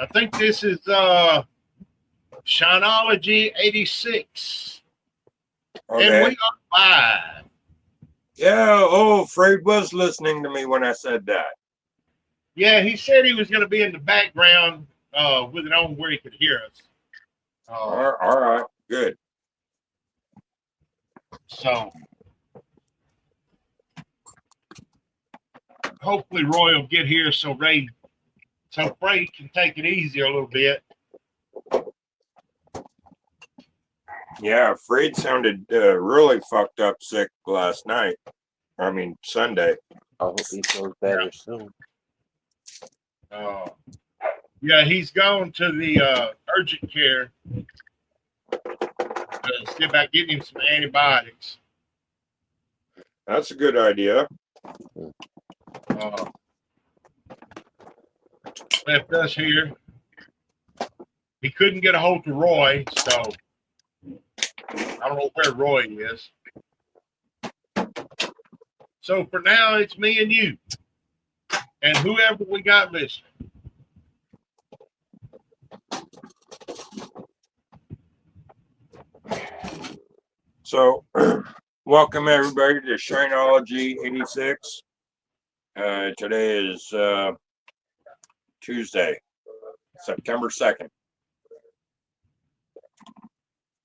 I think this is Shineology 86. Okay. And we are live. Yeah, Fred was listening to me when I said that. Yeah, he said he was going to be in the background with it on where he could hear us. All right, good. So hopefully Roy will get here so Fred can take it easy a little bit. Yeah, Fred sounded really fucked up sick last night. I mean, Sunday. I hope he feels better soon. Yeah, he's gone to the urgent care to see about getting him some antibiotics. That's a good idea. Left us here. He couldn't get a hold of Roy, so I don't know where Roy is. So for now, it's me and you, and whoever we got listening. So, welcome everybody to Shineology 86. Today is Tuesday, September 2nd.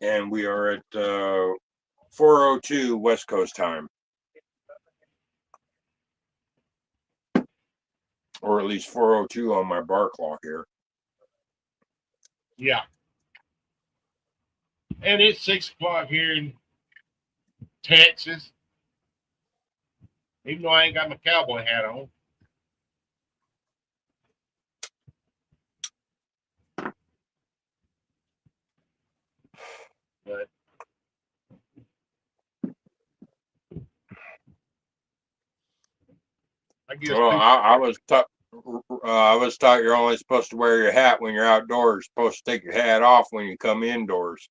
And we are at 4:02 West Coast time. Or at least 4:02 on my bar clock here. Yeah. And it's 6 o'clock here in Texas. Even though I ain't got my cowboy hat on. But I guess I was taught you're only supposed to wear your hat when you're outdoors. Supposed to take your hat off when you come indoors.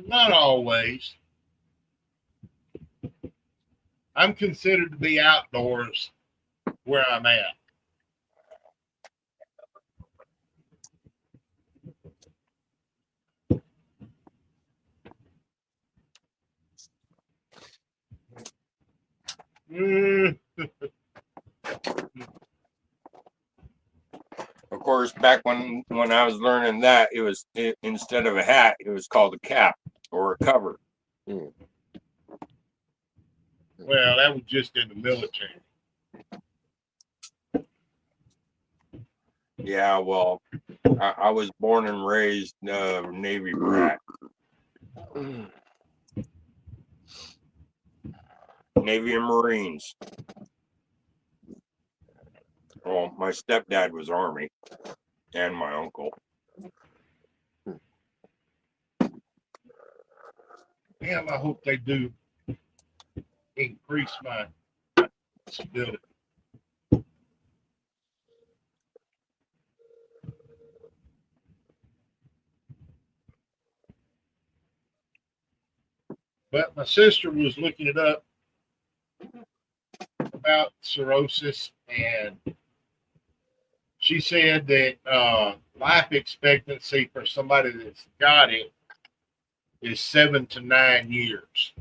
Not always. I'm considered to be outdoors where I'm at. Of course, back when I was learning that, instead of a hat, it was called a cap or a cover. Well, that was just in the military. Yeah, well, I was born and raised Navy brat. Navy and Marines. Well, my stepdad was Army, and my uncle. Damn, I hope they do increase my stability. But my sister was looking it up about cirrhosis, and she said that life expectancy for somebody that's got it is 7 to 9 years.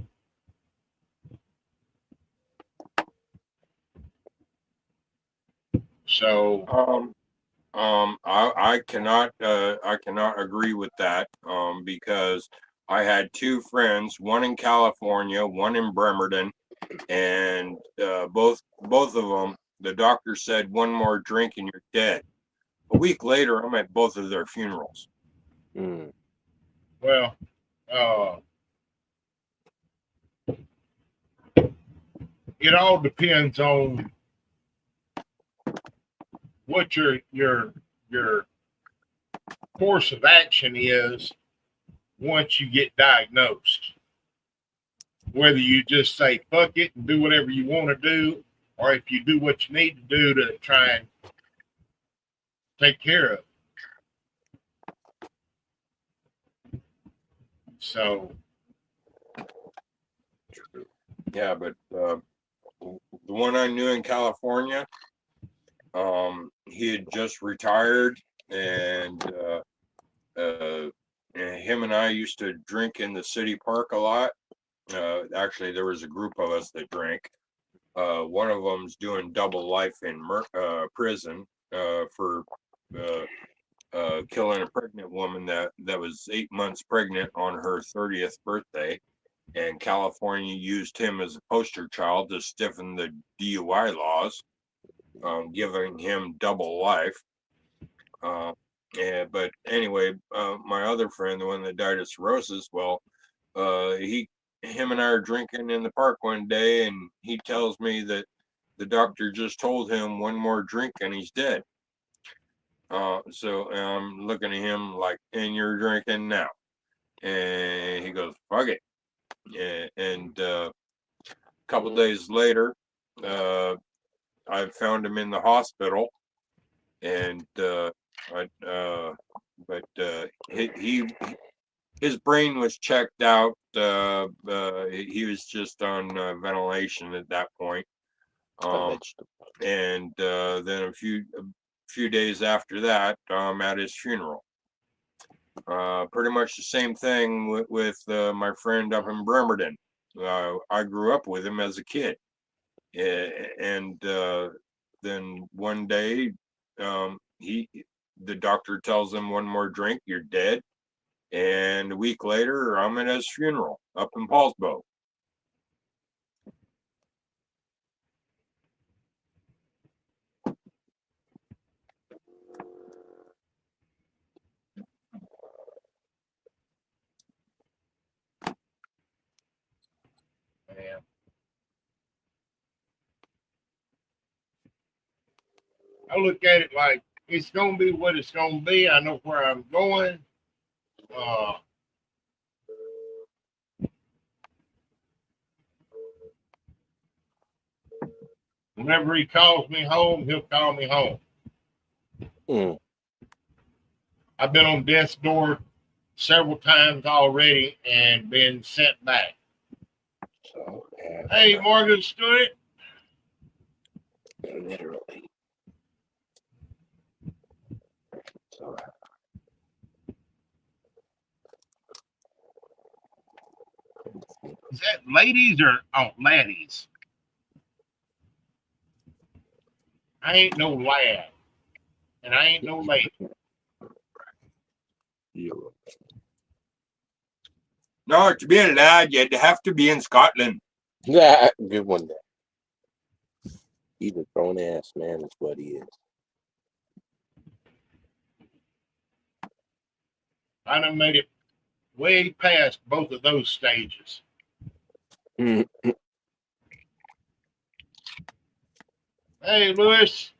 So I cannot agree with that because I had two friends, one in California, one in Bremerton, and both of them, the doctor said one more drink and you're dead. A week later, I'm at both of their funerals. Well, it all depends on what your course of action is once you get diagnosed. Whether you just say fuck it and do whatever you want to do, or if you do what you need to do to try and take care of it. So yeah, but the one I knew in California, He had just retired, and him and I used to drink in the city park a lot. Actually, there was a group of us that drank. One of them's doing double life in prison for killing a pregnant woman that was 8 months pregnant on her 30th birthday. And California used him as a poster child to stiffen the DUI laws, giving him double life. But anyway, my other friend, the one that died of cirrhosis, well, him and I are drinking in the park one day, and he tells me that the doctor just told him one more drink and he's dead. So I'm looking at him like, and you're drinking now? And he goes, fuck it. And a couple days later, I found him in the hospital, and his brain was checked out. He was just on ventilation at that point. And then a few days after that, I'm at his funeral. Pretty much the same thing with my friend up in Bremerton. I grew up with him as a kid, and then one day, the doctor tells him one more drink, you're dead. And a week later, I'm at his funeral up in Paulsbo. Man. I look at it like it's gonna be what it's gonna be. I know where I'm going. Whenever he calls me home, he'll call me home. I've been on death's door several times already and been sent back. So, yeah, Hey, Morgan Stewart. literally. So, Is that ladies or laddies? I ain't no lad, and I ain't no lady. No, to be a lad, you'd have to be in Scotland. yeah, good one there. He's a grown ass man, is what he is. I done made it way past both of those stages. Hey, Lewis.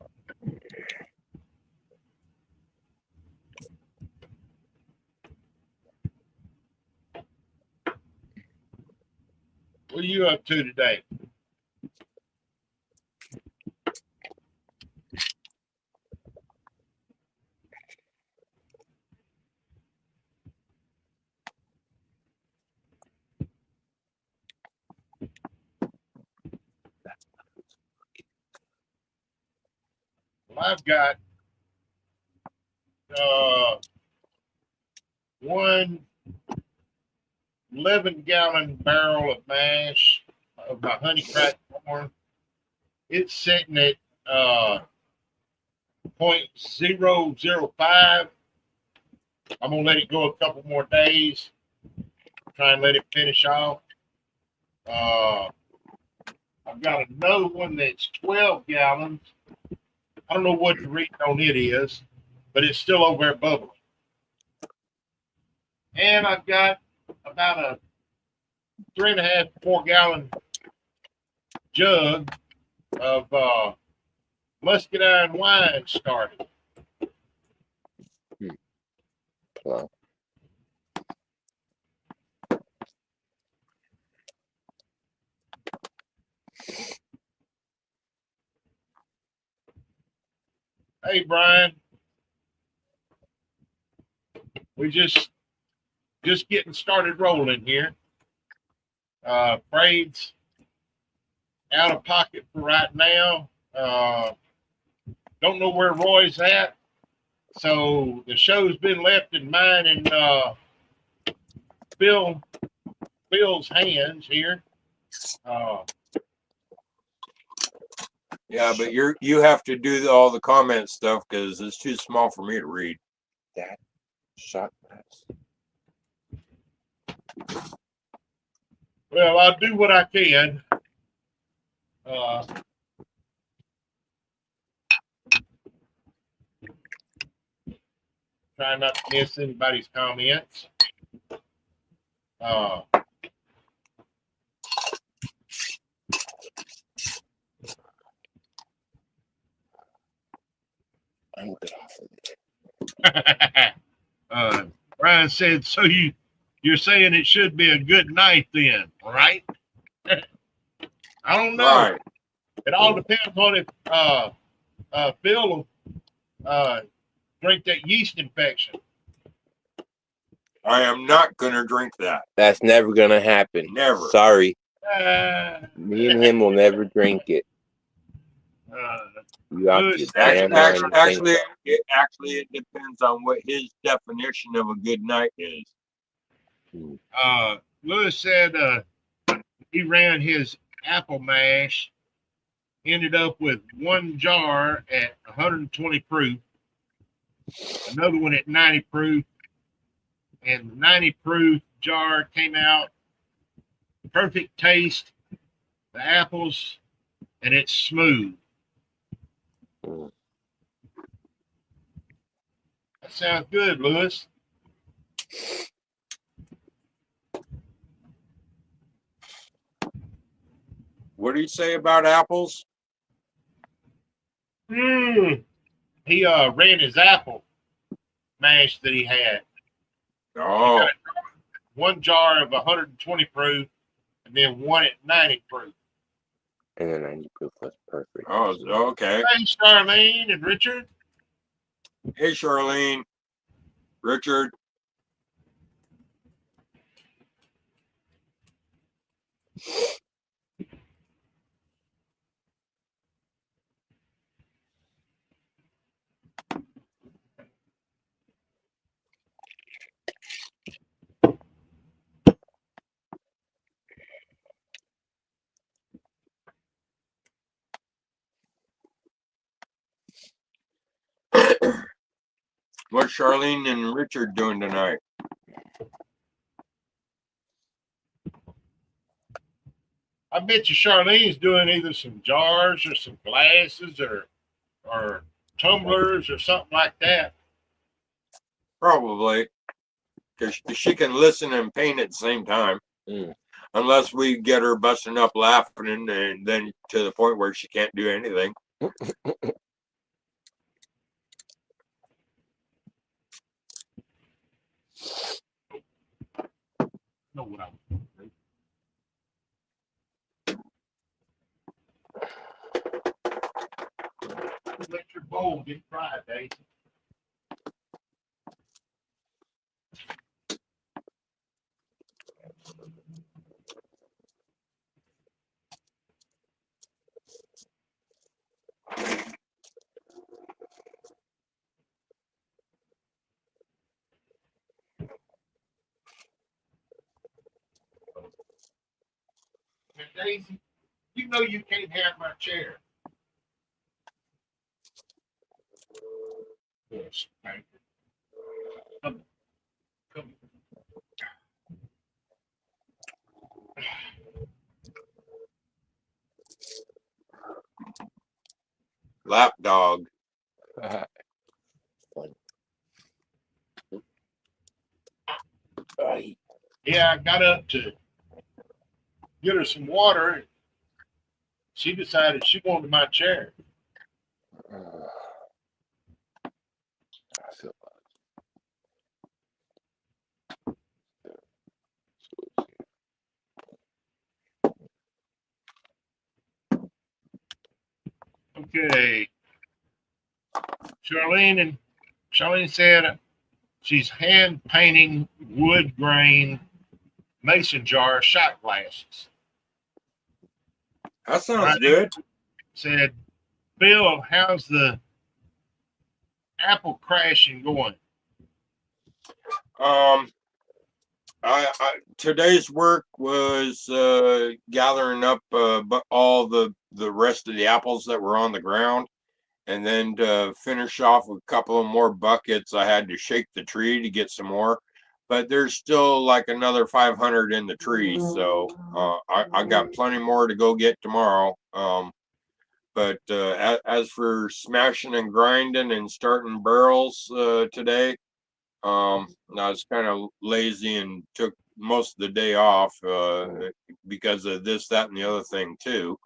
What are you up to today? Well, I've got one 11-gallon barrel of mash of my honey cracked corn. It's sitting at 0.005. I'm gonna let it go a couple more days. Try and let it finish off. I've got another one that's 12 gallons. I don't know what the reading on it is, but it's still over there bubbling. And I've got about a 3.5, 4-gallon jug of muscadine wine started. Wow. Hey, Brian. We just getting started rolling here. Freight's out of pocket for right now. don't know where Roy's at. So the show's been left in mine and Phil's hands here. Yeah, but you have to do all the comment stuff because it's too small for me to read. That shot glass. Well, I'll do what I can. Try not to miss anybody's comments. I'm good off of it. Brian said, so you're saying it should be a good night then, right? I don't know. Right. It all depends on if Phil will drink that yeast infection. I am not going to drink that. That's never gonna happen. Never. Sorry. Uh, Me and him will never drink it. You out Good. your damn mind to think Actually, that. it depends on what his definition of a good night is. Lewis said he ran his apple mash, ended up with one jar at 120 proof, another one at 90 proof, and the 90 proof jar came out perfect taste, the apples, and it's smooth. Mm. That sounds good, Lewis. What do you say about apples? He ran his apple mash that he had. Oh, One jar of 120 proof, and then one at 90 proof. And then 90 proof was perfect. oh, okay. Hey, Charlene and Richard. Hey, Charlene, Richard. What's Charlene and Richard doing tonight? I bet you Charlene's doing either some jars or some glasses or tumblers or something like that. Probably, because she can listen and paint at the same time. Mm. Unless we get her busting up laughing and then to the point where she can't do anything. Know what I was doing. Let your bowl get fried, Daisy. Now, Daisy, you know you can't have my chair. Yes, thank you. Come. Lap dog. Fun. Yeah, I got up to get her some water, and she decided she wanted my chair. I feel Okay. Charlene said she's hand painting wood grain mason jar shot glasses. That sounds Right. good. Said, Bill, how's the apple crashing going? Today's work was gathering up but all the rest of the apples that were on the ground, and then to finish off with a couple of more buckets, I had to shake the tree to get some more. But there's still like another 500 in the tree, so I got plenty more to go get tomorrow. But as for smashing and grinding and starting barrels today, I was kind of lazy and took most of the day off because of this, that, and the other thing too.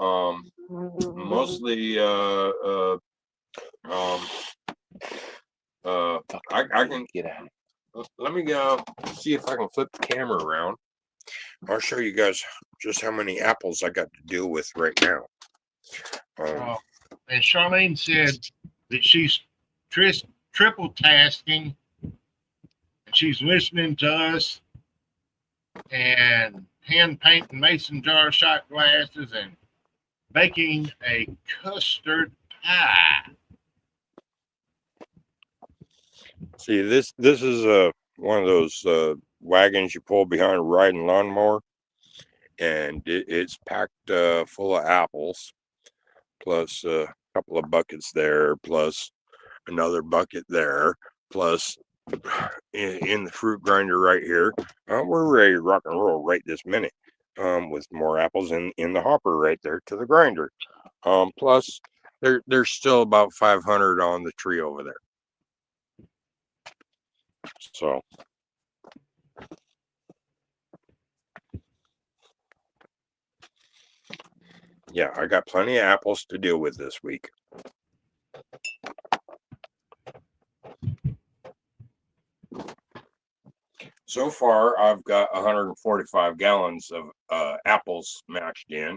Mostly, I can get out. let me go see if I can flip the camera around. I'll show you guys just how many apples I got to deal with right now. And Charlene said that she's triple tasking. She's listening to us and hand painting mason jar shot glasses and baking a custard pie. See, this is one of those wagons you pull behind a riding lawnmower, and it's packed full of apples, plus a couple of buckets there, plus another bucket there, plus in the fruit grinder right here. We're ready to rock and roll right this minute, with more apples in the hopper right there to the grinder. Plus there's still about 500 on the tree over there. So yeah, I got plenty of apples to deal with this week. So far, I've got 145 gallons of apples mashed in.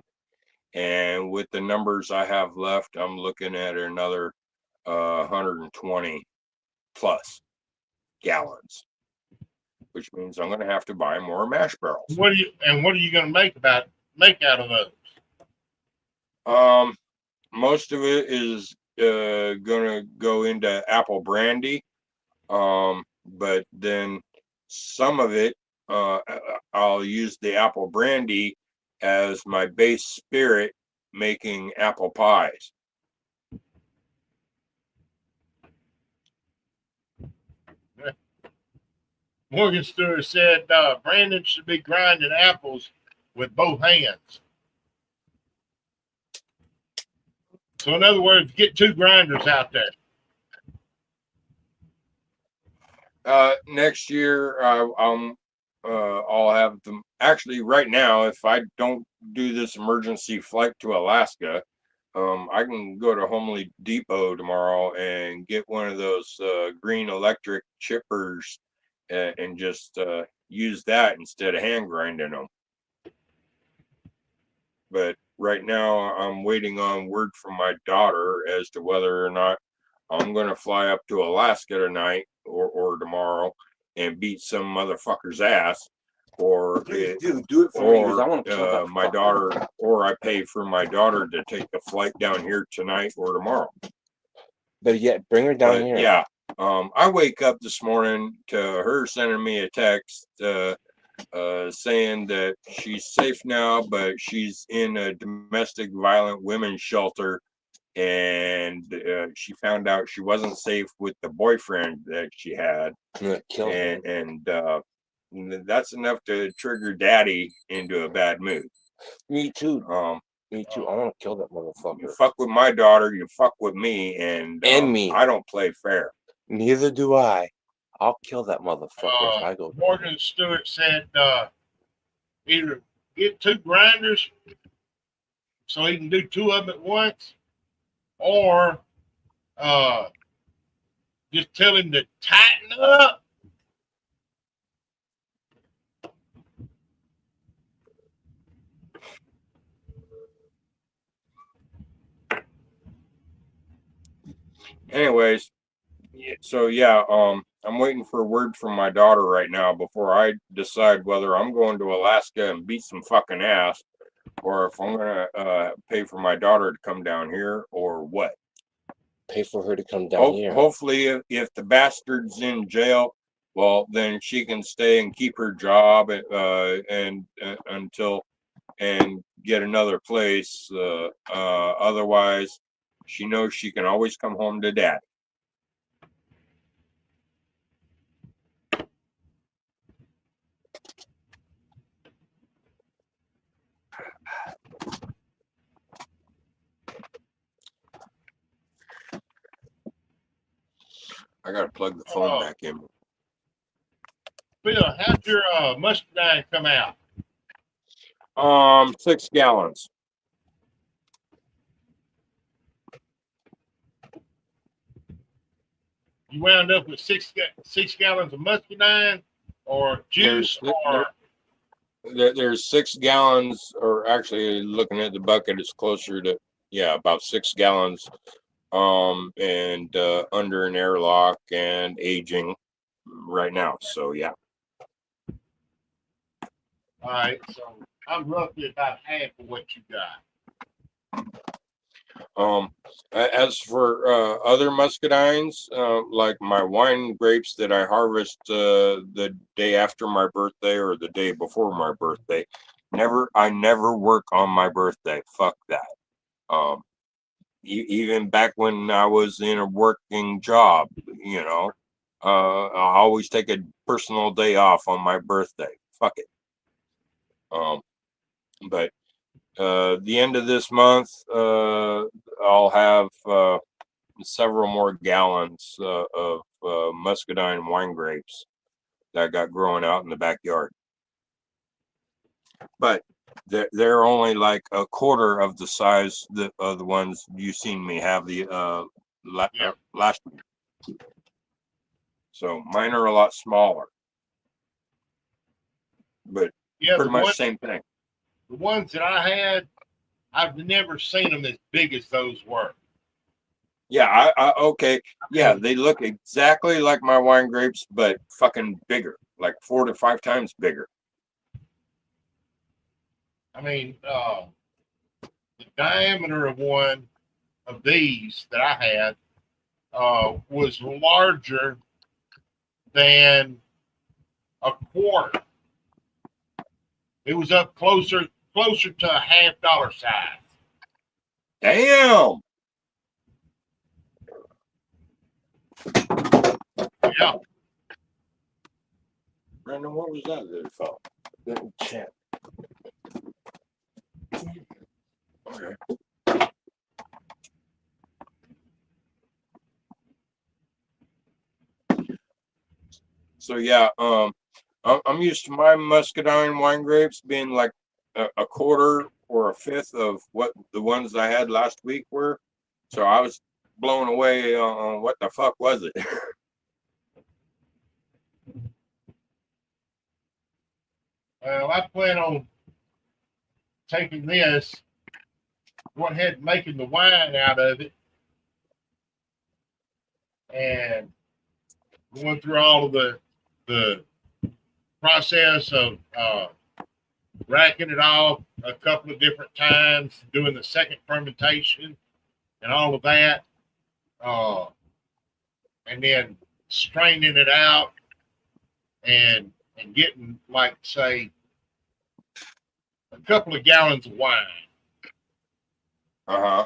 And with the numbers I have left, I'm looking at another 120 plus gallons, which means I'm going to have to buy more mash barrels. What are you going to make out of those? Most of it is going to go into apple brandy, but then some of it I'll use the apple brandy as my base spirit making apple pies. Morgan Stewart said Brandon should be grinding apples with both hands. So in other words, get two grinders out there. Next year, I'll have them. Actually, right now, if I don't do this emergency flight to Alaska, I can go to Home Depot tomorrow and get one of those green electric chippers and just use that instead of hand grinding them. But right now, I'm waiting on word from my daughter as to whether or not I'm going to fly up to Alaska tonight or tomorrow and beat some motherfucker's ass, or do it for me, 'cause I want to kill that my daughter, or I pay for my daughter to take the flight down here tonight or tomorrow. But yet, bring her down here. Yeah. I wake up this morning to her sending me a text saying that she's safe now, but she's in a domestic violent women's shelter, and she found out she wasn't safe with the boyfriend that she had, and that's enough to trigger daddy into a bad mood. Me too. Me too. I want to kill that motherfucker. You fuck with my daughter, you fuck with me, and me. I don't play fair. Neither do I. I'll kill that motherfucker if I go. Morgan Stewart said either get two grinders so he can do two of them at once, or just tell him to tighten up. Anyways, so yeah, I'm waiting for a word from my daughter right now before I decide whether I'm going to Alaska and beat some fucking ass, or if I'm gonna pay for my daughter to come down here, or what. Pay for her to come down here. Hopefully, if the bastard's in jail, well, then she can stay and keep her job and until and get another place. Otherwise, she knows she can always come home to dad. I gotta plug the phone back in. Bill, how'd your muscadine come out? 6 gallons. You wound up with six gallons of muscadine or juice There's 6 gallons, or actually looking at the bucket, it's closer to about 6 gallons. And under an airlock and aging right now. So yeah. All right, so I'm roughly about half of what you got. As for other muscadines, like my wine grapes that I harvest the day after my birthday or the day before my birthday, I never work on my birthday. Fuck that. Even back when I was in a working job, I always take a personal day off on my birthday. Fuck it. But the end of this month, I'll have several more gallons of muscadine wine grapes that I got growing out in the backyard. But they're only like a quarter of the size of the ones you seen me have the last week. So mine are a lot smaller, but pretty much the same thing. The ones that I had, I've never seen them as big as those were. Yeah, okay. Yeah, they look exactly like my wine grapes, but fucking bigger, like 4 to 5 times bigger. I mean, the diameter of one of these that I had was larger than a quarter. It was up closer to a $50 size. Damn. Yeah. Brandon, what was that there for? Chat. Okay. So yeah, I'm used to my muscadine wine grapes being like a quarter or a fifth of what the ones I had last week were. So I was blown away on what the fuck was it? Well, I plan on taking this, going ahead and making the wine out of it, and going through all of the process of racking it off a couple of different times, doing the second fermentation and all of that, and then straining it out and getting, like, say, a couple of gallons of wine. Uh-huh.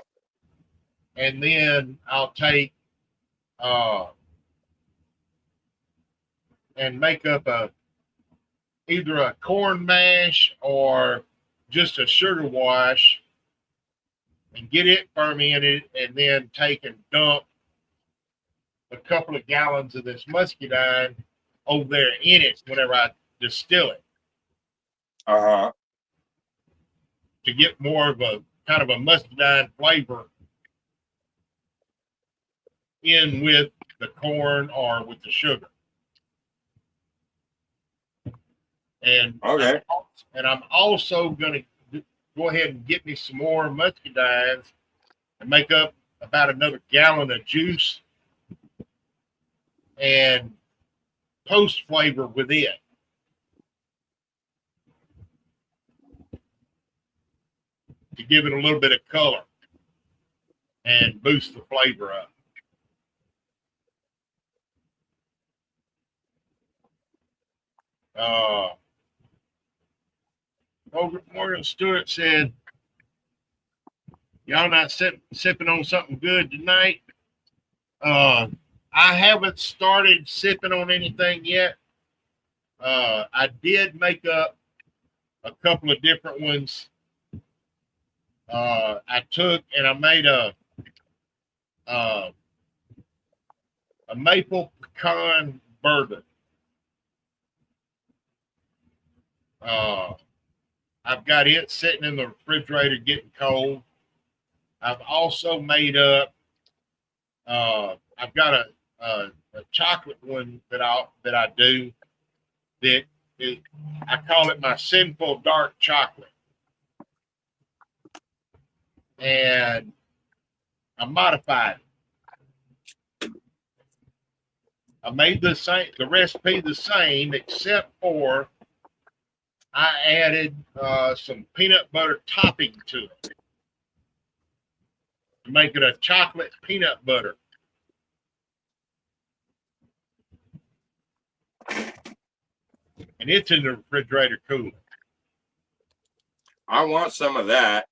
And then I'll take and make up either a corn mash or just a sugar wash and get it fermented, and then take and dump a couple of gallons of this muscadine over there in it whenever I distill it. Uh-huh. To get more of a kind of a muscadine flavor in with the corn or with the sugar. And okay. I'm also going to go ahead and get me some more muscadines and make up about another gallon of juice and post flavor with it. To give it a little bit of color and boost the flavor up. Morgan Stewart said, "Y'all not sipping on something good tonight?" I haven't started sipping on anything yet. I did make up a couple of different ones. I took and I made uh, a maple pecan bourbon. I've got it sitting in the refrigerator getting cold. I've also made up. I've got a chocolate one that I do that is, I call it my sinful dark chocolate, and I modified it. I made the recipe the same, except for I added some peanut butter topping to it to make it a chocolate peanut butter. And it's in the refrigerator cooler. I want some of that.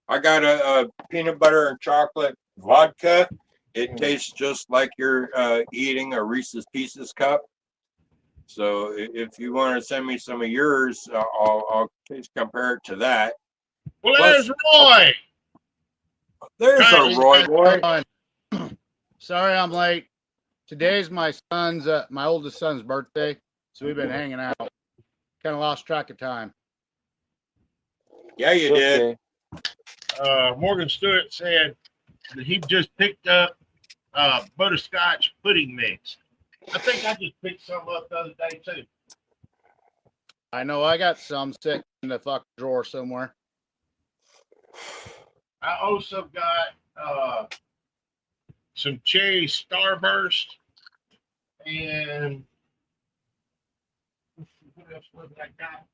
I got a peanut butter and chocolate vodka. It tastes just like you're eating a Reese's Pieces cup. So if you want to send me some of yours, I'll compare it to that. Well, Plus, there's Roy. There's Hey, a Roy boy. Sorry I'm late. Today's my oldest son's birthday, so we've been hanging out. Kind of lost track of time. Yeah, you did. Morgan Stewart said that he just picked up butterscotch pudding mix. I think I just picked some up the other day too. I know I got some sitting in the fucking drawer somewhere. I also got some cherry starburst and what else was I got?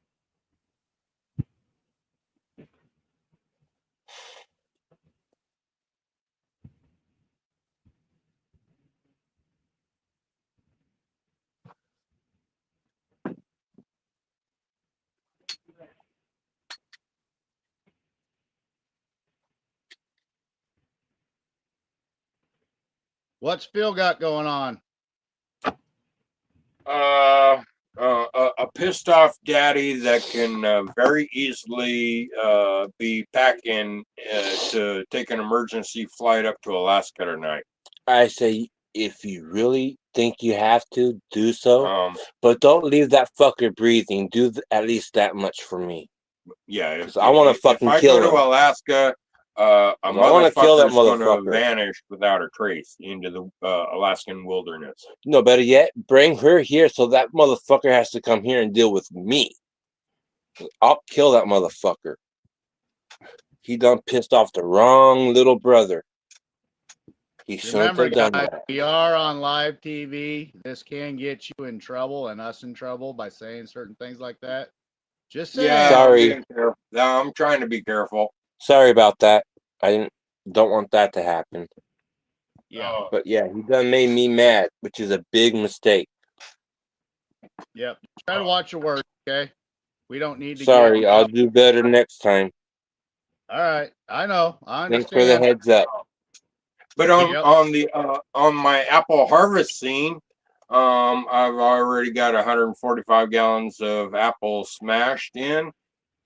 What's Phil got going on? A pissed off daddy that can very easily be packing to take an emergency flight up to Alaska tonight. I say, if you really think you have to, do so. Um, But don't leave that fucker breathing. Do at least that much for me. yeah, I want to fucking kill him. If I go to Alaska, a wanna kill that motherfucker's going to motherfucker. vanish without a trace into the Alaskan wilderness. No, better yet, bring her here so that motherfucker has to come here and deal with me. I'll kill that motherfucker. He done pissed off the wrong little brother. He shouldn't Remember, have done guys, that. we are on live TV. This can get you in trouble and us in trouble by saying certain things like that. Just saying. Yeah, Sorry. I'm trying to be careful. Sorry about that. I don't want that to happen. Yeah. But yeah, he done made me mad, which is a big mistake. Yep. Try to watch your words, okay? We don't need to Sorry, get... I'll do better next time. All right. I know. I understand. Thanks for the heads up. But on my apple harvest scene, I've already got 145 gallons of apples smashed in,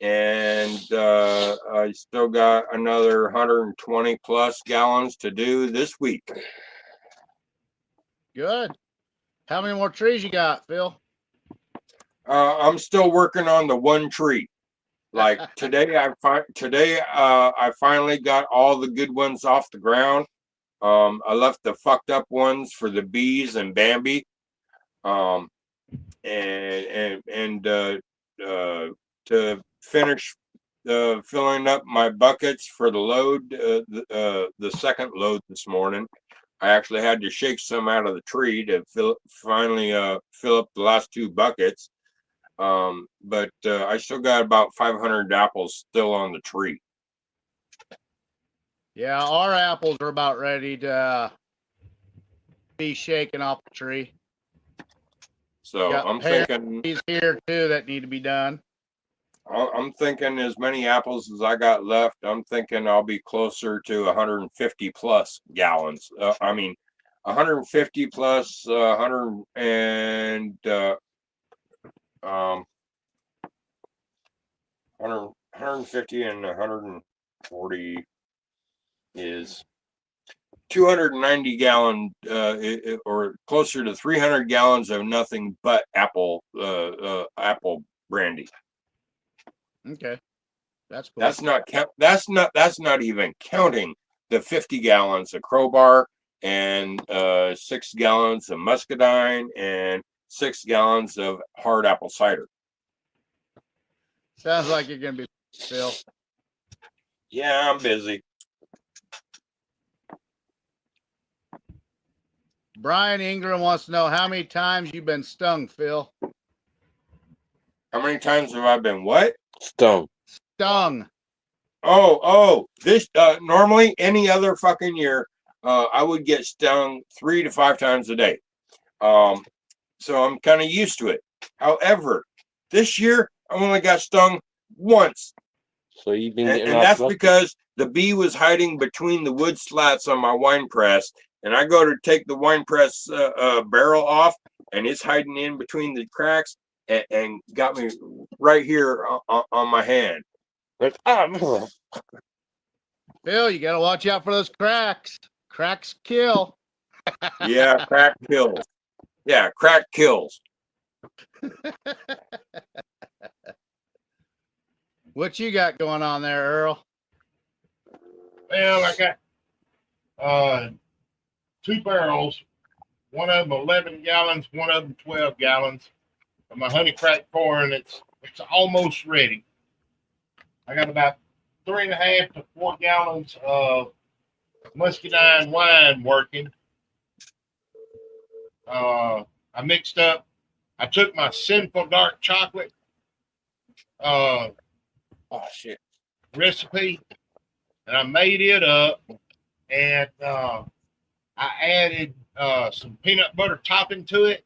and I still got another 120 plus gallons to do this week. Good. How many more trees you got, Phil? I'm still working on the one tree. Like today, I finally got all the good ones off the ground. I left the fucked up ones for the bees and Bambi. And to finish filling up my buckets for the load, the second load this morning, I actually had to shake some out of the tree to finally fill up the last two buckets. But I still got about 500 apples still on the tree. Yeah, our apples are about ready to be shaken off the tree. So Got I'm pears thinking, here too that need to be done. I'm thinking as many apples as I got left. I'm thinking I'll be closer to 150 plus gallons. 150 plus 100 and 150 and 140 is 290 gallon or closer to 300 gallons of nothing but apple brandy. Okay, that's cool. That's not even counting the 50 gallons of crowbar and 6 gallons of muscadine and 6 gallons of hard apple cider. Sounds like you're gonna be Phil. Yeah, I'm busy. Brian Ingram wants to know how many times you've been stung, Phil. How many times have I been what? Stone. Stung. Oh, this normally any other fucking year, I would get stung 3 to 5 times a day. So I'm kind of used to it. However, this year I only got stung once. So you've been And getting that's lucky. because the bee was hiding between the wood slats on my wine press, and I go to take the wine press barrel off, and it's hiding in between the cracks and got me right here on my hand. Like, oh, Phil, you gotta watch out for those cracks. Cracks kill. Yeah, crack kills. Yeah, crack kills. What you got going on there, Earl? Well, I got 2 barrels, one of them 11 gallons, one of them 12 gallons of my honey cracked corn. It's almost ready. I got about 3.5 to 4 gallons of muscadine wine working. I took my Sinful Dark Chocolate oh shit. recipe and I made it up, and I added some peanut butter topping to it.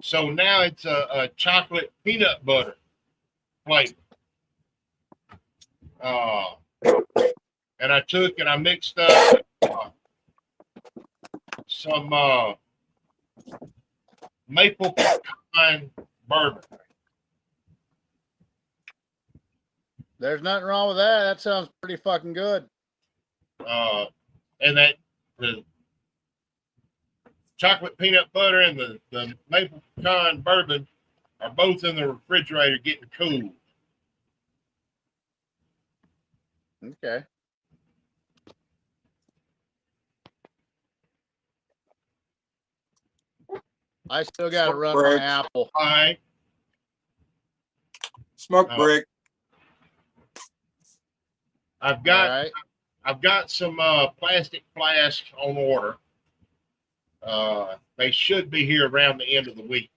So now it's a chocolate peanut butter flavor. And I took and I mixed up some maple pecan bourbon. There's nothing wrong with that. That sounds pretty fucking good. And that the chocolate peanut butter and the maple pecan bourbon are both in the refrigerator getting cool. Okay. I still got to run my apple. All right. Smoke break. I've got All right. I've got some plastic flasks on order. They should be here around the end of the week.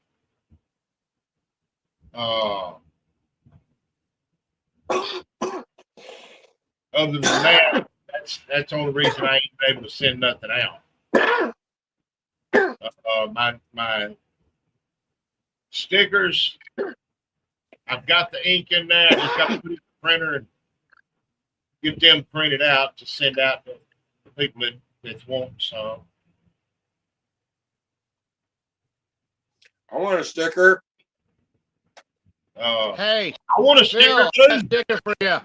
Other than that, that's the only reason I ain't been able to send nothing out. My stickers, I've got the ink in there. I just got to put it in the printer and get them printed out to send out to the people that want some. I want a sticker. Hey, I want a sticker Phil, too. I got a sticker for you.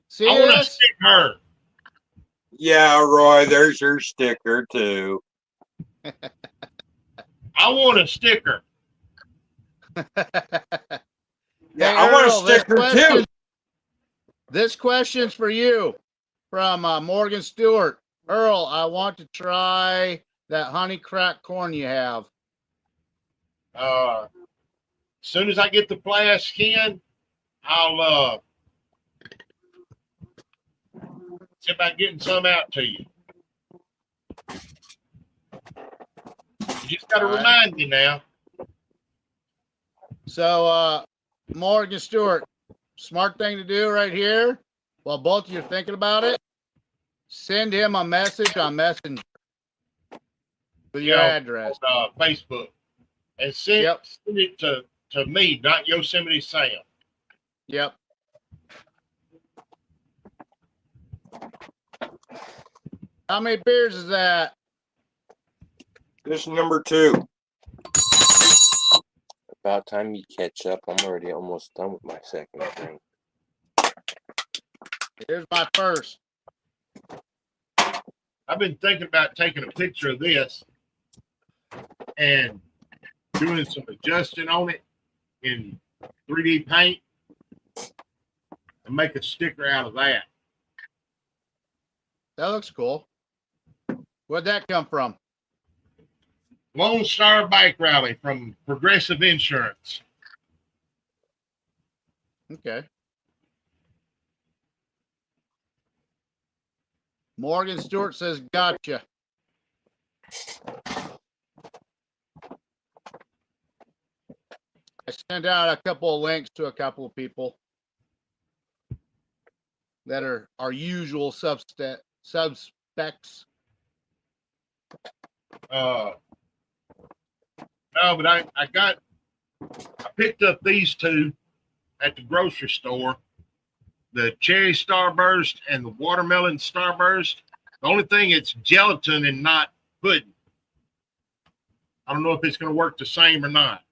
See I want a this? sticker. Yeah, Roy, there's your sticker too. I want a sticker. Yeah, Hey, I want a Earl, this sticker question- too. This question's for you from Morgan Stewart. Earl, I want to try that honey crack corn you have. As soon as I get the flask in, I'll see about getting some out to you. You just got to All right. remind me now. So, Morgan Stewart, smart thing to do right here, while both of you are thinking about it, send him a message on Messenger. with you your know, address. on Facebook, and send it to me, not Yosemite Sam. Yep. How many beers is that? This is number 2. About time you catch up. I'm already almost done with my second drink. Here's my first. I've been thinking about taking a picture of this and doing some adjusting on it in 3D paint and make a sticker out of that. That looks cool. Where'd that come from? Lone Star Bike Rally from Progressive Insurance. Okay. Morgan Stewart says, gotcha. I sent out a couple of links to a couple of people that are our usual suspects. No, but I picked up these two at the grocery store, the cherry starburst and the watermelon starburst. The only thing, it's gelatin and not pudding. I don't know if it's going to work the same or not.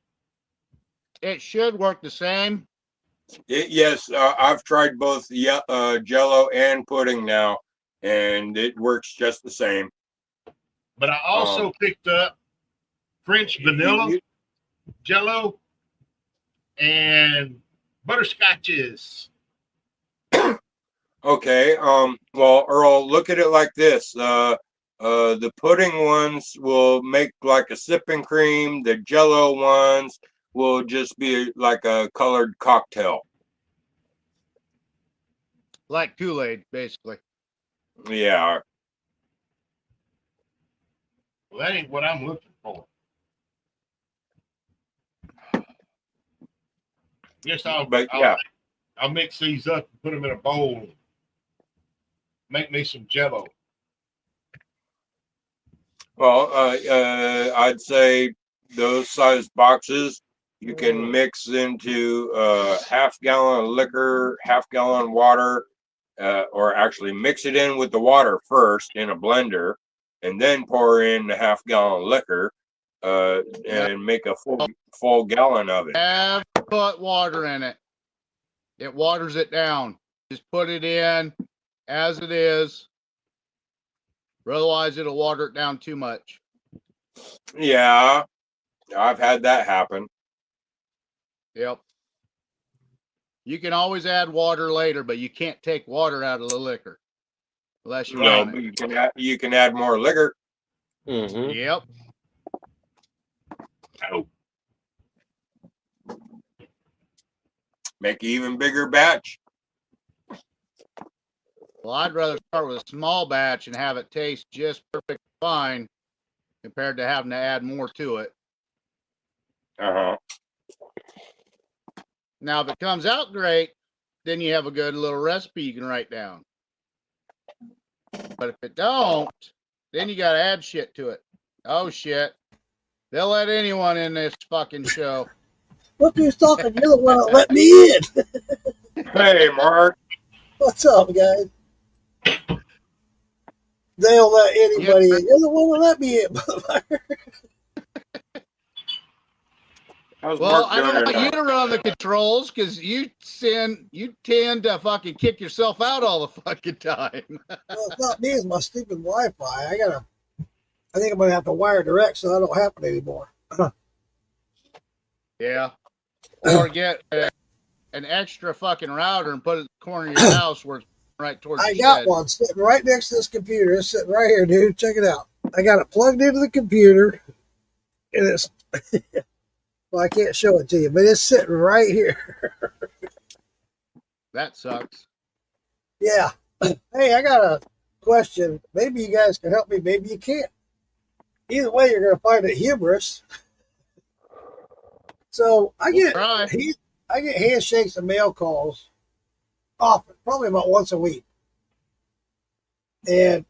It should work the same. Yes, I've tried both Jello and pudding now, and it works just the same. But I also picked up French vanilla Jello and butterscotches. Okay. Well, Earl, look at it like this. The pudding ones will make like a sipping cream. The Jello ones will just be like a colored cocktail. Like Kool-Aid, basically. Yeah. Well, that ain't what I'm looking for. Yes, I'll mix these up and put them in a bowl. Make me some Jello. Well, I'd say those size boxes you can mix into half-gallon of liquor, half-gallon water, or actually mix it in with the water first in a blender, and then pour in the half-gallon liquor, and make a full gallon of it. Have to put water in it. It waters it down. Just put it in as it is. Otherwise, it'll water it down too much. Yeah, I've had that happen. Yep. You can always add water later, but you can't take water out of the liquor unless you want but it. you can add more liquor. Mm-hmm. Yep. Oh. Make an even bigger batch. Well, I'd rather start with a small batch and have it taste just perfect fine compared to having to add more to it. Uh-huh. Now, if it comes out great, then you have a good little recipe you can write down. But if it don't, then you got to add shit to it. Oh, shit. They'll let anyone in this fucking show. Look who's talking. You're the one that let me in. Hey, Mark. What's up, guys? They'll let anybody in. You're the one that let me in, motherfucker. How's Well, Mark I don't doing want you tonight? to run the controls because you tend to fucking kick yourself out all the fucking time. Well, it's not me. It's my stupid Wi-Fi. I think I'm going to have to wire direct so that don't happen anymore. Yeah. Or get an extra fucking router and put it in the corner of your house where it's right towards I the got shed. one sitting right next to this computer. It's sitting right here, dude. Check it out. I got it plugged into the computer, and it's well, I can't show it to you, but it's sitting right here. That sucks. Yeah. Hey, I got a question. Maybe you guys can help me. Maybe you can't. Either way, you're going to find it humorous. So I get handshakes and mail calls often, probably about once a week. And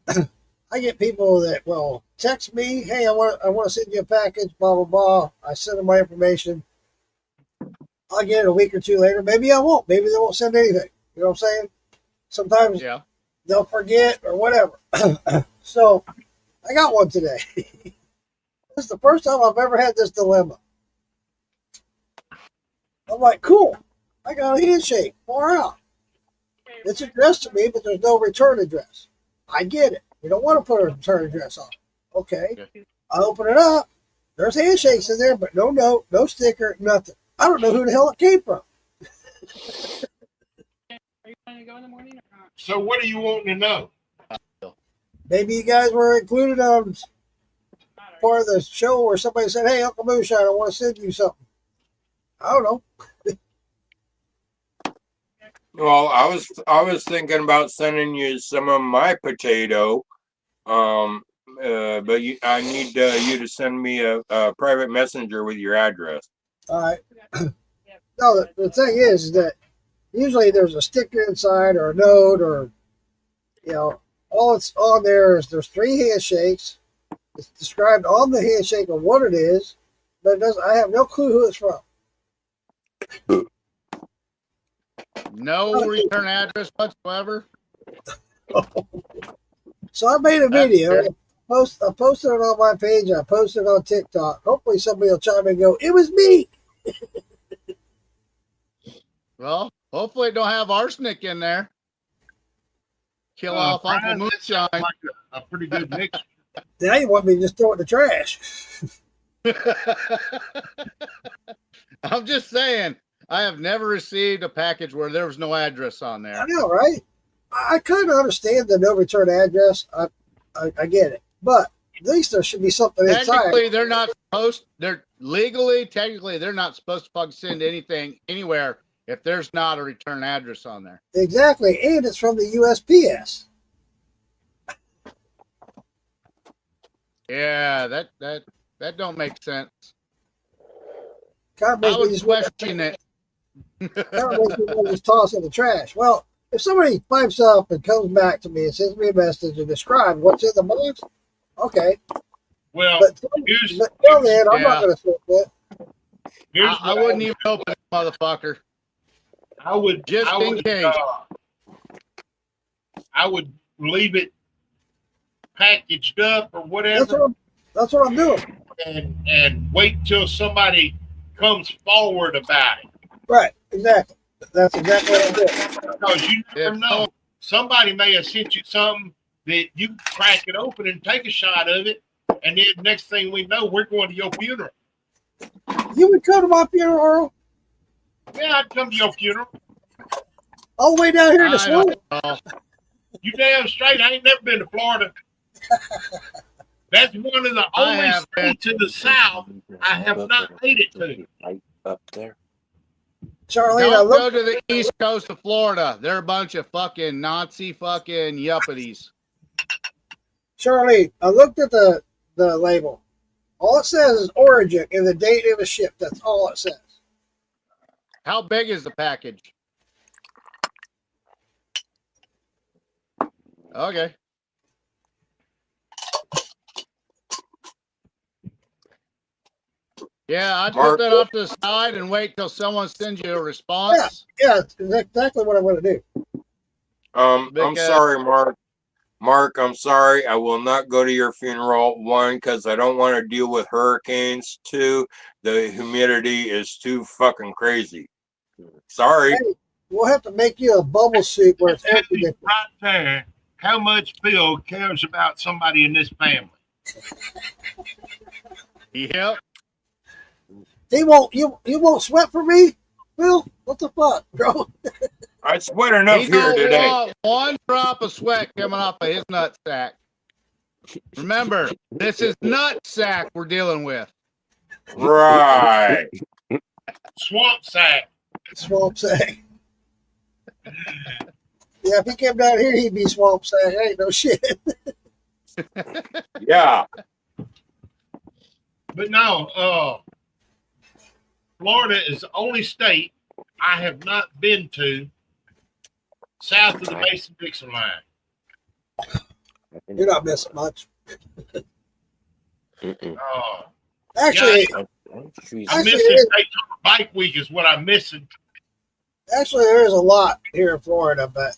I get people that will text me, "Hey, I want to send you a package." Blah blah blah. I send them my information. I'll get it a week or two later. Maybe I won't. Maybe they won't send anything. You know what I'm saying? Sometimes Yeah. they'll forget or whatever. So I got one today. This is the first time I've ever had this dilemma. I'm like, cool. I got a handshake. Far out. It's addressed to me, but there's no return address. I get it. You don't want to put a return address on. Okay. I open it up. There's handshakes in there, but no note, no sticker, nothing. I don't know who the hell it came from. Are you going to go in the morning or not? So what are you wanting to know? Maybe you guys were included on part of the show where somebody said, "Hey, Uncle Moonshine, I want to send you something." I don't know. Well, I was thinking about sending you some of my potato, but I need you to send me a private messenger with your address. All right. No, the thing is that usually there's a sticker inside or a note or, all it's on there is there's 3 handshakes. It's described on the handshake of what it is, but it doesn't. I have no clue who it's from. No return address whatsoever. So I made a video. I posted it on my page. I posted it on TikTok. Hopefully somebody will chime in and go, "It was me." Well, hopefully it don't have arsenic in there. Kill off Uncle Brian, that sounds Moonshine. like a pretty good mix. Now you want me to just throw it in the trash. I'm just saying, I have never received a package where there was no address on I there. know, right? I kind of understand the no return address. I get it, but at least there should be something Technically, inside. they're not supposed. They're legally, technically, they're not supposed to fucking send anything anywhere if there's not a return address on there. Exactly, and it's from the USPS. Yeah, that don't make sense. Kind of I makes me would just want question it. to just toss it in the trash. Well, if somebody pipes up and comes back to me and sends me a message and describes what's in the box, okay. Well, But here's till then, I'm Yeah. not going to send it. here's I what wouldn't even open it, motherfucker. I would Just I in would, case. I would leave it packaged up or That's whatever, what I'm doing. and wait till somebody comes forward about it, Right, exactly. That's exactly what I'm doing. because you never If know. Somebody may have sent you something that you crack it open and take a shot of it, and then next thing we know, we're going to your funeral. You would come to my funeral, Earl, Yeah, I'd come to your funeral. all the way down here to I don't Sloan. know. You damn straight. I ain't never been to Florida. That's one of the I only have been. states in the South I have not made it to. Right up there. Charlene, I Don't go looked. to the east coast of Florida. They're a bunch of fucking Nazi fucking yuppities. Charlene, I looked at the label. All it says is origin and the date it was shipped. That's all it says. How big is the package? Okay. Yeah, I'd Mark- put that off to the side and wait till someone sends you a response. Yeah, it's exactly what I'm going to do. I'm Because- sorry, Mark. Mark, I'm sorry. I will not go to your funeral. 1, because I don't want to deal with hurricanes. 2, the humidity is too fucking crazy. Sorry. Hey, we'll have to make you a bubble soup where it's air conditioned. Right there, how much Phil cares about somebody in this family. Yep. He won't. You won't sweat for me, Phil? What the fuck, bro? I sweat enough He here don't today. want one drop of sweat coming off of his nut sack. Remember, this is nut sack we're dealing with. Right. Swamp sack. Swamp sack. Yeah, if he came down here, he'd be swamp sack. Ain't no shit. Yeah. But no, Florida is the only state I have not been to south of the Mason-Dixon line. You're not missing much. Mm-mm. Oh, Actually, I'm Actually, missing it- Daytona Bike Week is what I'm missing. actually, there is a lot here in Florida, but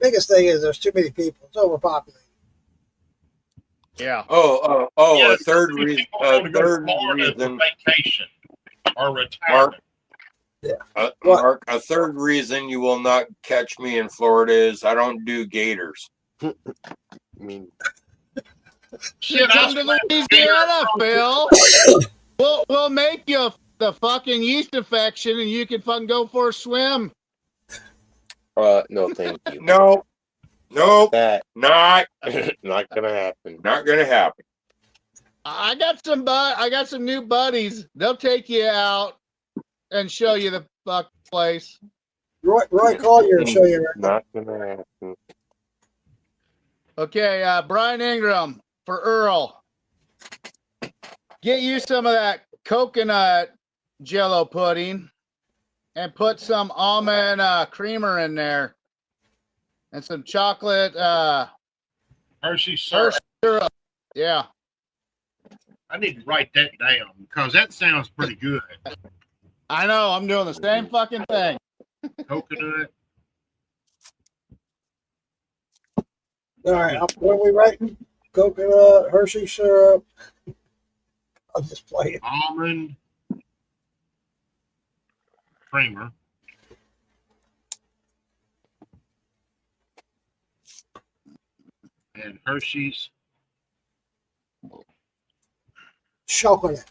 biggest thing is there's too many people. It's overpopulated. Yeah. Yeah, A third so many reason. people A want to go to third Florida for reason. vacation or Mark, retirement. What? Mark, a third reason you will not catch me in Florida is I don't do gators. I mean, Shit, Come to Louisiana, Phil. We'll make you the fucking yeast infection, and you can fucking go for a swim. no, thank you. No, nope, That not not gonna happen. not gonna happen. I got some new buddies. They'll take you out and show you the fuck place. Roy Collier will show you right now. Not gonna happen. Okay, Brian Ingram for Earl. Get you some of that coconut Jello pudding, and put some almond creamer in there, and some chocolate Hershey's syrup. syrup. Yeah. I need to write that down because that sounds pretty good. I know. I'm doing the same fucking thing. Coconut. All right, what are we writing? Coconut, Hershey syrup. I'll just play it. Almond creamer. And Hershey's. Chocolate.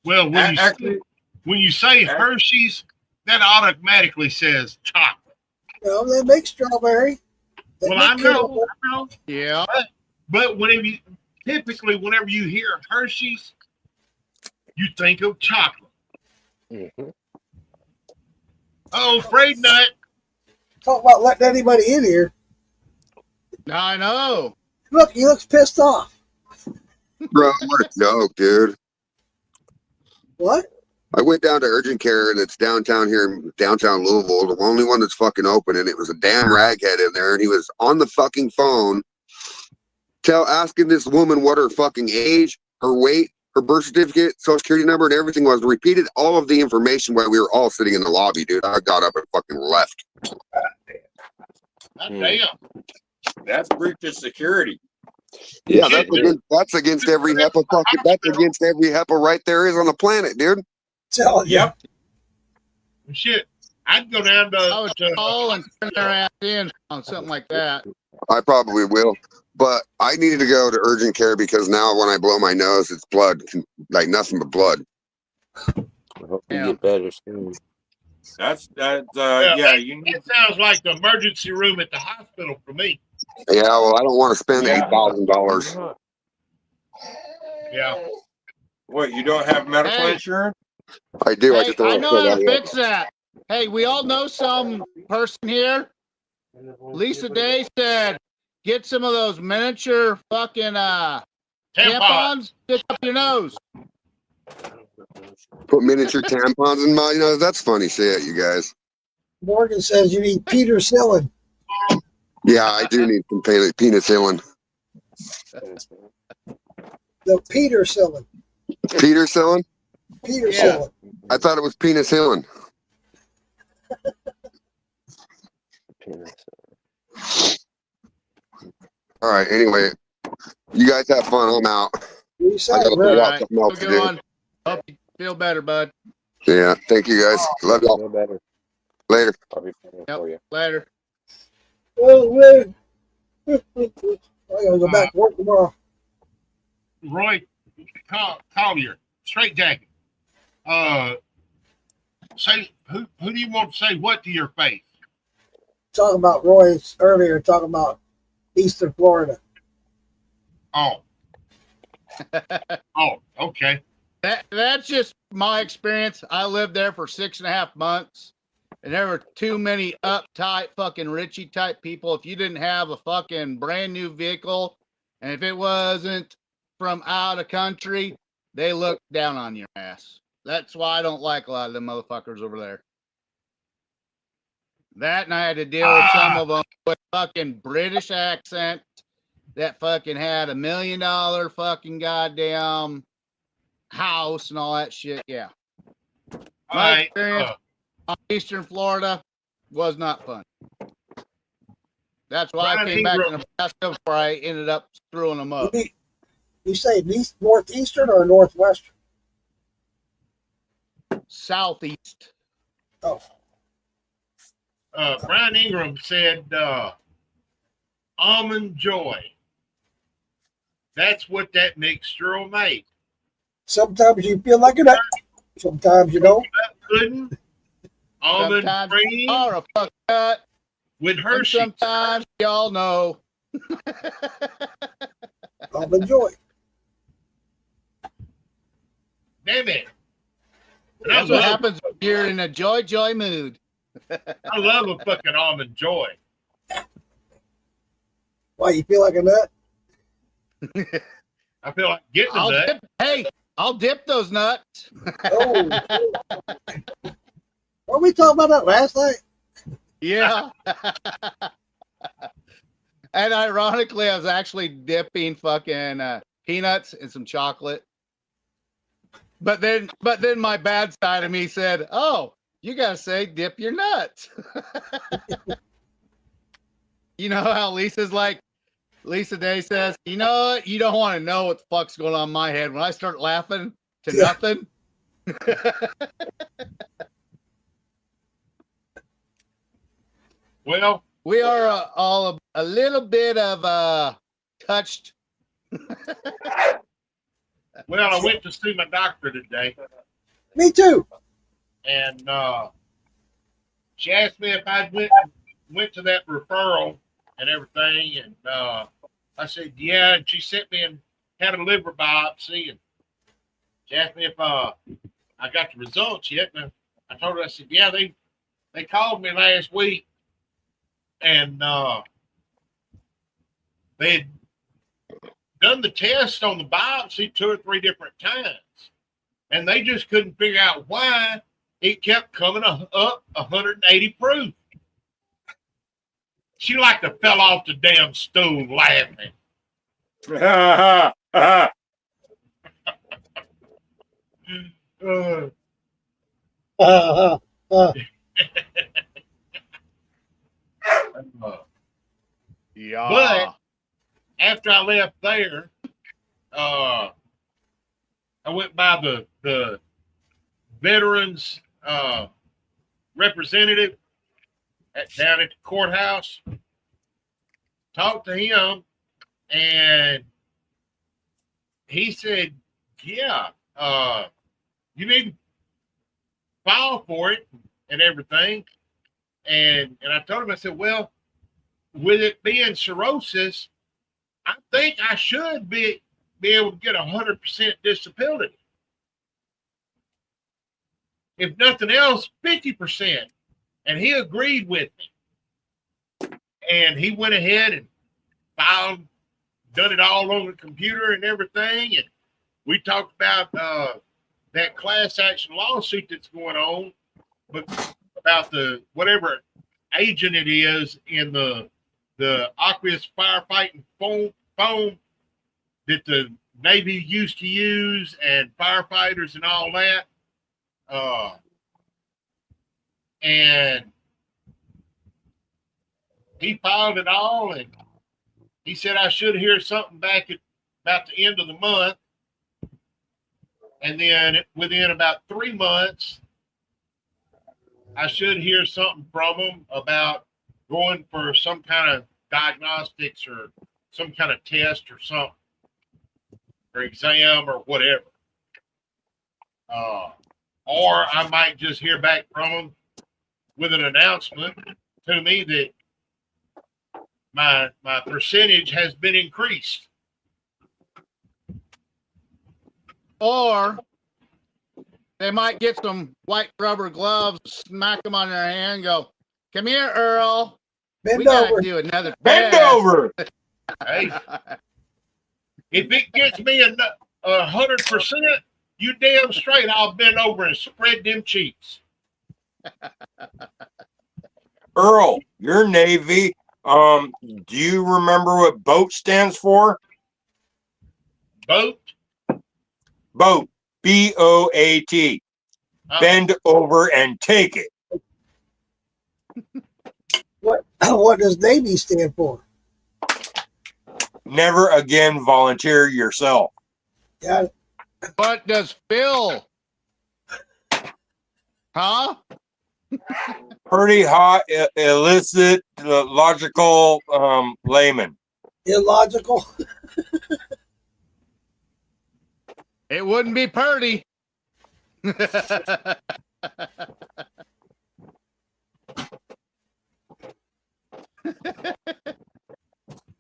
Well, Actually, when you say Hershey's, that automatically says chocolate. No, they make strawberry. They Well, make I know, caramel. I know. Yeah. But whenever you hear Hershey's, you think of chocolate. Mm-hmm. Oh, Afraid Nut. Talk about letting anybody in here. I know. Look, he looks pissed off. Bro, what a joke, dude. What? I went down to urgent care that's downtown here in downtown Louisville, the only one that's fucking open, and it was a damn raghead in there, and he was on the fucking phone asking this woman what her fucking age, her weight, her birth certificate, social security number, and everything was. Repeated all of the information while we were all sitting in the lobby, dude. I got up and fucking left. God damn. that's breach of security. Yeah, Shit, that's against every HEPA fucking, that's against every HEPA right there is on the planet, dude. Telling you. Yep. Shit. I'd go down I would to call and turn their ass in on something like that. I probably will. But I needed to go to urgent care because now when I blow my nose, it's blood, like nothing but blood. I hope you Yeah. get better soon. Yeah, you need It sounds like the emergency room at the hospital for me. Yeah, well, I don't want to spend Yeah. $8,000. Yeah. what? You don't have medical Hey. insurance? I do. I Hey, just don't I want know to how pay to that. fix that. Hey, we all know some person here. Lisa Day said, get some of those miniature fucking Tampon. tampons, stick up your nose. Put miniature tampons in my, that's funny shit, you guys. Morgan says you need penicillin. Yeah, I do need some penicillin. The penicillin. Petercillin? Penicillin. I thought it was penicillin. All right, anyway, you guys have fun. I'm out. You I say, got Rick? a lot Alright, something else to go do. on. Hope you feel better, bud. Yeah, thank you guys. Love y'all. No better. Later. I'll be praying Yep. for you. Later. Oh, Rick. I gotta go back to work tomorrow. Roy Collier, straight jacket. Say who do you want to say what to your face? Talking about Roy's earlier, talking about Eastern Florida. Oh. Oh, okay. That's just my experience. I lived there for 6.5 months, and there were too many uptight fucking Richie type people. If you didn't have a fucking brand new vehicle, and if it wasn't from out of country, they looked down on your ass. That's why I don't like a lot of them motherfuckers over there. That, and I had to deal with some of them with fucking British accent that fucking had $1 million fucking goddamn house and all that shit. Yeah. My experience on Eastern Florida was not fun. That's why I came back to Nebraska before I ended up screwing them up. You say northeastern or northwestern? Southeast. Oh. Brian Ingram said, almond joy. That's what that mixture will make. Sometimes you feel like a nut. Sometimes you don't. Pudding, almond Sometimes cream, or a fuck nut. with Hershey. Sometimes y'all know. Almond joy. Damn it. And That's what happens when you're in a joy mood. I love a fucking almond joy. Why, you feel like a nut? I feel like getting a nut. I'll dip those nuts. Oh. Weren't we talking about that last night? Yeah. And ironically, I was actually dipping fucking peanuts in some chocolate. But then my bad side of me said, "Oh, you gotta say dip your nuts." You know how Lisa Day says, "You know what? You don't want to know what the fuck's going on in my head when I start laughing to nothing." Well, we are all a little bit of touched. Well, I went to see my doctor today. Me too. And she asked me if I went to that referral and everything. And I said, yeah. And she sent me and had a liver biopsy. And she asked me if I got the results yet. And I told her, I said, yeah, they called me last week. And they had done the test on the biopsy 2 or 3 different times. And they just couldn't figure out why it kept coming up 180 proof. She like to fell off the damn stool laughing. Yeah. But after I left there, I went by the veterans representative down at the courthouse, talked to him, and he said, yeah, you need to file for it and everything. And I told him, I said, well, with it being cirrhosis, I think I should be able to get 100% disability. If nothing else, 50%. And he agreed with me. And he went ahead and filed, done it all on the computer and everything. And we talked about that class action lawsuit that's going on, but about the whatever agent it is in the aqueous firefighting foam that the Navy used to use and firefighters and all that. And he filed it all, and he said I should hear something back at about the end of the month. And then within about 3 months, I should hear something from him about going for some kind of diagnostics or some kind of test or something, or exam or whatever. Or I might just hear back from him with an announcement to me that my percentage has been increased. Or they might get some white rubber gloves, smack them on their hand, and go, "Come here, Earl. Bend we gotta over. do another Bend test." over. Hey, if it gets me 100%, you damn straight I'll bend over and spread them cheeks. Earl, you're Navy. Do you remember what BOAT stands for? Boat. BOAT. BOAT. Bend over and take it. What does Navy stand for? Never again volunteer yourself. Yeah. What does Phil? Huh? Pretty hot, illicit, logical layman. Illogical. It wouldn't be Purdy.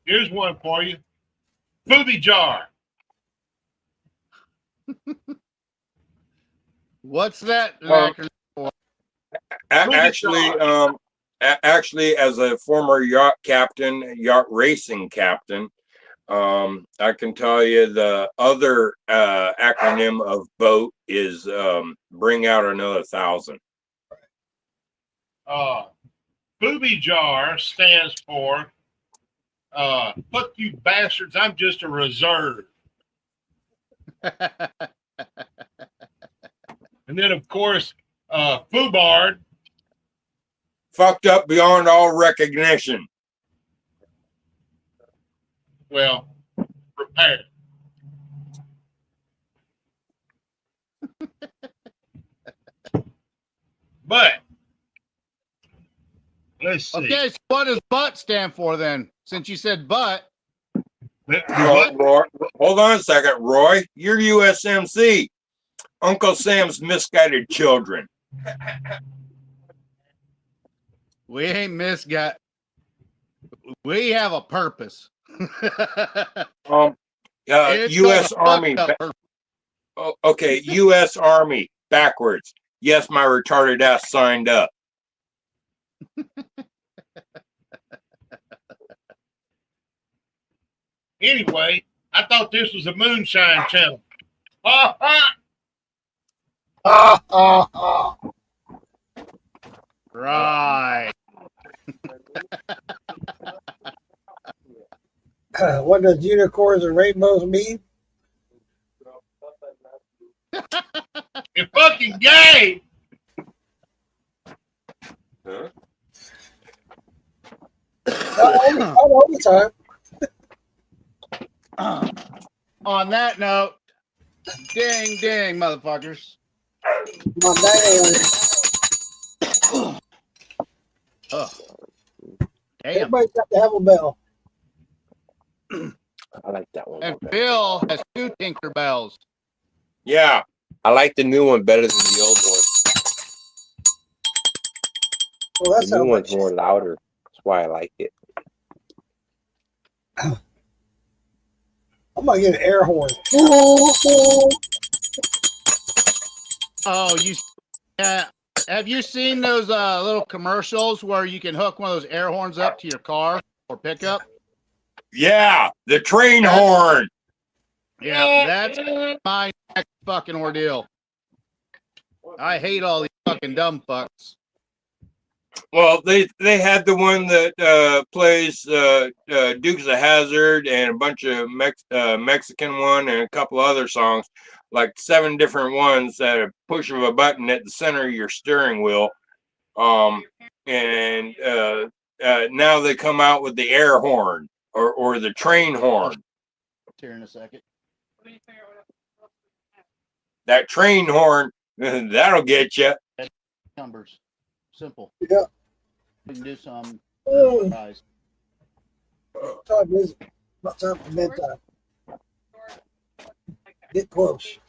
Here's one for you. Booby jar. What's that? Actually, as a former yacht captain, yacht racing captain, I can tell you the other acronym of BOAT is bring out another 1,000. Booby jar stands for fuck you bastards, I'm just a reserve. And then, of course, foobard. Fucked up beyond all recognition. Well, prepared. But let's see. Okay, so what does butt stand for then? Since you said butt. Roy, hold on a second, Roy. You're USMC. Uncle Sam's misguided children. We ain't misguided. We have a purpose. U.S. Army. Okay, U.S. Army backwards. Yes, my retarded ass signed up. Anyway, I thought this was a moonshine channel. Right. What does unicorns and rainbows mean? You're fucking gay. Huh? Not all the time. On that note, ding, ding, motherfuckers. My dad. Oh, damn. Everybody's got to have a bell. I like that one. And Phil has 2 Tinker Bells. Yeah. I like the new one better than the old one. Well, that's The how new one's much. more louder. That's why I like it. I'm gonna get an air horn. Oh, have you seen those little commercials where you can hook one of those air horns up to your car or pickup? Yeah, the train horn. Yeah, that's my next fucking ordeal. I hate all these fucking dumb fucks. Well, they had the one that plays Dukes of Hazzard and a bunch of Mexican one and a couple other songs, like 7 different ones at a push of a button at the center of your steering wheel. And now they come out with the air horn or the train horn. Here in a second. That train horn, that'll get you. Numbers. Simple. Yeah. We can do some Oh, guys. time is about time for bedtime. Get close.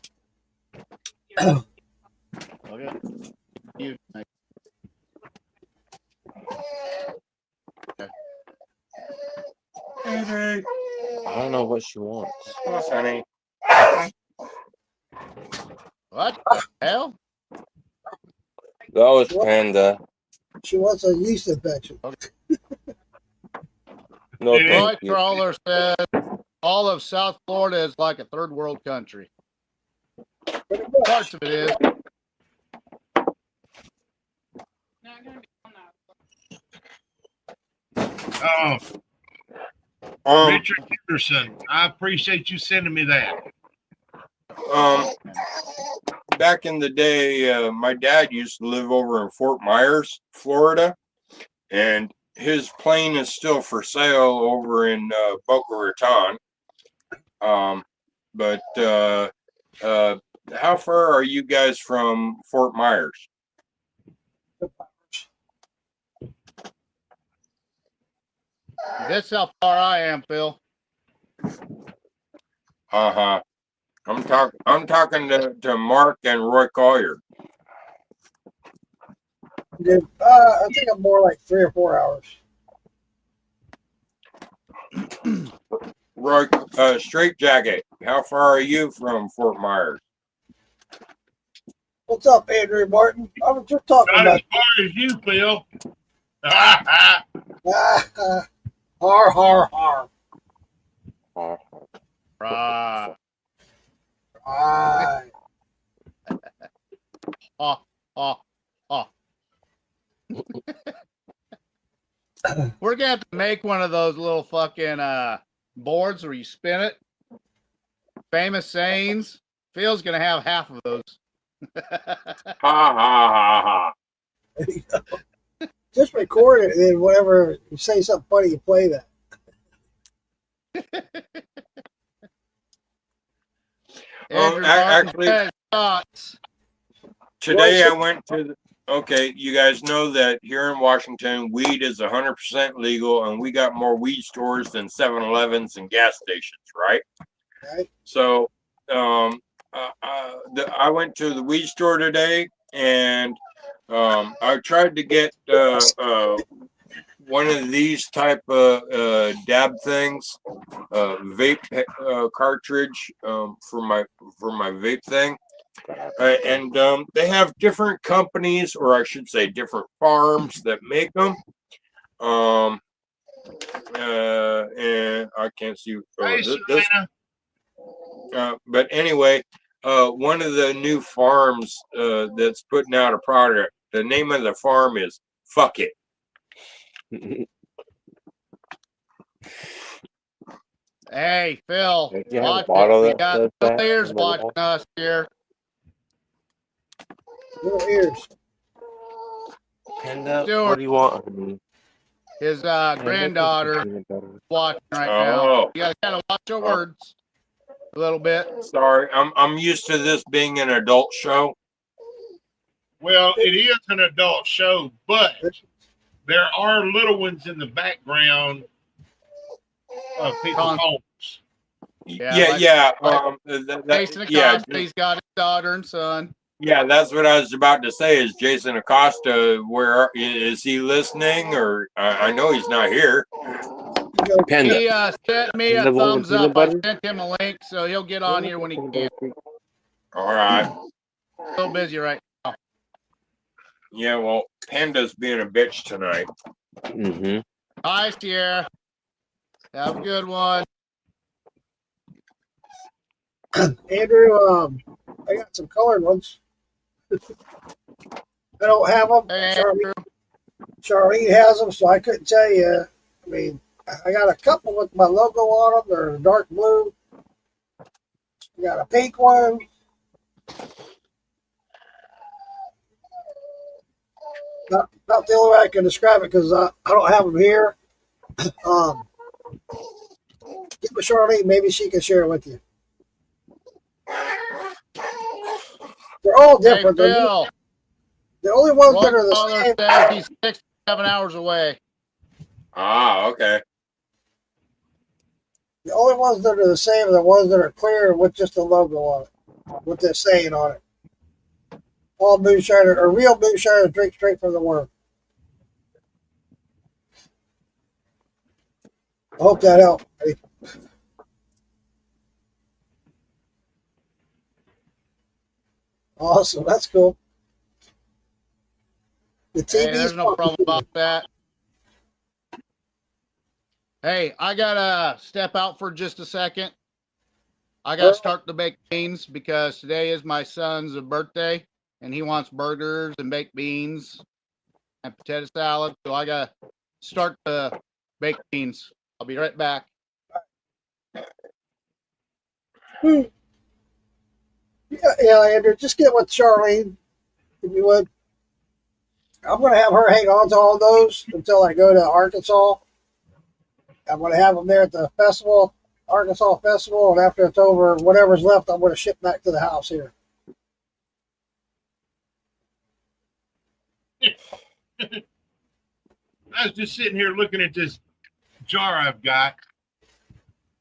Okay. You. Hey, I don't know what she wants. honey. What the hell? That was Panda. She wants a yeast infection. No, Yeah. Roy thank you. Crawler said all of South Florida is like a third world country. Pretty much. Parts of it is. Not gonna be on that. Richard Henderson, I appreciate you sending me that. Back in the day, my dad used to live over in Fort Myers, Florida, and his plane is still for sale over in Boca Raton. But how far are you guys from Fort Myers? That's how far I am, Phil. Uh-huh. I'm talking to Mark and Roy Collier. I think I'm more like 3 or 4 hours. Roy, Straight Jacket, how far are you from Fort Myers? What's up, Andrew Martin? I was just talking Not about as far as you, Phil. har har har. Right. Right. Oh. We're gonna have to make one of those little fucking boards where you spin it. Famous sayings. Phil's gonna have half of those. Ha ha ha Just record it, and then whenever you say something funny, you play that. Andrew actually, thoughts. today I went to okay, you guys know that here in Washington, weed is 100% legal, and we got more weed stores than 7-Elevens and gas stations, right? Right. So, I went to the weed store today, and I tried to get one of these type of dab things, vape cartridge for my vape thing. And they have different companies, or I should say different farms that make them. And I can't see this. But anyway, one of the new farms that's putting out a product, the name of the farm is Fuck It. Hey, Phil. You have a Watch bottle it. We that got says that players on the watching wall? us here. Little ears. Panda, Stuart. what do you want? honey? His Panda, granddaughter peanut butter. watching right Oh. now. You gotta watch your words a little bit. Sorry, I'm used to this being an adult show. Well, it is an adult show, but there are little ones in the background of people's homes. Yeah. Jason Acosta, he's got his daughter and son. Yeah, that's what I was about to say. Is Jason Acosta? Where is he listening? Or I know he's not here. Panda. He sent me a Panda bowl with thumbs peanut up. I butter? sent him a link, so he'll get on here when he can. All right. So busy right now. Yeah, well, Panda's being a bitch tonight. Mm-hmm. Hi, Sierra. Have a good one. Andrew, I got some colored ones. I don't have them. Hey, Charlene, Andrew. Charlene has them, so I couldn't tell you. I mean, I got a couple with my logo on them. They're dark blue. I got a pink one. Not the only way I can describe it because I don't have them here. Get with Charlene, maybe she can share it with you. They're all Hey, different. Phil. The only ones Roy that are the Caller same. says he's 6 to 7 hours away. Ah, okay. The only ones that are the same are the ones that are clear with just the logo on it, with the saying on it. All moonshiners, or real moonshiners, drink straight from the worm. I hope that helped. Awesome, that's cool. The TV's Hey, there's no problem about that. Hey, I gotta step out for just a second. I gotta start to make beans because today is my son's birthday and he wants burgers and baked beans and potato salad. So I gotta start to baked beans. I'll be right back. Yeah, yeah, Andrew, just get with Charlene, if you would. I'm going to have her hang on to all those until I go to Arkansas. I'm going to have them there at the festival, Arkansas Festival, and after it's over, whatever's left, I'm going to ship back to the house here. I was just sitting here looking at this jar I've got.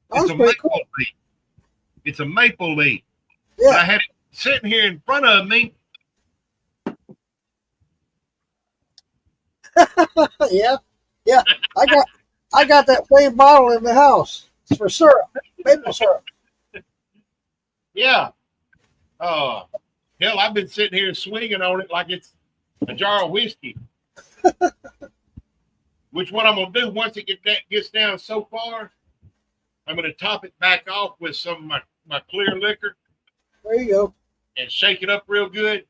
That's It's a pretty maple cool. leaf. It's a maple leaf. But I Yeah, had it sitting here in front of me. yeah, yeah. I got that same bottle in the house. It's for syrup, maple syrup. Yeah. Hell, I've been sitting here swinging on it like it's a jar of whiskey. Which what I'm gonna do once it gets down so far, I'm gonna top it back off with some of my clear liquor There you go. and shake it up real good.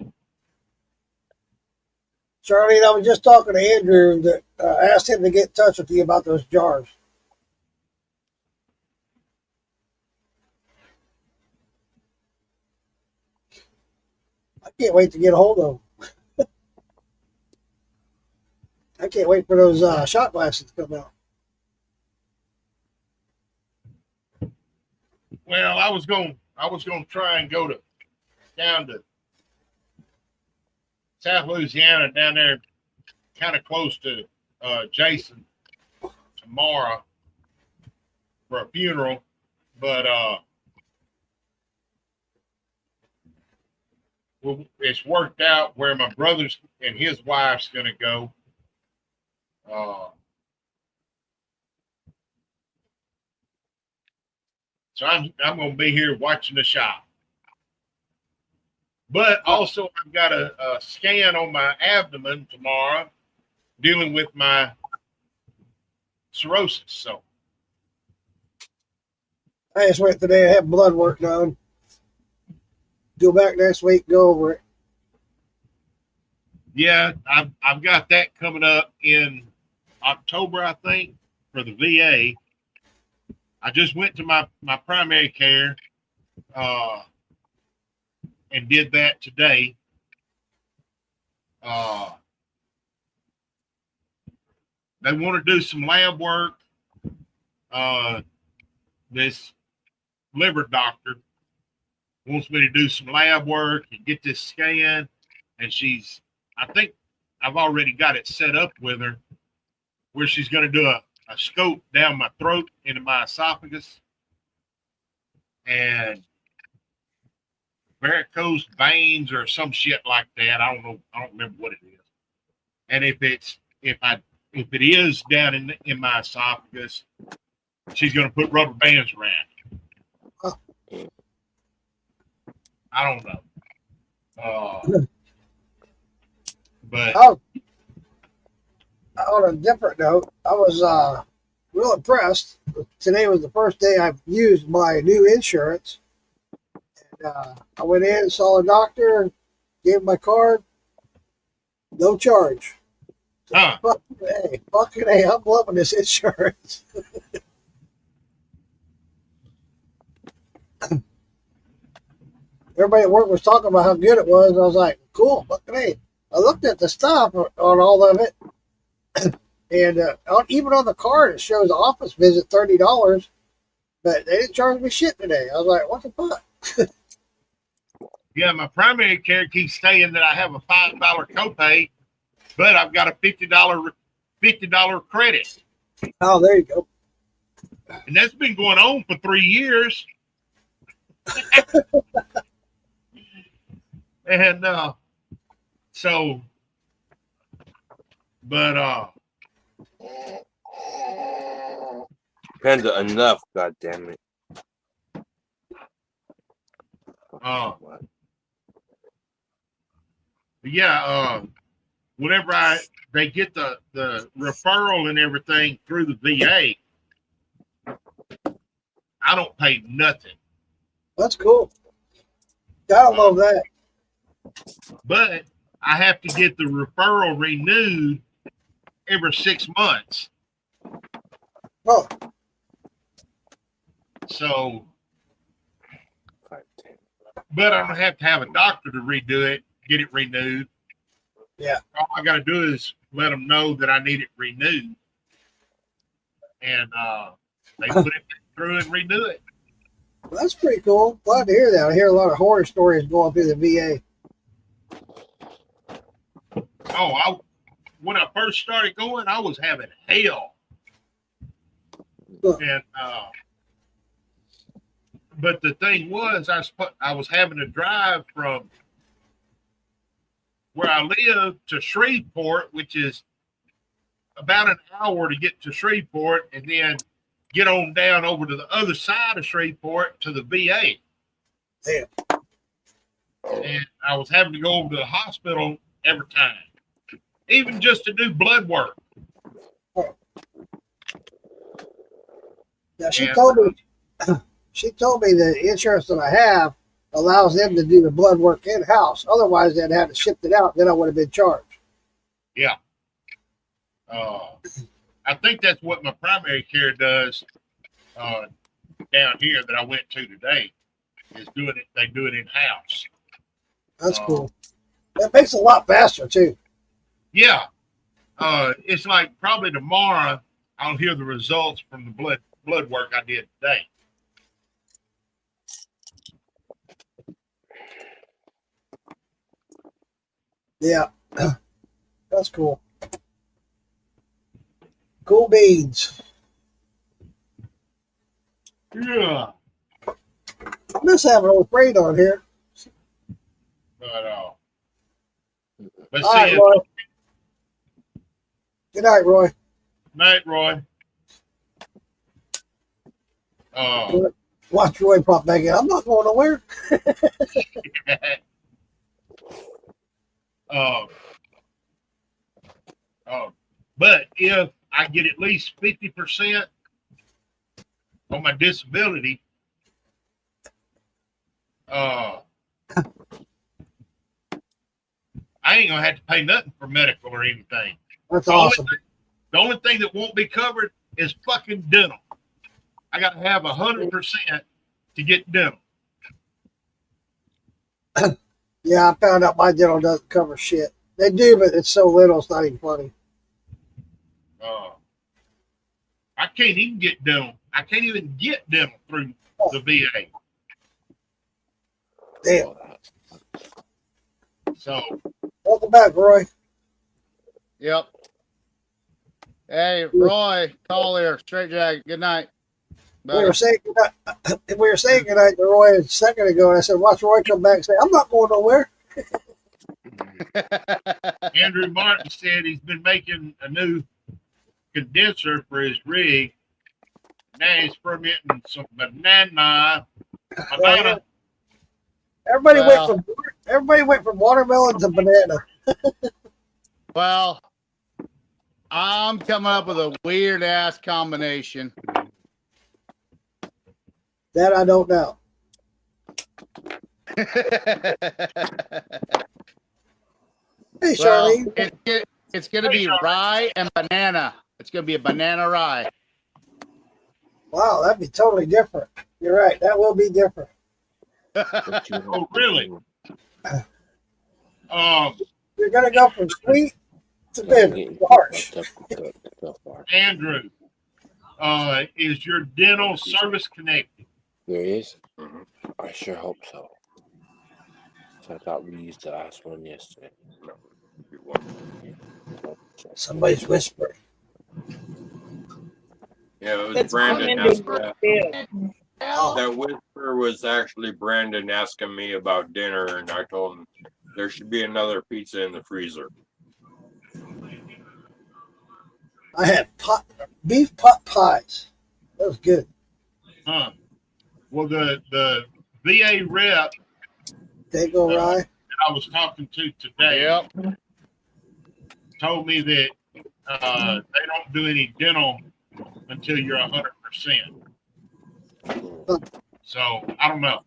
Charlene, I was just talking to Andrew that asked him to get in touch with you about those jars. I can't wait to get a hold of them. I can't wait for those shot glasses to come out. Well, I was gonna try and go down to South Louisiana, down there, kind of close to Jason tomorrow for a funeral, but it's worked out where my brother's and his wife's gonna go. So I'm gonna be here watching the shop. But also, I've got a scan on my abdomen tomorrow, dealing with my cirrhosis. So I just went today to have blood work done. Go back next week, go over it. yeah, I've got that coming up in October, I think, for the VA. I just went to my primary care and did that today. They want to do some lab work. This liver doctor wants me to do some lab work and get this scan. And I think I've already got it set up with her where she's going to do a scope down my throat into my esophagus and varicose veins or some shit like that. I don't know. I don't remember what it is. And if it is down in my esophagus, she's going to put rubber bands around it. I don't know. But Oh, on a different note, I was real impressed. Today was the first day I've used my new insurance. And, I went in, saw a doctor, gave him my card, no charge. huh. Fucking A, I'm loving this insurance. Everybody at work was talking about how good it was. I was like, cool, fucking A. I looked at the stuff on all of it, and even on the card, it shows office visit $30, but they didn't charge me shit today. I was like, what the fuck? Yeah, my primary care keeps saying that I have a $5 copay, but I've got a $50 credit. Oh, there you go. And that's been going on for 3 years. And so, but Panda, enough, god damn it. yeah, whenever they get the referral and everything through the VA, I don't pay nothing. That's cool. Gotta love that. But I have to get the referral renewed every 6 months. Oh, So, 5, 10. but I don't have to have a doctor to redo it, get it renewed. yeah. All I got to do is let them know that I need it renewed, and they put it through and renew it. Well, that's pretty cool. Glad to hear that. I hear a lot of horror stories going through the VA. Oh, when I first started going, I was having hell, and but the thing was, I was having to drive from where I live to Shreveport, which is about an hour to get to Shreveport, and then get on down over to the other side of Shreveport to the VA. Damn. And I was having to go over to the hospital every time, even just to do blood work. Now she And- told me the insurance that I have allows them to do the blood work in house. Otherwise, they'd have to ship it out. Then I would have been charged. Yeah. I think that's what my primary care does down here that I went to today. Is doing it. They do it in house. That's cool. That makes it a lot faster too. Yeah. It's like probably tomorrow I'll hear the results from the blood work I did today. Yeah, that's cool. Cool beans. Yeah. I miss having old Freight on here. But All see, right, Roy. Good night, Roy. night, Roy. Watch Roy pop back in. I'm not going nowhere. But if I get at least 50% on my disability, I ain't gonna have to pay nothing for medical or anything. That's awesome. The only thing that won't be covered is fucking dental. I got to have 100% to get dental. Yeah, I found out my dental doesn't cover shit. They do, but it's so little, it's not even funny. I can't even get dental. I can't even get dental through the VA. Damn. So, Welcome back, Roy. Yep. Hey, Roy, call here. Straight Jack. Good night. We were saying goodnight to Roy a second ago, and I said, watch Roy come back and say, I'm not going nowhere. Andrew Martin said he's been making a new condenser for his rig. Now he's fermenting some banana. Everybody went from watermelon to banana. Well, I'm coming up with a weird ass combination. That I don't know. Hey, Well, Charlene. it's going to be rye and banana. It's going to be a banana rye. Wow, that'd be totally different. You're right. That will be different. Oh, really? You're going to go from sweet to bitter, harsh. Andrew, is your dental service connected? There is? I sure hope so. So I thought we used the last one yesterday. Somebody's whispering. Yeah, it was It's Brandon. coming before it. That whisper was actually Brandon asking me about dinner, and I told him there should be another pizza in the freezer. I had beef pot pies. That was good. Huh. Well, the VA rep They go rye. that I was talking to today Yep. told me that they don't do any dental until you're 100%. So I don't know.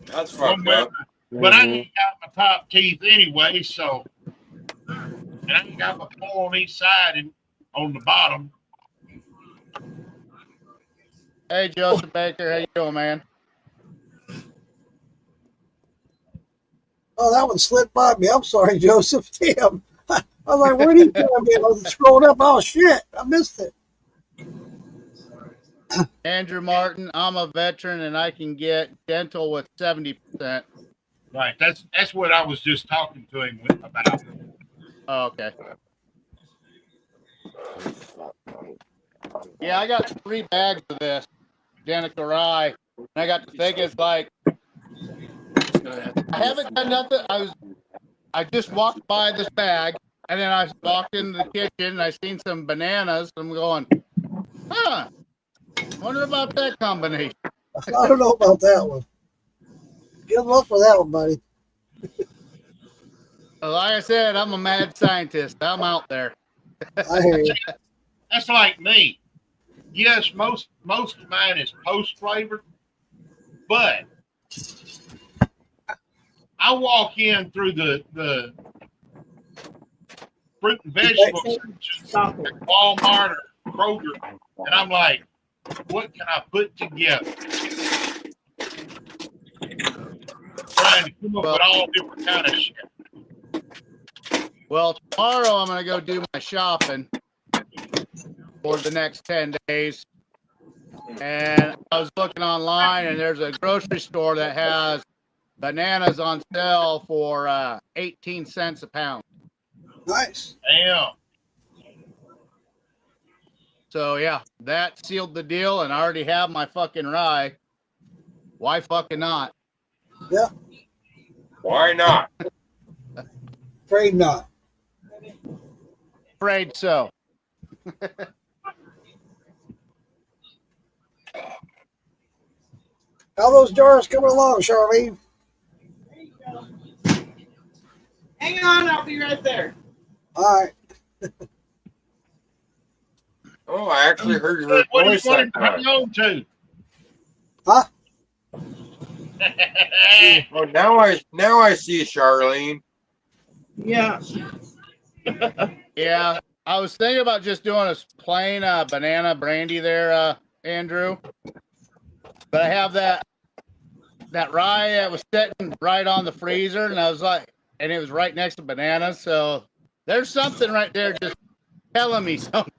That's fucked up. But I ain't got my top teeth anyway, so and I ain't got my 4 on each side and on the bottom. Hey, Joseph Baker, how you doing, man? Oh, that one slipped by me. I'm sorry, Joseph. Damn. I was like, where'd he come in? I was scrolling up. Oh, shit. I missed it. Andrew Martin, I'm a veteran and I can get dental with 70%. Right. That's what I was just talking to him about. Oh, okay. Yeah, I got 3 bags of this identical rye. And I got to think it's like I haven't done nothing. I just walked by this bag and then I walked into the kitchen and I seen some bananas. I'm going, huh? Wonder about that combination. I don't know about that one. Good luck with that one, buddy. Like I said, I'm a mad scientist. I'm out there. I hear you. That's like me. Yes, most of mine is post flavored, but I walk in through the fruit and vegetable section at Walmart or Kroger, and I'm like, what can I put together? Trying to come up with all different kind of shit. Well, tomorrow I'm going to go do my shopping for the next 10 days. And I was looking online, and there's a grocery store that has bananas on sale for 18 cents a pound. Nice. Damn. So, yeah, that sealed the deal, and I already have my fucking rye. Why fucking not? Yeah. Why not? Afraid not. Afraid so. How those jars coming along, Charlene? Hang on, I'll be right there. All right. Oh, I actually heard her What do you voice want that him to hang time. on to? Huh? Oh, now I see Charlene. Yeah. Yeah, I was thinking about just doing a plain banana brandy there, Andrew. But I have that rye that was sitting right on the freezer, and I was like, and it was right next to bananas. So there's something right there just telling me something.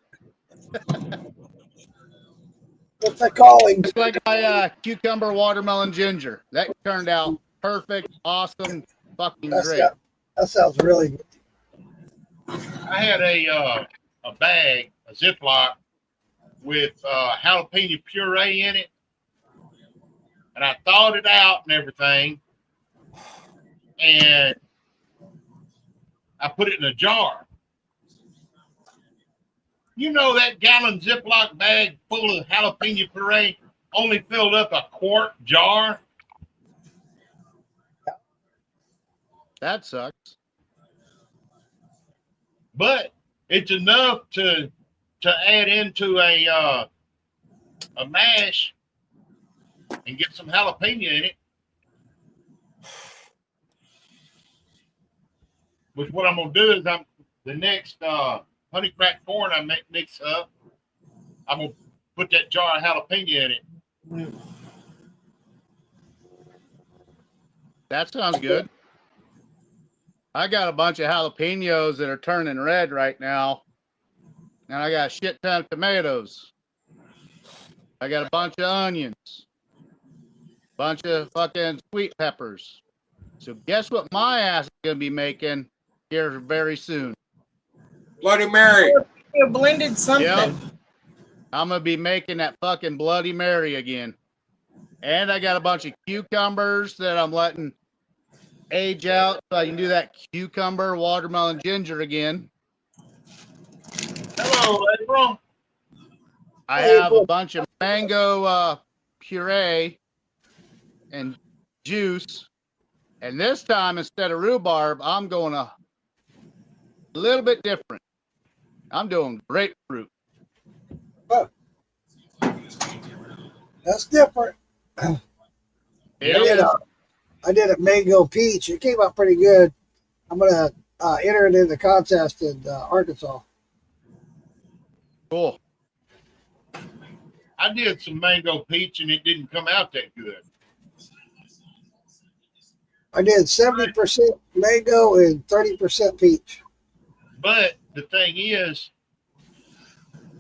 What's that calling? It's like my cucumber, watermelon, ginger. That turned out perfect, awesome, fucking great. That sounds really good. I had a bag, a Ziploc, with jalapeno puree in it, and I thawed it out and everything, and I put it in a jar. You know that gallon Ziploc bag full of jalapeno puree only filled up a quart jar? That sucks. But it's enough to add into a mash and get some jalapeno in it. Which what I'm gonna do is the next honey cracked corn I mix up. I'm gonna put that jar of jalapeno in it. That sounds good. I got a bunch of jalapenos that are turning red right now. And I got a shit ton of tomatoes. I got a bunch of onions. Bunch of fucking sweet peppers. So guess what my ass is going to be making here very soon? Bloody Mary. You blended something. Yep. I'm going to be making that fucking Bloody Mary again. And I got a bunch of cucumbers that I'm letting age out so I can do that cucumber, watermelon, ginger again. Hello, April. I have a bunch of mango puree and juice. And this time, instead of rhubarb, I'm going a little bit different. I'm doing grapefruit. Oh. That's different. I did a mango peach. It came out pretty good. I'm going to enter it in the contest in Arkansas. Cool. I I did some mango peach and it didn't come out that good. I did 70% mango and 30% peach. But the thing is,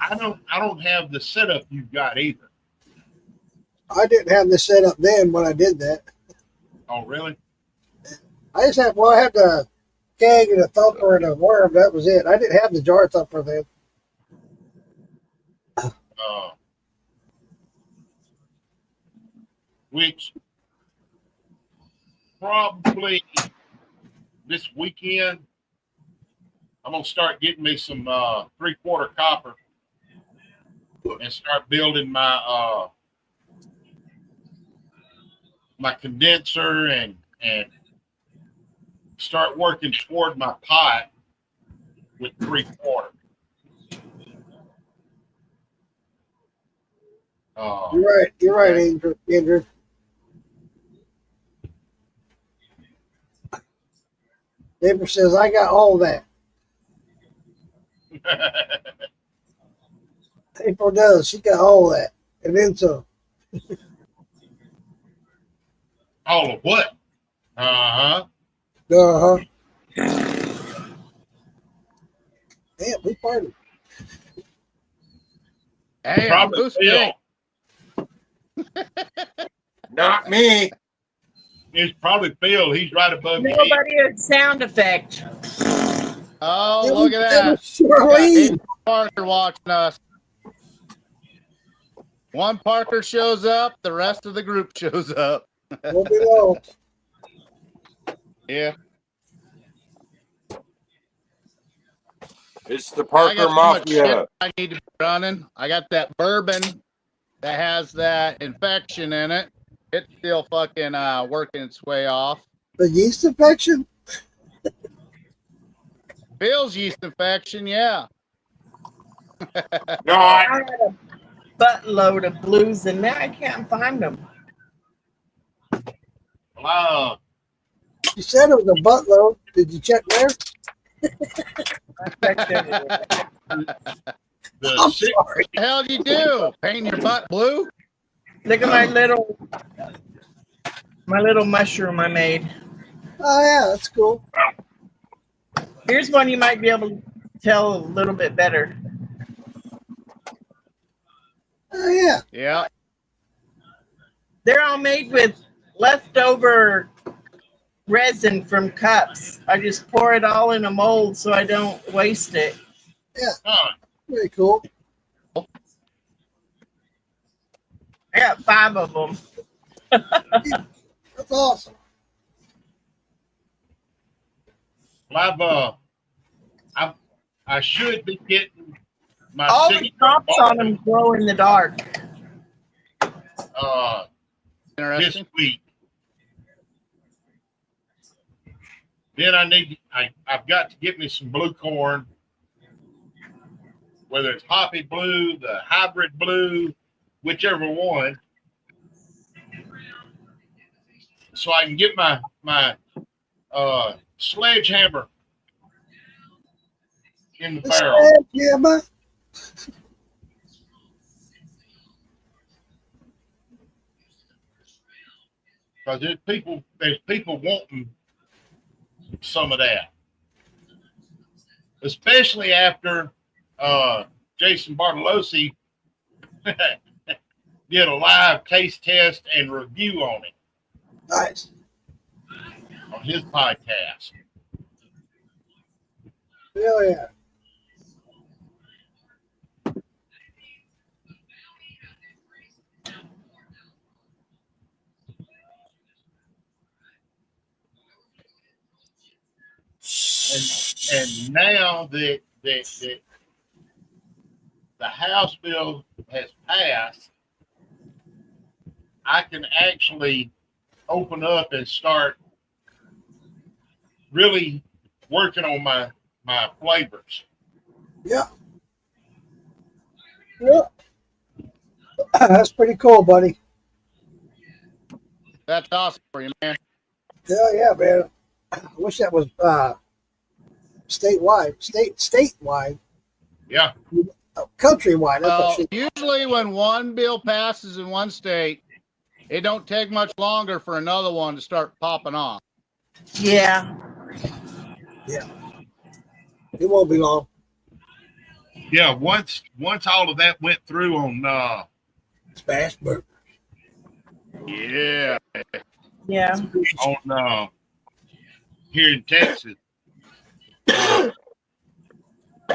I don't have the setup you've got either. I didn't have this set up then when I did that. Oh, really? I just had, well, I had the keg and a thumper and a worm. That was it. I didn't have the jar thumper then. Which probably this weekend, I'm gonna start getting me some 3/4 copper and start building my my condenser and start working toward my pot with 3/4. You're right. You're right, Andrew. Neighbor says, I got all that. April does. She got all that. And then some. All of what? Uh-huh. Uh-huh. Damn, we party. Hey, Probably who's Phil. stink? Not me. It's probably Phil. He's right above your head. Nobody has sound effect. Oh, That look was- at that that. was Charlene. Parker watching us. One Parker shows up, the rest of the group shows up. Won't be long. Yeah. It's the I Parker got so much Mafia. shit I need to be running. I got that bourbon that has that infection in it. It's still fucking working its way off. The yeast infection? Phil's yeast infection, yeah. Not. I had a buttload of blues and now I can't find them. Wow. You said it was a buttload. Did you check there? I checked everywhere. The I'm sick, sorry. What the hell do you do? Paint your butt blue? Look at my little mushroom I made. Oh, yeah, that's cool. Here's one you might be able to tell a little bit better. Oh, yeah. Yeah. They're all made with leftover resin from cups. I just pour it all in a mold so I don't waste it. huh? Very cool. I got 5 of them. That's awesome. Well, I should be getting my All the signature tops on bottle, them glow in the dark. this Interesting. week. Then I've got to get me some blue corn, whether it's hoppy blue, the hybrid blue, whichever one, so I can get my sledgehammer in the barrel. Yeah, man. Because there's people wanting some of that, especially after Jason Bartolosi did a live taste test and review on it Nice. on his podcast. Hell yeah. And now that the House bill has passed, I can actually open up and start really working on my flavors. Yeah. Yeah. That's pretty cool, buddy. That's awesome for you, man. Hell yeah, man. I wish that was statewide. Statewide. Yeah. countrywide. That's what Well, she. usually when one bill passes in one state, it don't take much longer for another one to start popping off. Yeah. It won't be long. Yeah, once all of that went through on Smash burger. Yeah. Yeah. Here in Texas,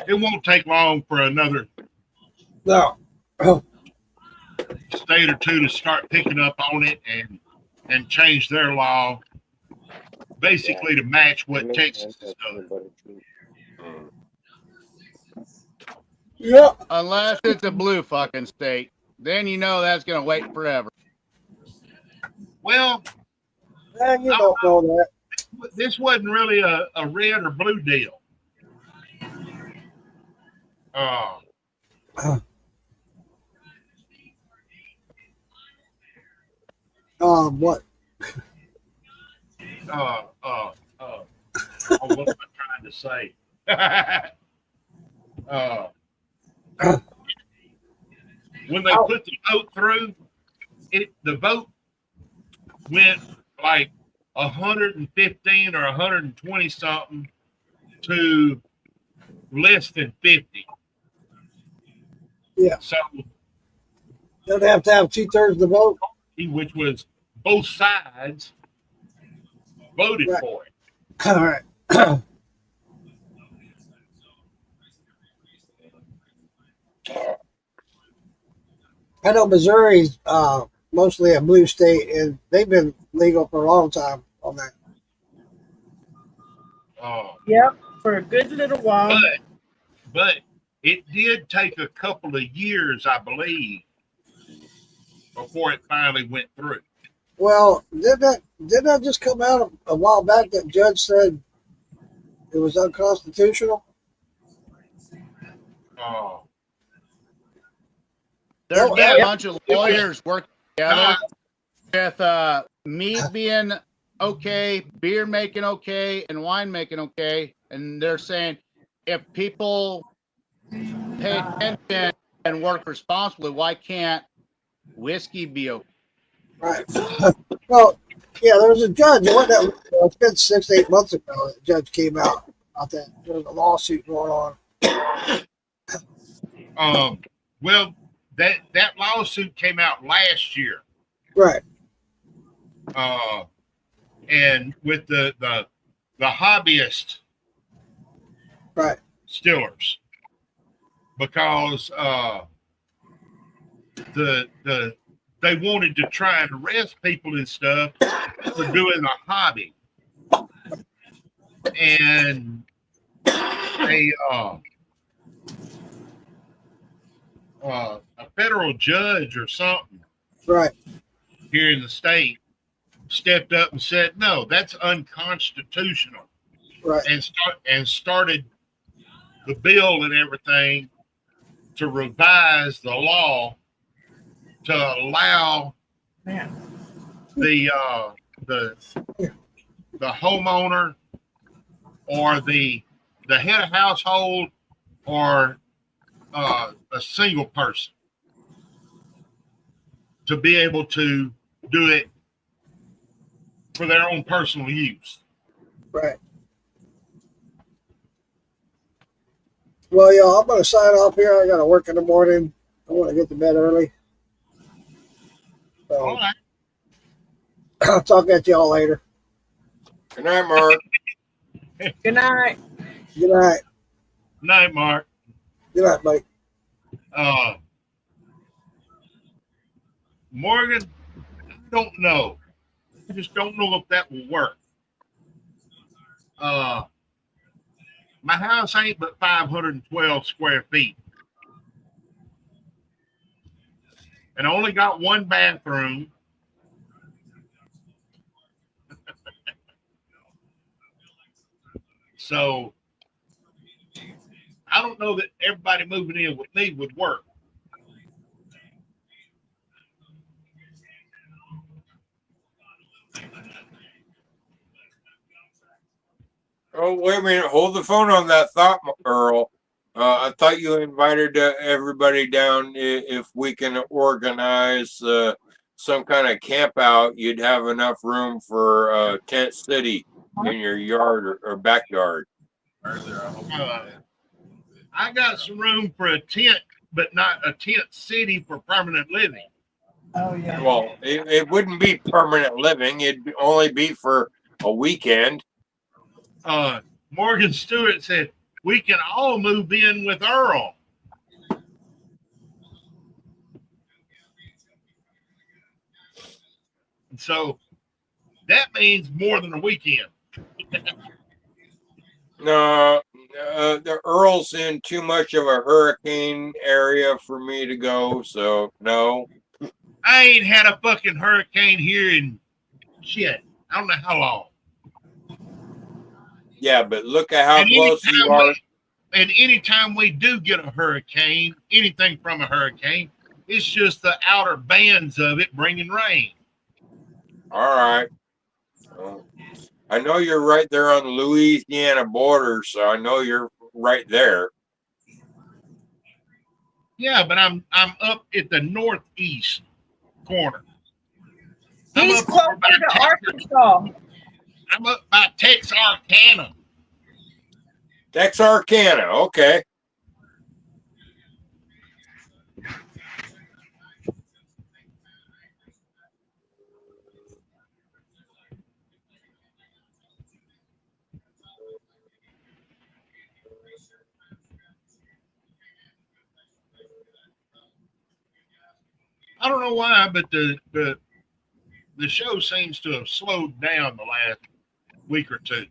it won't take long for another No. state or two to start picking up on it and change their law basically to match what Texas is doing. Yeah. Unless it's a blue fucking state. Then you know that's going to wait forever. Well, Man, you don't know that. this wasn't really a red or blue deal. What? What am I trying to say? When they put the vote through, the vote went like 115 or 120 something to less than 50. Yeah. So, Don't have to have 2/3 of the vote. which was both sides voted Right. for it. All right. I know Missouri's mostly a blue state, and they've been legal for a long time on that. Yep. For a good little while. But it did take a couple of years, I believe, before it finally went through. Well, didn't that just come out a while back? That judge said it was unconstitutional. There's Oh, been a yeah. bunch of lawyers working together with meat being okay, beer making okay, and wine making okay. And they're saying if people pay attention and work responsibly, why can't whiskey be okay? Right. Well, yeah, there was a judge. It wasn't that, it's been 6 to 8 months ago. The judge came out about that. There was a lawsuit going on. Well, that lawsuit came out last year. Right. And with the hobbyist Right. stillers, because they wanted to try and arrest people and stuff for doing a hobby, and a federal judge or something, Right. here in the state stepped up and said, "No, that's unconstitutional," Right. and started the bill and everything to revise the law to allow the homeowner or the head of household or a single person to be able to do it for their own personal use. Right. Well, y'all, I'm going to sign off here. I got to work in the morning. I want to get to bed early. So, All right. I'll talk at y'all later. Good night, Mark. Good night. Good night. Night, Mark. Good night, Mike. Morgan, I don't know. I just don't know if that will work. My house ain't but 512 square feet. And I only got one bathroom. So I don't know that everybody moving in with me would work. Oh, wait a minute. Hold the phone on that thought, Earl. I thought you invited everybody down. If we can organize some kind of camp out, you'd have enough room for tent city in your yard or backyard. I got some room for a tent, but not a tent city for permanent living. Oh yeah. Well, it wouldn't be permanent living. It'd only be for a weekend. Morgan Stewart said, we can all move in with Earl. And so that means more than a weekend. No, the Earl's in too much of a hurricane area for me to go, so no. I ain't had a fucking hurricane here in shit. I don't know how long. Yeah, but look at how close you are. And anytime we do get a hurricane, anything from a hurricane, it's just the outer bands of it bringing rain. All right. I know you're right there on the Louisiana border, so I know you're right there. Yeah, but I'm up at the northeast corner. He's closer to Arkansas. I'm up by Texarkana. Texarkana, okay. I don't know why, but the show seems to have slowed down the last week or two.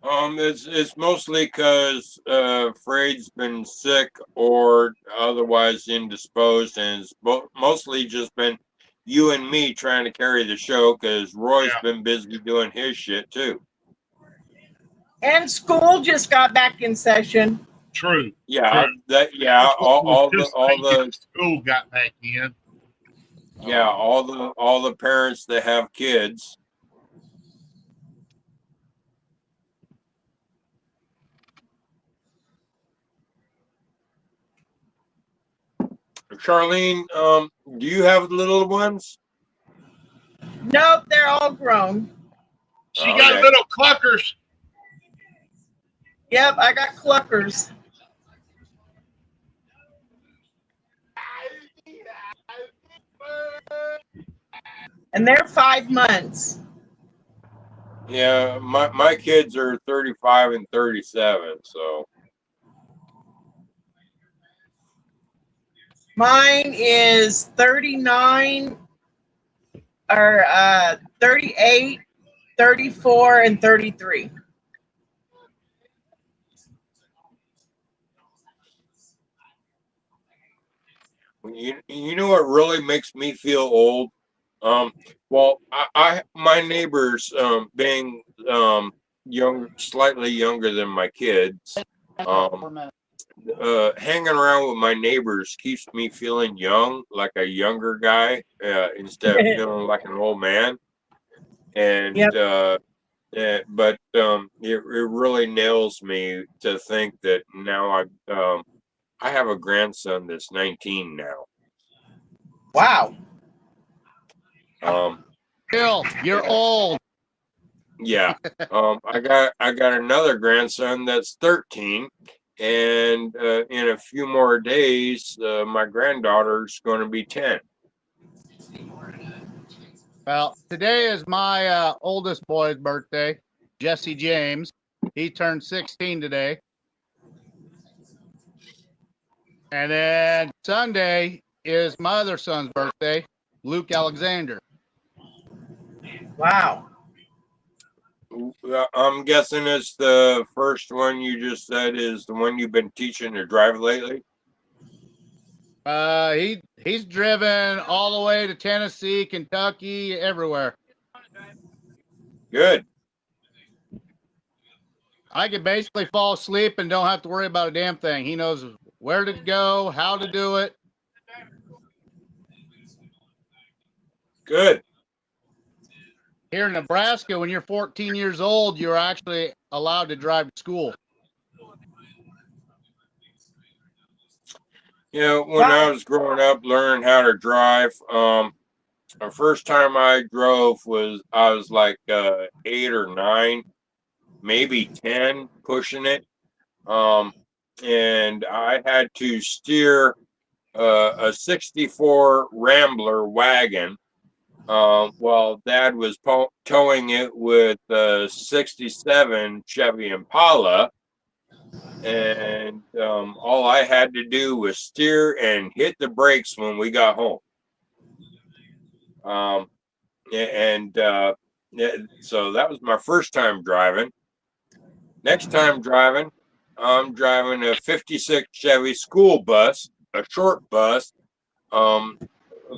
It's mostly because Freud's been sick or otherwise indisposed, and it's mostly just been you and me trying to carry the show because Roy's been busy doing his shit too. And school just got back in session. True. Yeah, True. all the school got back in. Yeah, all the parents that have kids. Charlene, do you have little ones? Nope, they're all grown. She got little cluckers. Yep, I got cluckers. And they're 5 months. Yeah, my kids are 35 and 37, so. Mine is 39 or 38, 34, and 33. You know what really makes me feel old? Well, my neighbors, being young, slightly younger than my kids, hanging around with my neighbors keeps me feeling young, like a younger guy, instead of feeling like an old man. And but it really nails me to think that now I have a grandson that's 19 now. Wow. Bill, you're old. Yeah. I got another grandson that's 13, and in a few more days, my granddaughter's going to be 10. Well, today is my oldest boy's birthday, Jesse James. He turned 16 today. And then Sunday is my other son's birthday, Luke Alexander. Wow. I'm guessing it's the first one you just said is the one you've been teaching to drive lately. He's driven all the way to Tennessee, Kentucky, everywhere. Good. I can basically fall asleep and don't have to worry about a damn thing. He knows where to go, how to do it. Good. Here in Nebraska, when you're 14 years old, you're actually allowed to drive to school. You know, when I was growing up, learning how to drive, the first time I drove I was like 8 or 9, maybe 10, pushing it. And I had to steer a 64 Rambler wagon while Dad was towing it with a 67 Chevy Impala. And all I had to do was steer and hit the brakes when we got home. So that was my first time driving. Next time driving, I'm driving a 56 Chevy school bus, a short bus, a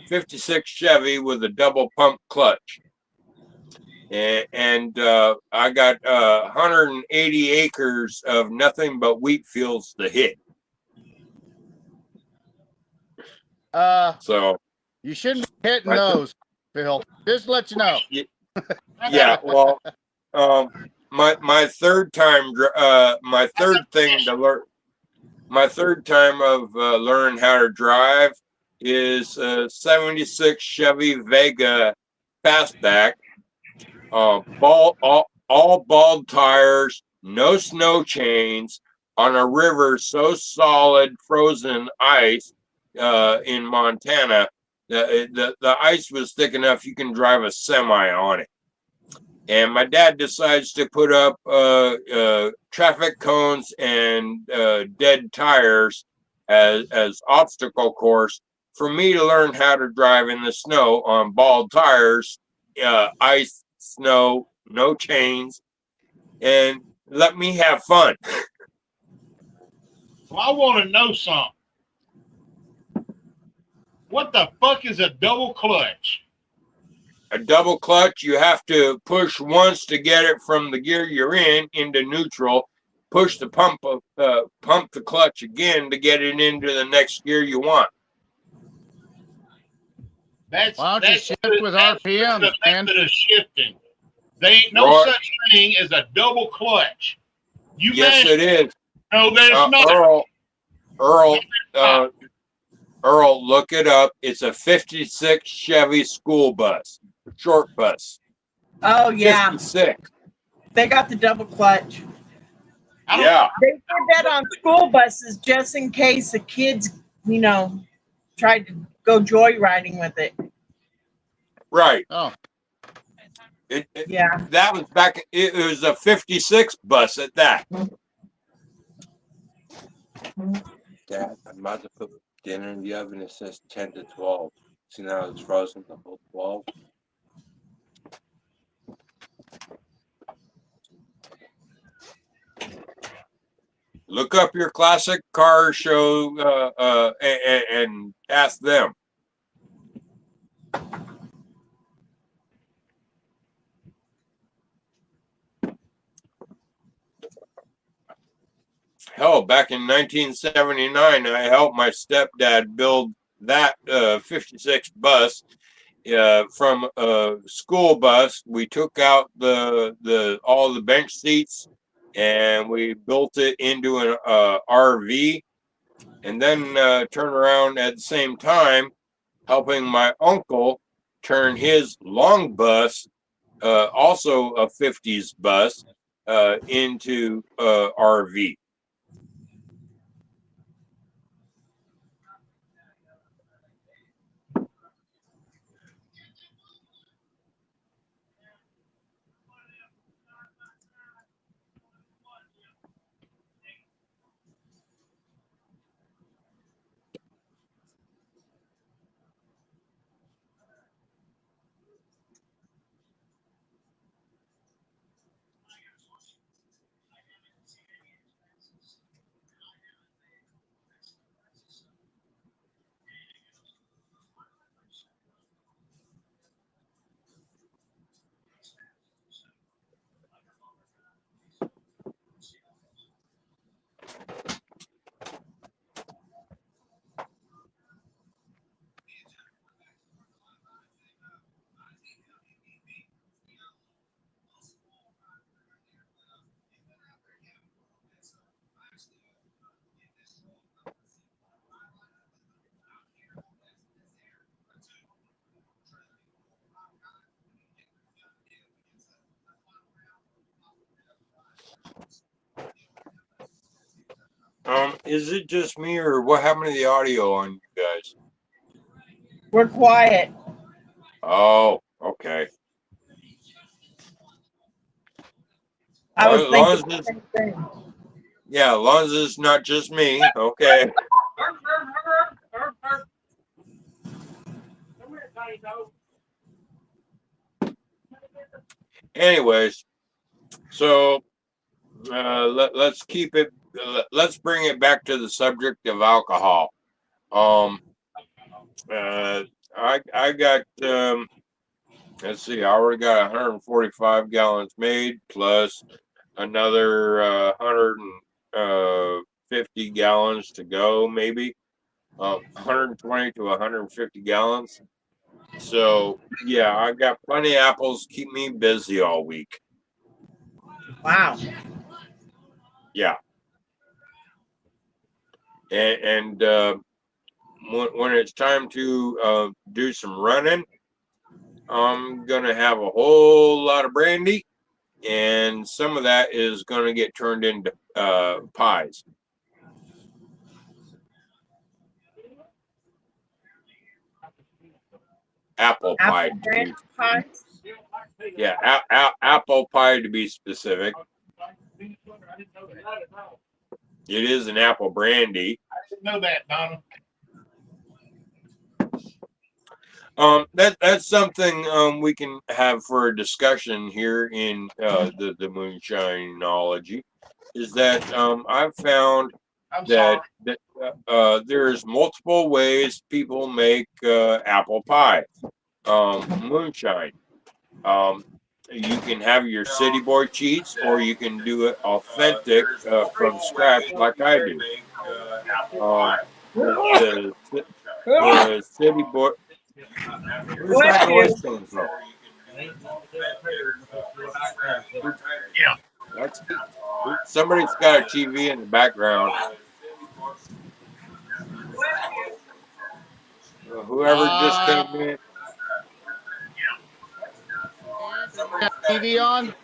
56 Chevy with a double pump clutch. And I got 180 acres of nothing but wheat fields to hit. So you shouldn't be hitting those, Phil. Just let you know. Yeah, well, my third time, my third thing to learn, my third time of learning how to drive is a 76 Chevy Vega fastback, all bald tires, no snow chains, on a river so solid frozen ice in Montana. The ice was thick enough you can drive a semi on it. And my dad decides to put up traffic cones and dead tires as obstacle course for me to learn how to drive in the snow on bald tires, ice, snow, no chains, and let me have fun. Well, I want to know something. What the fuck is a double clutch? A double clutch, you have to push once to get it from the gear you're in into neutral, push the pump the clutch again to get it into the next gear you want. That's Why don't you shift with that's RPMs, the man? method of shifting. There ain't no such thing as a double clutch. Yes, it is. No, there's not. Earl, look it up. It's a 56 Chevy school bus, short bus. Oh, yeah. 56. They got the double clutch. Yeah. They did that on school buses just in case the kids, tried to go joyriding with it. Right. Oh. Yeah. That was back. It was a 56 bus at that. Dad, I'm about to put dinner in the oven. It says 10 to 12. See, now it's frozen the whole 12. Look up your classic car show and ask them. Hell, back in 1979, I helped my stepdad build that 56 bus from a school bus. We took out all the bench seats and we built it into an RV, and then turned around at the same time helping my uncle turn his long bus, also a 50s bus, into RV. Is it just me, or what happened to the audio on you guys? We're quiet. Oh, okay. I was As long as thinking the it's, same thing. yeah, as long as it's not just me. Okay. Anyways, so let's keep it. Let's bring it back to the subject of alcohol. Um, I got let's see, I already got 145 gallons made plus another 150 gallons to go, maybe 120 to 150 gallons. So yeah, I got plenty of apples. Keep me busy all week. Wow. Yeah, and when it's time to do some running, I'm gonna have a whole lot of brandy, and some of that is gonna get turned into pies. Apple pie. Apple branch pies. Yeah, apple pie to be specific. It is an apple brandy. I didn't know that, Donna. That's something we can have for a discussion here in the Moonshineology. Is that I've found I'm that sorry. there's multiple ways people make apple pie, moonshine. You can have your city boy cheats, or you can do it authentic from scratch, like I do. The city boy. Where's Bless that noise you. coming from? Yeah. That's somebody's got a TV in the background. Whoever just came in. Got TV on?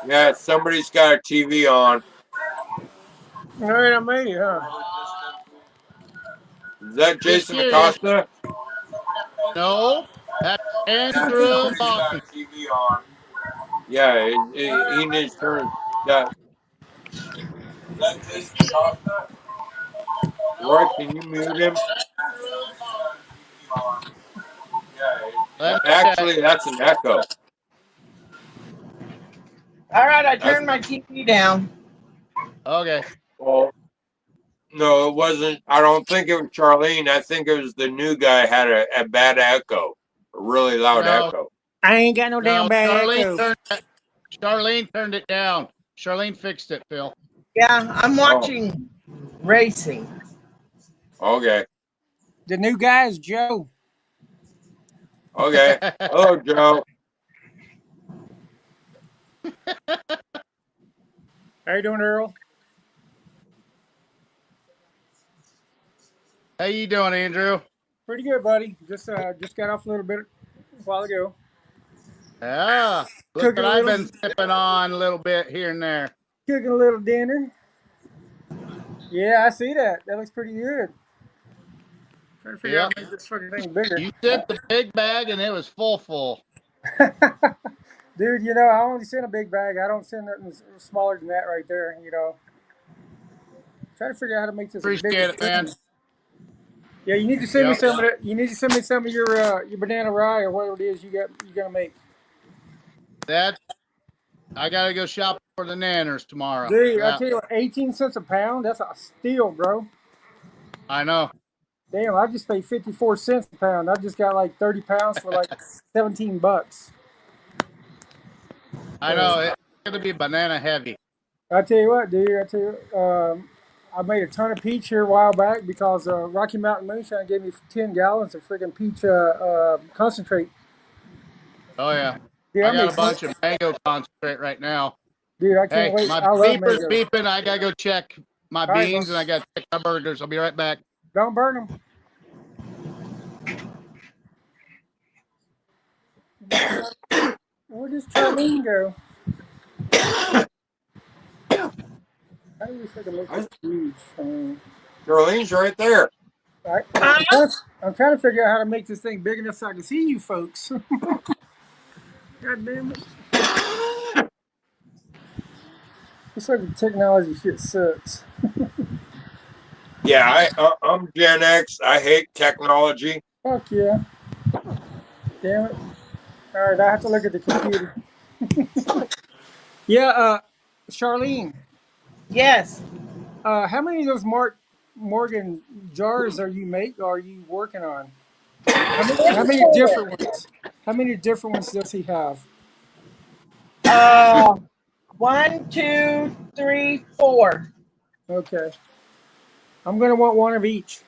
Yeah, somebody's got a TV on. All right, I'm ready, huh? Is that Just Jason curious. Acosta? No, that's Andrew Lawson. Yeah, he needs to turn that. Roy, can you mute him? Let me check. Actually, that's an echo. All right, I That's turned my TV down. Okay. well, no, it wasn't. I don't think it was Charlene. I think it was the new guy had a bad echo, a really loud No, echo. I ain't got no damn no, bad echo. Charlene turned it down. Charlene fixed it, Phil. Yeah, I'm watching racing. Okay. The new guy is Joe. Okay. Hello, Joe. How you doing, Earl? How you doing, Andrew? Pretty good, buddy. Just got off a little bit a while ago. Yeah. Look Cooking what a I've little, been sipping on a little bit here and there. cooking a little dinner. Yeah, I see that. That looks pretty good. Trying to figure out Yep. how to make this fucking thing bigger. You sent the big bag and it was full. Dude, you know, I only send a big bag. I don't send nothing smaller than that right there, you know. Trying to figure out how to make this Appreciate bigger. it, man. Yeah, you need to send me Yep. some of that. You need to send me some of your banana rye or whatever it is you're gonna make. I gotta go shopping for the nanners tomorrow. Dude, I Yeah, tell you what, 18 cents a pound, that's a steal, bro. I know. Damn, I just paid 54 cents a pound. I just got like 30 pounds for like 17 bucks. I know. It's gonna be banana heavy. I tell you what, dude, I made a ton of peach here a while back because Rocky Mountain Moonshine gave me 10 gallons of freaking peach concentrate. Oh yeah. Dude, I I got made a bunch of mango concentrate right now. Dude, I can't Hey, wait. my I love beeper's mango. beeping. I gotta go check my All right, beans bro. and I gotta check my burgers. I'll be right back. Don't burn them. Where does Charlene go? How do we freaking make this huge? I mean, Darlene's right there. I'm trying to figure out how to make this thing big enough so I can see you folks. God damn it. Looks like the technology shit sucks. Yeah, I'm Gen X. I hate technology. Fuck yeah. Damn it. All right, I have to look at the computer. Yeah, Charlene, Yes. how many of those Morgan jars are you working on? How many different ones? How many different ones does he have? 1, 2, 3, 4. Okay. I'm gonna want one of each.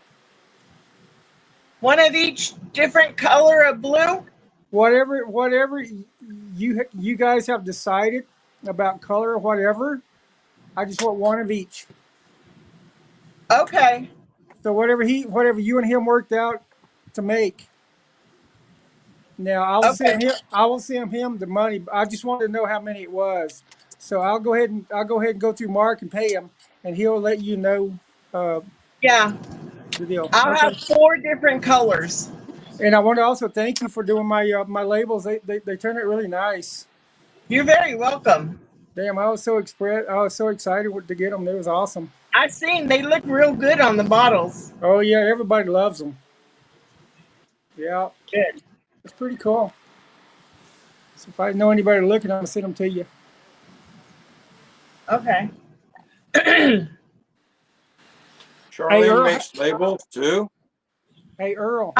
One of each different color of blue. Whatever you guys have decided about color or whatever, I just want one of each. Okay. So whatever you and him worked out to make. Now Okay. I will send him the money. I just wanted to know how many it was. So I'll go ahead and go through Mark and pay him, and he'll let you know Yeah. the deal. I'll Okay. have 4 different colors. And I want to also thank you for doing my labels. They turn out really nice. You're very welcome. Damn, I was so excited to get them. It was awesome. I've seen they look real good on the bottles. Oh yeah, everybody loves them. Yeah, Good. it's pretty cool. So if I know anybody looking, I'm gonna send them to you. Okay. Charlene Earl. makes labels too. Hey Earl,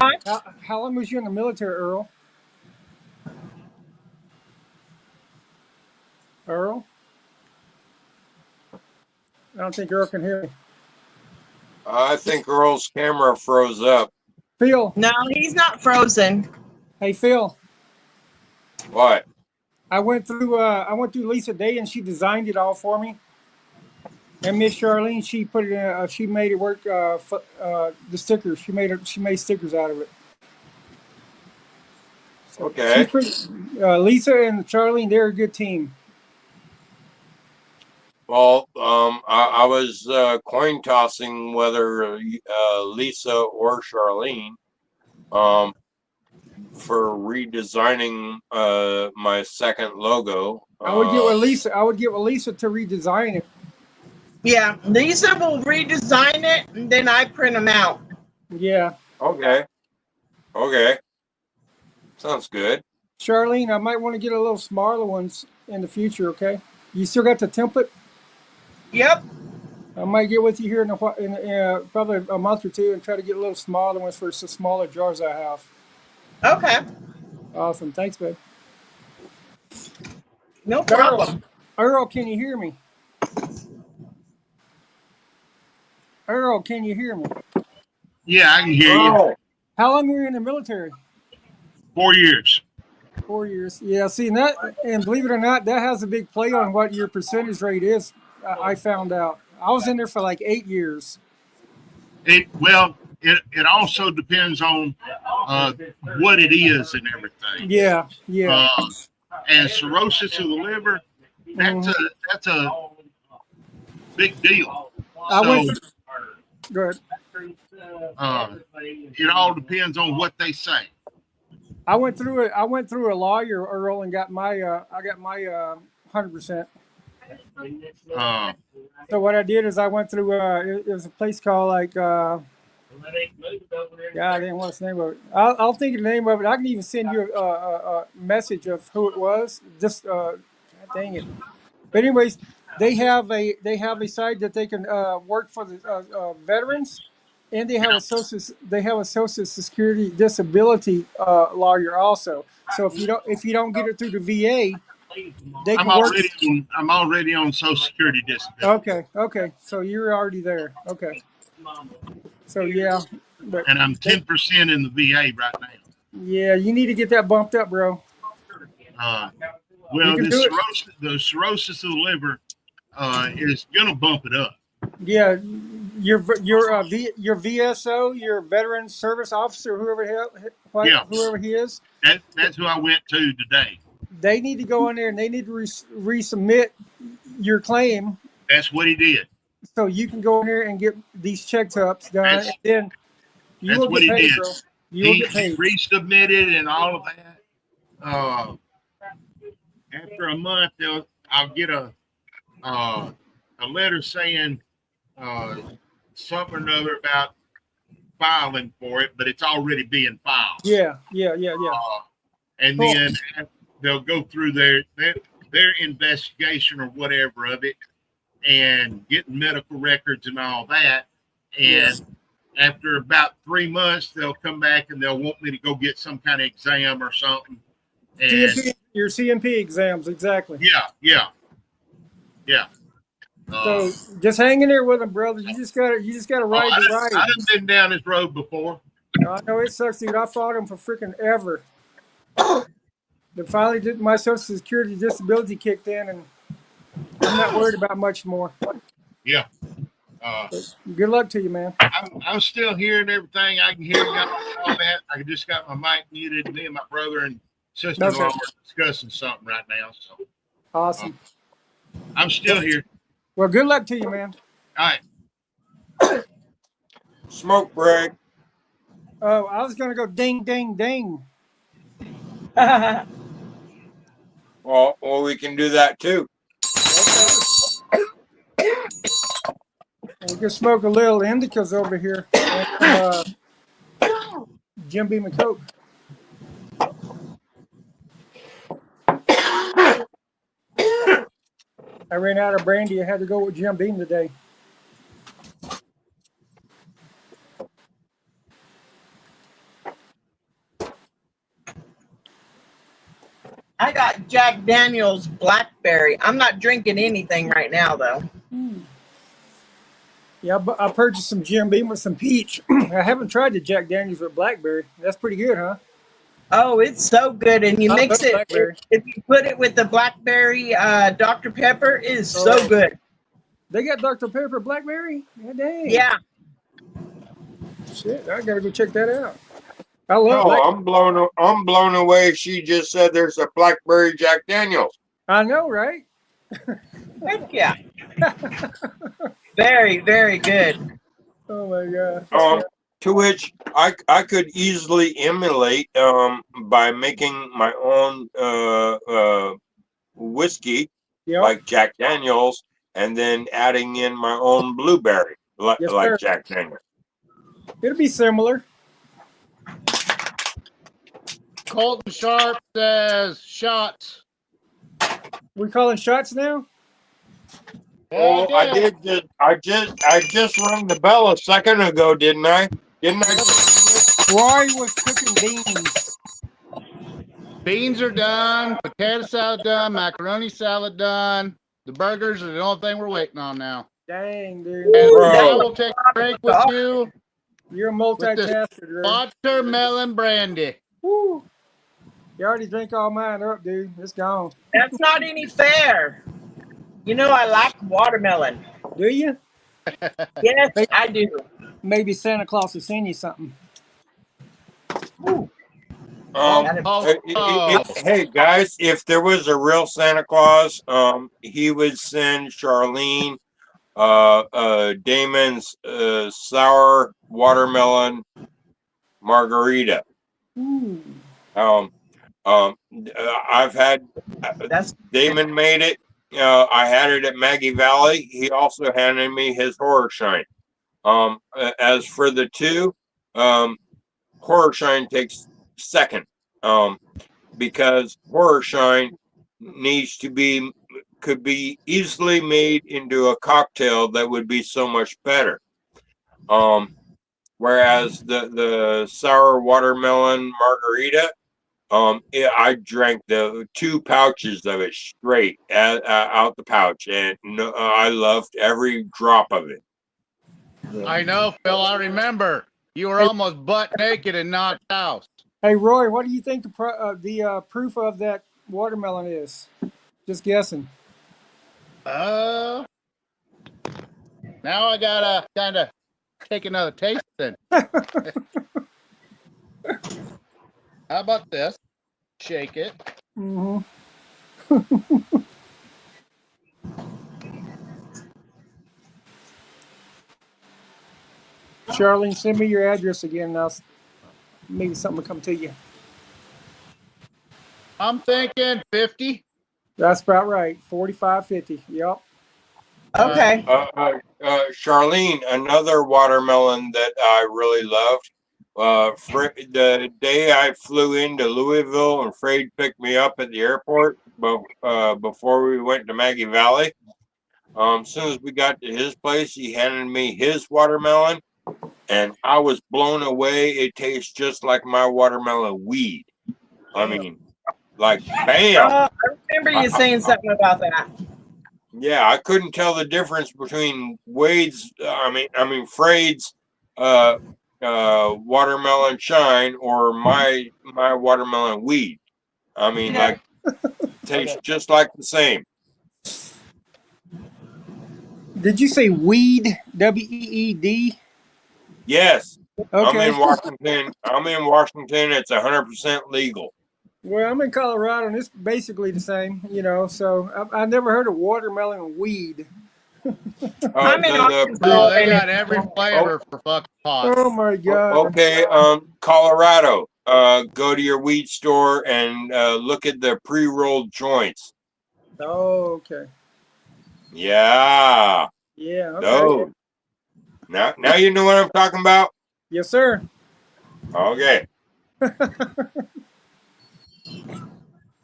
how long was you in the military, Earl? Earl? I don't think Earl can hear me. I think Earl's camera froze up. Phil. No, he's not frozen. Hey Phil. What? I went through Lisa Day and she designed it all for me. And Miss Charlene, she put it in. She made it work. The stickers. She made stickers out of it. So Okay. Lisa and Charlene, they're a good team. Well, I was coin tossing whether Lisa or Charlene for redesigning my second logo. I would get with Lisa. I would get with Lisa to redesign it. Yeah, Lisa will redesign it and then I print them out. Yeah. Okay. Okay. Sounds good. Charlene, I might want to get a little smaller ones in the future. Okay. You still got the template? Yep. I might get with you here in probably a month or two and try to get a little smaller ones for some smaller jars I have. Okay. Awesome. Thanks, babe. No problem. Earl, can you hear me? Earl, can you hear me? Yeah, I can hear you. How long were you in the military? 4 years. 4 years. Yeah, see, and believe it or not, that has a big play on what your percentage rate is. I found out. I was in there for like 8 years. It also depends on what it is and everything. Yeah, yeah. And cirrhosis of the liver, that's a big deal. Go ahead. It all depends on what they say. I went through it. I went through a lawyer, Earl, and got my 100%. So what I did is I went through. It was a place called like. God, I didn't want the name of it. I'll think of the name of it. I can even send you a message of who it was. Just dang it. But anyways, they have a site that they can work for the veterans, and they have a social security disability lawyer also. So if you don't get it through the VA, they can work. I'm already on Social Security disability. Okay. So you're already there. Okay. So yeah. And I'm 10% in the VA right now. Yeah, you need to get that bumped up, bro. Well, the cirrhosis of the liver is gonna bump it up. Yeah, your VSO, your veteran service officer, whoever he is. That's who I went to today. They need to go in there and they need to resubmit your claim. That's what he did. so you can go in here and get these check ups done, That's- and then you That's will what get he paid, did. bro. You will He get paid. resubmitted and all of that. After a month, I'll get a letter saying something or another about filing for it, but it's already being filed. Yeah. And Cool. then they'll go through their investigation or whatever of it, and get medical records and all that. And after about 3 months, they'll come back and they'll want me to go get some kind of exam or something. And CMP, your CMP exams, exactly. yeah. So just hang in there with them, brother. You just gotta ride the ride. I done been down this road before. I know it sucks, dude. I fought him for freaking ever. But finally, my Social Security disability kicked in, and I'm not worried about much more. Yeah. Good luck to you, man. I'm still hearing everything. I can hear all that. I just got my mic muted. Me and my brother and sister-in-law are discussing something right now. So Awesome. I'm still here. Well, good luck to you, man. All right. Smoke break. Oh, I was gonna go ding, ding, ding. Well, we can do that too. We can smoke a little indicas over here. And, Jim Beam and Coke. I ran out of brandy. I had to go with Jim Beam today. I got Jack Daniel's Blackberry. I'm not drinking anything right now, though. Yeah, but I purchased some Jim Beam with some peach. I haven't tried the Jack Daniels with blackberry. That's pretty good, huh? Oh, it's so good. And you I mix love it, blackberry. if you put it with the Blackberry Dr. Pepper, it is so good. They got Dr. Pepper blackberry? Yeah, dang. Yeah. Shit, I gotta go check that out. I love No, I'm blown away. She just said there's a blackberry Jack Daniels. I know, right? Heck yeah. Very, very good. Oh my god. To which I could easily emulate by making my own whiskey, like Jack Daniels, and then adding in my own blueberry like Jack Daniels. It'll be similar. Colton Sharp says shots. We calling shots now? Oh, I just rang the bell a second ago, didn't I? Roy was cooking beans. Beans are done. Potato salad done. Macaroni salad done. The burgers are the only thing we're waiting on now. Dang, dude. And I will take a break with you. You're a multitasker, dude. Watermelon brandy. Woo. You already drank all mine up, dude. It's gone. That's not any fair. You know I like watermelon. Do you? Yes, I do. Maybe Santa Claus will send you something. Hey guys, if there was a real Santa Claus, he would send Charlene Damon's sour watermelon margarita. I've had Damon made it. I had it at Maggie Valley. He also handed me his Horror Shine. As for the two, Horror Shine takes second, because Horror Shine could be easily made into a cocktail that would be so much better. Whereas the sour watermelon margarita, I drank the 2 pouches of it straight out the pouch, and I loved every drop of it. I know, Phil. I remember. You were almost butt naked and knocked out. Hey, Roy, what do you think the proof of that watermelon is? Just guessing. Now I gotta kind of take another taste then. How about this? Shake it. Mm-hmm. Charlene, send me your address again, and maybe something will come to you. I'm thinking 50. That's about right. 45.50. Yep. Okay. Charlene, another watermelon that I really loved. The day I flew into Louisville and Fred picked me up at the airport, before we went to Maggie Valley. As soon as we got to his place, he handed me his watermelon, and I was blown away. It tastes just like my watermelon weed. I mean, like bam. I remember you saying something about that. Yeah, I couldn't tell the difference between Wade's. Freud's watermelon shine or my watermelon weed. I mean, like tastes just like the same. Did you say weed? WEED? Yes. Okay. I'm in Washington. It's 100% legal. Well, I'm in Colorado, and it's basically the same, so I never heard of watermelon weed. I'm in Arkansas. Bro, they got every flavor for fucking pot. Oh, my God. Okay, Colorado. Go to your weed store and look at the pre-rolled joints. Oh, okay. Yeah. Yeah, okay. Those. Now you know what I'm talking about? Yes, sir. Okay.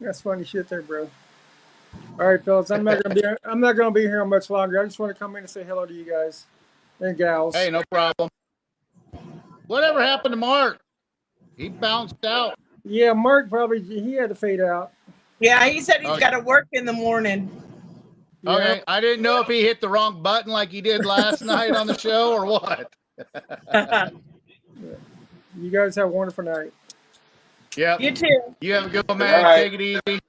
That's funny shit there, bro. All right, fellas, I'm not gonna be here much longer. I just want to come in and say hello to you guys and gals. Hey, no problem. Whatever happened to Mark? He bounced out. Yeah, Mark he had to fade out. Yeah, he said he's got to work in the morning. Yeah. Okay, I didn't know if he hit the wrong button like he did last night on the show or what. Yeah. You guys have a wonderful night. Yep. You too. You have a good one, man. Right. Take it easy. Take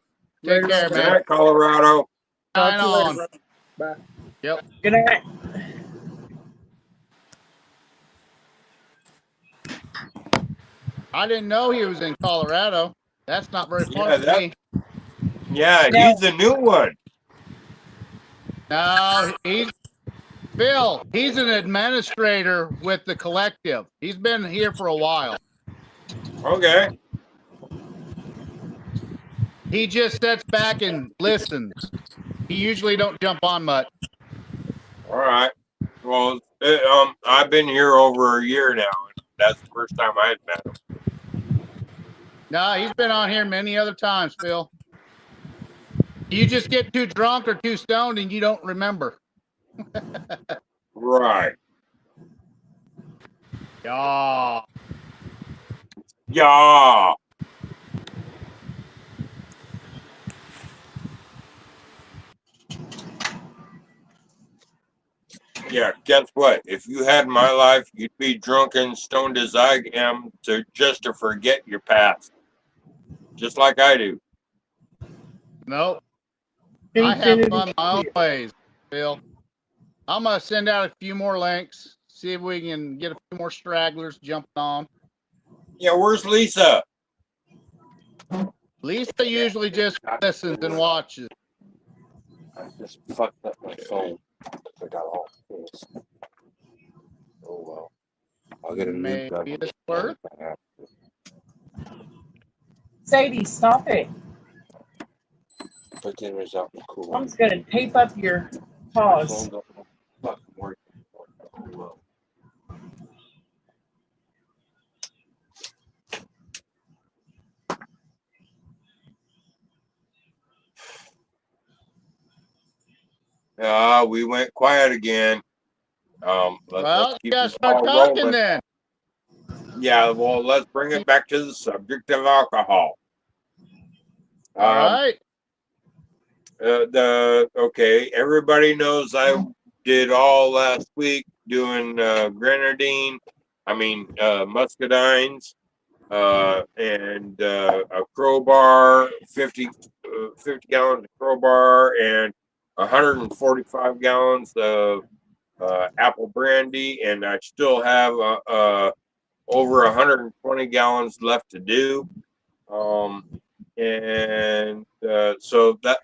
Later, care, Good man. night, Colorado. Talk Shine to you later, on. bro. Bye. Yep. Good night. I didn't know he was in Colorado. That's not very far Yeah, from me. Yeah, No. he's the new one. No, Phil. He's an administrator with the collective. He's been here for a while. Okay. He just sits back and listens. He usually don't jump on much. All right. Well, I've been here over a year now, and that's the first time I had met him. No, he's been on here many other times, Phil. You just get too drunk or too stoned and you don't remember. Right. Yeah. Yeah. Yeah, guess what? If you had my life, you'd be drunk and stoned as I am just to forget your past. Just like I do. Nope. I have fun my own ways, Phil. I'm going to send out a few more links, see if we can get a few more stragglers jumping on. Yeah, where's Lisa? Lisa usually just listens and watches. I just fucked up my phone. I got all this. Oh well. I'll get a new Maybe gun. it's worth. Sadie, stop it. But then there's out cool. I'm just going to tape up your paws. Fucking working. Oh well. We went quiet again. Well, keep you got to this start ball talking rolling. then. Yeah, well, let's bring it back to the subject of alcohol. All right. Okay, everybody knows I did all last week doing muscadines, and a crowbar, 50 gallons of crowbar, and 145 gallons of apple brandy, and I still have over 120 gallons left to do. So that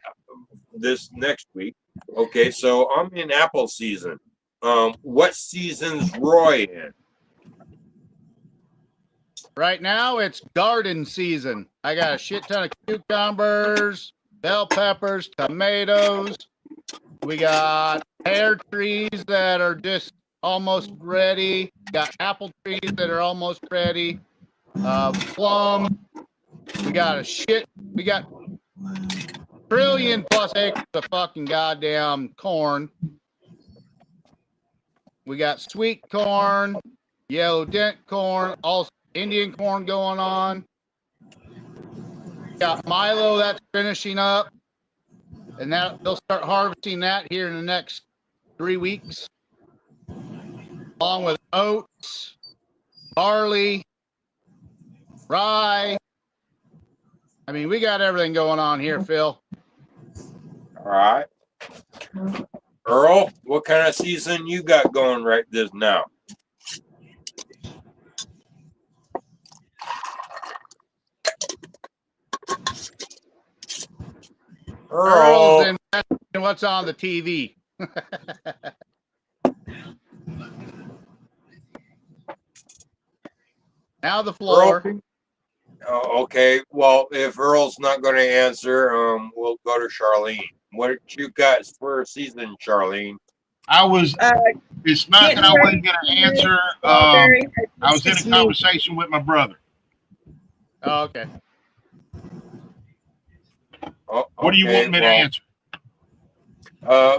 this next week. Okay, so I'm in apple season. What season's Roy in? Right now, it's garden season. I got a shit ton of cucumbers, bell peppers, tomatoes. We got pear trees that are just almost ready. Got apple trees that are almost ready. Plum. We got trillion plus acres of fucking goddamn corn. We got sweet corn, yellow dent corn, also Indian corn going on. Got Milo that's finishing up, and that they'll start harvesting that here in the next 3 weeks, along with oats, barley, rye. I mean, we got everything going on here, Phil. All right. Earl, what kind of season you got going right this now? Earl's Earl. in what's on the TV. Now the floor. Earl, okay. Well, if Earl's not going to answer, we'll go to Charlene. What you got for a season, Charlene? It's not that I wasn't going to answer. I was in a conversation with my brother. Oh, okay. Oh, What do you want me to answer?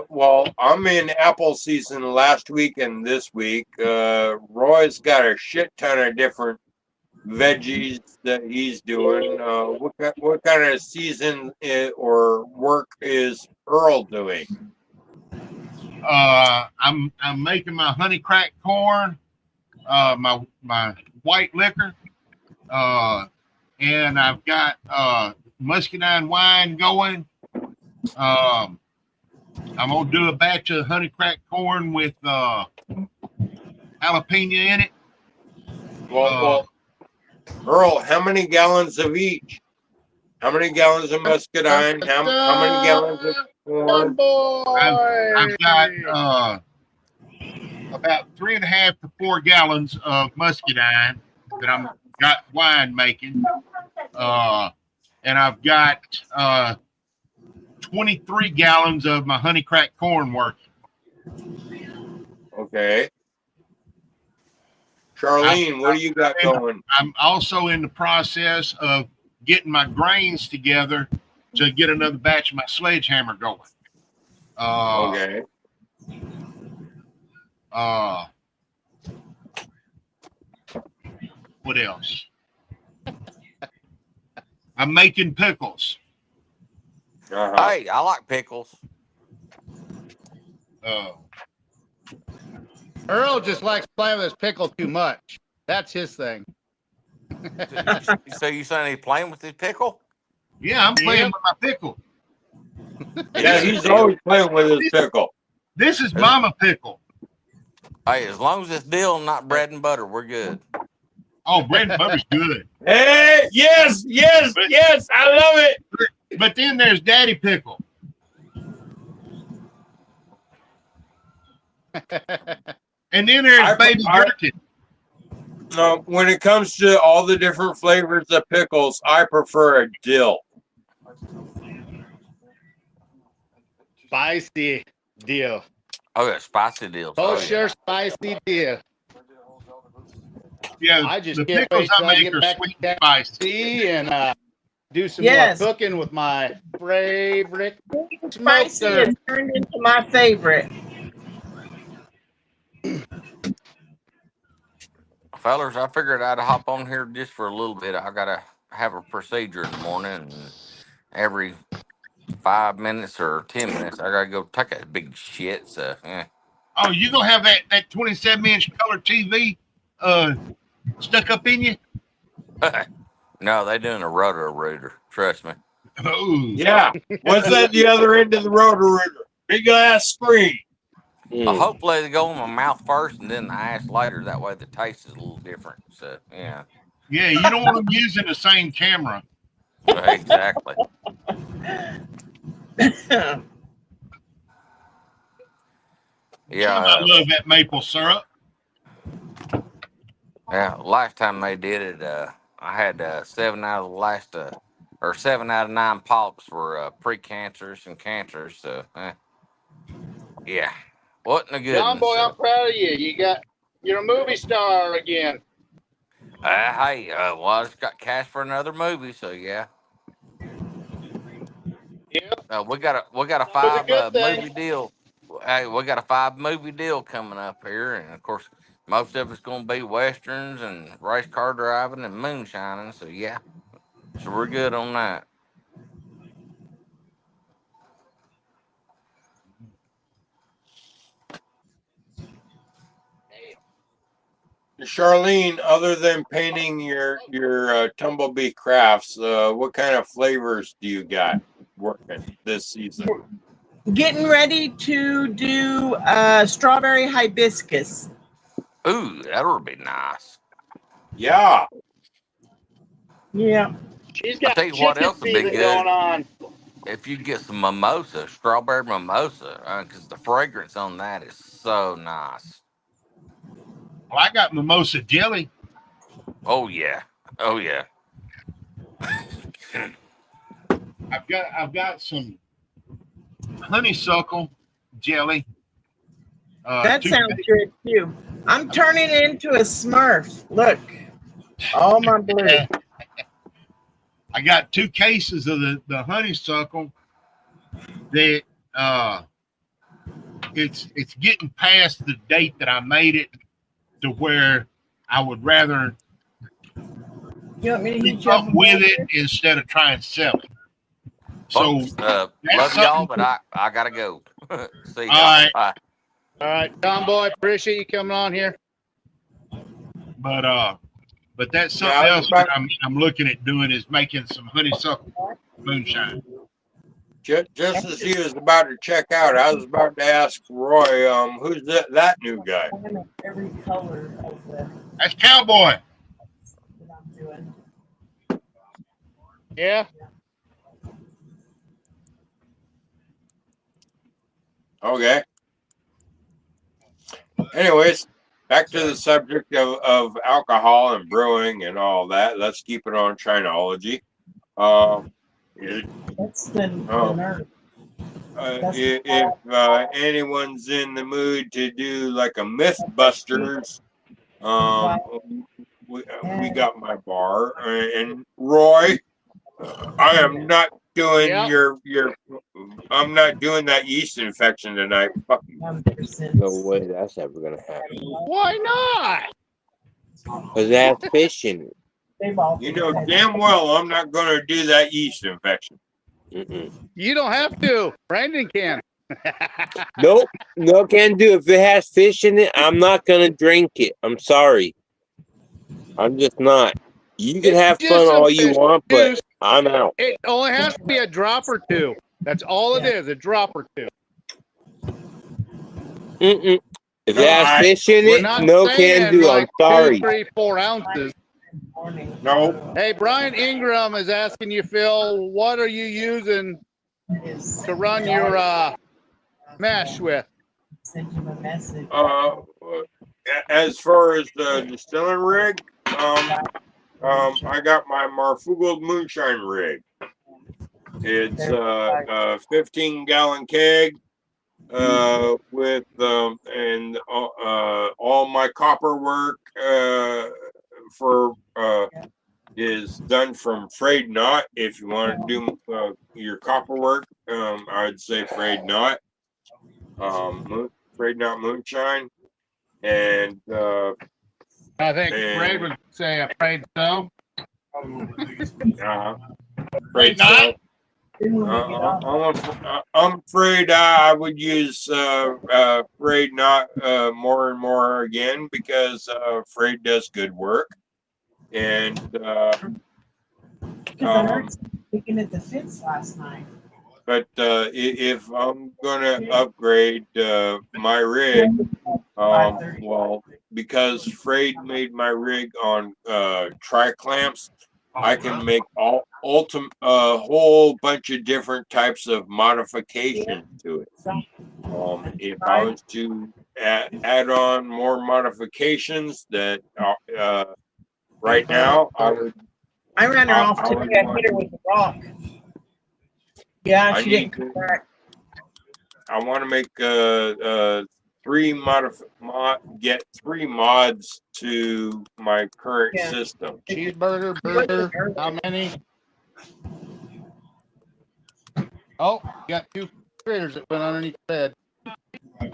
Well, I'm in apple season last week and this week. Roy's got a shit ton of different veggies that he's doing. What kind of season or work is Earl doing? I'm making my honey crack corn, my white liquor, and I've got muscadine wine going. I'm gonna do a batch of honey crack corn with jalapeno in it. Well, Earl, how many gallons of each? How many gallons of muscadine? How many gallons of corn? I've got about 3.5 to 4 gallons of muscadine that I'm got wine making, and I've got 23 gallons of my honey crack corn working. Okay. Charlene, what do you got going? I'm also in the process of getting my grains together to get another batch of my sledgehammer going. Okay. What else? I'm making pickles. Hey, I like pickles. Earl just likes playing with his pickle too much. That's his thing. So you saying he's playing with his pickle? Yeah, I'm playing with my pickle. Yeah, he's always playing with his pickle. This is Mama Pickle. Hey, as long as it's dill and not bread and butter, we're good. Oh, bread and butter's good. Hey, yes, I love it. But then there's Daddy Pickle. And then there's Baby Gherkin. When it comes to all the different flavors of pickles, I prefer a dill. Spicy deal. Oh, yeah, spicy deals. Kosher spicy deal. Yeah, I just the can't pickles wait till I I make get are back sweet to and spicy. Tennessee and do some Yes. more cooking with my favorite Spicy smoker. has turned into my favorite. Fellers, I figured I'd hop on here just for a little bit. I gotta have a procedure in the morning, and every 5 minutes or 10 minutes, I gotta go take a big shit. So, yeah. Oh, you gonna have that 27-inch color TV stuck up in you? No, they doing a roto-rooter. Trust me. Oh, Yeah. What's at the other end of the roto-rooter? Big ass screen. Hopefully they go in my mouth first and then the ass later. That way the taste is a little different. So, yeah. Yeah, you don't want them using the same camera. Exactly. Yeah. I love that maple syrup. Yeah, last time they did it, I had 7 out of 9 polyps were precancerous and cancerous. So, yeah, wasn't a good John one. boy, I'm So, proud of you. You're a movie star again. hey, well, I just got cast for another movie. So, yeah, Yeah, we got a it was a 5 good thing. movie deal. Hey, we got a 5 movie deal coming up here, and of course, most of it's going to be westerns and race car driving and moonshining. So, yeah, so we're good on that. Charlene, other than painting your Tumblebee crafts, what kind of flavors do you got working this season? Getting ready to do strawberry hibiscus. Ooh, that would be nice. Yeah, Yeah. She's I'll got tell you what chicken else would be season going good on. if you get some mimosa, strawberry mimosa, because the fragrance on that is so nice. Well, I got mimosa jelly. Oh yeah, oh yeah. I've got some honeysuckle jelly. That Two. sounds good too. I'm turning into a Smurf. Look, all my blue. I got 2 cases of the honeysuckle that it's getting past the date that I made it to where I would rather You want me to keep heat you up up a with bowl? it instead of try and sell it. So Folks, that's love y'all, something. but I gotta go. See All y'all. right, Bye. All right, John boy, appreciate you coming on here. but that's now something else that I'm looking at doing is making some honeysuckle moonshine. just as he was about to check out, I was about to ask Roy, who's that new guy? Every color of the That's Cowboy. that I'm doing. Yeah. Okay. Anyways, back to the subject of alcohol and brewing and all that. Let's keep it on Shineology. That's the nerve. If anyone's in the mood to do like a Mythbusters, we got my bar. And Roy, I am not doing Yeah. I'm not doing that yeast infection tonight. Fuck you. No way that's ever gonna happen. Why not? Because it has fish in it. You know damn well I'm not going to do that yeast infection. Mm-mm. You don't have to. Brandon can. Nope, no can do. If it has fish in it, I'm not gonna drink it. I'm sorry. I'm just not. You can It's have just fun some all you fish want, but juice. I'm out. It only has to be a drop or 2. That's all it is, a drop or 2. Mm-mm. If it No, has fish in We're it, not no can saying do. I'm like 2, sorry. 3, 4 ounces. No. Hey, Brian Ingram is asking you, Phil, what are you using to run your mash with? As far as the distilling rig, I got my Marfugo moonshine rig. It's a 15-gallon keg with and all my copper work for is done from frayed knot. If you want to do your copper work, I'd say frayed knot, frayed knot moonshine, and I think Ray would say afraid so. frayed so. I'm afraid I would use frayed knot more and more again because frayed does good work, and Looking at the fits last night. but if I'm gonna upgrade my rig, well, because Frayed made my rig on tri clamps, I can make a whole bunch of different types of modifications to it. If I was to add on more modifications that right now I ran her off I today. would I want. hit her with a rock. Yeah, I she need didn't come to. back. I want to make get 3 mods to my current Yeah. system. Cheeseburger, burger, how many? Oh, you got 2 critters that went underneath the bed.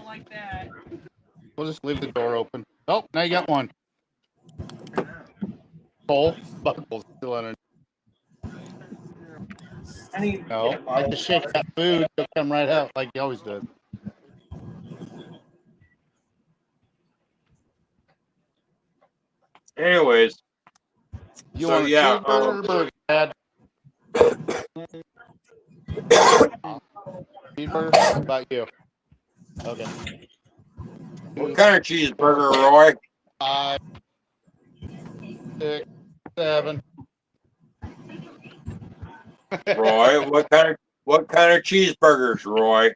Like that. We'll just leave the door open. Oh, now you got 1. Bull, Buckle's still underneath. I need No, I just shake that food, it'll come right out like you always do. Anyways, You so want a yeah, cheeseburger or burger, Dad? Cheeseburger? How about you? Okay. what kind of cheeseburger, Roy? 5, 6, 7. Roy, what kind of cheeseburgers, Roy?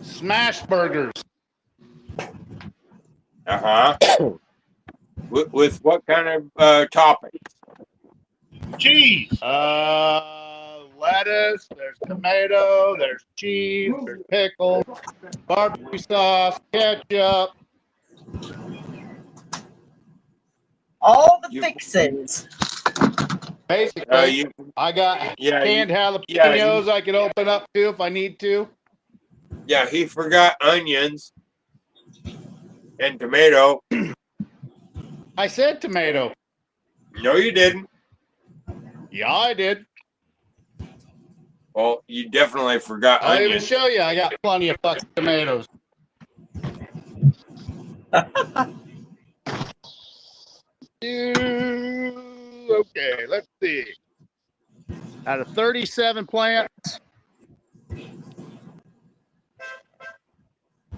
Smash burgers. Uh-huh. with what kind of topping? Cheese. Lettuce, there's tomato, there's cheese, there's pickles, barbecue sauce, ketchup. all the fixins. Basically, I got canned jalapenos I could open up to if I need to. Yeah, he forgot onions and tomato. I said tomato. No, you didn't. Yeah, I did. Well, you definitely forgot I'll even onions. show you. I got plenty of fucking tomatoes. Okay, let's see. Out of 37 plants,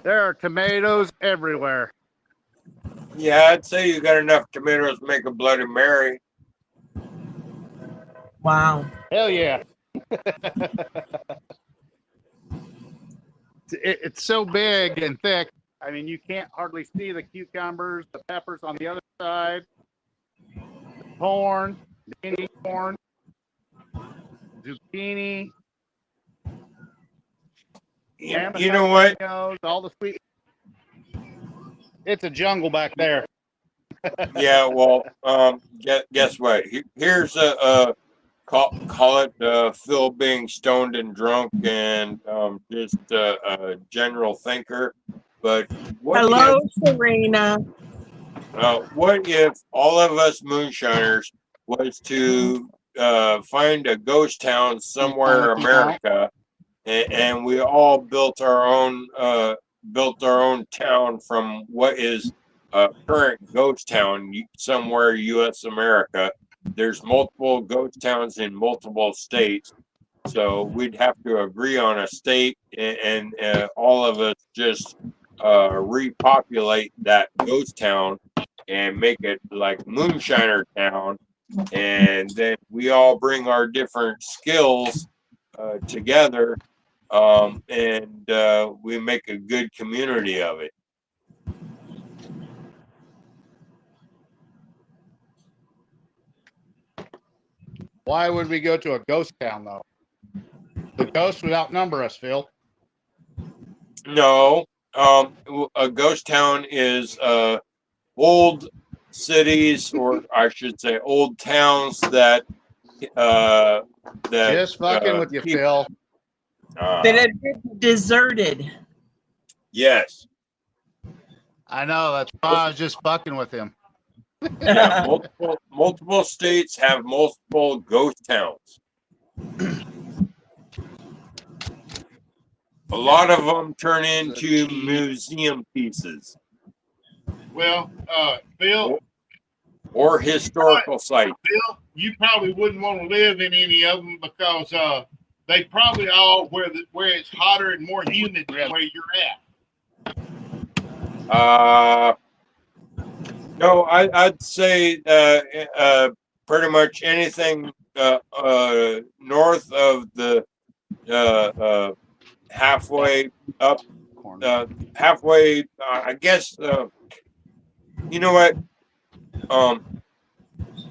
there are tomatoes everywhere. Yeah, I'd say you got enough tomatoes to make a Bloody Mary. Wow. Hell yeah. It's so big and thick. I mean, you can't hardly see the cucumbers, the peppers on the other side, the corn, the Indian corn, zucchini. You know what? All the sweet. It's a jungle back there. Yeah, well, guess what? Here's a call it Phil being stoned and drunk and just a general thinker. But Hello, Serena. what if all of us moonshiners was to find a ghost town somewhere in America, and we all built our own town from what is a current ghost town somewhere U.S. America. There's multiple ghost towns in multiple states, so we'd have to agree on a state, and all of us just repopulate that ghost town and make it like Moonshiner Town, and then we all bring our different skills together, and we make a good community of it. Why would we go to a ghost town, though? The ghosts would outnumber us, Phil. No, a ghost town is old cities, or I should say, old towns that Just fucking with you, Phil. That had been deserted. Yes. I know. That's why I was just fucking with him. Yeah, multiple states have multiple ghost towns. A lot of them turn into museum pieces. Well, Phil, or historical sites. Phil, you probably wouldn't want to live in any of them because they probably all where it's hotter and more humid than where you're at. No, I'd say pretty much anything north of the halfway up halfway. I guess you know what?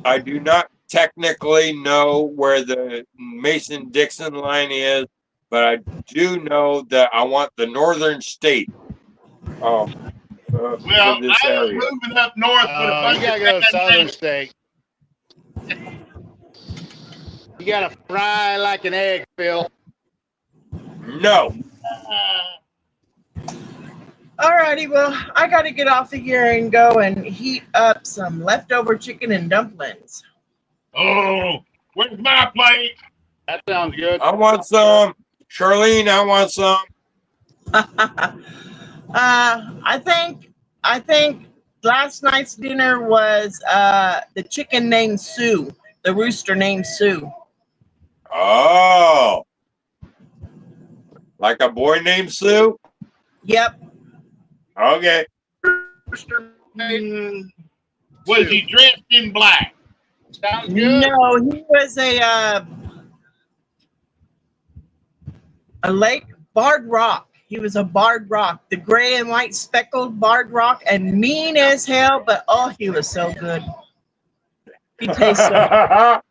I do not technically know where the Mason-Dixon line is, but I do know that I want the northern state for Well, this I was area. moving up north with a bunch You gotta of go to bad Southern neighbors. State. You gotta fry like an egg, Phil. No. Alrighty, well, I gotta get off of here and go and heat up some leftover chicken and dumplings. Oh, where's my plate? That sounds good. I want some. Charlene, I want some. I think last night's dinner was the chicken named Sue, the rooster named Sue. Oh. Like a boy named Sue? Yep. Okay. Was he dressed in black? Sounds good. No, he was a lake barred rock. He was a barred rock, the gray and white speckled barred rock, and mean as hell. But oh, he was so good. He tastes so.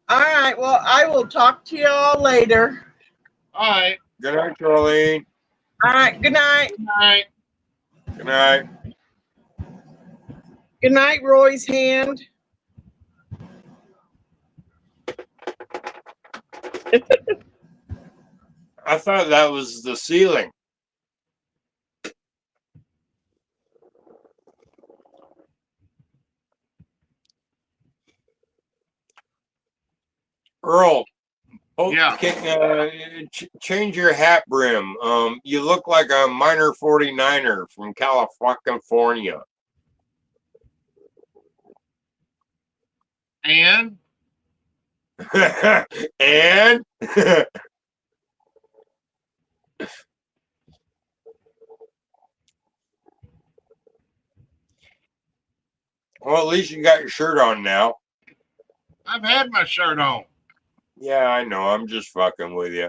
All right. Well, I will talk to y'all later. All right. Good night, Charlene. All right. Good night. Good night. Good night. Good night, Roy's hand. I thought that was the ceiling. Earl, Yeah. change your hat brim. You look like a minor 49er from California. And and well, at least you got your shirt on now. I've had my shirt on. Yeah, I know. I'm just fucking with you.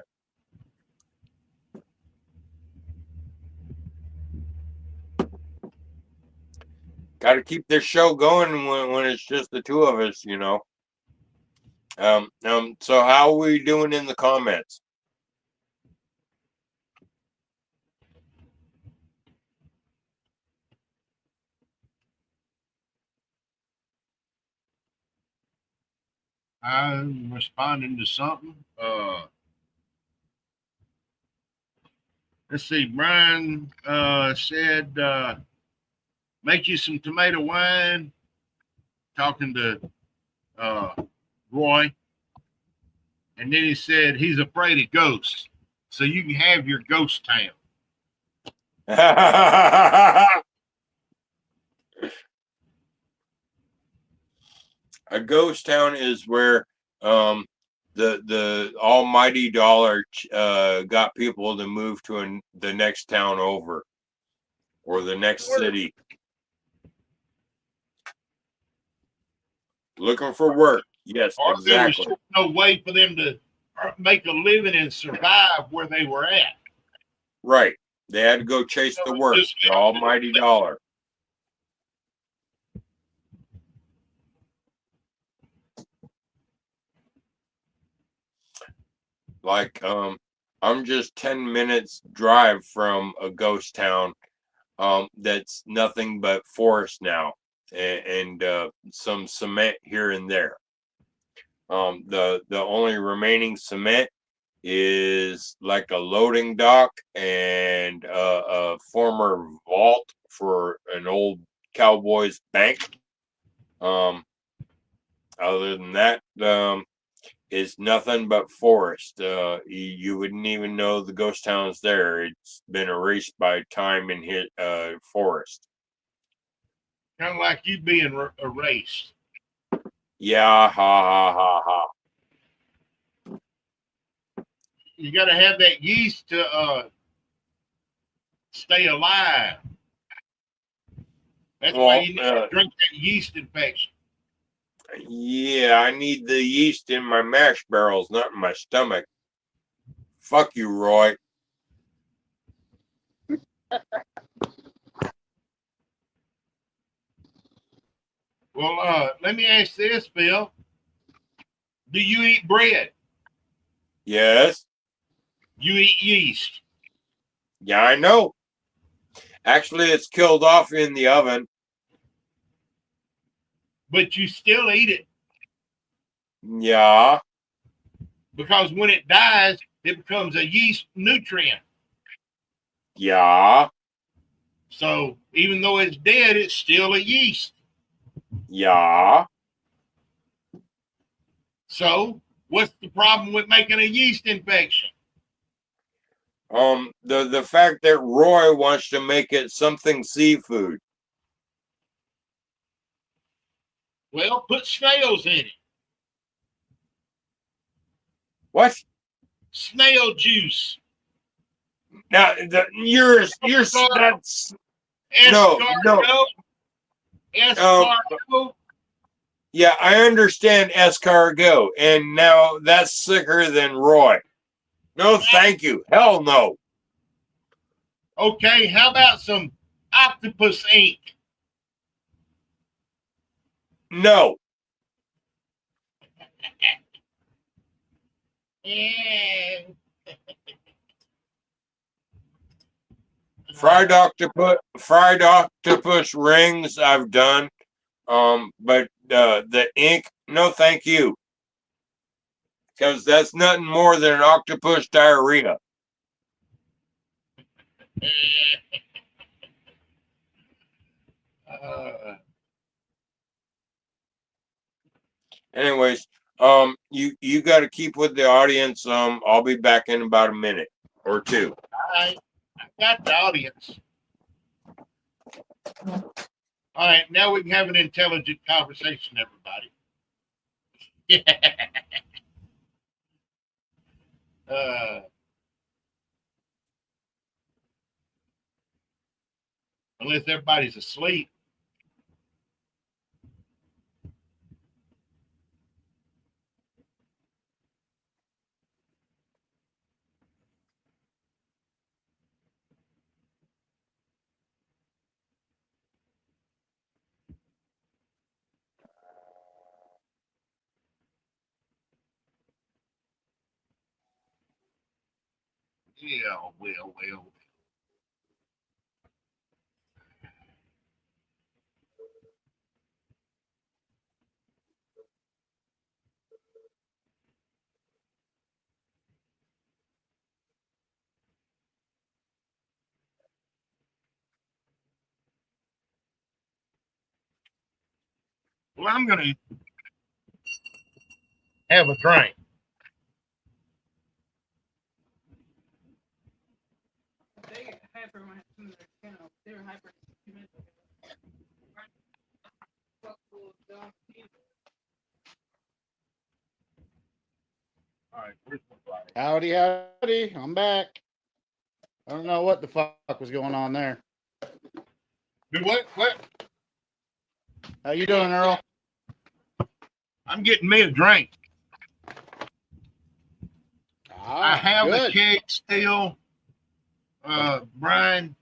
Got to keep this show going when it's just the two of us, you know. So how are we doing in the comments? I'm responding to something. Let's see. Brian said, make you some tomato wine. Talking to Roy. And then he said he's afraid of ghosts. So you can have your ghost town. A ghost town is where the almighty dollar got people to move to the next town over or the next city. Looking for work. Yes, Or exactly. there was no way for them to make a living and survive where they were at. Right. They had to go chase the work, the almighty dollar. Like, I'm just 10 minutes drive from a ghost town that's nothing but forest now and some cement here and there. The only remaining cement is like a loading dock and a former vault for an old Cowboys bank. Other than that, it's nothing but forest. You wouldn't even know the ghost town's there. It's been erased by time and hit forest. Kind of like you being erased. Yeah, ha ha ha ha. You got to have that yeast to stay alive. That's why you need to drink that yeast infection. Yeah, I need the yeast in my mash barrels, not in my stomach. Fuck you, Roy. Well, let me ask this, Bill. Do you eat bread? Yes. You eat yeast? Yeah, I know. Actually, it's killed off in the oven. But you still eat it. Yeah. Because when it dies, it becomes a yeast nutrient. Yeah. So even though it's dead, it's still a yeast. Yeah. So what's the problem with making a yeast infection? The fact that Roy wants to make it something seafood. Well, put snails in it. What? Snail juice. Now you're that's no. Escargot. Yeah, I understand escargot, and now that's sicker than Roy. No, thank you. Hell no. Okay, how about some octopus ink? No. Yeah. Fried octopus rings I've done. But the ink, no thank you. Because that's nothing more than an octopus diarrhea. Anyways, you got to keep with the audience. I'll be back in about a minute or two. I got the audience. All right, now we can have an intelligent conversation, everybody. Unless everybody's asleep. Yeah, well. Well, I'm going to have a drink. All right, where's my body? Howdy. I'm back. I don't know what the fuck was going on there. Do what? How you doing, Earl? I'm getting me a drink. I have good. a keg still. Brian,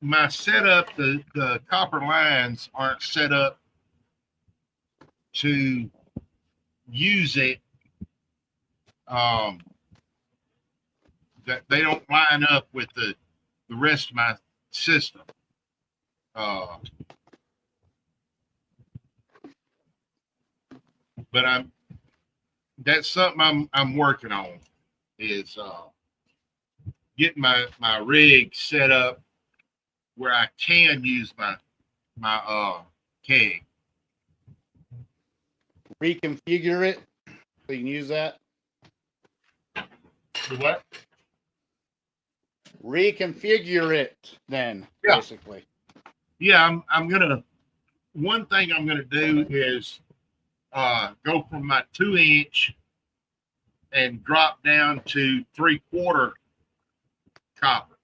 my setup, the copper lines aren't set up to use it. That they don't line up with the rest of my system. But that's something I'm working on is getting my rig set up where I can use my keg. Reconfigure it so you can use that. The what? Reconfigure it then, Yeah. basically. Yeah, I'm gonna. One thing I'm gonna do is go from my 2-inch and drop down to 3/4 copper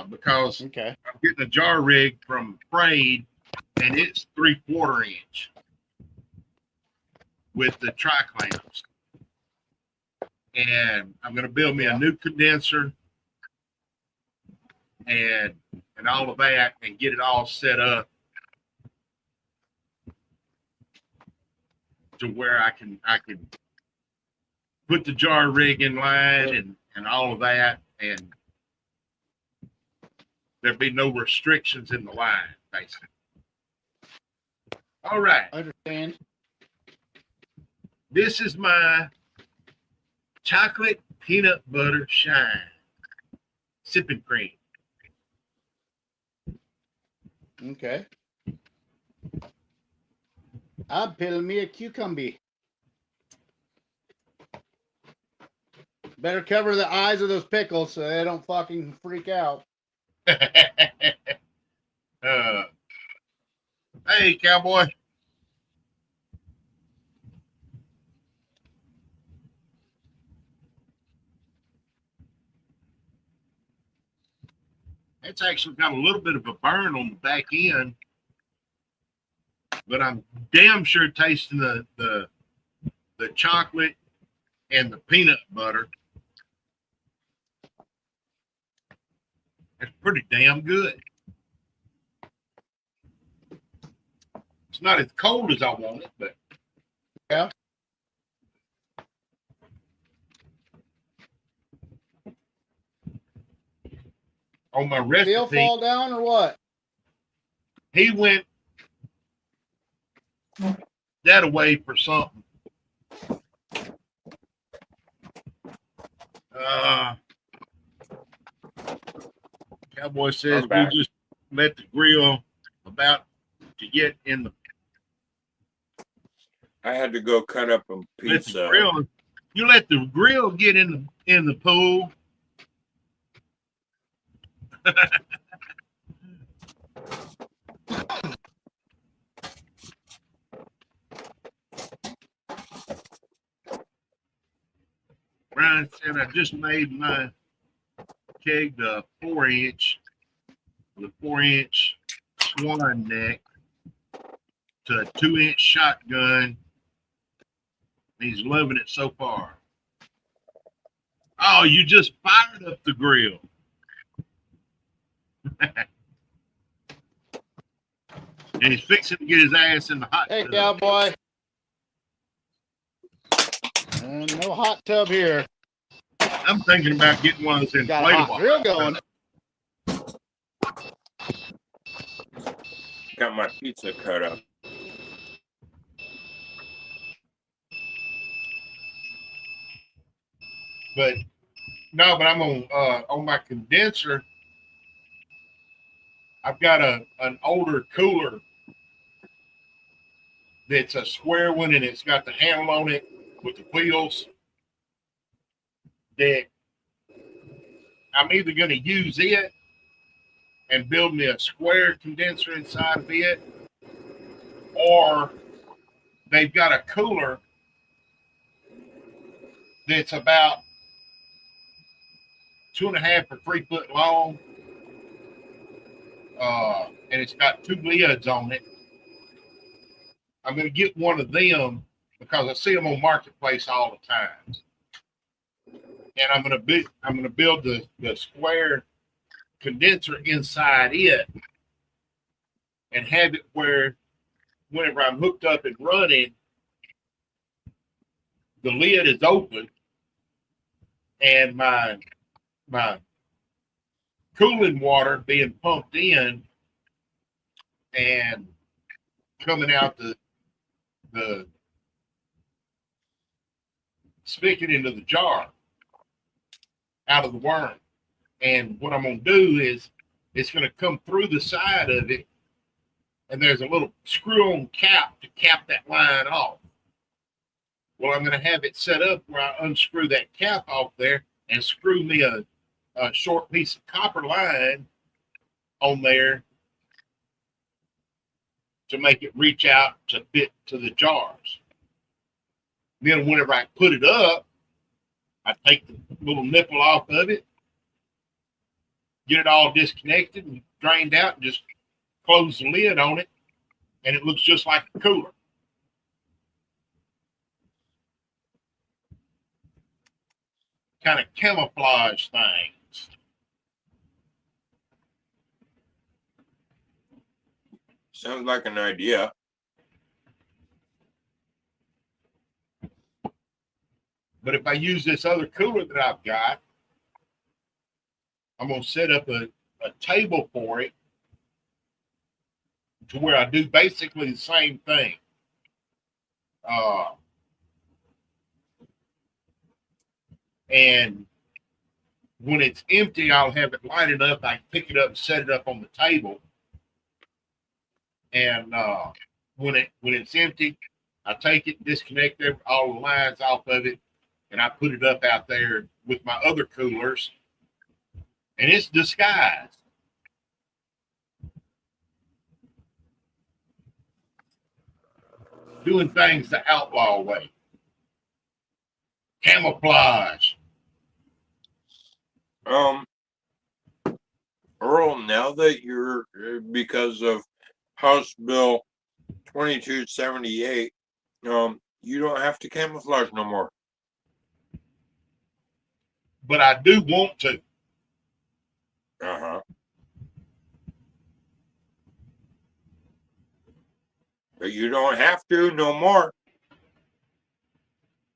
because Okay. I'm getting a jar rig from Frayed, and it's 3/4 inch with the tri-clamps. And I'm going to build me a new condenser and all of that, and get it all set up to where I can put the jar rig in line and all of that, and there'd be no restrictions in the line, basically. All right. Understand. This is my chocolate peanut butter shine sipping cream. Okay. I'm peeling me a cucumber. Better cover the eyes of those pickles so they don't fucking freak out. Hey, cowboy. It's actually got a little bit of a burn on the back end, but I'm damn sure tasting the chocolate and the peanut butter. It's pretty damn good. It's not as cold as I want it, but yeah. On my recipe, Bill fall down or what? He went that away for something. Cowboy says we just let the grill about to get in the. I had to go cut up a pizza. You let the grill get in the pool. Brian said I just made my keg the 4-inch with a 4-inch swan neck to a 2-inch shotgun. He's loving it so far. Oh, you just fired up the grill. And he's fixing to get his ass in the hot tub. Hey, cowboy. No hot tub here. I'm thinking about getting one of those Got a hot inflatable grill going. Got my pizza cut up. But no, but I'm on my condenser. I've got an older cooler that's a square one, and it's got the handle on it with the wheels. That I'm either going to use it and build me a square condenser inside of it, or they've got a cooler that's about 2.5 or 3 foot long, and it's got 2 lids on it. I'm going to get one of them because I see them on Marketplace all the time. And I'm going to build the square condenser inside it and have it where whenever I'm hooked up and running, the lid is open and my cooling water being pumped in and coming out the spigot into the jar out of the worm. And what I'm going to do is it's going to come through the side of it, and there's a little screw-on cap to cap that line off. Well, I'm going to have it set up where I unscrew that cap off there and screw me a short piece of copper line on there to make it reach out to fit to the jars. Then whenever I put it up, I take the little nipple off of it, get it all disconnected and drained out, and just close the lid on it and it looks just like a cooler. Kind of camouflage things. Sounds like an idea. But if I use this other cooler that I've got, I'm going to set up a table for it to where I do basically the same thing. And when it's empty, I'll have it lighted up. I can pick it up and set it up on the table. And when it's empty, I take it, disconnect all the lines off of it, and I put it up out there with my other coolers. And it's disguised. Doing things the outlaw way. Camouflage. Earl, now that you're, because of House Bill 2278, you don't have to camouflage no more. But I do want to. But you don't have to no more.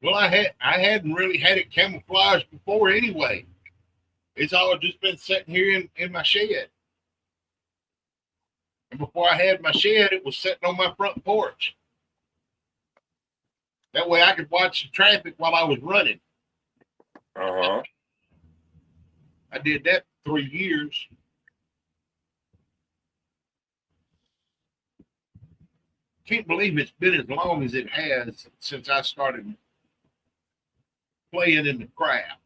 Well, I hadn't really had it camouflaged before anyway. It's all just been sitting here in my shed. And before I had my shed, it was sitting on my front porch. That way I could watch the traffic while I was running. I did that for 3 years. Can't believe it's been as long as it has since I started playing in the craft.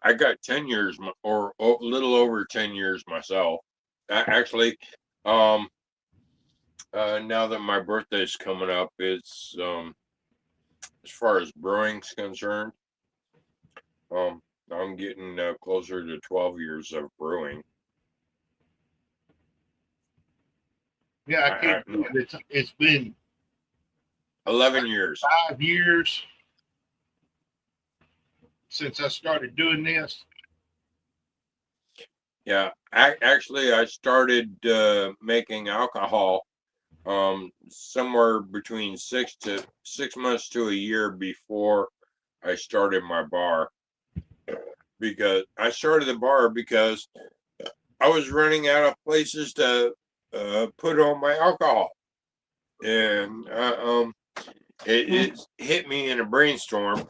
I got 10 years or a little over 10 years myself. Actually, now that my birthday is coming up, it's as far as brewing's concerned, I'm getting closer to 12 years of brewing. Yeah, I can't believe it's been 11 years. 5 years since I started doing this. Yeah, actually, I started making alcohol somewhere between 6 months to a year before I started my bar. Because I started the bar because I was running out of places to put on my alcohol, and it hit me in a brainstorm,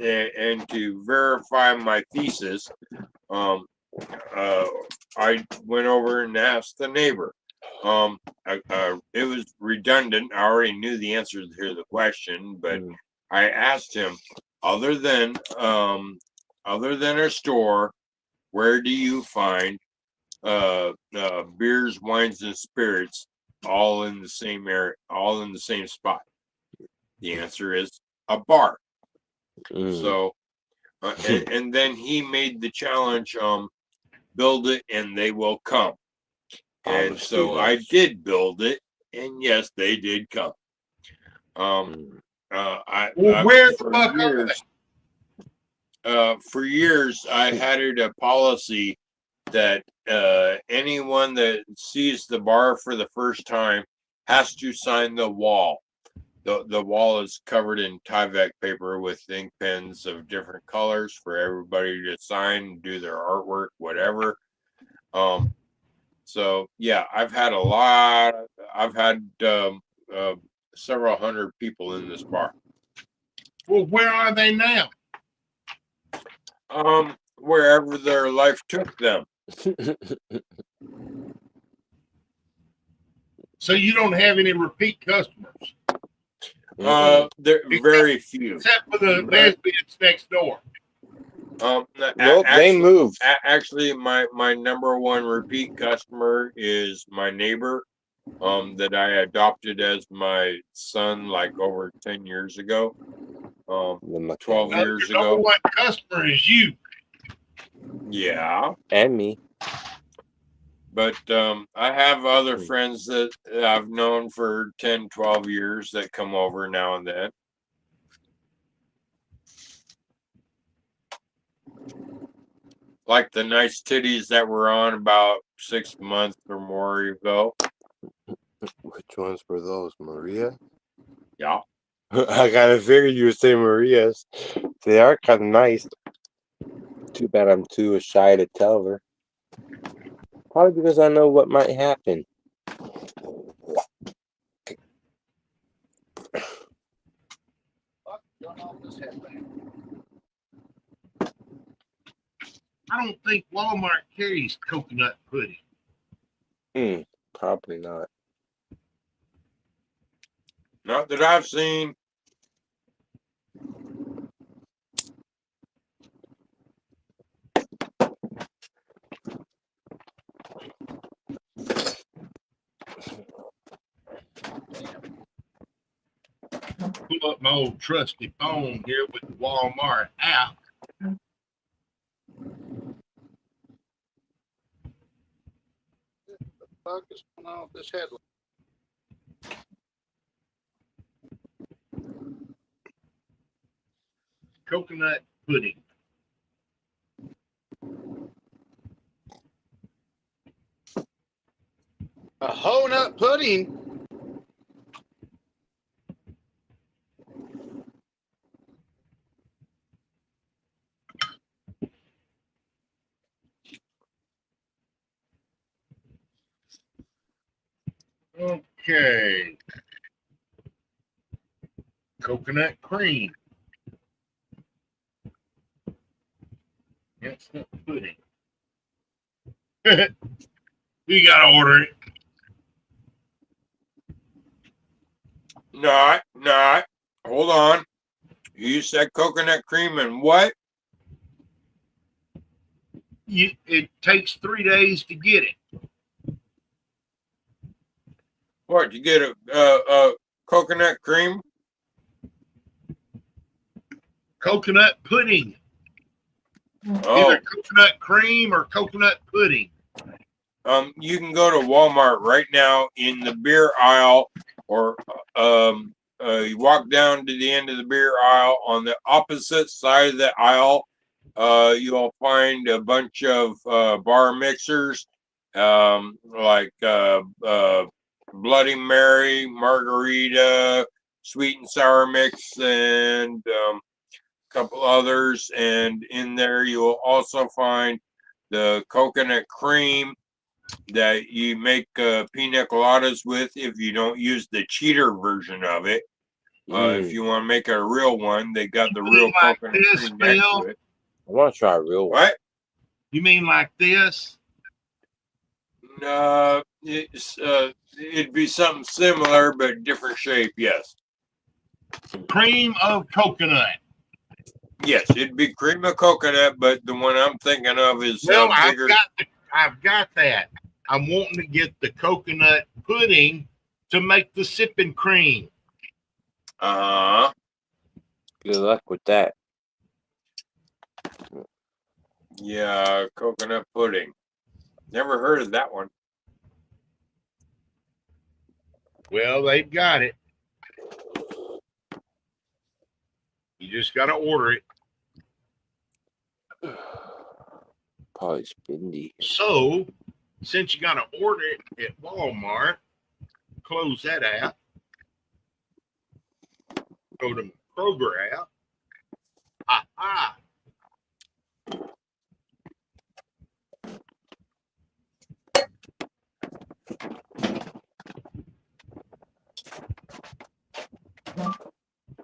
and to verify my thesis, I went over and asked the neighbor. It was redundant. I already knew the answer to the question, but I asked him, other than a store, where do you find beers, wines, and spirits all in the same area, all in the same spot? The answer is a bar. So, and then he made the challenge, build it and they will come. And so I did build it, and yes, they did come. Where the fuck are they? For years, I had it a policy that anyone that sees the bar for the first time has to sign the wall. The wall is covered in Tyvek paper with ink pens of different colors for everybody to sign, do their artwork, whatever. So yeah, I've had several hundred people in this bar. Well, where are they now? Wherever their life took them. So you don't have any repeat customers? They're very few. Except for the lesbians next door. They moved. Actually, my number one repeat customer is my neighbor, that I adopted as my son like over 10 years ago. 12 years ago. Number one customer is you. Yeah. And me. But I have other friends that I've known for 10, 12 years that come over now and then. Like the nice titties that were on about 6 months or more ago. Which ones were those, Maria? Yeah. I kind of figured you would say Maria's. They are kind of nice. Too bad I'm too shy to tell her. Probably because I know what might happen. I don't think Walmart carries coconut pudding. Probably not. Not that I've seen. Pull up my old trusty phone here with the Walmart app. What the fuck is going on with this headline? Coconut pudding. A whole nut pudding. Okay. Coconut cream. Instant pudding. You gotta order it. Not. Hold on. You said coconut cream and what? It takes 3 days to get it. What? You get a coconut cream? Coconut pudding. Oh. Either coconut cream or coconut pudding. You can go to Walmart right now in the beer aisle, or you walk down to the end of the beer aisle. On the opposite side of the aisle, you'll find a bunch of bar mixers, like Bloody Mary, Margarita, Sweet and Sour Mix, and a couple others. And in there, you will also find the coconut cream that you make pina coladas with if you don't use the cheater version of it. If you want to make a real one, they got the real like coconut this, cream next Bill? to it. I want to try a real one. What? You mean like this? It'd be something similar but different shape. Yes. Cream of coconut. Yes, it'd be cream of coconut, but the one I'm thinking of is Well, bigger. I've got that. I'm wanting to get the coconut pudding to make the sipping cream. Good luck with that. Yeah, coconut pudding. Never heard of that one. Well, they've got it. You just got to order it. Probably spindy. So, since you got to order it at Walmart, close that app. Go to Kroger app. Aha.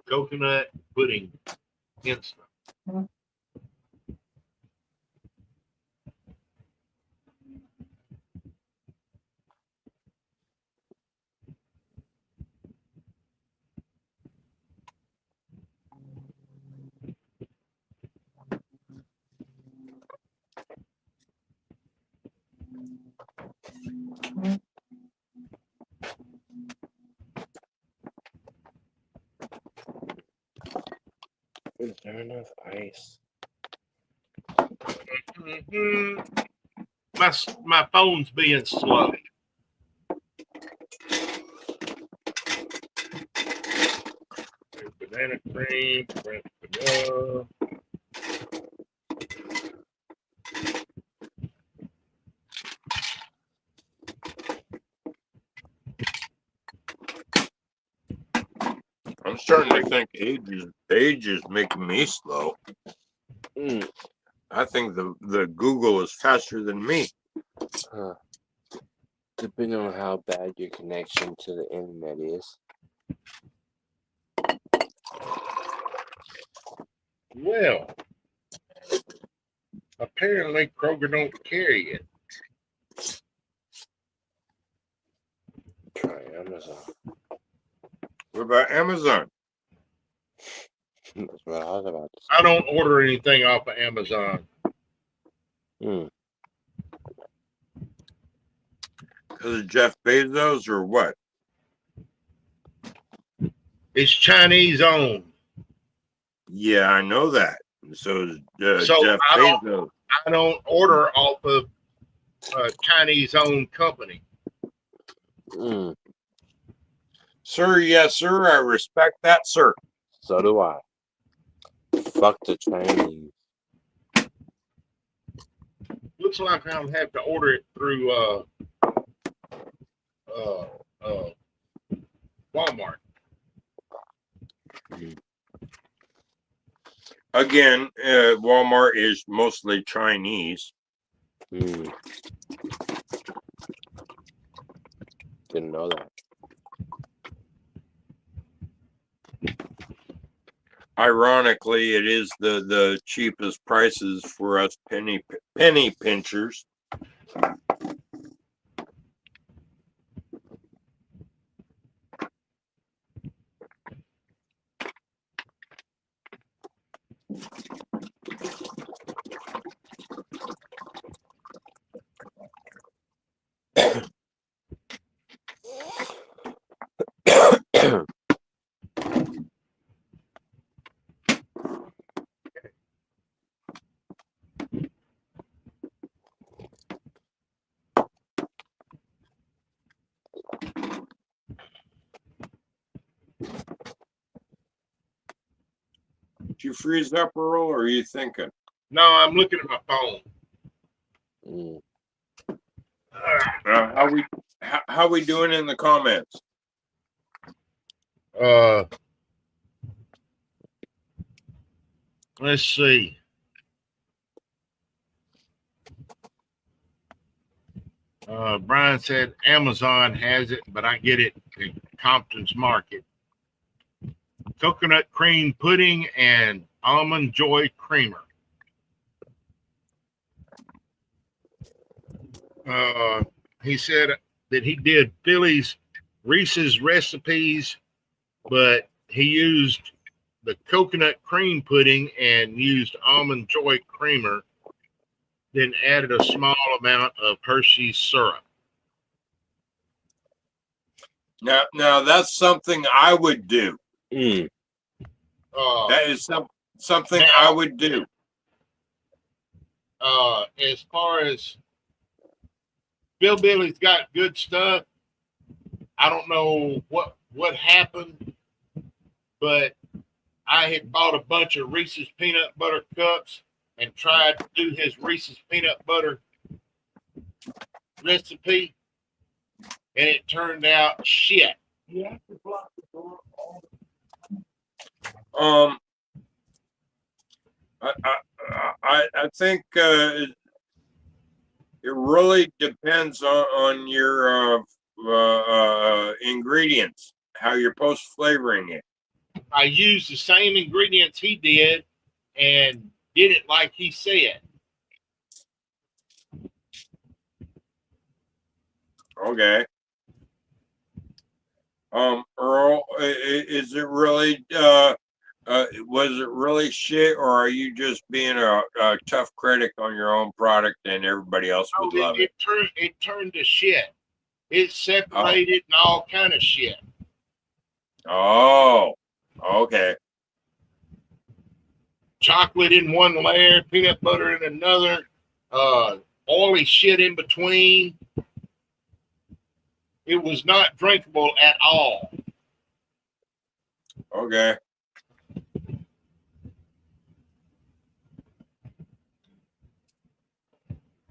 Coconut pudding instant. Is there enough ice? Mhm. My phone's being slow. Banana cream, vanilla. I'm starting to think age is making me slow. Mm. I think the Google is faster than me. Huh. Depending on how bad your connection to the internet is. Well, apparently Kroger don't carry it. Try Amazon. What about Amazon? That's what I was about to say. I don't order anything off of Amazon. Hmm. Because of Jeff Bezos or what? It's Chinese owned. Yeah, I know that. So So Jeff Bezos. I don't order off of a Chinese owned company. Hmm. Sir, yes, sir. I respect that, sir. So do I. Fuck the Chinese. Looks like I'll have to order it through Walmart. Again, Walmart is mostly Chinese. Hmm. Didn't know that. Ironically, it is the cheapest prices for us penny pinchers. Did you freeze up, Earl, or are you thinking? No, I'm looking at my phone. Hmm. How we doing in the comments? Let's see. Brian said Amazon has it, but I get it at Compton's Market. Coconut cream pudding and almond joy creamer. He said that he did Philly's Reese's recipes, but he used the coconut cream pudding and used almond joy creamer, then added a small amount of Hershey's syrup. Now that's something I would do. Hmm. That is something now, I would do. As far as Bill Billy's got good stuff, I don't know what happened, but I had bought a bunch of Reese's peanut butter cups and tried to do his Reese's peanut butter recipe, and it turned out shit. I think it really depends on your ingredients, how you're post flavoring it. I used the same ingredients he did and did it like he said. Okay. Earl, is it really was it really shit, or are you just being a tough critic on your own product and everybody else would love it? It turned to shit. It separated and all kind of shit. Oh, okay. Chocolate in one layer, peanut butter in another. oily shit in between. It was not drinkable at all. Okay.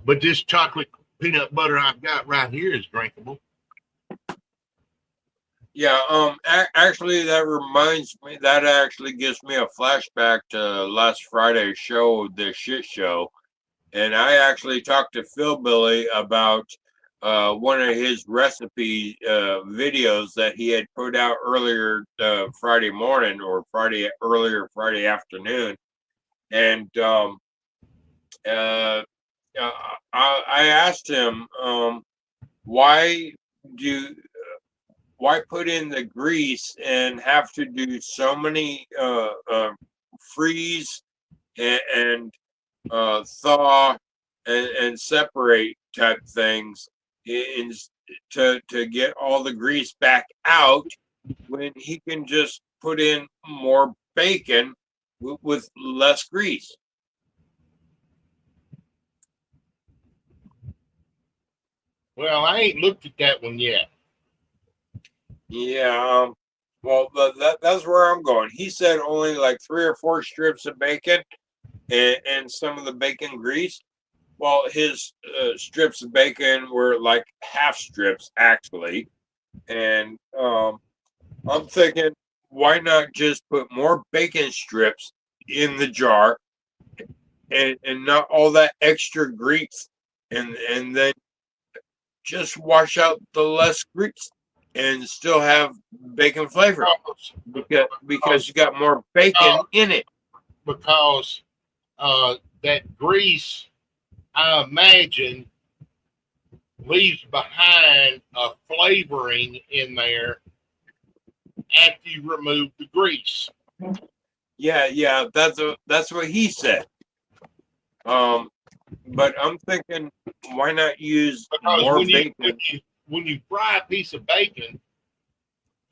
But this chocolate peanut butter I've got right here is drinkable. Yeah, actually that reminds me, that actually gives me a flashback to last Friday's show, the shit show. And I actually talked to Philbilly about one of his recipe videos that he had put out earlier Friday morning or Friday afternoon. And I asked him, why do why put in the grease and have to do so many freeze and thaw and separate type things in, to get all the grease back out when he can just put in more bacon with less grease. Well, I ain't looked at that one yet. Yeah, well, that's where I'm going. He said only like 3 or 4 strips of bacon and some of the bacon grease. Well, his strips of bacon were like half strips, actually. And I'm thinking, why not just put more bacon strips in the jar and not all that extra grease and then just wash out the less grease and still have bacon flavor because you got more bacon in it. Because that grease, I imagine, leaves behind a flavoring in there after you remove the grease. Yeah, that's what he said. But I'm thinking, why not use Because more bacon? when you fry a piece of bacon,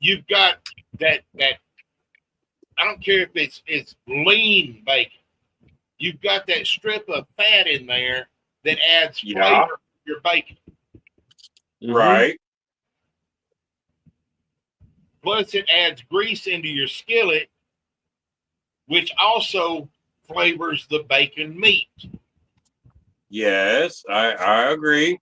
you've got that I don't care if it's lean bacon. You've got that strip of fat in there that adds flavor to your bacon. Right. Plus, it adds grease into your skillet, which also flavors the bacon meat. Yes, I agree.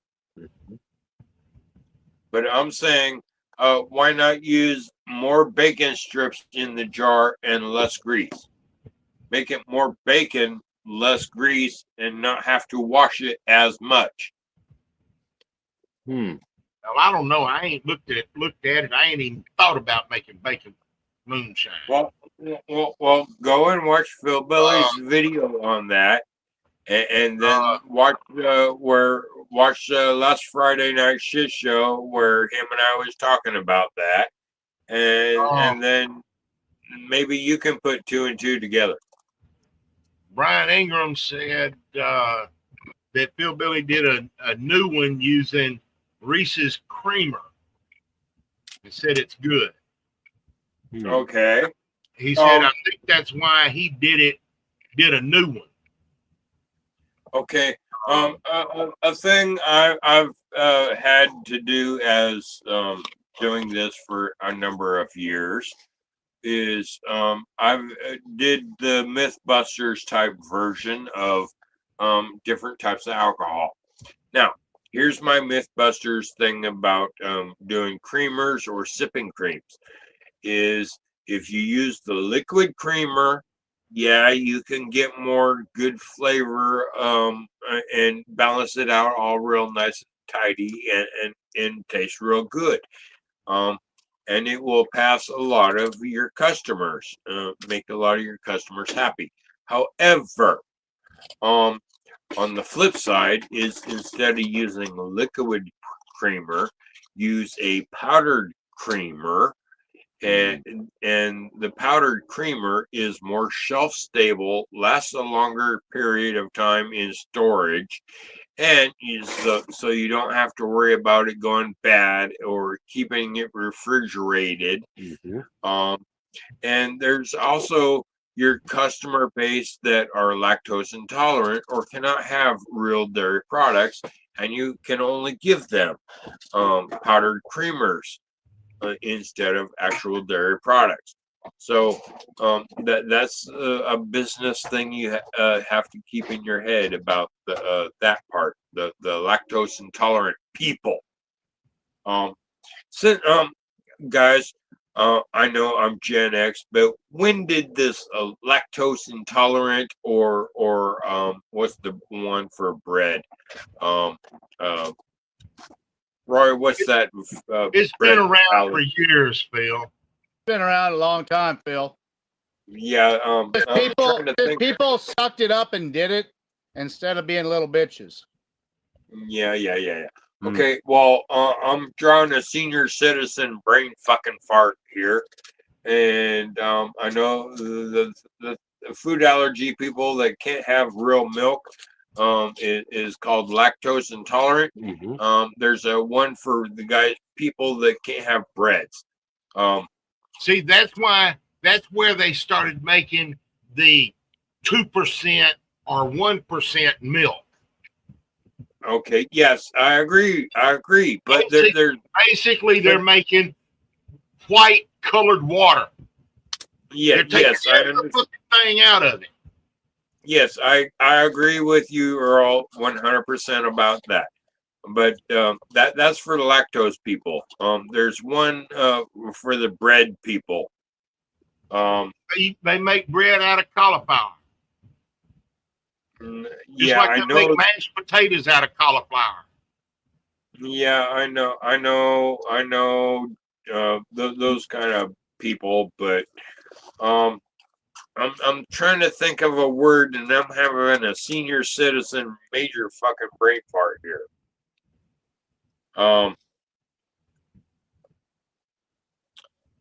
But I'm saying, why not use more bacon strips in the jar and less grease? Make it more bacon, less grease, and not have to wash it as much. Well, I don't know. I ain't looked at it. I ain't even thought about making bacon moonshine. Well, go and watch Phil Billy's video on that, and then watch last Friday night shit show where him and I was talking about that, and then maybe you can put 2 and 2 together. Brian Ingram said that Phil Billy did a new one using Reese's creamer. He said it's good. Okay. He said, I think that's why he did a new one. Okay. A thing I've had to do as doing this for a number of years is I've did the Mythbusters type version of different types of alcohol. Now, here's my Mythbusters thing about doing creamers or sipping creams is if you use the liquid creamer, yeah, you can get more good flavor and balance it out all real nice and tidy and taste real good. And it will pass a lot of your customers, make a lot of your customers happy. However, on the flip side is instead of using a liquid creamer, use a powdered creamer. And the powdered creamer is more shelf stable, lasts a longer period of time in storage, and so you don't have to worry about it going bad or keeping it refrigerated. And there's also your customer base that are lactose intolerant or cannot have real dairy products, and you can only give them powdered creamers instead of actual dairy products. So that's a business thing you have to keep in your head about that part, the lactose intolerant people. Guys, I know I'm Gen X, but when did this lactose intolerant or what's the one for bread? Roy, what's that? It's bread been around salad? for years, Phil. Been around a long time, Phil. Yeah, I'm trying to think. People sucked it up and did it instead of being little bitches. Yeah. Okay, well, I'm drawing a senior citizen brain fucking fart here, and I know the food allergy people that can't have real milk is called lactose intolerant. There's a one for the people that can't have breads. See, that's where they started making the 2% or 1% milk. Okay, yes, I agree, but they're making white colored water. Yeah, yes, I understand. Thing out of it. Yes, I agree with you, Earl, 100% about that. But that's for the lactose people. There's one for the bread people. They make bread out of cauliflower. Just like they make mashed potatoes out of cauliflower. Yeah, I know. Those kind of people, but I'm trying to think of a word, and I'm having a senior citizen major fucking brain fart here.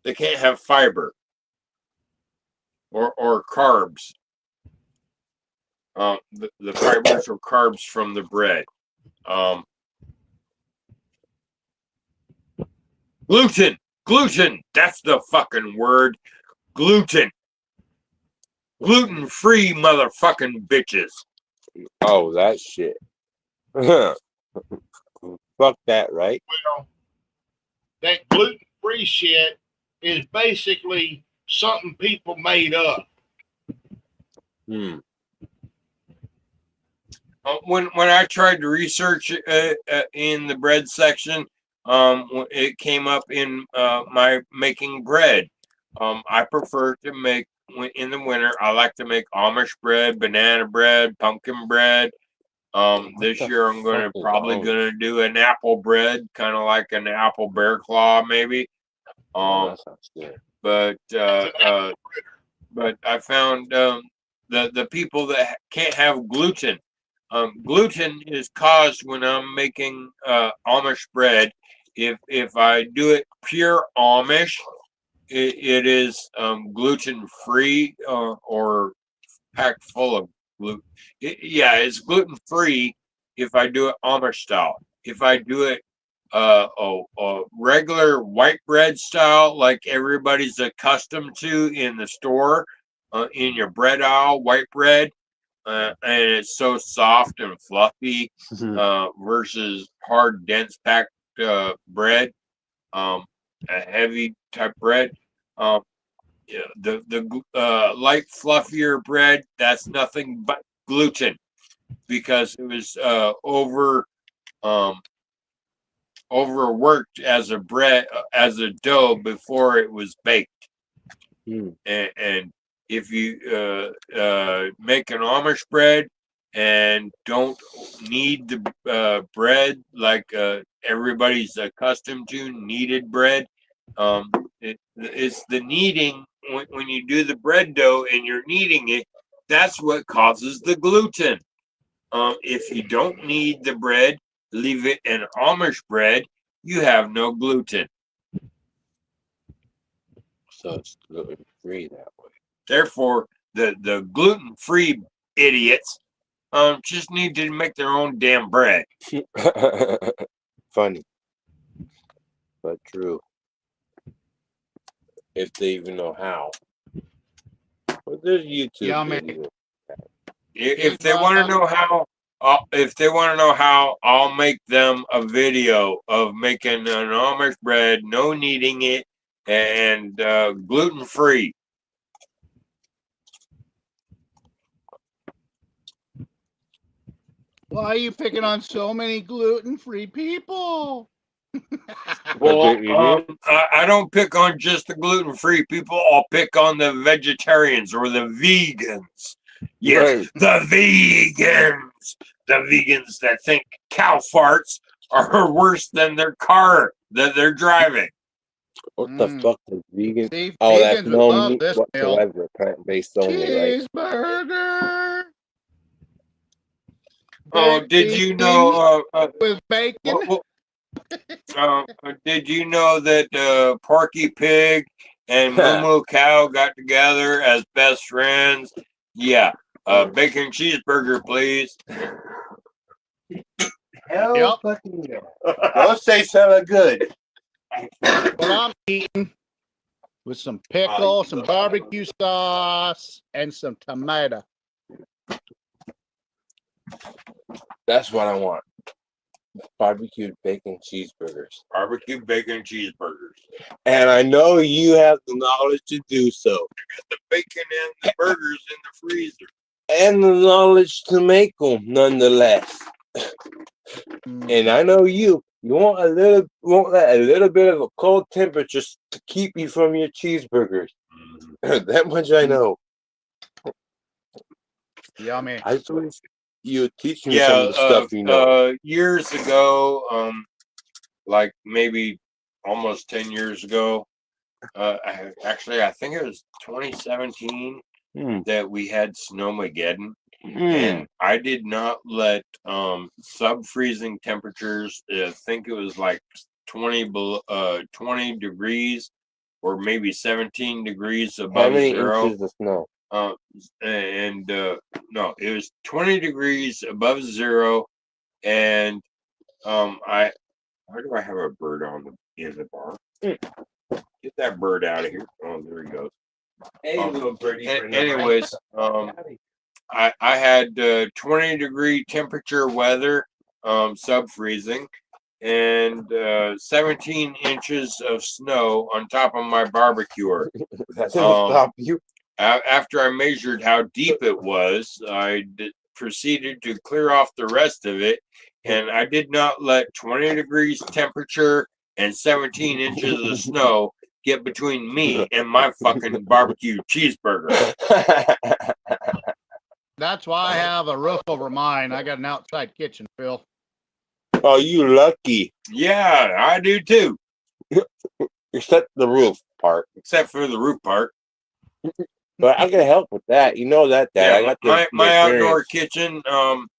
They can't have fiber or carbs. The fibers or carbs from the bread. Gluten. That's the fucking word. Gluten. Gluten-free motherfucking bitches. Oh, that shit. Fuck that, right? Well, that gluten-free shit is basically something people made up. When I tried to research in the bread section, it came up in my making bread. I prefer to make in the winter. I like to make Amish bread, banana bread, pumpkin bread. This year I'm probably gonna do an apple bread, kind of like an apple bear claw, maybe. That sounds good. But I found the people that can't have gluten. Gluten is caused when I'm making Amish bread. If I do it pure Amish, it is gluten free or packed full of gluten. It's gluten free if I do it Amish style. If I do it regular white bread style, like everybody's accustomed to in the store, in your bread aisle, white bread, and it's so soft and fluffy versus hard, dense packed bread, a heavy type bread. The light, fluffier bread, that's nothing but gluten because it was overworked as a bread, as a dough before it was baked. And if you make an Amish bread and don't knead the bread like everybody's accustomed to, kneaded bread, it's the kneading when you do the bread dough and you're kneading it, that's what causes the gluten. If you don't knead the bread, leave it in Amish bread, you have no gluten. So it's gluten free that way. Therefore, the gluten free idiots just need to make their own damn bread. Funny, but true. If they even know how. But There's YouTube Yeah, man. videos. If they want to know how, I'll make them a video of making an Amish bread, no kneading it, and gluten free. Why are you picking on so many gluten-free people? Well, they're idiots. I don't pick on just the gluten free people. I'll pick on the vegetarians or the vegans. Yes, Right. the vegans. The vegans that think cow farts are worse than their car that they're driving. What the fuck is vegan? See, Oh, that's vegans would no love meat this meal. whatsoever. Plant-based only, right? Cheeseburger. Oh, did you know? With bacon. Did you know that Porky Pig and Moo Moo Cow got together as best friends? Yeah. Bacon cheeseburger, please. Hell fucking yeah. Go say something good. What I'm eating with some pickle, some barbecue sauce, and some tomato. That's what I want. Barbecued bacon cheeseburgers. Barbecue bacon cheeseburgers. And I know you have the knowledge to do so. The bacon and the burgers in the freezer. And the knowledge to make them, nonetheless. And I know you want that a little bit of a cold temperature to keep you from your cheeseburgers. That much I know. Yummy. I just wish you would teach me some of the stuff you know. Years ago, like maybe almost 10 years ago, I think it was 2017 that we had Snowmageddon. And I did not let sub-freezing temperatures, I think it was like 20 degrees or maybe 17 degrees above How many zero. inches of snow? No, it was 20 degrees above zero. And why do I have a bird on in the bar? Get that bird out of here. Oh, there he goes. Hey, little birdie. Anyways, I had 20 degree temperature weather, sub-freezing, and 17 inches of snow on top of my barbecue. That doesn't stop you. After I measured how deep it was, I proceeded to clear off the rest of it, and I did not let 20 degrees temperature and 17 inches of snow get between me and my fucking barbecue cheeseburger. That's why I have a roof over mine. I got an outside kitchen, Phil. Oh, you lucky. Yeah, I do too. Except the roof part. Except for the roof part. But I can help with that. You know that, Dad. Yeah, I got my outdoor kitchen,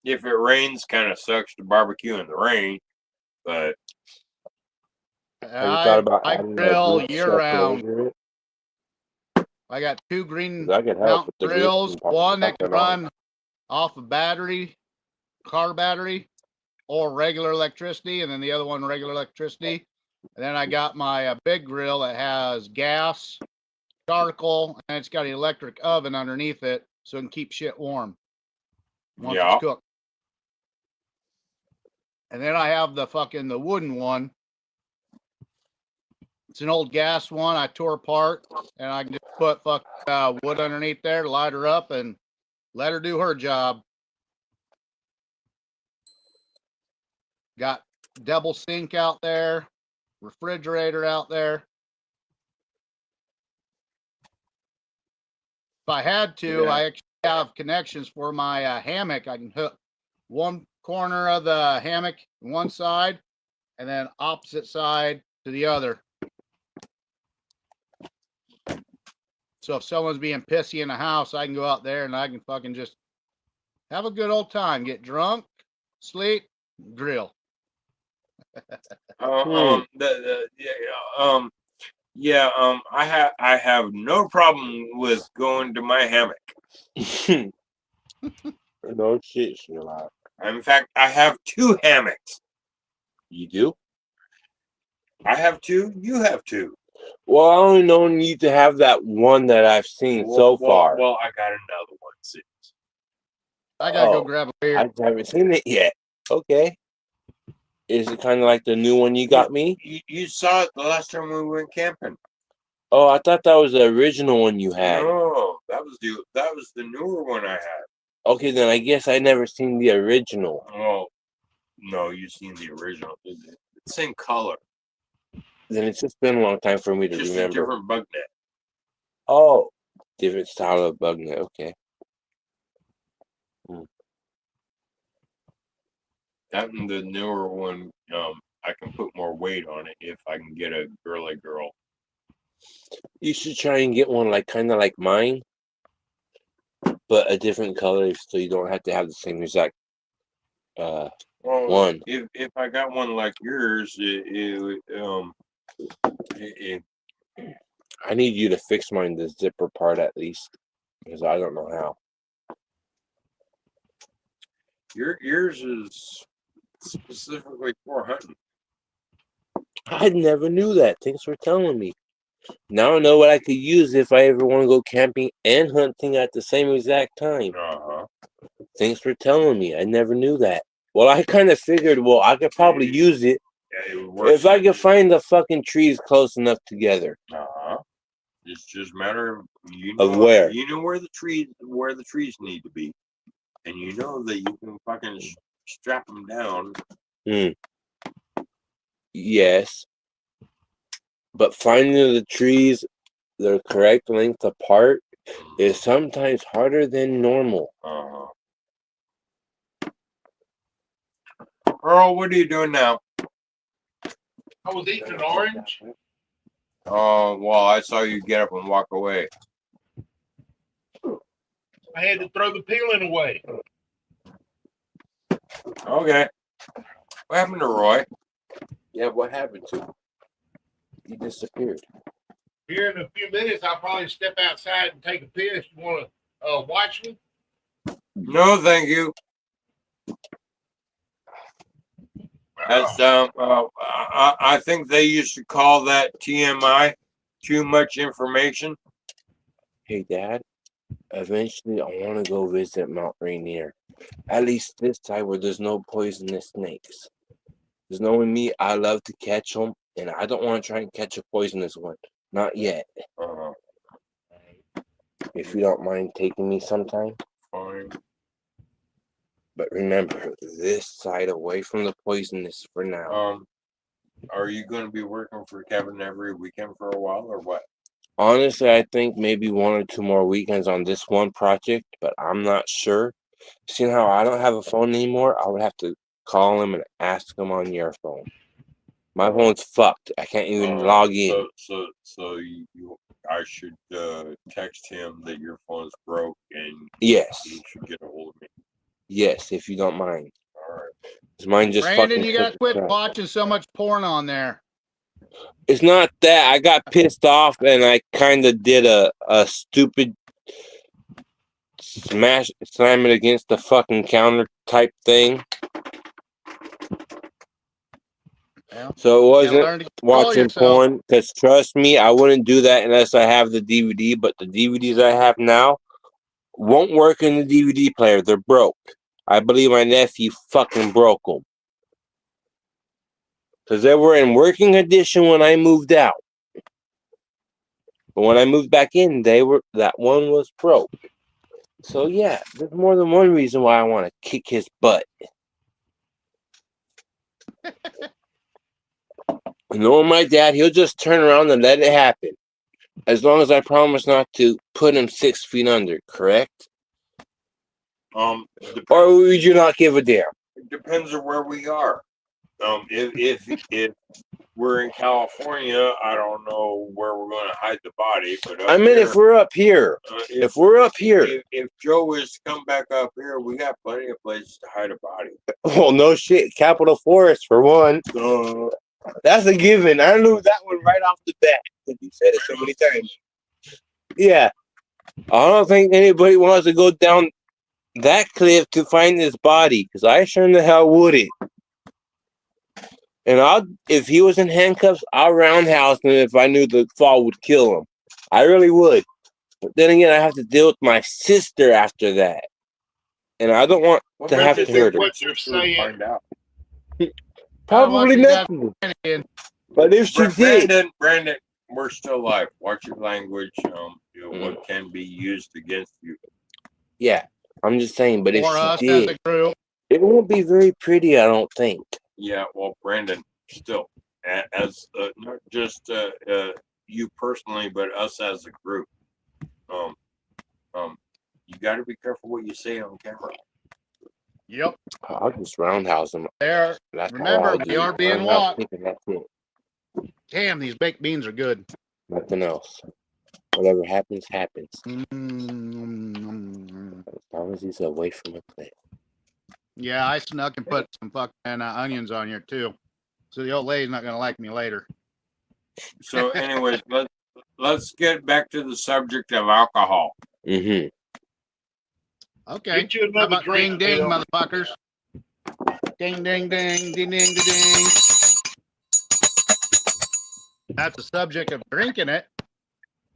if it rains, kind of sucks to barbecue in the rain. But I grill year round. I got two Green Mountain grills, one that can run off a car battery, or regular electricity, and then the other one regular electricity. And then I got my big grill that has gas, charcoal, and it's got an electric oven underneath it, so it can keep shit warm once it's cooked. And then I have the wooden one. It's an old gas one I tore apart, and I can just put wood underneath there to light her up and let her do her job. Got double sink out there, refrigerator out there. If I had to, I actually have connections for my hammock. I can hook one corner of the hammock on one side, and then opposite side to the other. So if someone's being pissy in the house, I can go out there and I can fucking just have a good old time, get drunk, sleep, grill. I have no problem with going to my hammock. No shit, Shineology. In fact, I have two hammocks. You do? I have two. You have two. Well, I only known you to have that one that I've seen so far. Well, I got another one. See. I gotta go Oh, grab a beer. I haven't seen it yet. Okay. Is it kind of like the new one you got me? You saw it the last time we went camping. Oh, I thought that was the original one you had. No, that was the newer one I had. Okay, then I guess I never seen the original. Oh, no, you've seen the original. It's the same color. Then it's just been a long time for me to Just remember. a different bug net. Oh, different style of bug net. Okay. That and the newer one, I can put more weight on it if I can get a girly girl. You should try and get one like kind of like mine, but a different color, so you don't have to have the same exact one. If I got one like yours, I need you to fix mine, the zipper part at least, because I don't know how. yours is specifically for hunting. I never knew that. Thanks for telling me. Now I know what I could use if I ever want to go camping and hunting at the same exact time. Thanks for telling me. I never knew that. Well, I kind of figured, well, I could probably use it if I could find the fucking trees close enough together. It's just a matter of Of where? You know where the trees need to be, and you know that you can fucking strap them down. Yes, but finding the trees the correct length apart is sometimes harder than normal. Earl, what are you doing now? I was eating an orange. Oh, well, I saw you get up and walk away. I had to throw the peeling away. Okay. What happened to Roy? Yeah, what happened to him? He disappeared. Here in a few minutes, I'll probably step outside and take a piss. You want to watch me? No, thank you. That's I think they used to call that TMI, too much information. Hey, Dad, eventually I want to go visit Mount Rainier. At least this side where there's no poisonous snakes. Because knowing me, I love to catch them, and I don't want to try and catch a poisonous one. Not yet. If you don't mind taking me sometime. Fine. But remember, this side away from the poisonous for now. Are you going to be working for Kevin every weekend for a while, or what? Honestly, I think maybe 1 or 2 more weekends on this one project, but I'm not sure. Seeing how I don't have a phone anymore, I would have to call him and ask him on your phone. My phone's fucked. I can't even log in. So I should text him that your phone's broke and Yes. he should get a hold of me. Yes, if you don't mind. All right. Because mine just Brandon, fucking you gotta quit crap. watching so much porn on there. It's not that. I got pissed off and I kind of did a stupid slam it against the fucking counter type thing. Well, so it you gotta learn wasn't to control watching yourself. porn, because trust me, I wouldn't do that unless I have the DVD, but the DVDs I have now won't work in the DVD player. They're broke. I believe my nephew fucking broke them. Because they were in working condition when I moved out. But when I moved back in, that one was broke. So yeah, there's more than one reason why I want to kick his butt. Knowing my dad, he'll just turn around and let it happen. As long as I promise not to put him 6 feet under, correct? Or would you not give a damn? It depends on where we are. If we're in California, I don't know where we're going to hide the body. But I mean, if we're up here, if we're up here, if Joe was to come back up here, we got plenty of places to hide a body. well, no shit, Capitol Forest for one. That's a given. I knew that one right off the bat. You said it so many times. Yeah, I don't think anybody wants to go down that cliff to find this body, because I sure in the hell wouldn't. And if he was in handcuffs, I'll roundhouse him if I knew the fall would kill him. I really would. But then again, I have to deal with my sister after that. And I don't want to have to hurt her. What you're saying. Find out. Probably nothing. But if she did. Brandon, we're still alive. Watch your language. What can be used against you. Yeah, I'm just saying. But if she did, crew. it won't be very pretty, I don't think. Yeah, well, Brandon, still, as not just you personally, but us as a group, you got to be careful what you say on camera. Yep. I'll just roundhouse them. There. That's Remember, we are being watched. That's it. Damn, these baked beans are good. Nothing else. Whatever happens, happens. Mm-hmm. As long as he's away from the plate. Yeah, I snuck and put some fucking onions on here too, so the old lady's not gonna like me later. So, anyways, let's get back to the subject of alcohol. Mm-hmm. Okay. Get you another drink, ding, ding, Bill. motherfuckers. Ding, ding, ding, ding, ding, ding, ding. That's the subject of drinking it.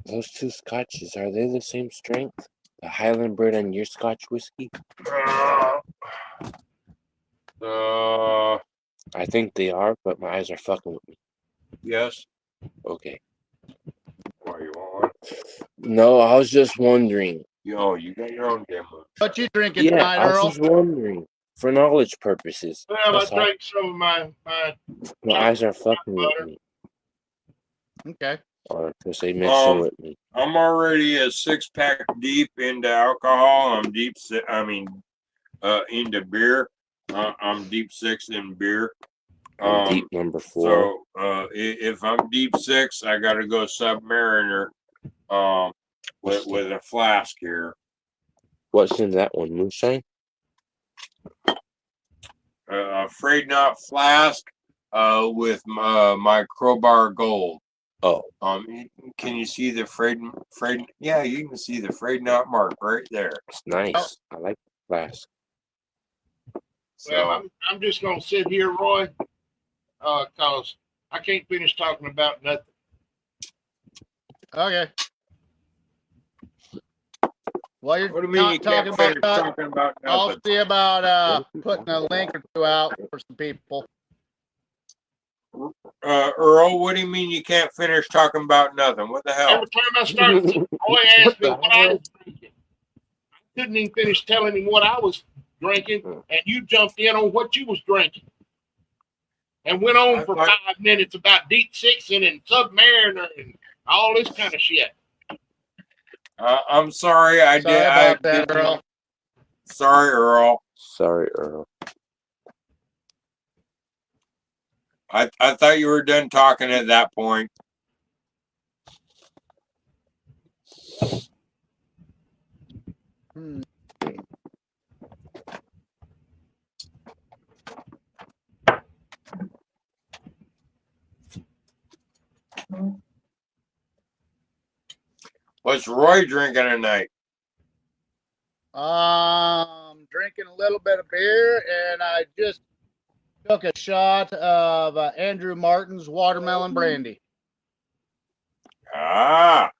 Those two scotches, are they the same strength? The Highland Bird and your Scotch whiskey? I think they are, but my eyes are fucking with me. Yes. Okay. Why you want one? No, I was just wondering. You got your own damn one. What you drinking Yeah, tonight, I was Earl? just wondering. For knowledge purposes. Well, I That's all. drank some of my My eyes are fucking with me. Okay. Or because they messing with me. I'm already a 6-pack deep into alcohol. Into beer. I'm deep 6 in beer. Deep number 4. So if I'm deep 6, I got to go Submariner with a flask here. What's in that one? Moonshine? Afraid Not flask with my Crowbar Gold. Oh. Can you see the Afraid? Yeah, you can see the Afraid Not mark right there. It's nice. I like the flask. Well, I'm just gonna sit here, Roy, cause I can't finish talking about nothing. Okay. Well, you're What do you mean not you can't talking finish about talking about I'll nothing? see about putting a link or two out for some people. Earl, what do you mean you can't finish talking about nothing? What the hell? Every time I started, Roy asked me what I was drinking. I couldn't even finish telling him what I was drinking, and you jumped in on what you was drinking. And went on for 5 minutes about deep 6ing and Submariner and all this kind of shit. I'm sorry. Earl. Sorry, Earl. Sorry, Earl. I thought you were done talking at that point. What's Roy drinking tonight? Drinking a little bit of beer, and I just took a shot of Andrew Martin's watermelon brandy. Ah.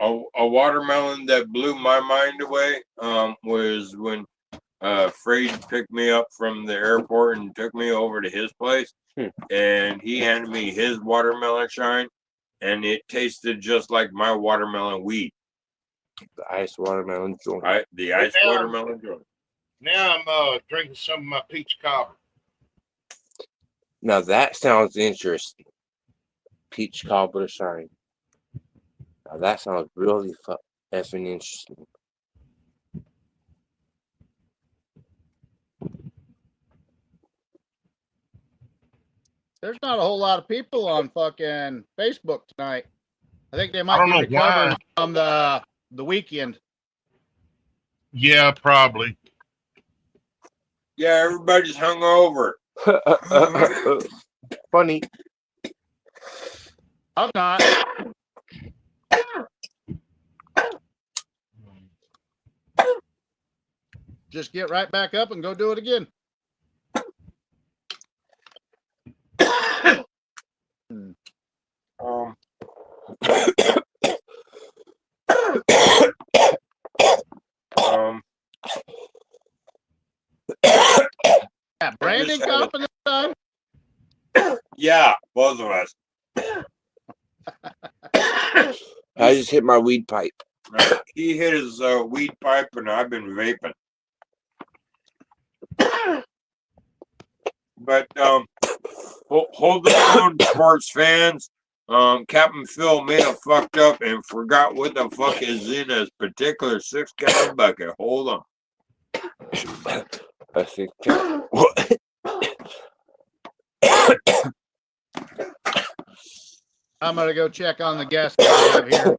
A watermelon that blew my mind away was when Freed picked me up from the airport and took me over to his place, and he handed me his watermelon shine, and it tasted just like my watermelon weed. The ice watermelon joint. The ice watermelon joint. Now I'm drinking some of my peach cobbler. Now that sounds interesting. Peach cobbler shine. Now that sounds really effing interesting. There's not a whole lot of people on fucking Facebook tonight. I think they might be recovering from the weekend. Yeah, probably. Yeah, everybody's hungover. Funny. I'm not. Just get right back up and go do it again. Um, um, Yeah, Brandon had a- coughing this time. yeah, both of us. I just hit my weed pipe. He hit his weed pipe, and I've been vaping. But hold the phone, sports fans. Captain Phil may have fucked up and forgot what the fuck is in his particular 6-gallon bucket. Hold on. I think. What? I'm gonna go check on the guest we have here.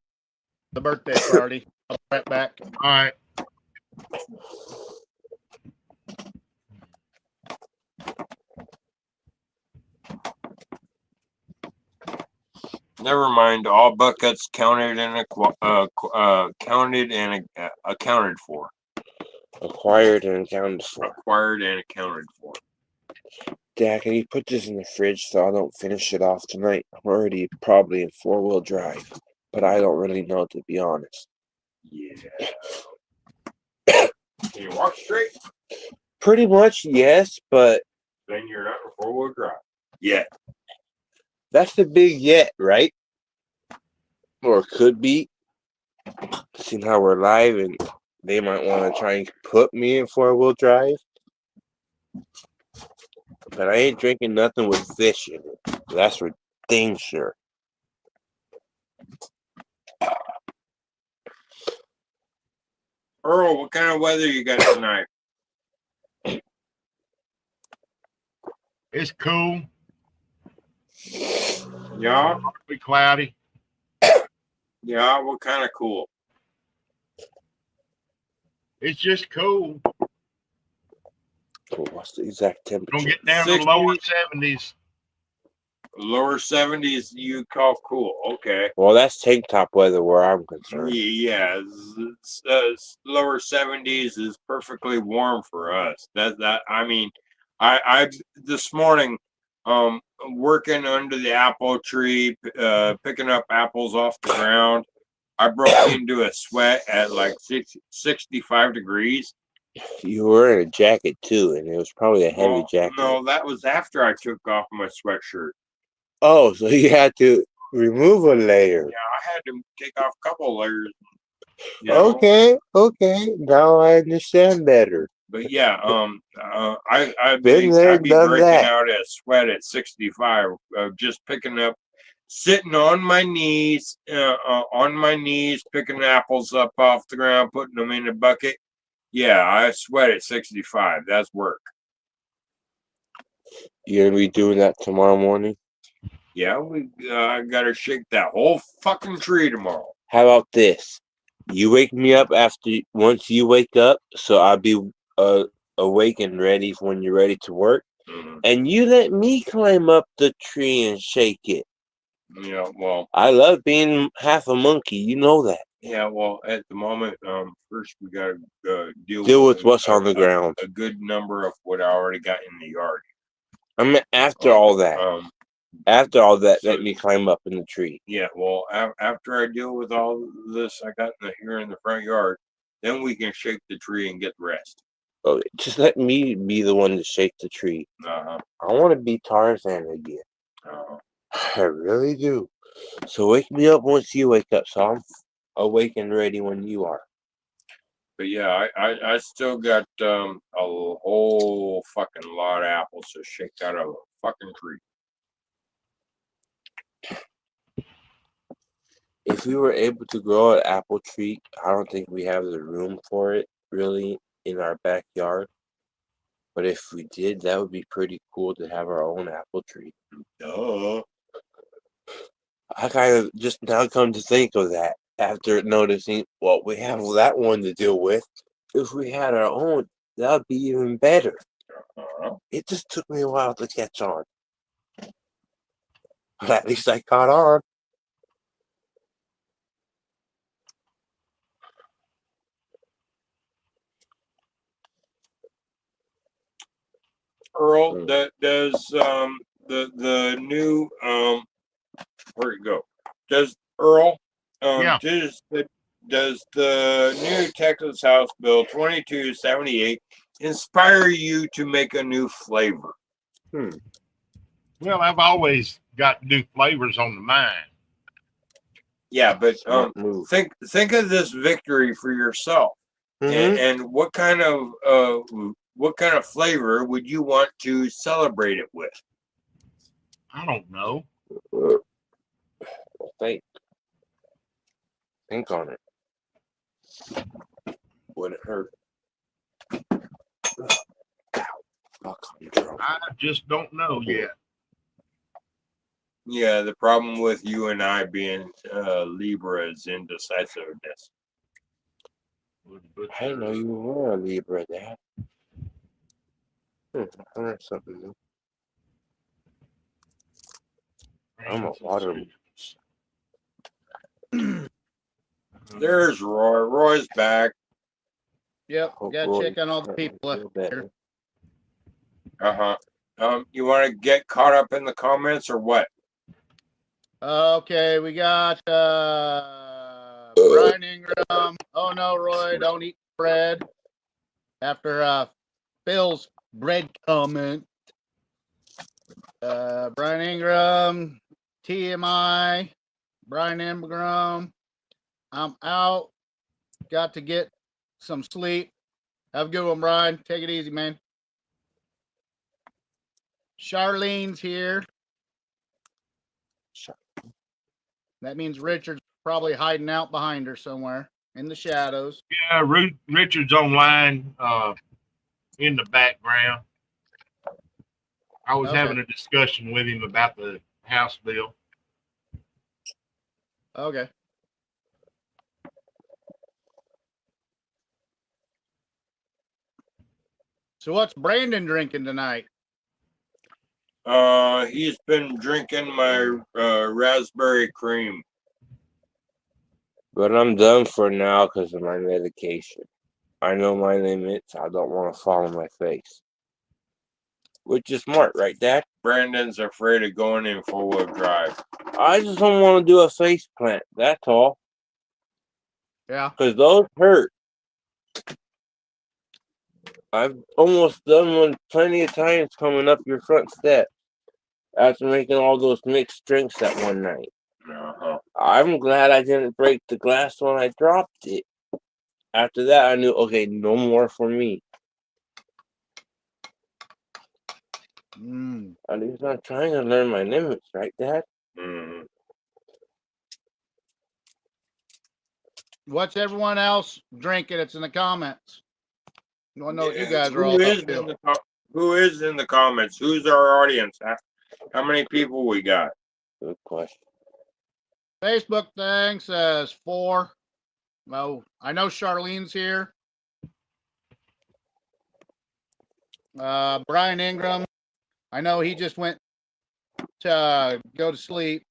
The birthday party. I'll be right back. All right. Never mind. All buckets counted and counted and accounted for. Acquired and accounted for. Acquired and accounted for. Dad, can you put this in the fridge so I don't finish it off tonight? I'm already probably in 4-wheel drive, but I don't really know, to be honest. Yeah. Can you walk straight? Pretty much, yes, but Then you're not in 4-wheel drive. Yeah. that's the big yet, right? Or could be. Seeing how we're live and they might want to try and put me in 4-wheel drive. But I ain't drinking nothing with fish in it. That's for dang sure. Earl, what kind of weather you got tonight? It's cool. Yeah? Be cloudy. Yeah, what kind of cool? It's just cool. Cool. What's the exact temperature? Gonna get down to the 60. lower 70s. Lower 70s you call cool. Okay. Well, that's tank top weather where I'm concerned. Yeah, lower 70s is perfectly warm for us. I mean, I this morning working under the apple tree, picking up apples off the ground. I broke into a sweat at like 65 degrees. You were wearing a jacket too, and it was probably a heavy jacket. No, that was after I took off my sweatshirt. Oh, so you had to remove a layer. Yeah, I had to take off a couple layers. You know? Okay. Now I understand better. But yeah, I'd Been be there, I'd be done breaking that. out a sweat at 65, just picking up, sitting on my knees, picking apples up off the ground, putting them in a bucket. Yeah, I sweat at 65. That's work. You're gonna be doing that tomorrow morning? Yeah, I gotta shake that whole fucking tree tomorrow. How about this? You wake me up once you wake up, so I'll be awake and ready for when you're ready to work. Mm-hmm. And you let me climb up the tree and shake it. Yeah, well, I love being half a monkey. You know that. yeah, well, at the moment, first we gotta Deal with what's on the ground. A good number of what I already got in the yard. I mean, after all that, so- let me climb up in the tree. Yeah, well, after I deal with all this I got here in the front yard, then we can shake the tree and get the rest. Oh, just let me be the one to shake the tree. Uh-huh. I want to be Tarzan again. Uh-huh. I really do. So wake me up once you wake up, so I'm awake and ready when you are. But yeah, I still got a whole fucking lot of apples to shake out of a fucking tree. If we were able to grow an apple tree, I don't think we have the room for it really in our backyard. But if we did, that would be pretty cool to have our own apple tree. Duh. I kind of just now come to think of that after noticing, well, we have that one to deal with. If we had our own, that would be even better. Uh-huh. It just took me a while to catch on. But at least I caught on. Earl, does the new where'd it go? Does Earl Yeah. does the new Texas House Bill 2278 inspire you to make a new flavor? Well, I've always got new flavors on the mind. Yeah, but Smart move. think of this victory for yourself. And what kind of flavor would you want to celebrate it with? I don't know. Think on it. Would it hurt? Fuck, I'm drunk. I just don't know yet. Yeah, the problem with you and I being Libra is indecisiveness. I didn't know you were a Libra, Dad. I learned something new. I'm a water. There's Roy. Roy's back. Yep, Hope gotta Roy's check on all the starting to people feel up better. here. You want to get caught up in the comments or what? Okay, we got Brian Ingram. Oh no, Roy, don't eat bread. After Phil's bread comment. Brian Ingram, TMI, Brian Ingram. I'm out. Got to get some sleep. Have a good one, Brian. Take it easy, man. Charlene's here. That means Richard's probably hiding out behind her somewhere in the shadows. Yeah, Richard's online in the background. I was having a discussion with him about the House bill. Okay. So what's Brandon drinking tonight? He's been drinking my raspberry cream. But I'm done for now because of my medication. I know my limits. I don't want to fall on my face. Which is smart, right, Dad? Brandon's afraid of going in full-wheel drive. I just don't want to do a face plant. That's all. Yeah. Because those hurt. I've almost done one plenty of times coming up your front steps after making all those mixed drinks that one night. I'm glad I didn't break the glass when I dropped it. After that, I knew, okay, no more for me. At least I'm trying to learn my limits, right, Dad? What's everyone else drinking? It's in the comments. I want to know what you guys are all up to. Who is in the comments? Who's our audience? How many people we got? Good question. Facebook thing says 4. Well, I know Charlene's here. Brian Ingram. I know he just went to go to sleep.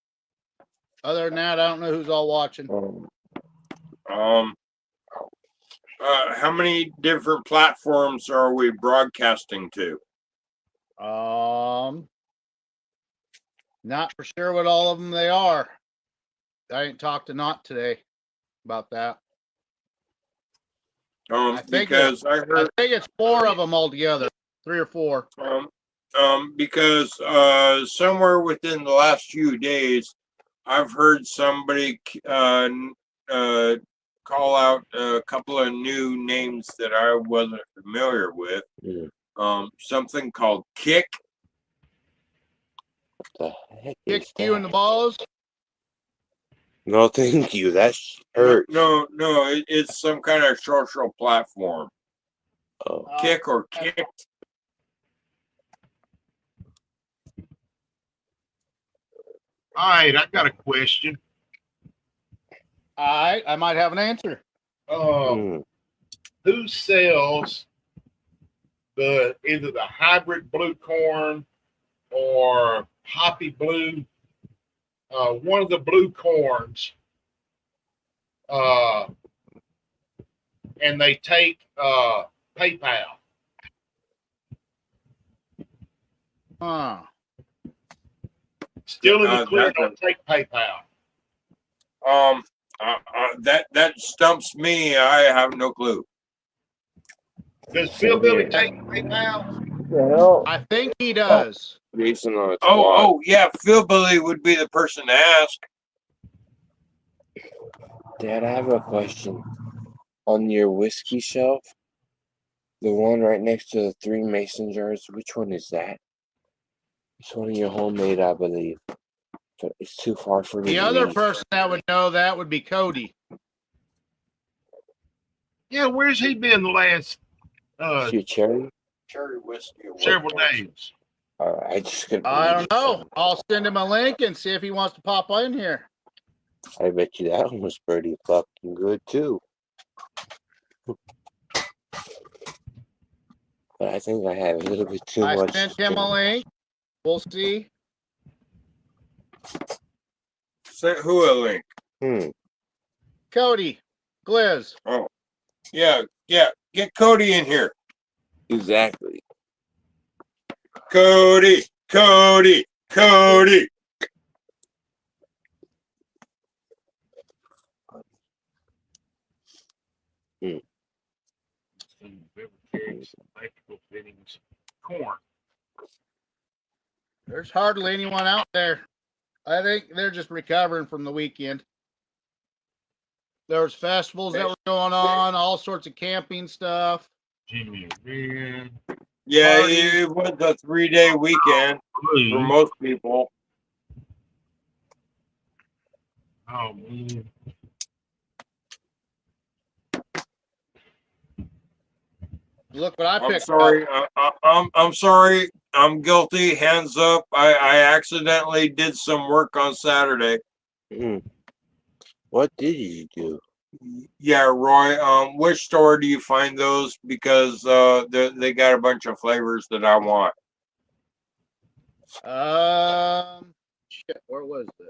Other than that, I don't know who's all watching. How many different platforms are we broadcasting to? Not for sure what all of them they are. I didn't talk to Not today about that. I think it's 4 of them altogether, 3 or 4. Because somewhere within the last few days, I've heard somebody call out a couple of new names that I wasn't familiar with. Something called Kick. The heck Kick is you in the balls? No, thank you. That hurts. No, it's some kind of social platform. Kick or Kicked. All right, I got a question. All right, I might have an answer. Who sells either the hybrid blue corn or Hoppy Blue? One of the blue corns, and they take PayPal. Huh. Still in the clear. That's Don't take PayPal. That stumps me. I have no clue. Does So Phil Billy weird. take PayPal? The hell? I think he does. Jason on a quad. Oh, yeah. Philbilly would be the person to ask. Dad, I have a question. On your whiskey shelf, the one right next to the 3 mason jars, which one is that? It's one of your homemade, I believe. But it's too far for me The to other read. person that would know that would be Cody. Yeah, where's he been the last Is your cherry? Cherry whiskey. several days? I just couldn't I read don't it. know. I'll send him a link and see if he wants to pop in here. I bet you that one was pretty fucking good too. But I think I have a little bit too I much. sent him a link. We'll see. Send who a link? Cody, Gliz. Oh, yeah. Get Cody in here. Exactly. Cody. Electrical fittings, corn. There's hardly anyone out there. I think they're just recovering from the weekend. There was festivals that were going on, all sorts of camping stuff. Jimmy Red. Yeah, Parties. it was a 3-day weekend for most people. Oh man. Look what I I'm picked sorry. up. I'm sorry. I'm guilty. Hands up. I accidentally did some work on Saturday. What did you do? Yeah, Roy. Which store do you find those? Because they got a bunch of flavors that I want. Shit, where was this?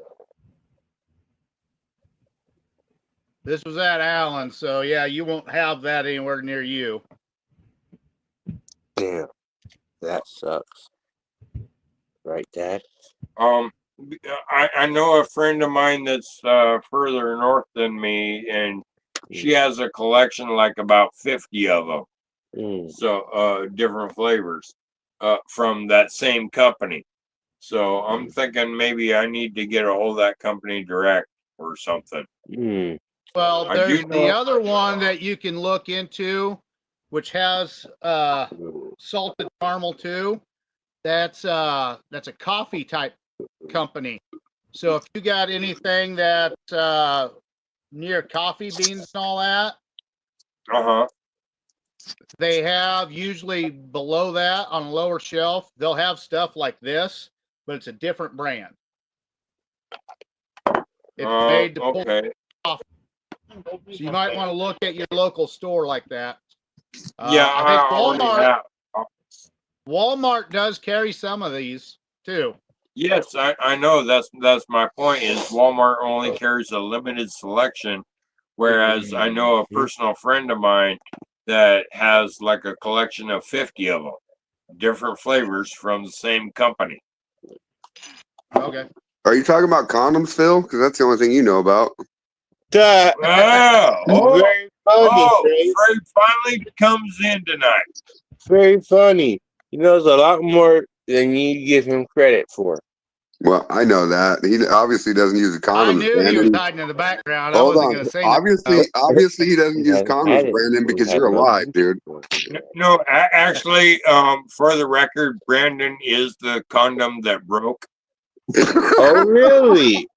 This was at Allen, so yeah, you won't have that anywhere near you. Damn, that sucks. Right, Dad? I know a friend of mine that's further north than me, and she has a collection like about 50 of them. So different flavors from that same company. So I'm thinking maybe I need to get a hold of that company direct or something. Well, I there's do the know. other one that you can look into, which has salted caramel too. That's a coffee type company. So if you got anything that near coffee beans and all that, they have usually below that on a lower shelf, they'll have stuff like this, but it's a different brand. It's made to pull coffee. So you might want to look at your local store like that. Yeah, I think already Walmart does carry some of these too. Yes, I know. That's my point. Is Walmart only carries a limited selection, whereas I know a personal friend of mine that has like a collection of 50 of them, different flavors from the same company. Okay. Are you talking about condoms, Phil? Because that's the only thing you know about. Very funny, Fred. Fred finally comes in tonight. Very funny. He knows a lot more than you give him credit for. Well, I know that. He obviously doesn't use a condom. I knew he was hiding in the background. I Hold wasn't on. going to say Obviously, he doesn't use condoms, Brandon, because you're alive, dude. No, actually, for the record, Brandon is the condom that broke. Oh, really?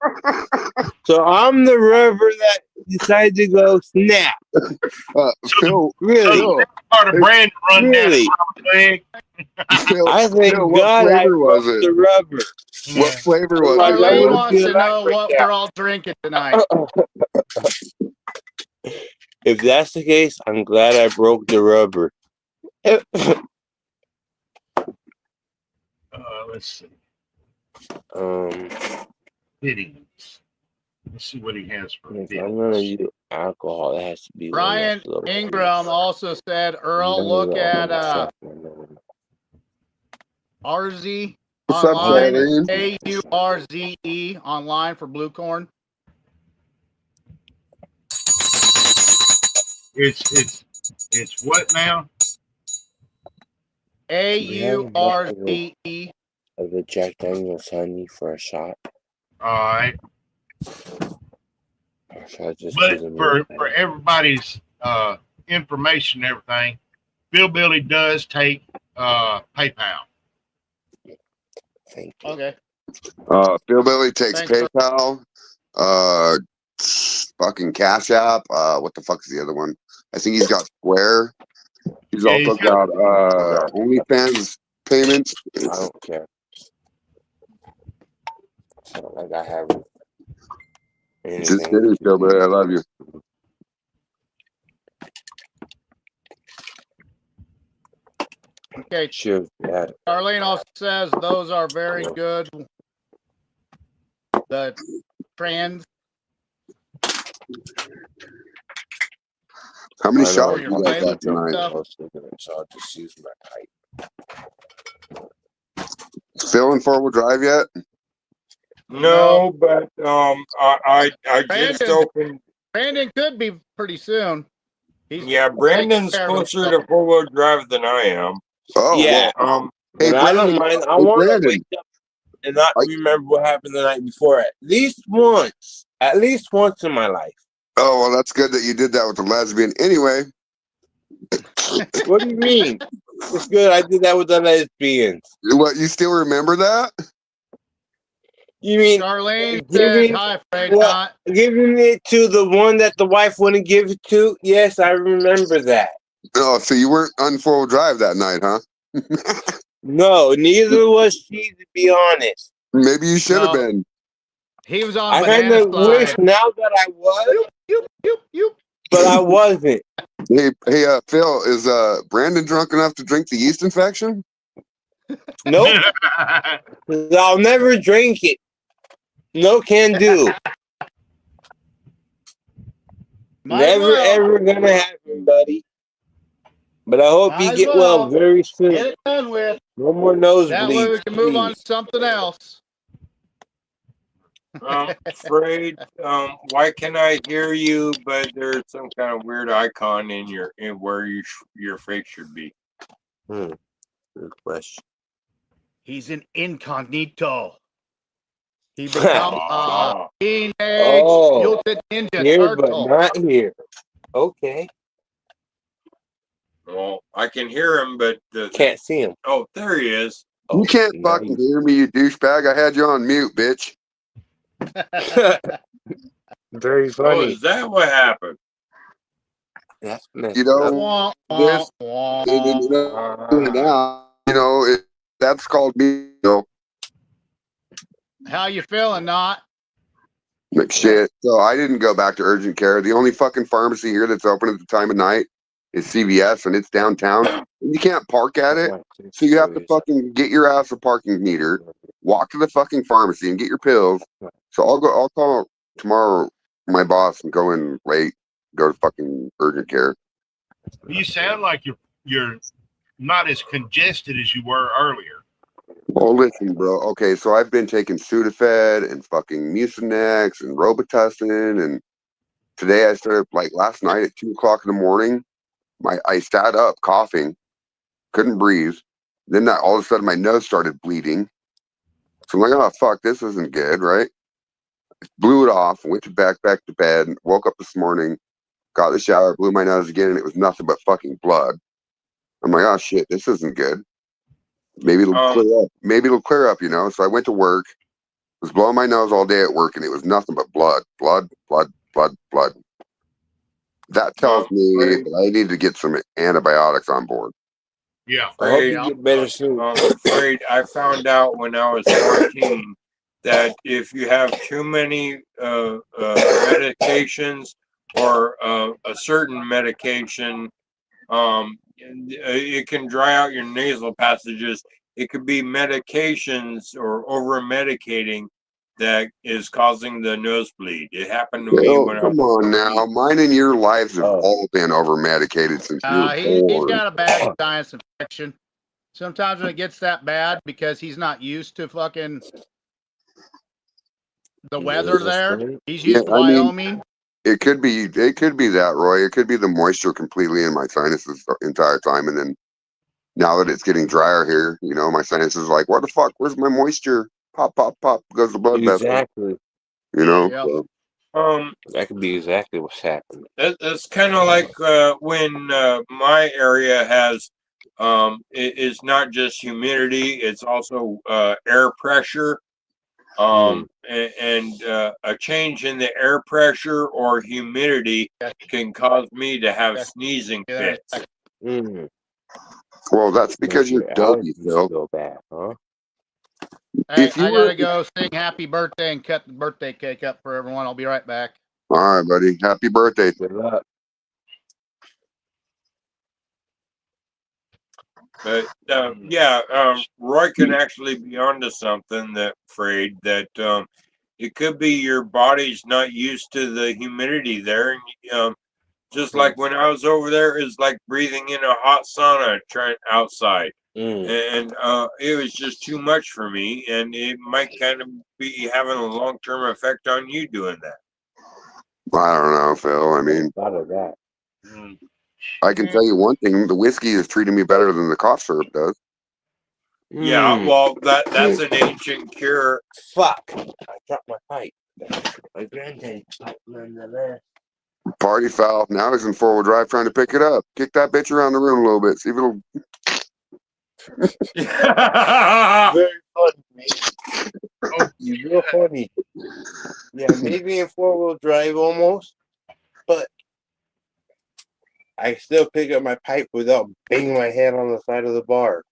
So I'm the rubber that decided to go snap. Phil, Really? Part of Brandon run Really? Phil, I thank Phil, God what I flavor was broke it? the rubber. What flavor was Like, it? I Arlene wouldn't wants feel to know like what that. we're all drinking tonight. If that's the case, I'm glad I broke the rubber. Let's see. Fittings. Let's see what he has for If fittings. I'm gonna use alcohol, it has to be Brian one that's a little Ingram also said, Earl, look at RZ What's up, online, Charlene? AURZE online for blue corn. It's what now? AURZE. Of the Jack Daniels honey for a shot. All right. Or should I just But do the for milk? everybody's information and everything, Bill Billy does take PayPal. Thank you. Okay. Bill Billy takes Thanks, sir. PayPal, fucking Cash App. What the fuck is the other one? I think he's got Square. He's Yeah, also he's got- got OnlyFans payments. I don't care. It's not like I have Just anything. kidding, Bill Billy. I love you. Okay. Sure, yeah. Charlene also says those are very good. The trans. How many I know shots your you guys playlist got tonight? stuff. So I'll just use my height. Still in 4-wheel drive yet? No, but I just Brandon- opened. Brandon could be pretty soon. Yeah, Brandon's taking care of closer to 4-wheel drive than I am. Oh, Yeah. well. But Hey, I don't Brandon. mind. I Hey, want to Brandon. wake up and not I- remember what happened the night before at least once. At least once in my life. Oh, well, that's good that you did that with the lesbian. Anyway, What do you mean? It's good. I did that with the lesbians. what, you still remember that? You mean Charlene giving says hi, Fred. what? Not. Giving it to the one that the wife wouldn't give it to? Yes, I remember that. Oh, so you weren't on 4-wheel drive that night, huh? No, neither was she, to be honest. Maybe you should have No. been. He was on I kind banana of wish slide. now that I was, Yoop. but I wasn't. Hey, Phil, is Brandon drunk enough to drink the yeast infection? Nope, I'll never drink it. No can do. Might Never well. ever gonna happen, buddy. But I hope Might you as get well. well very soon. Get it done with. No more That way we nosebleeds, can move on to please. something else. Afraid. Why can I hear you? But there's some kind of weird icon in where your face should be. Good question. He's an incognito. He become Ah. teenage Oh, mutant ninja here but turtle. not here. Okay. Well, I can hear him, but Can't see him. oh, there he is. You can't now fucking hear me, you douchebag. I had you on mute, bitch. Very Oh, funny. is that what happened? That's messed You know, up. Wah, this- wah, and, wah. now, that's called me, How you feeling, Not? like shit. So I didn't go back to urgent care. The only fucking pharmacy here that's open at the time of night is CVS, and it's downtown. And you can't park at it, so you have to fucking get your ass a parking meter, walk to the fucking pharmacy, and get your pills. So I'll call tomorrow my boss and go in late, go to fucking urgent care. You sound like you're not as congested as you were earlier. Oh, listen, bro. Okay, so I've been taking Sudafed and fucking Mucinex and Robitussin, and today I started, like last night at 2:00 in the morning, I sat up coughing, couldn't breathe. Then all of a sudden my nose started bleeding. So I'm like, oh fuck, this isn't good, right? Blew it off, went back to bed, woke up this morning, got in the shower, blew my nose again, and it was nothing but fucking blood. I'm like, oh shit, this isn't good. Maybe it'll clear up. Maybe it'll clear up, So I went to work, was blowing my nose all day at work, and it was nothing but blood. That tells me that I need to get some antibiotics on board. Yeah. I hope you get better soon. I'm afraid I found out when I was 14 that if you have too many medications or a certain medication, it can dry out your nasal passages. It could be medications or over medicating that is causing the nosebleed. It happened to me when I was Come on 14. now. Mine and your lives have all been over medicated since you were He's born. got a bad sinus infection. Sometimes when it gets that bad, because he's not used to fucking the weather there. He's Yeah, used to I mean, Wyoming. it could be that, Roy. It could be the moisture completely in my sinuses the entire time, and then now that it's getting drier here, you know, my sinuses are like, what the fuck? Where's my moisture? Pop, pop, pop, goes the blood vessel. Exactly. You know. Yep. So, That could be exactly what's happening. It's kind of like when my area has it's not just humidity, it's also air pressure. And a change in the air pressure or humidity can cause me to have sneezing fits. Mm. well, that's Make because you're your dopey, allergies Phil. go bad, huh? Hey, If you I were, gotta go sing happy birthday and cut the birthday cake up for everyone. I'll be right back. all right, buddy. Happy birthday. Good luck. But Roy can actually be onto something that afraid that it could be your body's not used to the humidity there, and just like when I was over there, it's like breathing in a hot sauna trying outside, and it was just too much for me, and it might kind of be having a long-term effect on you doing that. I don't know, Phil. I mean, Thought of that. I can tell you one thing: the whiskey is treating me better than the cough syrup does. Yeah, well, that's an ancient cure. Fuck! I dropped my pipe. My granddad's pipe, nonetheless. Party foul. Now he's in 4-wheel drive trying to pick it up. Kick that bitch around the room a little bit. See if it'll. Very funny, mate. Oh, you're real funny. Yeah, maybe in 4-wheel drive almost, but I still pick up my pipe without banging my head on the side of the bar.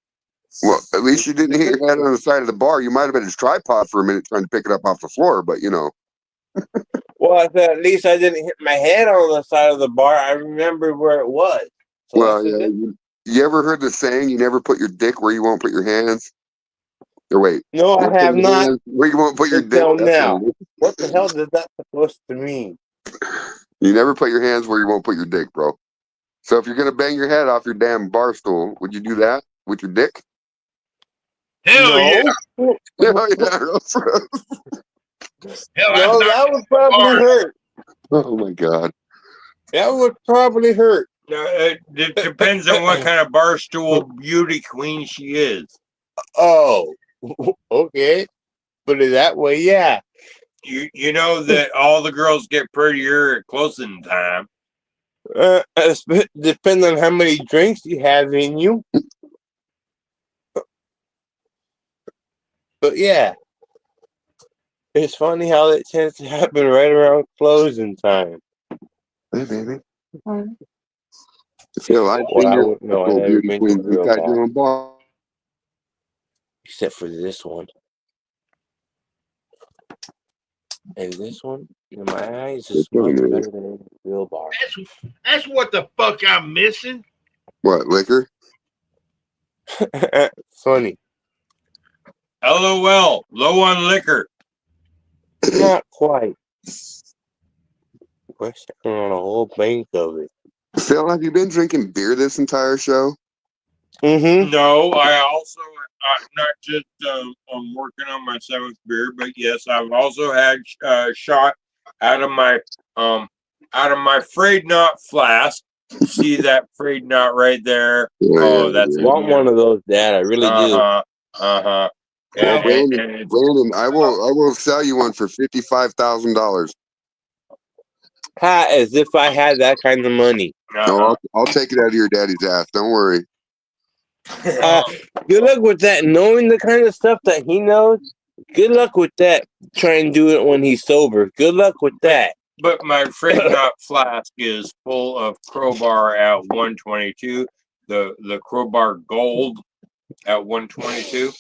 Well, at least you didn't hit your head on the side of the bar. You might have been his tripod for a minute trying to pick it up off the floor, but you know. Well, I said at least I didn't hit my head on the side of the bar. I remember where it was. So Well, yeah. You ever heard the saying, you never put your dick where you won't put your hands? Or wait. No, I have not. Where you won't put your dick. Until now. What the hell is that supposed to mean? You never put your hands where you won't put your dick, bro. So if you're going to bang your head off your damn bar stool, would you do that with your dick? Hell yeah. Hell yeah. Hell, No, that would probably hurt. Oh my God. That would probably hurt. No, it depends on what kind of barstool beauty queen she is. Oh, okay. Put it that way, yeah. You know that all the girls get prettier at closing time. Depends on how many drinks you have in you. But yeah, it's funny how it tends to happen right around closing time. Hey, baby. Phil, I've Well, seen I your wouldn't know. I full never beauty been to queens the real inside bar. your own bar. Except for this one. And this one, in my eyes, is much better than a real bar. That's what the fuck I'm missing. What, liquor? Funny. LOL, low on liquor. Not quite. We're sitting on a whole bank of it. Phil, have you been drinking beer this entire show? Mm-hmm. No, I also not just I'm working on my 7th beer, but yes, I've also had shot out of my frayed knot flask. See that frayed knot right there? Yeah, That's I want one of those, Dad. I really do. Well, Brandon, I will sell you one for $55,000. As if I had that kind of money. No, I'll take it out of your daddy's ass. Don't worry. Good luck with that. Knowing the kind of stuff that he knows, good luck with that. Try and do it when he's sober. Good luck with that. But my frayed knot flask is full of Crowbar at 122. The Crowbar Gold at 122.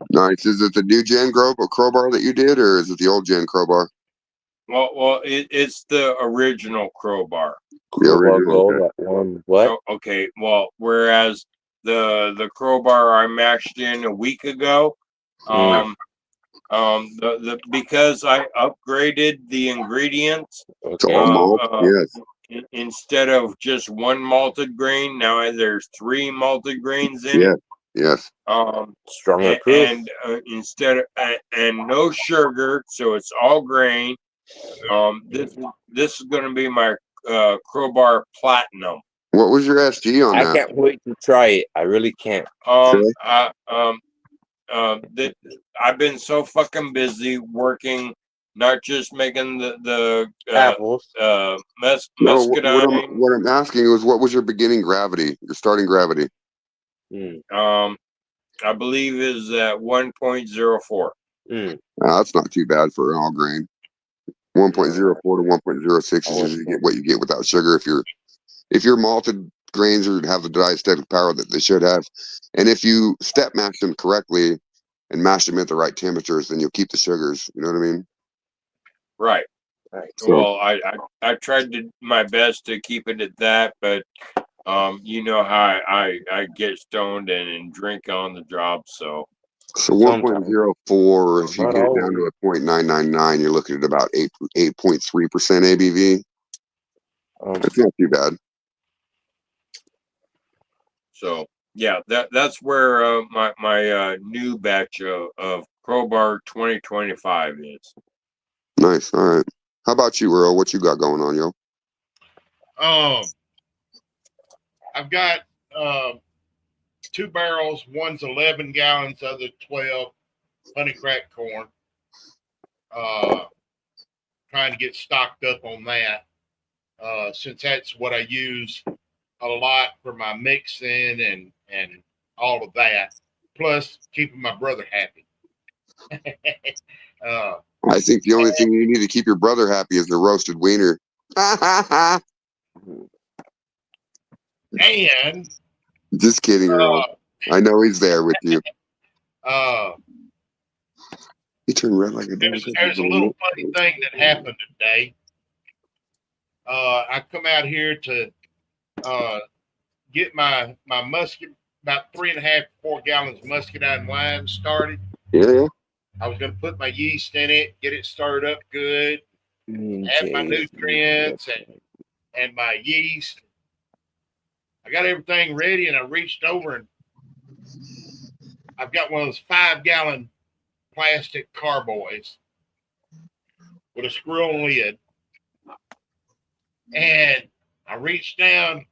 Nice. Is it the new gen crowbar that you did, or is it the old gen crowbar? Well, it's the original Crowbar. The original. One. What? Okay. Well, whereas the Crowbar I mashed in a week ago, because I upgraded the ingredients. Okay. Instead of just one malted grain, now there's 3 malted grains in it. Yes. Stronger proof. And instead of and no sugar, so it's all grain. This is going to be my Crowbar Platinum. What was your SG on I that? can't wait to try it. I really can't. I've been so fucking busy working, not just making the Apples. No, muscadine. what I'm asking was, what was your beginning gravity, your starting gravity? I believe is at 1.04. That's not too bad for an all grain. 1.04 to 1.06 is usually what you get without sugar if your malted grains have the diastatic power that they should have, and if you step mash them correctly and mash them at the right temperatures, then you'll keep the sugars. You know what I mean? Right. So, Well, I tried my best to keep it at that, but you know how I get stoned and drink on the job, so 1.04, if you Not get it always. down to a 0.999, you're looking at about 8.3% ABV. That's not too bad. So yeah, that's where my new batch of Crowbar 2025 is. Nice. All right. How about you, Earl? What you got going on, yo? I've got 2 barrels. One's 11 gallons, other 12. Honey crack corn. Trying to get stocked up on that. Since that's what I use a lot for my mixing and all of that. Plus keeping my brother happy. I think the only thing you need to keep your brother happy is the roasted wiener. And just kidding, Earl. I know he's there with you. He turned red like a there's a little funny thing that happened today. I come out here to get my muscat, about 3.5 to 4 gallons of muscadine wine started. Yeah. I was going to put my yeast in it, get it stirred up good, add my nutrients and my yeast. I got everything ready, and I reached over and I've got one of those 5-gallon plastic carboys with a screw-on lid. And I reached down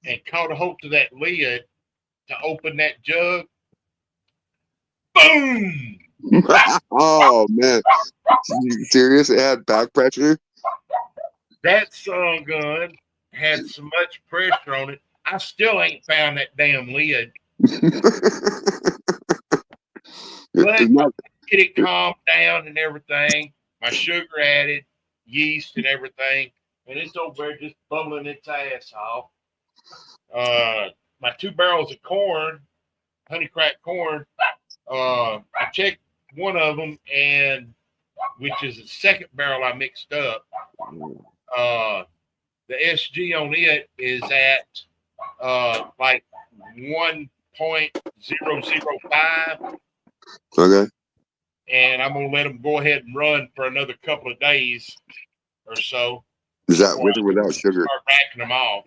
and caught a hold to that lid to open that jug. Boom! Oh, man. You serious? It had back pressure? That son gun had so much pressure on it, I still ain't found that damn lid. But get it calmed down and everything. My sugar added, yeast and everything. And it's over there just bubbling its ass off. My 2 barrels of corn, honey crack corn, I checked one of them, and which is the second barrel I mixed up. The SG on it is at like 1.005. Okay. And I'm gonna let them go ahead and run for another couple of days or so. Is that with or without sugar? Start backing them off.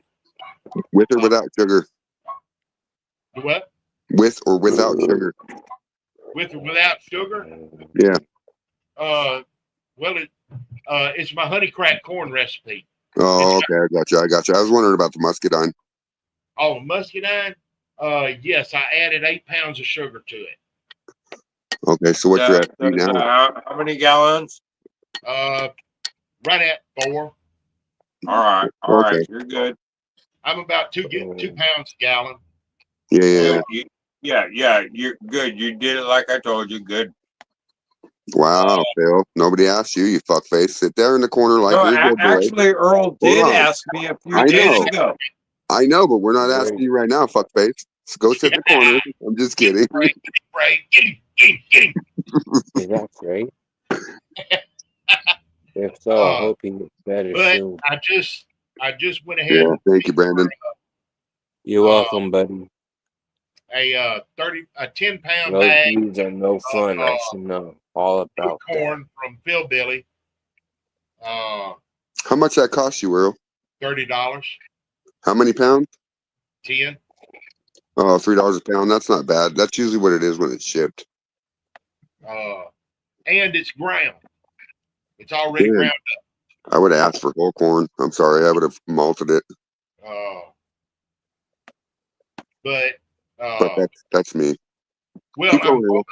With or without sugar? What? With or without sugar? With or without sugar? Yeah. Well, it's my honey crack corn recipe. Oh, okay. I got you. I was wondering about the muscadine. Oh, muscadine? Yes, I added 8 pounds of sugar to it. Okay, so what's your SG now? How many gallons? Right at 4. All right, you're good. I'm about 2 pounds a gallon. Yeah. You're good. You did it like I told you. Good. Wow, Phil. Nobody asked you, you fuckface. Sit there in the corner like you're a good boy. Actually, Earl did ask me a few days ago. I know, but we're not asking you right now, fuckface. So go sit in the corner. I'm just kidding. Get him. Is that great? If so, I hope he gets better but soon. I just went ahead. Yeah, thank you, Brandon. You're welcome, buddy. A 10-pound Those bag. dudes are no fun. I should know all about corn from Philbilly. How much that cost you, Earl? $30. How many pounds? 10. Oh, $3 a pound. That's not bad. That's usually what it is when it's shipped. And it's ground. It's already Yeah. ground I would have asked for whole corn. I'm sorry. I would have malted it. up. But But that's me. well, Keep going.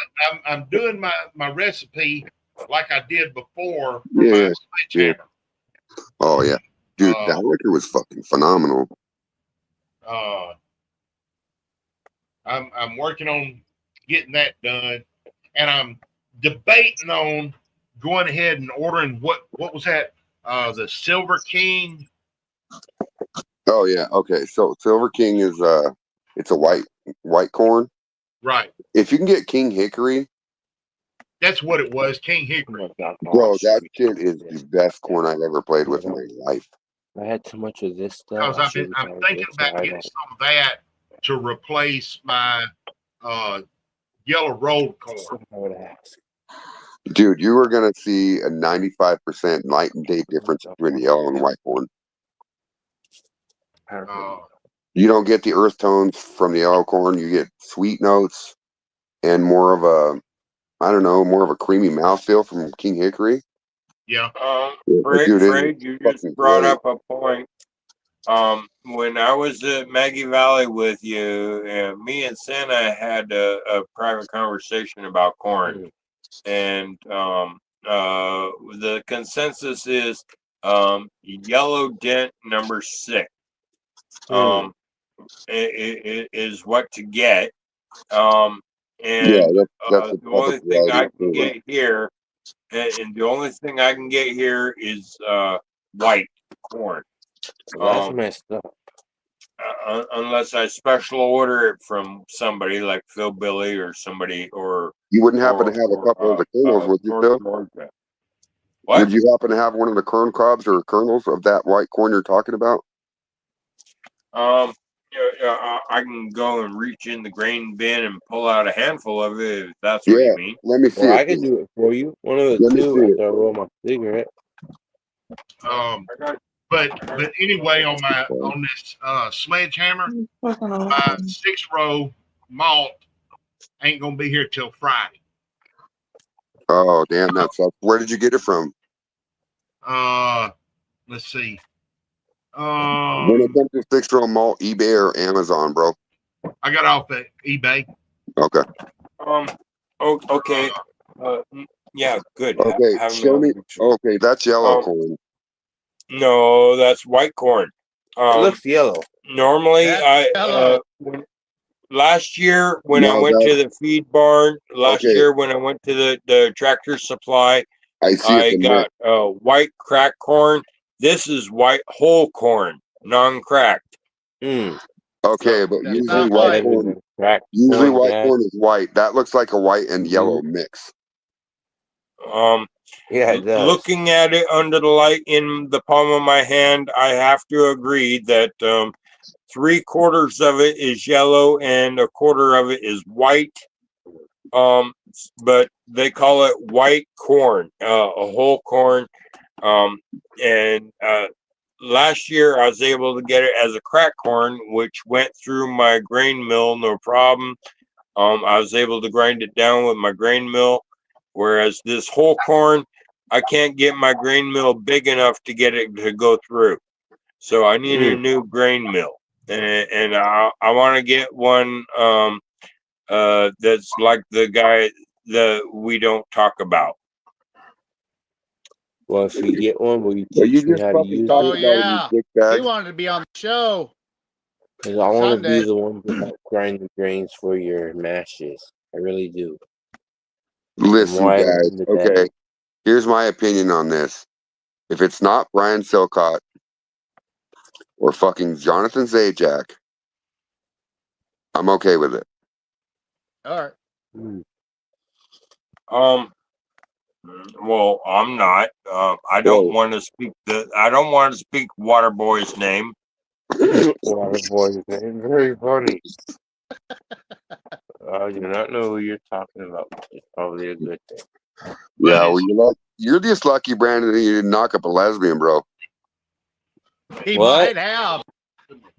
I'm doing my recipe like I did before for Yeah, my sledgehammer. Oh yeah, dude, that liquor was fucking phenomenal. I'm working on getting that done, and I'm debating on going ahead and ordering what was that? The Silver King. Oh yeah, okay. So Silver King is it's a white corn. Right. If you can get King Hickory, That's what it was, King Hickory. bro, that shit is the best corn I've ever played with in my life. I had too much of this stuff. Because I'm thinking about getting some of that to replace my yellow rolled corn. Dude, you are gonna see a 95% night and day difference between the yellow and white corn. You don't get the earth tones from the yellow corn. You get sweet notes and more of a, I don't know, more of a creamy mouthfeel from King Hickory. Yeah. Fred, you just brought up a point. When I was at Maggie Valley with you, me and Santa had a private conversation about corn, and the consensus is yellow dent number 6 is what to get. And that's the only thing I can get here, and the only thing I can get here is white corn. That's messed up. Unless I special order it from somebody like Phil Billy or somebody, or you wouldn't happen to have a couple of the kernels with you, Phil? What? Would you happen to have one of the corn cobs or kernels of that white corn you're talking about? I can go and reach in the grain bin and pull out a handful of it, if that's what you mean. Let me see Well, it. I can do it for you. One of the two after I roll my cigarette. But anyway, on this sledgehammer, my 6-row malt ain't gonna be here till Friday. Oh damn, that sucks. Where did you get it from? Let's see. When it comes to 6-row malt, eBay or Amazon, bro? I got off at eBay. Okay. Okay. Yeah, good. Okay, show me. Okay, that's yellow corn. No, that's white corn. It looks yellow. Normally, last year when I went to the feed barn, year when I went to the Tractor Supply, I got white cracked corn. This is white whole corn, non-cracked. Okay, but usually white corn. White corn is white. That looks like a white and yellow mix. Yeah, it does. Looking at it under the light in the palm of my hand, I have to agree that 3/4 of it is yellow and 1/4 of it is white. But they call it white corn, a whole corn. And last year I was able to get it as a crack corn, which went through my grain mill no problem. I was able to grind it down with my grain mill. Whereas this whole corn, I can't get my grain mill big enough to get it to go through. So I need a new grain mill. And I want to get one that's like the guy that we don't talk about. Well, if you get one, will you teach me how to use it? Oh, yeah. He wanted to be on the show. Because I want to be the one to help grind the grains for your mashes. I really do. Listen, guys. Okay, here's my opinion on this. If it's not Brian Silcott or fucking Jonathan Zajac, I'm okay with it. All right. Well, I'm not. I don't want to speak Waterboy's name. Waterboy's name, very funny. I do not know who you're talking about. It's probably a good thing. Yeah, well, you're just lucky, Brandon, that you didn't knock up a lesbian, bro. He might have.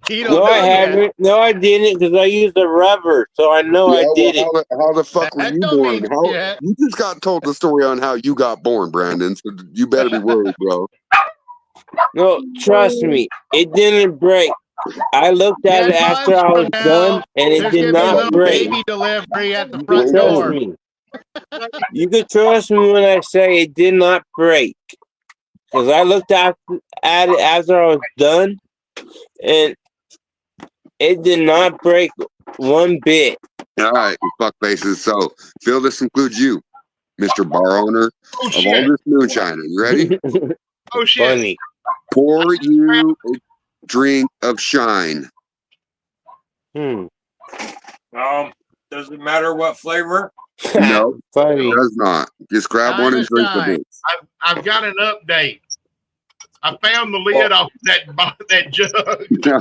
You No, don't I know yet. haven't. No, I didn't because I used a rubber, so I know I did it. How the fuck were That you don't born? mean How shit. you just got told the story on how you got born, Brandon? So you better be worried, bro. No, trust me, it didn't break. I looked at 10 it after months I was from done, now, and it there's did gonna be a not little break. baby delivery at the You can front trust door. me. You can trust me when I say it did not break. Because I looked at it after I was done, and it did not break one bit. All right, you fuck faces. So, Phil, this includes you, Mr. Bar Owner Oh of all shit! this moonshine. Are you ready? Oh shit! Funny. Pour you a drink of shine. Does it matter what flavor? No, Funny. it does not. Just grab one and drink the bitch. I've got an update. I found the lid off that jug.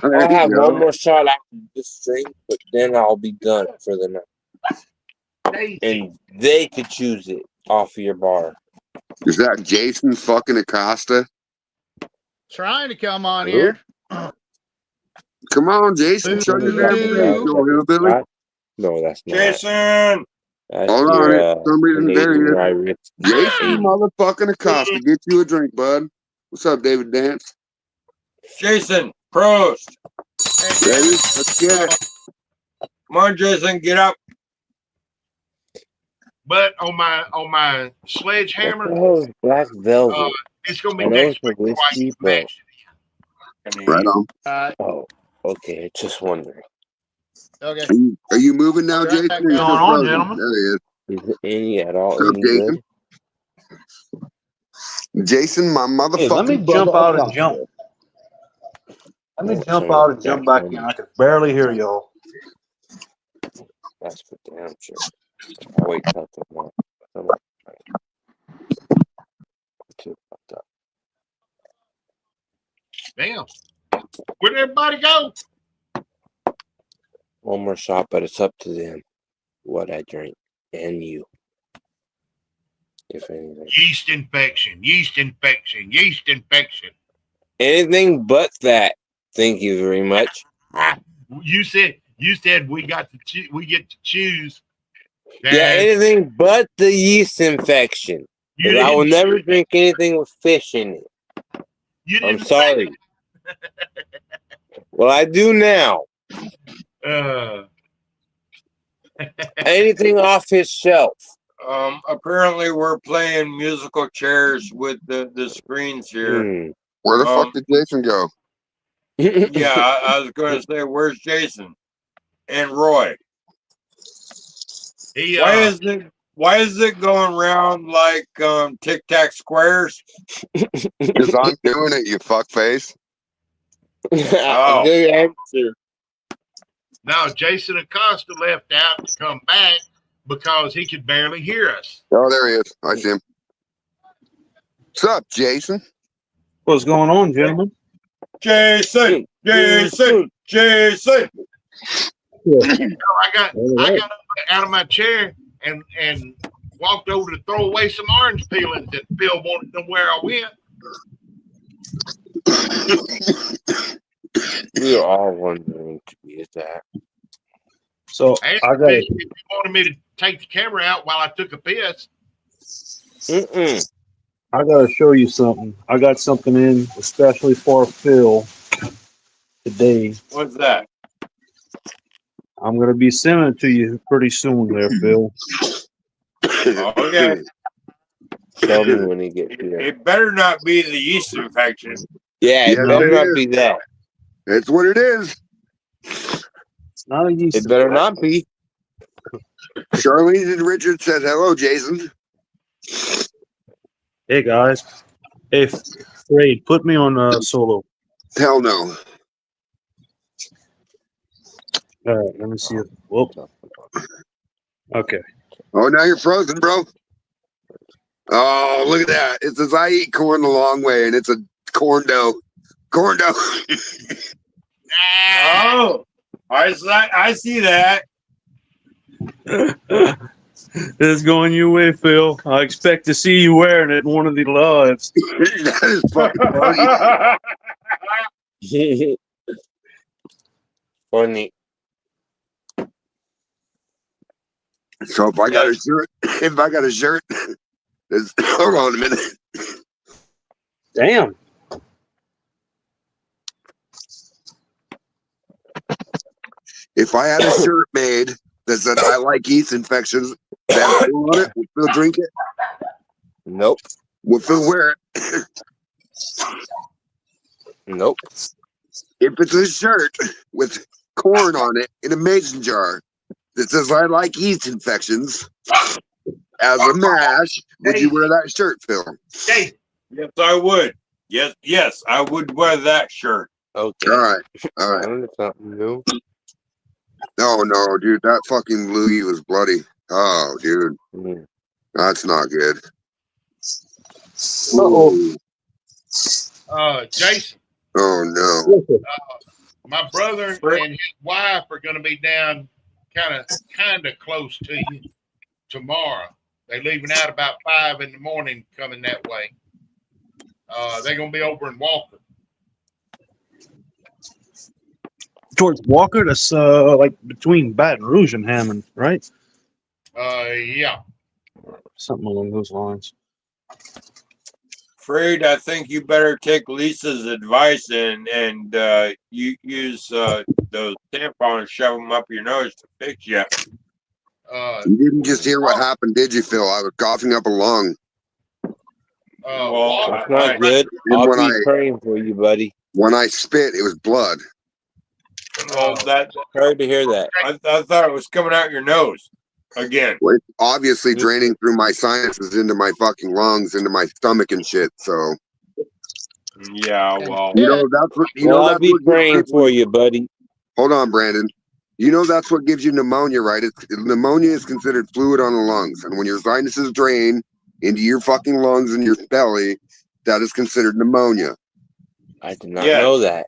I'll have one more shot after this drink, but then I'll be done for the night. And they could choose it off of your bar. Is that Jason fucking Acosta? Trying to come on here. Come on, Jason, show your damn face, you hillbilly. No, that's not. Jason! That's Hold your, on, somebody there Canadian he is. Irish. Jason motherfucking Acosta, get you a drink, bud. What's up, David Dance? Jason, Prost! Ready? Let's get it. Come on, Jason, get up. But on my sledgehammer, Oh, black velvet. it's gonna be I know next it's a week before I whiskey, get but matched. Right on. oh, okay. Just wondering. Okay. Are you moving now, Right Jason? back Or you down. still Going on, frozen? gentlemen? There he is. Is it any at all What's up, any Jason? good? Jason, my motherfucking Hey, let me brother jump out and Acosta. jump. Let me Oh, jump turn out it and jump back back in. on. I can barely hear y'all. That's for damn sure. I'll wait till tomorrow. Too fucked up. Damn. Where'd everybody go? One more shot, but it's up to them what I drink and you, if anything. Yeast infection. Yeast infection. Yeast infection. Anything but that. Thank you very much. You said we get to choose. Yeah, Dad. anything but the yeast infection. You 'Cause I will didn't- never drink anything with fish in it. You I'm didn't sorry. Well, I do now. Anything off his shelf. Apparently we're playing musical chairs with the screens here. Where the fuck did Jason go? Yeah, I was going to say, where's Jason and Roy? Why is it going around like Tic Tac squares? Because I'm doing it, you fuckface. Oh. Good answer. No, Jason Acosta left out to come back because he could barely hear us. Oh, there he is. I see him. What's up, Jason? What's going on, gentlemen? Jason! Jason! Jason! I got up out of my chair and walked over to throw away some orange peelings that Phil wanted to know where I went. We are all wondering to be that. So I asked I him got if he wanted me to take the camera out while I took a piss. I got to show you something. I got something in especially for Phil today. What's that? I'm gonna be sending it to you pretty soon, there, Phil. Okay. Show me when you get here. It better not be the yeast infection. Yeah, it Yes, better it not is. be that. That's what it is. It's not a yeast. It better not be. Charlene and Richard said hello, Jason. Hey guys. Hey, Fred, put me on solo. Hell no. All right, let me see it. Whoop. Okay. Oh, now you're frozen, bro. Oh, look at that. It says I eat corn the long way, and it's a corn dough. Corn dough. Oh, I see that. It's going your way, Phil. I expect to see you wearing it in one of the lives. That is fucking funny. Funny. So if I got a shirt, hold on a minute. Damn. If I had a shirt made that said "I like yeast infections," that Phil on it, would Phil drink it? Nope. Would Phil wear it? Nope. If it's a shirt with corn on it in a mason jar that says "I like yeast infections" as a mash, would you wear that shirt, Phil? Hey, Yes, I would. Yes, I would wear that shirt. Okay. All right. All I right. learned something new. No, dude, that fucking loogie was bloody. Oh, dude, Mm. that's not good. Uh-oh. Ooh. Jason, Oh no. my brother Fred? and his wife are going to be down kind of close to you tomorrow. They're leaving out about 5 in the morning, coming that way. They're going to be over in Walker. Towards Walker, that's like between Baton Rouge and Hammond, right? Yeah. Something along those lines. Fred, I think you better take Lisa's advice and you use those tampons and shove them up your nose to fix you. You didn't just hear what happened, did you, Phil? I was coughing up a lung. Well, That's not good. And I'll when be praying for you, buddy. when I spit, it was blood. Well, that Sorry to hear that. I thought it was coming out your nose again. Well, it's obviously draining through my sinuses into my fucking lungs, into my stomach and shit. So Yeah, well, you know that's what Well, I'll be praying for you, buddy. Hold on, Brandon. You know that's what gives you pneumonia, right? Pneumonia is considered fluid on the lungs, and when your sinuses drain into your fucking lungs and your belly, that is considered pneumonia. I did not know that.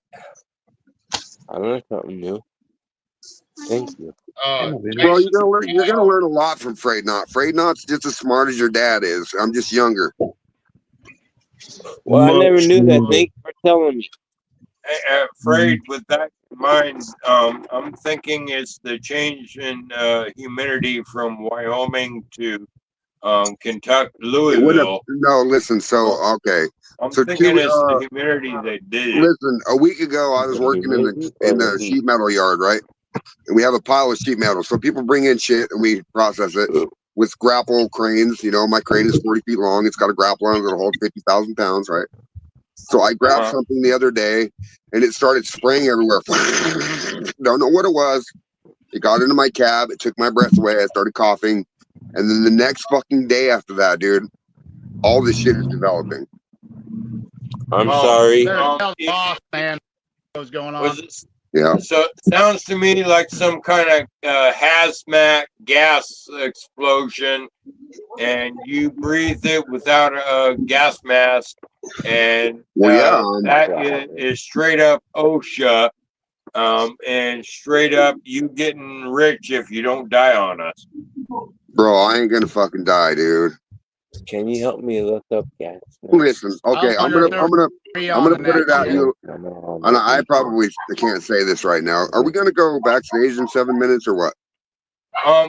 I learned something new. Thank you. Bro, you're gonna learn a lot from Frade Knott. Frade Knott's just as smart as your dad is. I'm just younger. Well, I never knew that. Thank you for telling me. Fred, with that in mind, I'm thinking it's the change in humidity from Wyoming to Kentucky, Louisville. No, listen. So okay. I'm So thinking it's the humidity that did it. Listen, a week ago I was working in the sheet metal yard, right? And we have a pile of sheet metal. So people bring in shit and we process it with grapple cranes. You know, my crane is 40 feet long. It's got a grapple on it that'll hold 50,000 pounds, right? So I grabbed something the other day and it started spraying everywhere. Don't know what it was. It got into my cab. It took my breath away. I started coughing. And then the next fucking day after that, dude, all this shit is developing. I'm sorry. Boss, man, what's going on? Yeah. So it sounds to me like some kind of hazmat gas explosion, and you breathe it without a gas mask, and that is straight up OSHA, and straight up you getting rich if you don't die on us. Bro, I ain't gonna fucking die, dude. Can you help me look up gas? Listen, okay, I'm gonna put it at you. And I probably can't say this right now. Are we gonna go backstage in 7 minutes or what?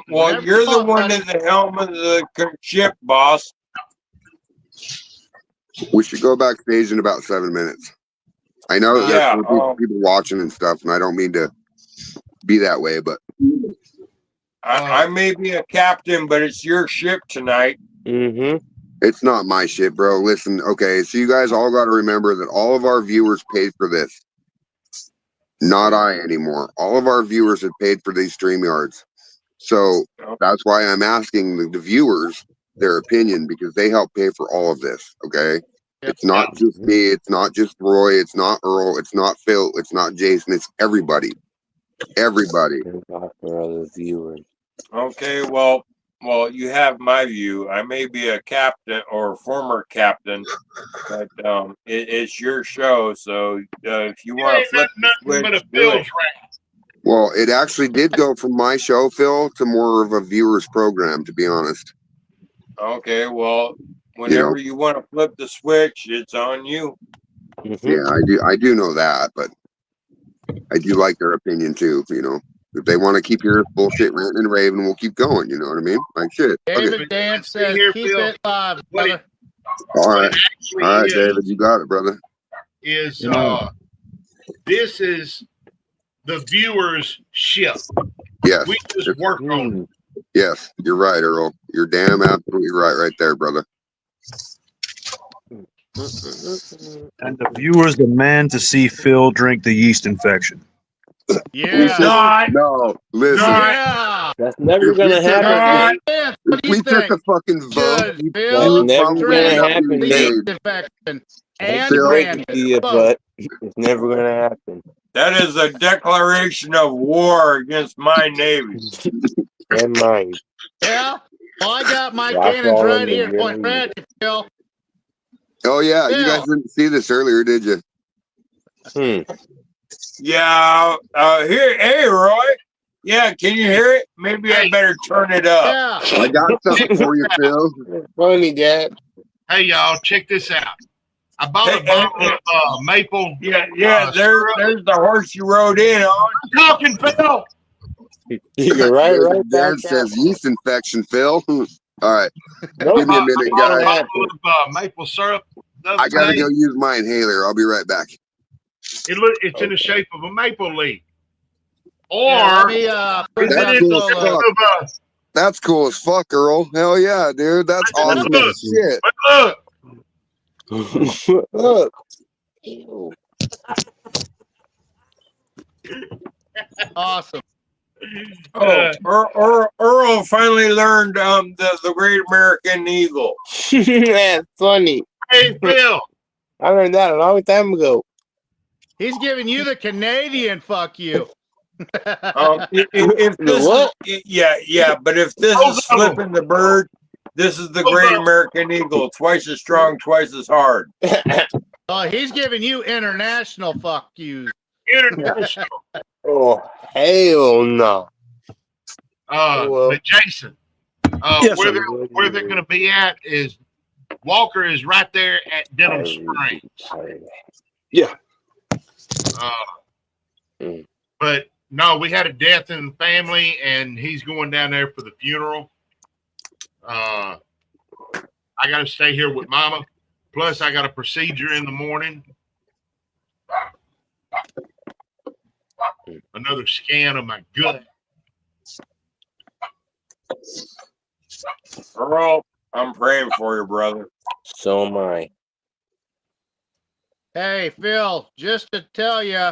Well, you're the one at the helm of the ship, boss. We should go backstage in about 7 minutes. I know that there's people watching and stuff, and I don't mean to be that way, but I may be a captain, but it's your ship tonight. Mm-hmm. It's not my shit, bro. Listen, okay, so you guys all got to remember that all of our viewers paid for this. Not I anymore. All of our viewers have paid for these StreamYards. So that's why I'm asking the viewers their opinion, because they help pay for all of this, okay? It's not just me. It's not just Roy. It's not Earl. It's not Phil. It's not Jason. It's everybody. Everybody. For other viewers. Okay, well, you have my view. I may be a captain or former captain, but it's your show. So if you want to flip the switch, do it. Well, it actually did go from my show, Phil, to more of a viewer's program, to be honest. Okay, well, whenever you want to flip the switch, it's on you. Yeah, I do know that, but I do like their opinion too. You know, if they want to keep your bullshit ranting and raving, we'll keep going. You know what I mean? Like shit. Okay. David Dan says, here, keep Phil. it live, What brother. All What right. it actually All right, is, David, you got it, brother. is this is the viewer's ship. Yes. We just work on it. Yes, you're right, Earl. You're damn absolutely right there, brother. And the viewers demand to see Phil drink the yeast infection. Yeah. Not, No, listen. Yeah. That's never If we gonna took happen. not, dude. Dan, If what do we you took think? a fucking vote, Should you That's Phil never probably gonna end drink up happen, the being dude. yeast paid. infection I hate and to break Brandon? it to you, Both. but it's never gonna happen. that is a declaration of war against my Navy. And mine. Yeah. Well, I got my Rock cannons all right in the here. Point grave. right at Phil. Oh yeah, you guys Phil. didn't see this earlier, did you? Yeah. Here, hey, Roy. Yeah, can you hear it? Maybe I better turn it up. Yeah. I got something for you, Phil. Funny, Dad. Hey, y'all, check this out. I bought a Hey, bottle of maple. Yeah, there's syrup. the horse you rode in on. I'm talking, Phil. You're right Dan back says at yeast infection, Phil. All right, Nope. give me a I minute, bought a guys. bottle of maple syrup the I other gotta day. go use my inhaler. I'll be right back. It's in the shape of a maple leaf. Or Yeah, let me put is That's it down in cool the as solo. shape fuck. of a That's cool as fuck, Earl. Hell yeah, dude. That's awesome look, as shit. but look, Look. Awesome. Oh, Earl finally learned the Great American Eagle. That's funny. hey, Phil. I learned that a long time ago. He's giving you the Canadian fuck you. If this What? is, yeah, but if this Hold is on. flipping the bird, this is the Hold Great on. American Eagle, twice as strong, twice as hard. Oh, he's giving you international fuck yous. International. Oh, hell no. Well. But Jason, Yes, where sir. they're going to be at is Walker is right there at Denham Springs. Yeah. But no, we had a death in the family, and he's going down there for the funeral. I got to stay here with Mama. Plus, I got a procedure in the morning. Another scan of my gut. Earl, I'm praying for you, brother. So am I. Hey, Phil, just to tell you,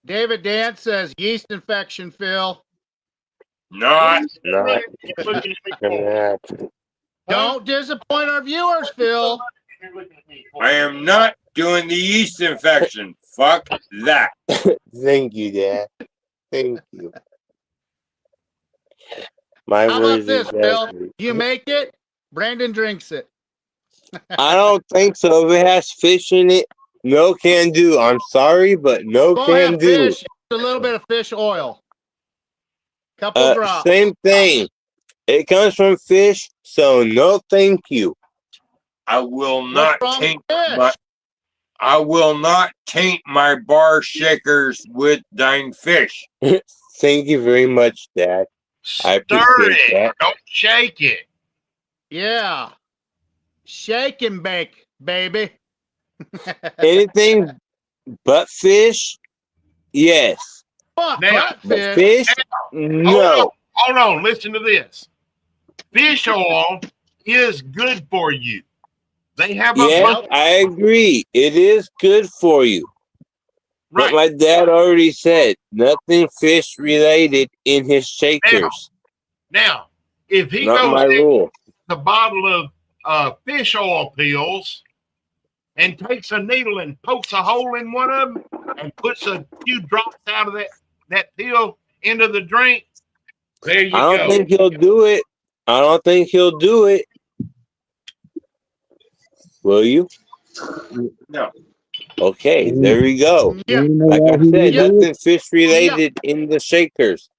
David Dance says yeast infection, Phil. Not. Not Looking at me gonna for? happen. Don't disappoint our viewers, Phil. You're looking at me for? I am not doing the yeast infection. Fuck that. Thank you, Dad. Thank you. My How words about this, exactly. Phil? You make it, Brandon drinks it. I don't think so. If it has fish in it, no can do. I'm sorry, but no Won't can have do. fish, a little bit of fish oil. Couple drops. Same thing. It comes from fish, so no thank you. I will What's not wrong with taint fish? my. I will not taint my bar shakers with thine fish. Thank you very much, Dad. I Stir appreciate it. that. Don't shake it. Yeah. Shake and bake, baby. Anything but fish, yes. Fuck, Now, But fish. fish, no. Hold on. Listen to this. Fish oil is good for you. They have a Yes, I agree. It is good for you. But right my dad already said nothing fish related in his shakers. now. If he Not goes my in rule. a bottle of fish oil pills and takes a needle and pokes a hole in one of them and puts a few drops out of that pill into the drink, there you I go. don't think he'll do it. I don't think he'll do it. Will you? No. Okay, there we go. Yeah. Like I said, Yeah. nothing fish related in the shakers.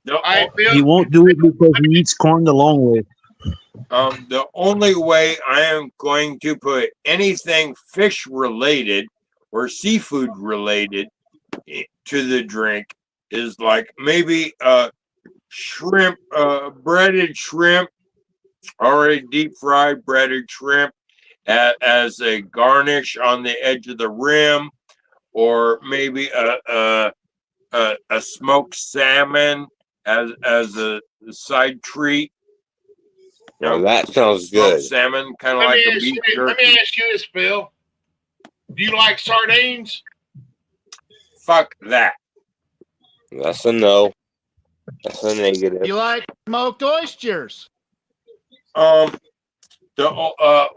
No. All right, Phil. He won't do it because he eats corn the long way. The only way I am going to put anything fish related or seafood related to the drink is like maybe shrimp, breaded shrimp, already deep fried breaded shrimp as a garnish on the edge of the rim, or maybe a smoked salmon as a side treat. Well, that sounds Smoked good. salmon, kind of Let like me a ask beef you. jerky. Let me ask you this, Phil. Do you like sardines? Fuck that. That's a no. That's a negative. You like smoked oysters? The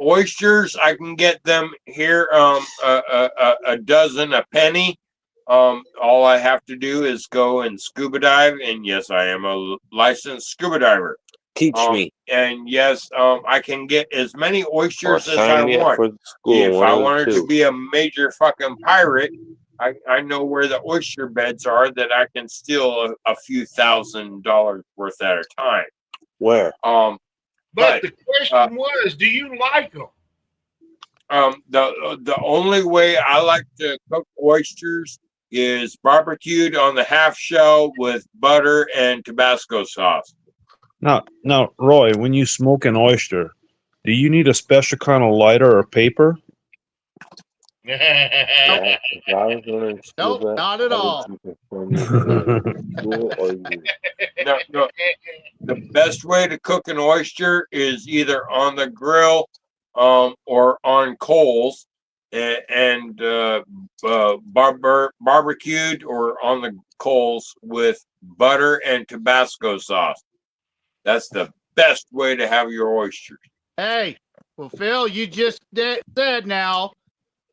oysters, I can get them here a dozen a penny. All I have to do is go and scuba dive, and yes, I am a licensed scuba diver. Teach me. And yes, I can get as many Or oysters as I sign me up want. for the school. If One I of the wanted to two. be a major fucking pirate, I know where the oyster beds are that I can steal a few $1,000s worth at a time. Where? But the question was, do you like them? The only way I like to cook oysters is barbecued on the half shell with butter and Tabasco sauce. Now, Roy, when you smoke an oyster, do you need a special kind of lighter or paper? If I was going to Nope, scuba, not at I would all. keep it from you to school or you. No, the best way to cook an oyster is either on the grill or on coals and barbecued or on the coals with butter and Tabasco sauce. That's the best way to have your oysters. Hey, well, Phil, you just said now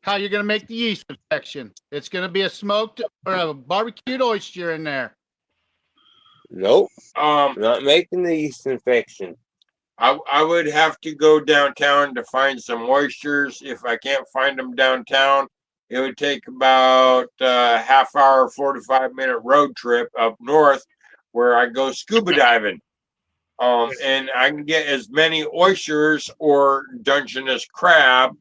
how you're going to make the yeast infection. It's going to be a smoked or a barbecued oyster in there. Nope. Not making the yeast infection. I would have to go downtown to find some oysters. If I can't find them downtown, it would take about a half hour, 45-minute road trip up north where I go scuba diving. And I can get as many oysters or Dungeness crab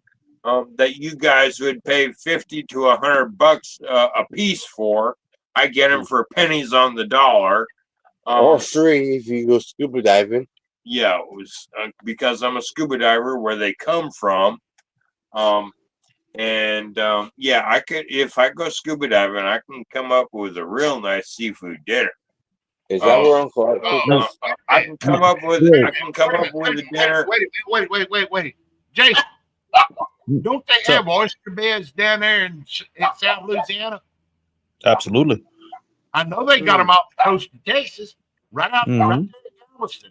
that you guys would pay 50 to $100 a piece for. I get them for pennies on the dollar. Or free if you go scuba diving. Yeah, it was because I'm a scuba diver where they come from. Yeah, I could, if I go scuba diving, I can come up with a real nice seafood dinner. Is that where Uncle Art cooks? I can come up with a dinner. Wait. Jason, don't they have oyster beds down there in South Louisiana? Absolutely. I know they got them off the coast of Texas, right there in Galveston.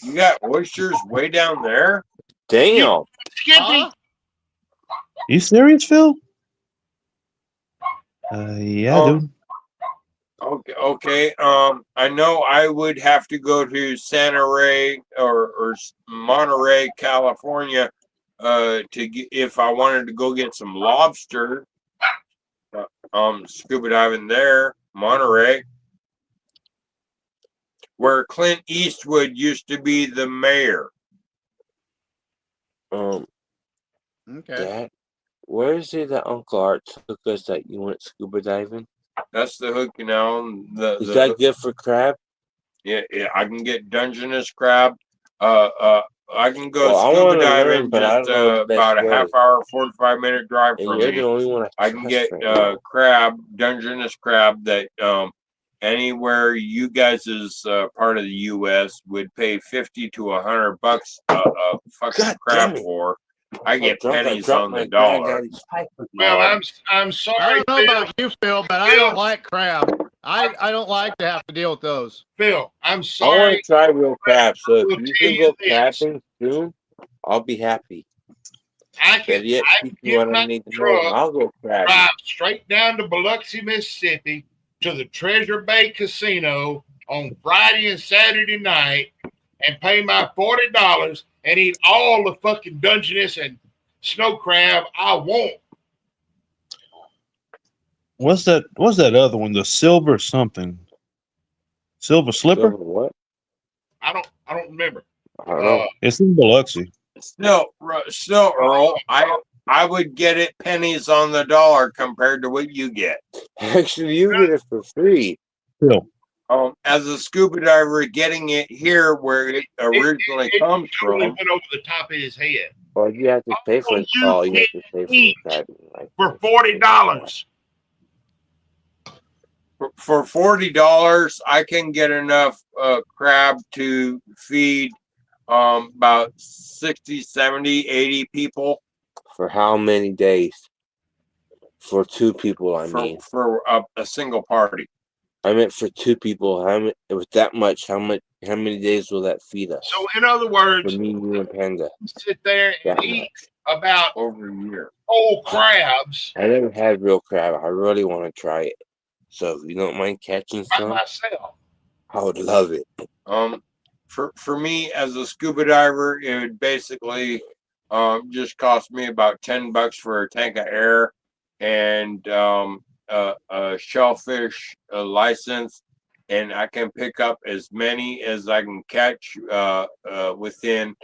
You got oysters way down there? Damn. Skippy. You serious, Phil? Yeah, dude. Okay. I know I would have to go to Santa Fe or Monterey, California, if I wanted to go get some lobster. Scuba diving there, Monterey, where Clint Eastwood used to be the mayor. Okay. Dad, where is it that Uncle Art took us that you went scuba diving? That's the hook, you know. Is that good for crab? Yeah, I can get Dungeness crab. I can go Well, scuba diving but I just don't know the best about a way. half hour, 45-minute drive And from you're me. the only one I can get crab, Dungeness crab that anywhere you guys is part of the U.S. would pay 50 to $100 a fucking crab for. I get pennies on the dollar. Well, I'm sorry. I don't know Phil. about you, Phil, but I don't like crab. I don't like to have to deal with those. Phil, I'm I want sorry. to try real crab, so if will you tell can you go this. crabbing soon, I'll be happy. I But can yet, teach me get what I my need to know, and truck, I'll go crabbing. drive straight down to Biloxi, Mississippi, to the Treasure Bay Casino on Friday and Saturday night, and pay my $40 and eat all the fucking Dungeness and snow crab I want. What's that other one? The silver something. Silver slipper? Silver what? I don't remember. I don't know. It's in Biloxi. Still, Earl, I would get it pennies on the dollar compared to what you get. Actually, you get it for free. Phil, As a scuba diver, getting it here where it originally comes totally from. went over the top of his head. Or you have to pay for it. You Oh, you have to pay for the eat driving license. For $40. For $40, I can get enough crab to feed about 60, 70, 80 people. For how many days? For 2 people, I mean. For a single party. I meant for 2 people. How many? With that much, how many days will that feed us? So, in other words, for me, you and Panda. Sit there and That eat much. about over a year whole crabs. I never had real crab. I really want to try it. So if you don't mind catching By some, myself. I would love it. For me as a scuba diver, it would basically just cost me about $10 for a tank of air and a shellfish license, and I can pick up as many as I can catch within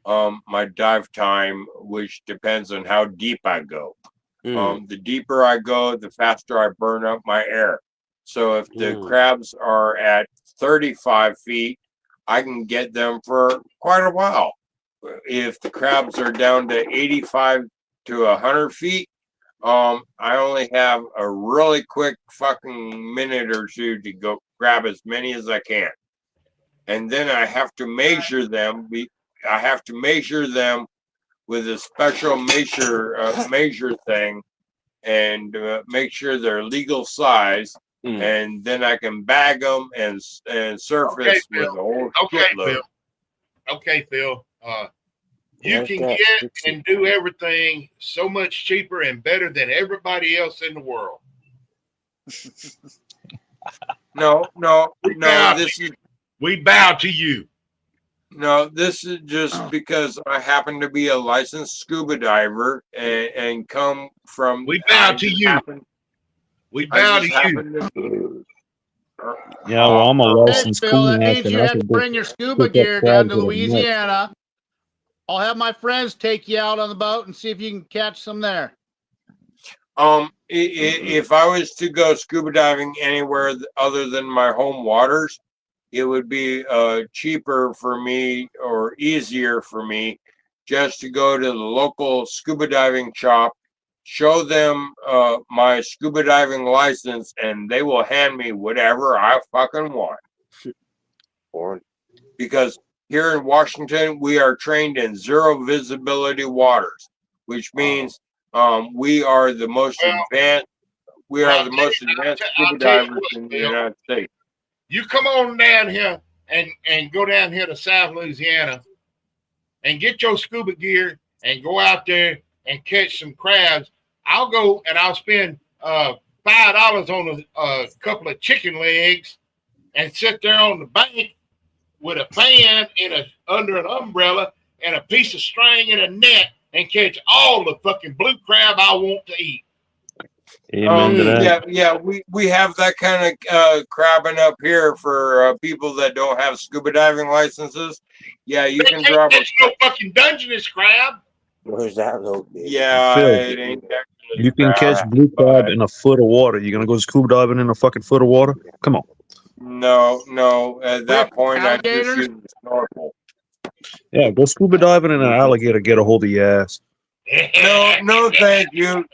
my dive time, which depends on how deep I go. The deeper I go, the faster I burn up my air. So if the crabs are at 35 feet, I can get them for quite a while. If the crabs are down to 85 to 100 feet, I only have a really quick fucking minute or two to go grab as many as I can. And then I have to measure them. I have to measure them with a special measure thing, and make sure they're legal size, and then I can bag them and surface with a whole shitload. Okay, Phil. You can get and do everything so much cheaper and better than everybody else in the world. No. We bow to you. No, this is just because I happen to be a licensed scuba diver and come from. We bow to you. We bow to you. Yeah, well, I'm a licensed Phil, that cleaner, means and you I have to can bring your scuba pick up gear down crabs to at a net. Louisiana. I'll have my friends take you out on the boat and see if you can catch some there. If I was to go scuba diving anywhere other than my home waters, it would be cheaper for me or easier for me just to go to the local scuba diving shop, show them my scuba diving license, and they will hand me whatever I fucking want. Because here in Washington, we are trained in zero visibility waters, which means we are the most advanced. We are the most advanced scuba divers in the United States. You come on down here and go down here to South Louisiana and get your scuba gear and go out there and catch some crabs. I'll go and I'll spend $5 on a couple of chicken legs and sit there on the bank with a fan under an umbrella and a piece of string and a net and catch all the fucking blue crab I want to eat. Amen to that. Yeah, we have that kind of crabbing up here for people that don't have scuba diving licenses. Yeah, you can drop There's no fucking Dungeness crab. Where's that located? Yeah, Phil, it ain't that good. you can catch blue crab in a foot of water. You gonna go scuba diving in a fucking foot of water? Come on. No. At that point, I just alligators? use the snorkel. Yeah, go scuba diving in an alligator, get a hold of your ass. No, thank you.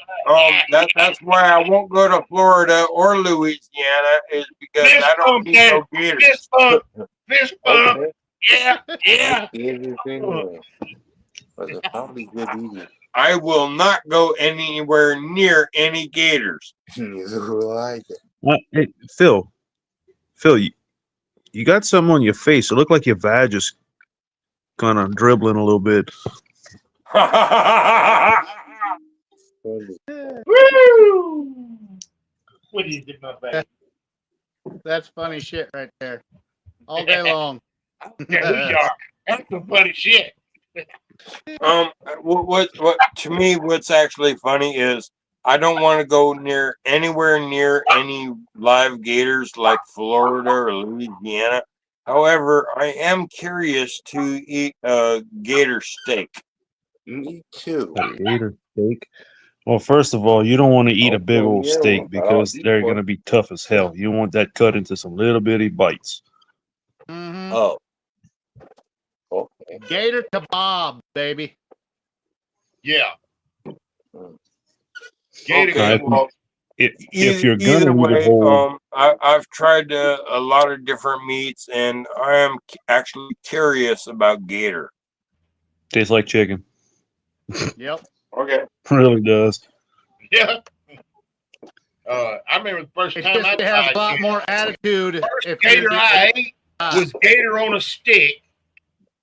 That's why I won't go to Florida or Louisiana, is because I don't need no gators. Fist bump. Yeah. I will not go anywhere near any gators. Hey, Phil, you got something on your face. It looked like your vag is kind of dribbling a little bit. Woo! What do you think about that? That's funny shit right there. All day long. Yeah, who you are. That's some funny shit. What to me, what's actually funny is I don't want to go anywhere near any live gators like Florida or Louisiana, However, I am curious to eat a gator steak. Me too. A gator steak. Well, first of all, you don't want to eat a big Okay, old yeah, steak but I'll because eat they're one. going to be tough as hell. You want that cut into some little bitty bites. Mm-hmm. Oh. Okay. Gator kebab, baby. Yeah. Gator Okay, If, well, if you're going either to eat a way, whole, I've tried a lot of different meats, and I am actually curious about gator. tastes like chicken. Yep. Okay. Really does. Yeah. I remember the first It time I just has tried a lot gator. more attitude. First If gator you're I ate was gator on a stick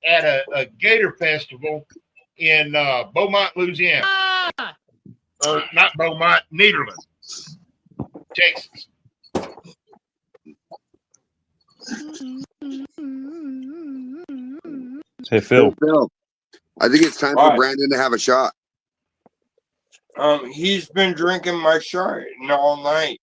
at a gator festival in Beaumont, Louisiana. Or not Beaumont, Nederland, Texas. Hey, Hey, Phil. Phil, I think it's time for Right. Brandon to have a shot. He's been drinking my shot all night.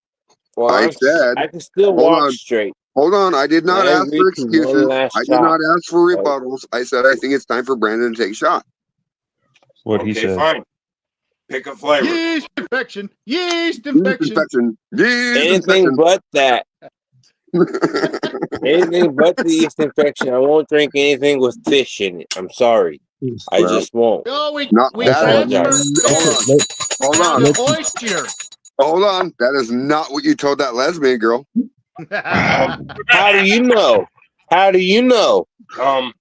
Well, I said, I can still hold walk on. straight. Hold on. I did not I ask agree for to one excuses. last I did shot. not ask for Right. rebuttals. I said I think it's time for Brandon to take a shot. What he Okay, said. fine. Pick a flavor. yeast infection, yeast Yeast infection. infection. Yeast Anything infection. but that. Anything but the yeast infection. I won't drink anything with fish in it. I'm sorry. I Well, just won't. Oh, we not we that. apologize. transferred Hold fish on. down Hold to on. oyster. Hold on. That is not what you told that lesbian girl. How do you know? How do you know? Beer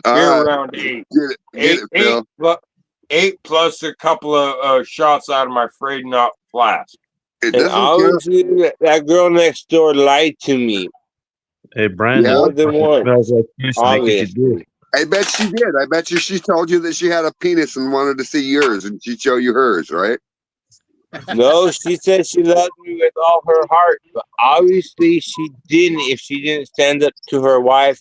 All right. round 8. Get it, Phil. 8 plus a couple of shots out of my frayed knot flask. It And doesn't count. obviously, that girl next door lied to me Hey, Brandon. Yeah. more than It once. smells like fish, make it you did. Obviously. I bet she did. I bet you she told you that she had a penis and wanted to see yours, and she'd show you hers, right? No, she said she loved me with all her heart, but obviously she didn't if she didn't stand up to her wife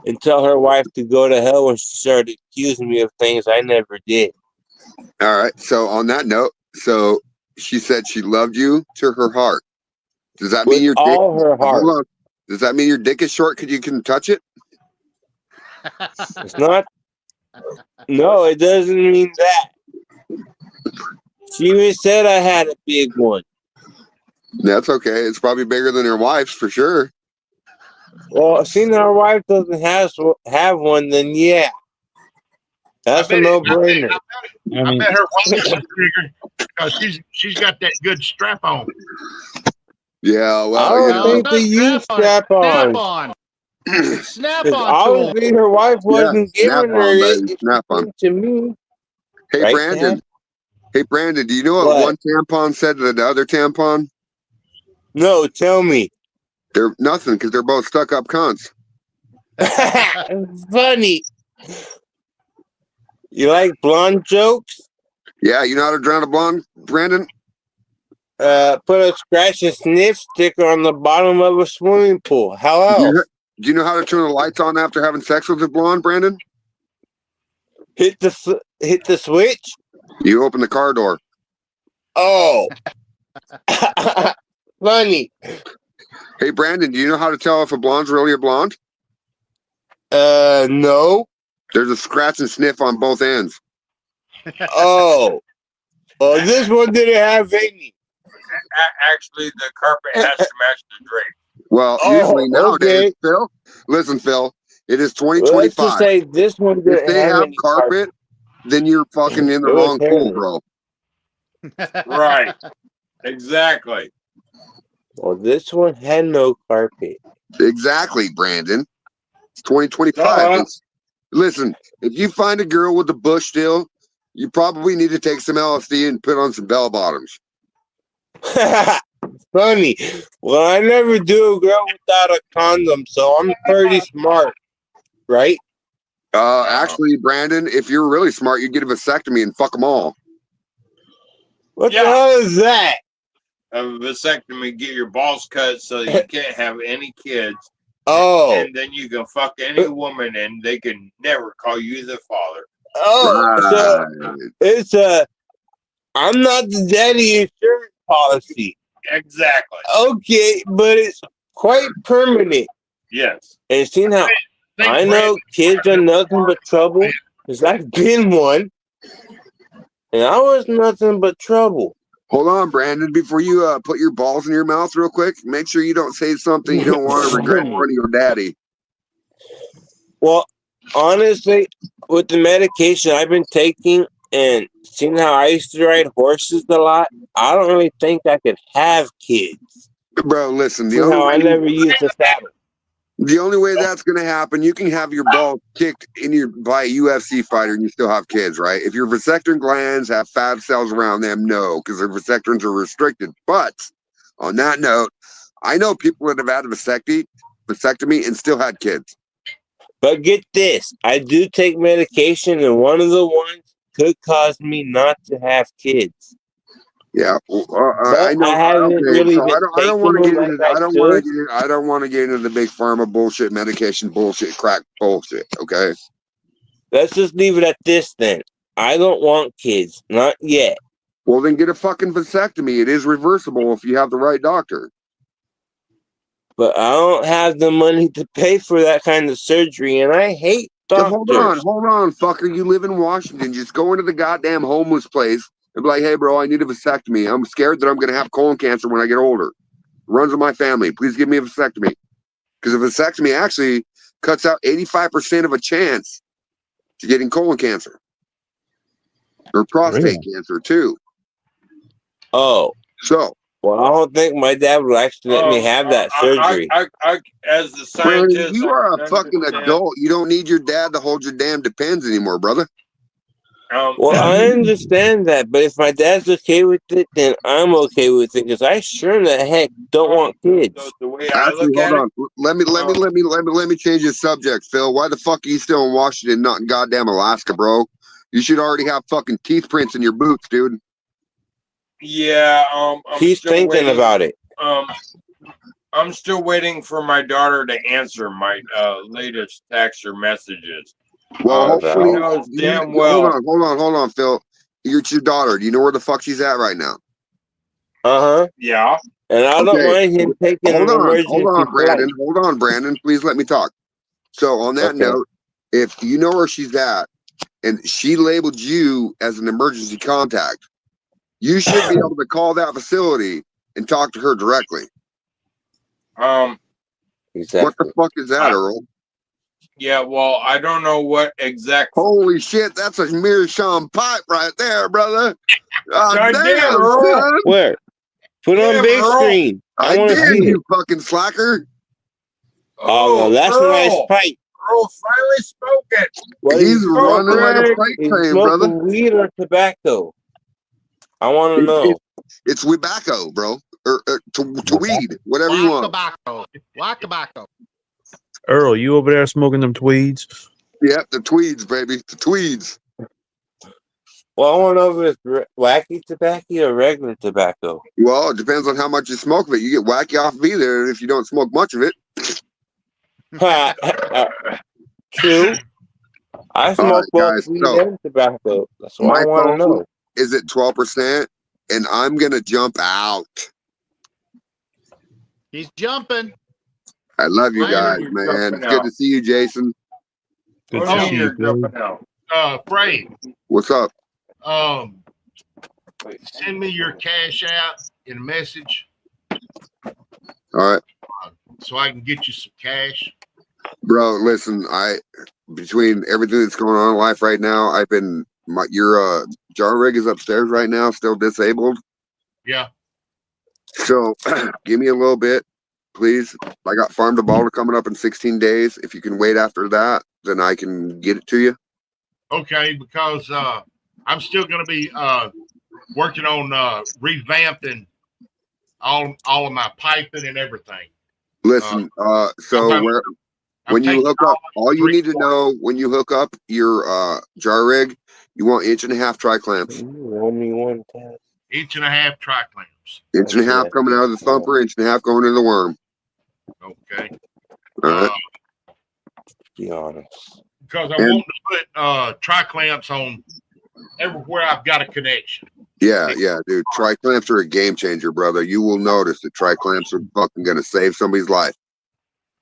and tell her wife to go to hell when she started accusing me of things I never did. All right. So on that note, so she said she loved you to her heart. Does that mean With your dick? all her heart. Hold on. Does that mean your dick is short because you can touch it? It's not. No, it doesn't mean that. She even said I had a big one. That's okay. It's probably bigger than her wife's for sure. Well, seeing her wife doesn't have one, then yeah. That's a no-brainer. I bet her wife is bigger because she's got that good strap on. Yeah, well, I you don't know. think they use strap-ons. Snap-on. Because Snap-on tool. obviously her wife wasn't snap giving her on, it baby. Snap on. to me. Hey, Right, Brandon. Dad? Hey, Brandon, do you know what What? one tampon said to the other tampon? No, tell me. They're nothing because they're both stuck up cunts. Funny. You like blonde jokes? Yeah, you know how to drown a blonde, Brandon? Put a scratch and sniff sticker on the bottom of a swimming pool. How else? Do you know how to turn the lights on after having sex with a blonde, Brandon? Hit the switch? You open the car door. Oh. Funny. Hey, Brandon, do you know how to tell if a blonde's really a blonde? No. There's a scratch and sniff on both ends. Oh. Well, this one didn't have any. Actually, the carpet has to match the drape. Well, usually nowadays, Phil, listen, Phil, it is Let's 2025. just say this one If didn't they have have any carpet, then you're fucking in the It was wrong pool, hairy. bro. Right. Exactly. Well, this one had no carpet. Exactly, Brandon. It's 2025. Uh-huh. Listen, if you find a girl with a bush still, you probably need to take some LSD and put on some bell bottoms. Funny. Well, I never do a girl without a condom, so I'm pretty smart, right? Actually, Brandon, if you're really smart, you get a vasectomy and fuck them all. What the hell is that? A vasectomy, get your balls cut so you can't have any kids. Oh. And then you can fuck any woman and they can never call you the father. Oh, so it's I'm not the daddy insurance policy. Exactly. Okay, but it's quite permanent. Yes. And seeing how I know kids are nothing but trouble, because I've been one, and I was nothing but trouble. Hold on, Brandon. Before you put your balls in your mouth real quick, make sure you don't say something you don't want to regret in front of your daddy. Well, honestly, with the medication I've been taking and seeing how I used to ride horses a lot, I don't really think I could have kids. Bro, listen, Seeing how I never used a saddle. The only way that's going to happen, you can have your balls kicked by a UFC fighter and you still have kids, right? If your vasectomy glands have fat cells around them, no, because their vasectomies are restricted. But on that note, I know people that have had a vasectomy and still had kids. But get this, I do take medication, and one of the ones could cause me not to have kids. Yeah, I know. I haven't Okay, really so been I don't want to taking get them into. like I don't want to get into the big pharma bullshit, medication bullshit, crack bullshit. Okay. Let's just leave it at this then. I don't want kids, not yet. Well, then get a fucking vasectomy. It is reversible if you have the right doctor. But I don't have the money to pay for that kind of surgery, and I hate doctors. Hold on, fucker. You live in Washington. Just go into the goddamn homeless place and be like, hey, bro, I need a vasectomy. I'm scared that I'm going to have colon cancer when I get older. It runs in my family. Please give me a vasectomy. Because a vasectomy actually cuts out 85% of a chance to getting colon cancer. Or prostate cancer, too. Oh. So. Well, I don't think my dad would actually let me have that surgery. I as the Brandon, scientist, you are a fucking adult. You don't need your dad to hold your damn depends anymore, brother. Well, I understand that, but if my dad's okay with it, then I'm okay with it, because I sure the heck don't want kids. The way I look at Hold on. Let me change the subject, Phil. Why the fuck are you still in Washington, not in goddamn Alaska, bro? You should already have fucking teeth prints in your boots, dude. Yeah, he's thinking about it. I'm still waiting for my daughter to answer my latest text or messages. Well, hopefully, she knows damn well. Hold on, Phil. You're your daughter. Do you know where the fuck she's at right now? Yeah. And I don't mind him taking an emergency flight. Hold on, Brandon. Please let me talk. So on that note, if you know where she's at and she labeled you as an emergency contact, you should be able to call that facility and talk to her directly. Exactly. What the fuck is that, Earl? Yeah, well, I don't know what exact. Holy shit, that's a meerschaum pipe right there, brother. God Damn, Earl. son. Where? Put on big Earl. screen. I want to see it. You fucking slacker. Oh, no, that's a nice pipe. Earl finally spoke it. What He's running like a freight train, brother. Weed or tobacco? I want to know. It's tobacco, bro. Or to weed, whatever you want. Tobacco. Earl, you over there smoking them tweeds? Yeah, the tweeds, baby. The tweeds. Well, I want to know if it's wacky tobacco or regular tobacco. Well, it depends on how much you smoke of it. You get wacky off of either if you don't smoke much of it. True. I smoke both weed and tobacco. That's why I want to know. Is it 12%? And I'm going to jump out. He's jumping. I love you guys, man. It's good to see you, Jason. Good to see you, Phil. Frey. What's up? Send me your cash out in a message. All right. So I can get you some cash. Bro, listen, between everything that's going on in life right now, your jar rig is upstairs right now, still disabled. Yeah. So give me a little bit, please. I got farm to baller coming up in 16 days. If you can wait after that, then I can get it to you. Okay, because I'm still going to be working on revamping all of my piping and everything. Listen, when you hook up, all you need to know when you hook up your jar rig, you want 1.5-inch tri-clamps. Only 1.5-inch tri-clamps. 1.5-inch coming out of the thumper, 1.5-inch going into the worm. Okay. All right. Be honest. Because I want to put tri-clamps on everywhere I've got a connection. Yeah, dude. Tri-clamps are a game changer, brother. You will notice that tri-clamps are fucking gonna save somebody's life.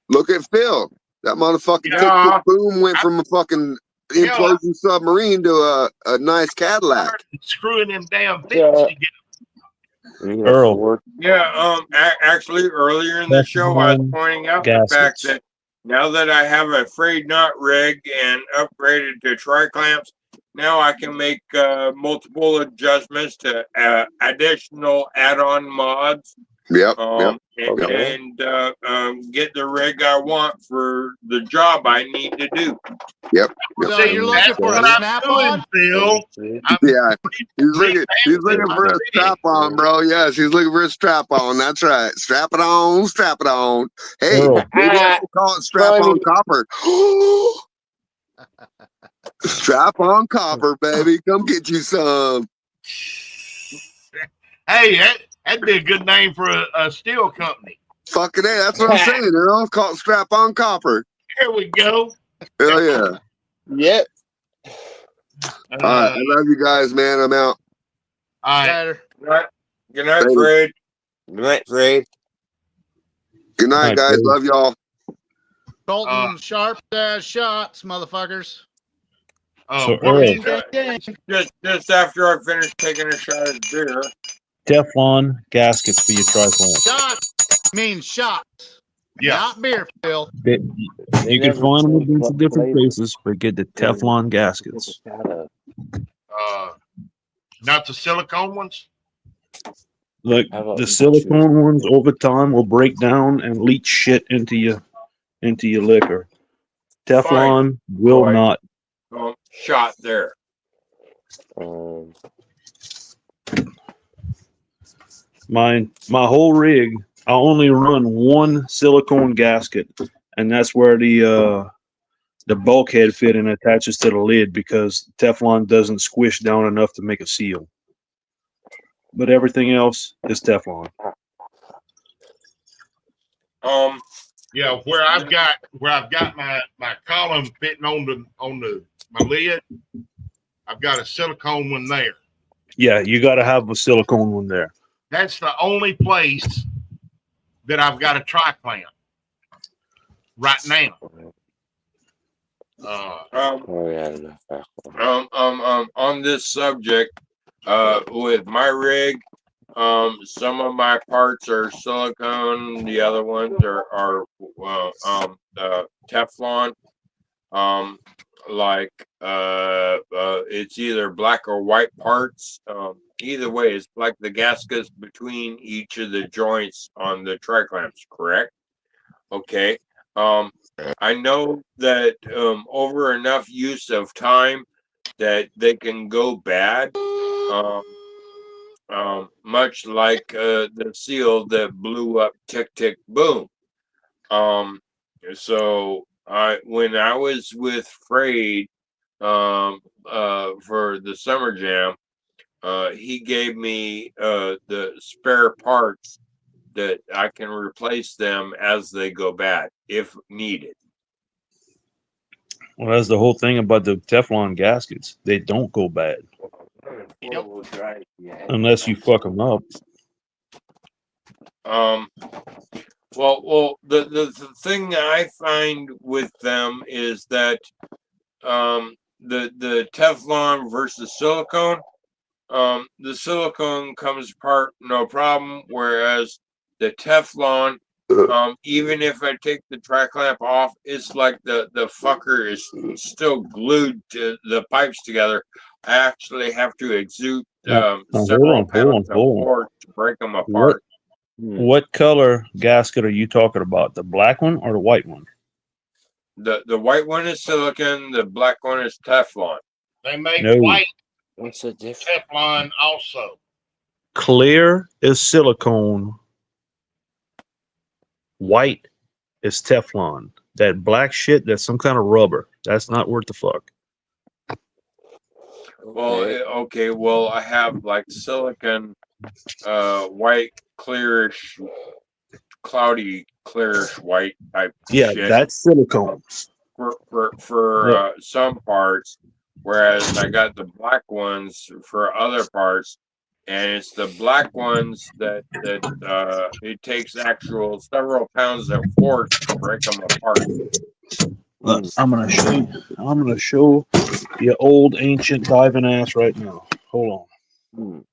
Look at Phil. That motherfucking Yeah. boom went from a fucking implosion submarine to a nice Cadillac. Screwing them damn things together. Earl. Yeah, actually, earlier in the show, I was pointing out the fact that now that I have a frayed knot rig and upgraded to tri-clamps, now I can make multiple adjustments to additional add-on mods. Yep. And get the rig I want for the job I need to do. Yep. So you're looking for a snap-on, Phil? Yeah, he's looking for a strap-on, bro. Yes, he's looking for a strap-on. That's right. Strap it on, strap it on. Hey, Earl. maybe I should call it strap-on copper. Strap-on copper, baby. Come get you some. Hey, that'd be a good name for a steel company. Fucking A, that's what I'm saying, Earl. Call it strap-on copper. There we go. Hell yeah. Yep. All right, I love you guys, man. I'm out. All right. Later. Good night, Fred. Good night, Fred. Good night, guys. Love y'all. Colton sharp shots, motherfuckers. So Ding, Earl, ding, ding. Just after I finish taking a shot of beer. Teflon gaskets for your tri-clamp. Shots means shots. Yeah. Not beer, Phil. You can find them in a bunch of different places, but get the Teflon gaskets. Not the silicone ones. Like the silicone ones, over time will break down and leach shit into your liquor. Teflon will Fine. not. Shot there. My whole rig, I only run one silicone gasket, and that's where the bulkhead fit and attaches to the lid because Teflon doesn't squish down enough to make a seal. But everything else is Teflon. Yeah, where I've got my column fitting on my lid, I've got a silicone one there. Yeah, you got to have a silicone one there. That's the only place that I've got a tri-clamp right now. On this subject, with my rig, some of my parts are silicone, the other ones are Teflon. It's either black or white parts. Either way, it's like the gaskets between each of the joints on the tri-clamps, correct? Okay. I know that over enough use of time that they can go bad. Much like the seal that blew up Tick Tick Boom. So when I was with Frade for the summer jam, he gave me the spare parts that I can replace them as they go bad if needed. Well, that's the whole thing about the Teflon gaskets. They don't go bad unless you fuck them up. Well, the thing I find with them is that the Teflon versus silicone, the silicone comes apart no problem, whereas the Teflon, even if I take the tri-clamp off, it's like the fucker is still glued to the pipes together. I actually have to exude several pounds of board to break them apart. What color gasket are you talking about? The black one or the white one? The white one is silicon. The black one is Teflon. They make No. white What's the difference? Teflon also. Clear is silicone. White is Teflon. That black shit, that's some kind of rubber. That's not worth the fuck. Well, okay. Well, I have like silicon, white, clearish, cloudy, clearish white type. Yeah, shit that's silicone. For some parts, whereas I got the black ones for other parts, and it's the black ones that it takes actual several pounds of force to break them apart. Look, I'm gonna show you. I'm gonna show you old ancient diving ass right now. Hold on.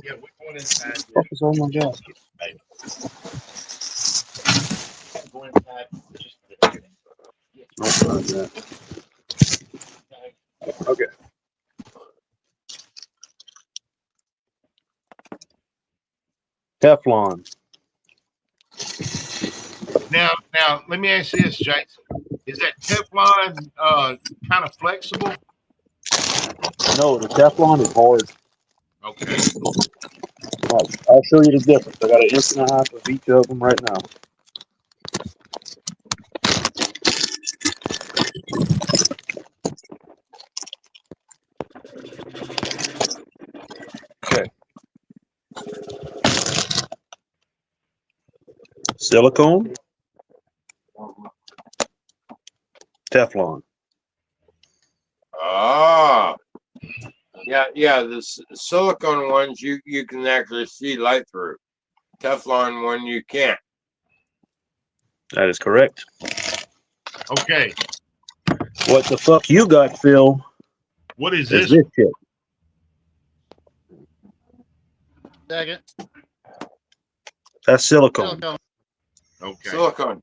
Yeah, we're going inside. What is on my gasket? Go inside. Just Oh, not that. Okay. Teflon. now, let me ask you this, Jason. Is that Teflon kind of flexible? No, the Teflon is hard. Okay. I'll show you the difference. I got an inch and a half of each of them right now. Okay. Silicone, Teflon. Ah, yeah. The silicone ones you can actually see light through. Teflon one you can't. That is correct. Okay. What the fuck you got, Phil? What is Is this? this shit? Second. That's silicone. Silicone. Okay. Silicone.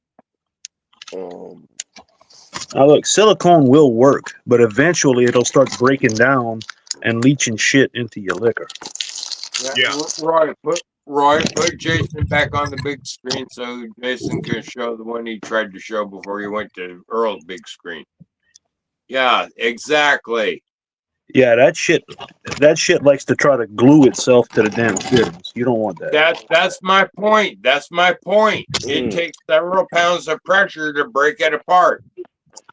Now look, silicone will work, but eventually it'll start breaking down and leaching shit into your liquor. Yeah. Roy, put Jason back on the big screen so Jason can show the one he tried to show before he went to Earl's big screen. Yeah, exactly. Yeah, that shit likes to try to glue itself to the damn fittings. You don't want that. That's my point. That's my point. It takes several pounds of pressure to break it apart.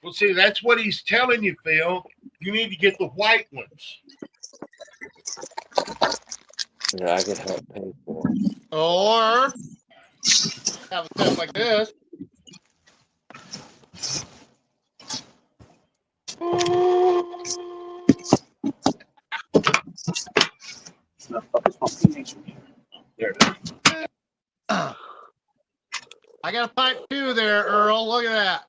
Well, see, that's what he's telling you, Phil. You need to get the white ones. Yeah, I could help pay for it. Or have a set like this. There it is. I got a pipe too there, Earl. Look at that.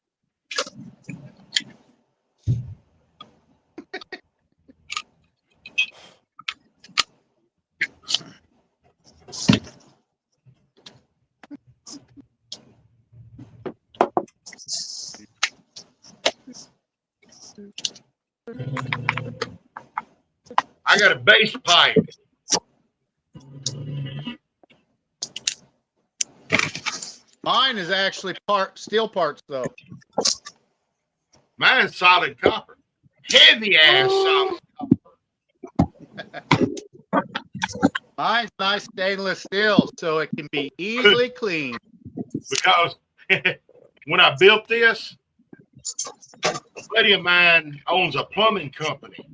I got a base pipe. Mine is actually steel parts though. Mine's solid copper. Heavy ass solid copper. Mine's nice stainless steel, so it can be easily cleaned. Because when I built this, a buddy of mine owns a plumbing company.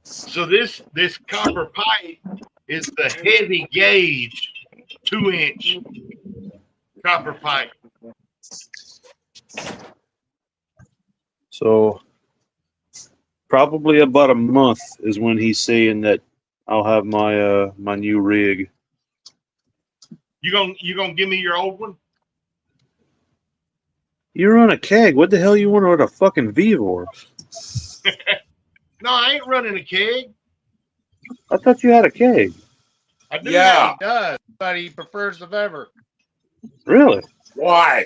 So this copper pipe is the heavy gauge 2-inch copper pipe. So probably about a month is when he's saying that I'll have my my new rig. You gonna give me your old one? You're on a keg. What the hell you want with a fucking Vivor? No, I ain't running a keg. I thought you had a keg. I do. Yeah. He does, but he prefers the Weber. Really? Why?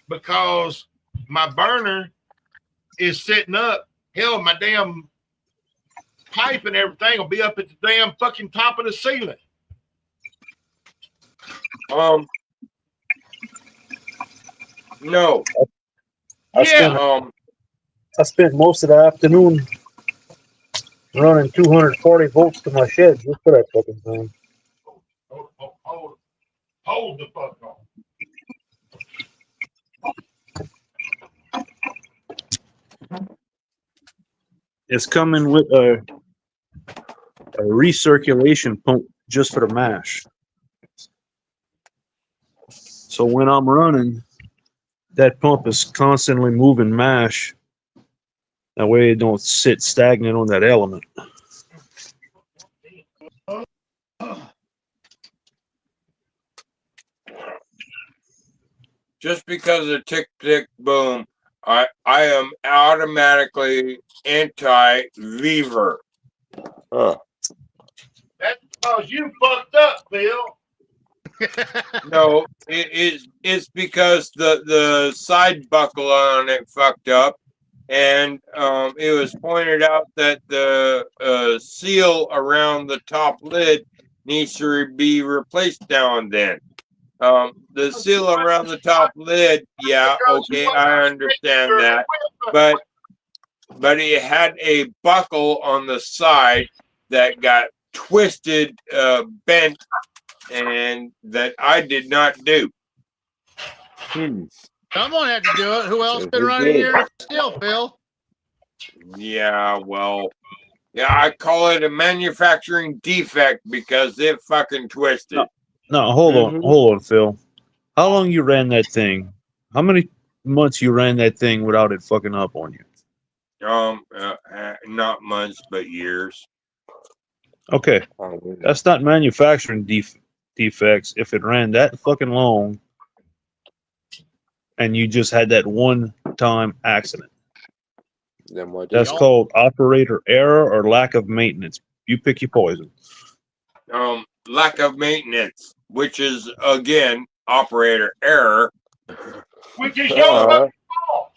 Because my burner is sitting up. Hell, my damn pipe and everything will be up at the damn fucking top of the ceiling. No. I spent most of the afternoon running 240 volts to my shed just for that fucking thing. Hold the fuck on. It's coming with a a recirculation pump just for the mash. So when I'm running, that pump is constantly moving mash. That way it don't sit stagnant on that element. Just because of tick tick boom, I am automatically anti-Weaver. Huh. That's because you fucked up, Phil. No, it's because the side buckle on it fucked up, and it was pointed out that the seal around the top lid needs to be replaced now and then. The seal around the top lid, yeah, okay, I understand that, but it had a buckle on the side that got twisted, bent, and that I did not do. Someone had to do it. Who else been Who running did? here still, Phil? Yeah, well, yeah, I call it a manufacturing defect because it fucking twisted. No, hold Mhm. on, Phil. How long you ran that thing? How many months you ran that thing without it fucking up on you? Not months, but years. Okay, Oh, that's not manufacturing defects. If it ran that fucking long, and you just had that one time accident, then what did that's you- called operator error or lack of maintenance. You pick your poison. Lack of maintenance, which is again operator error. Which is your fucking fault.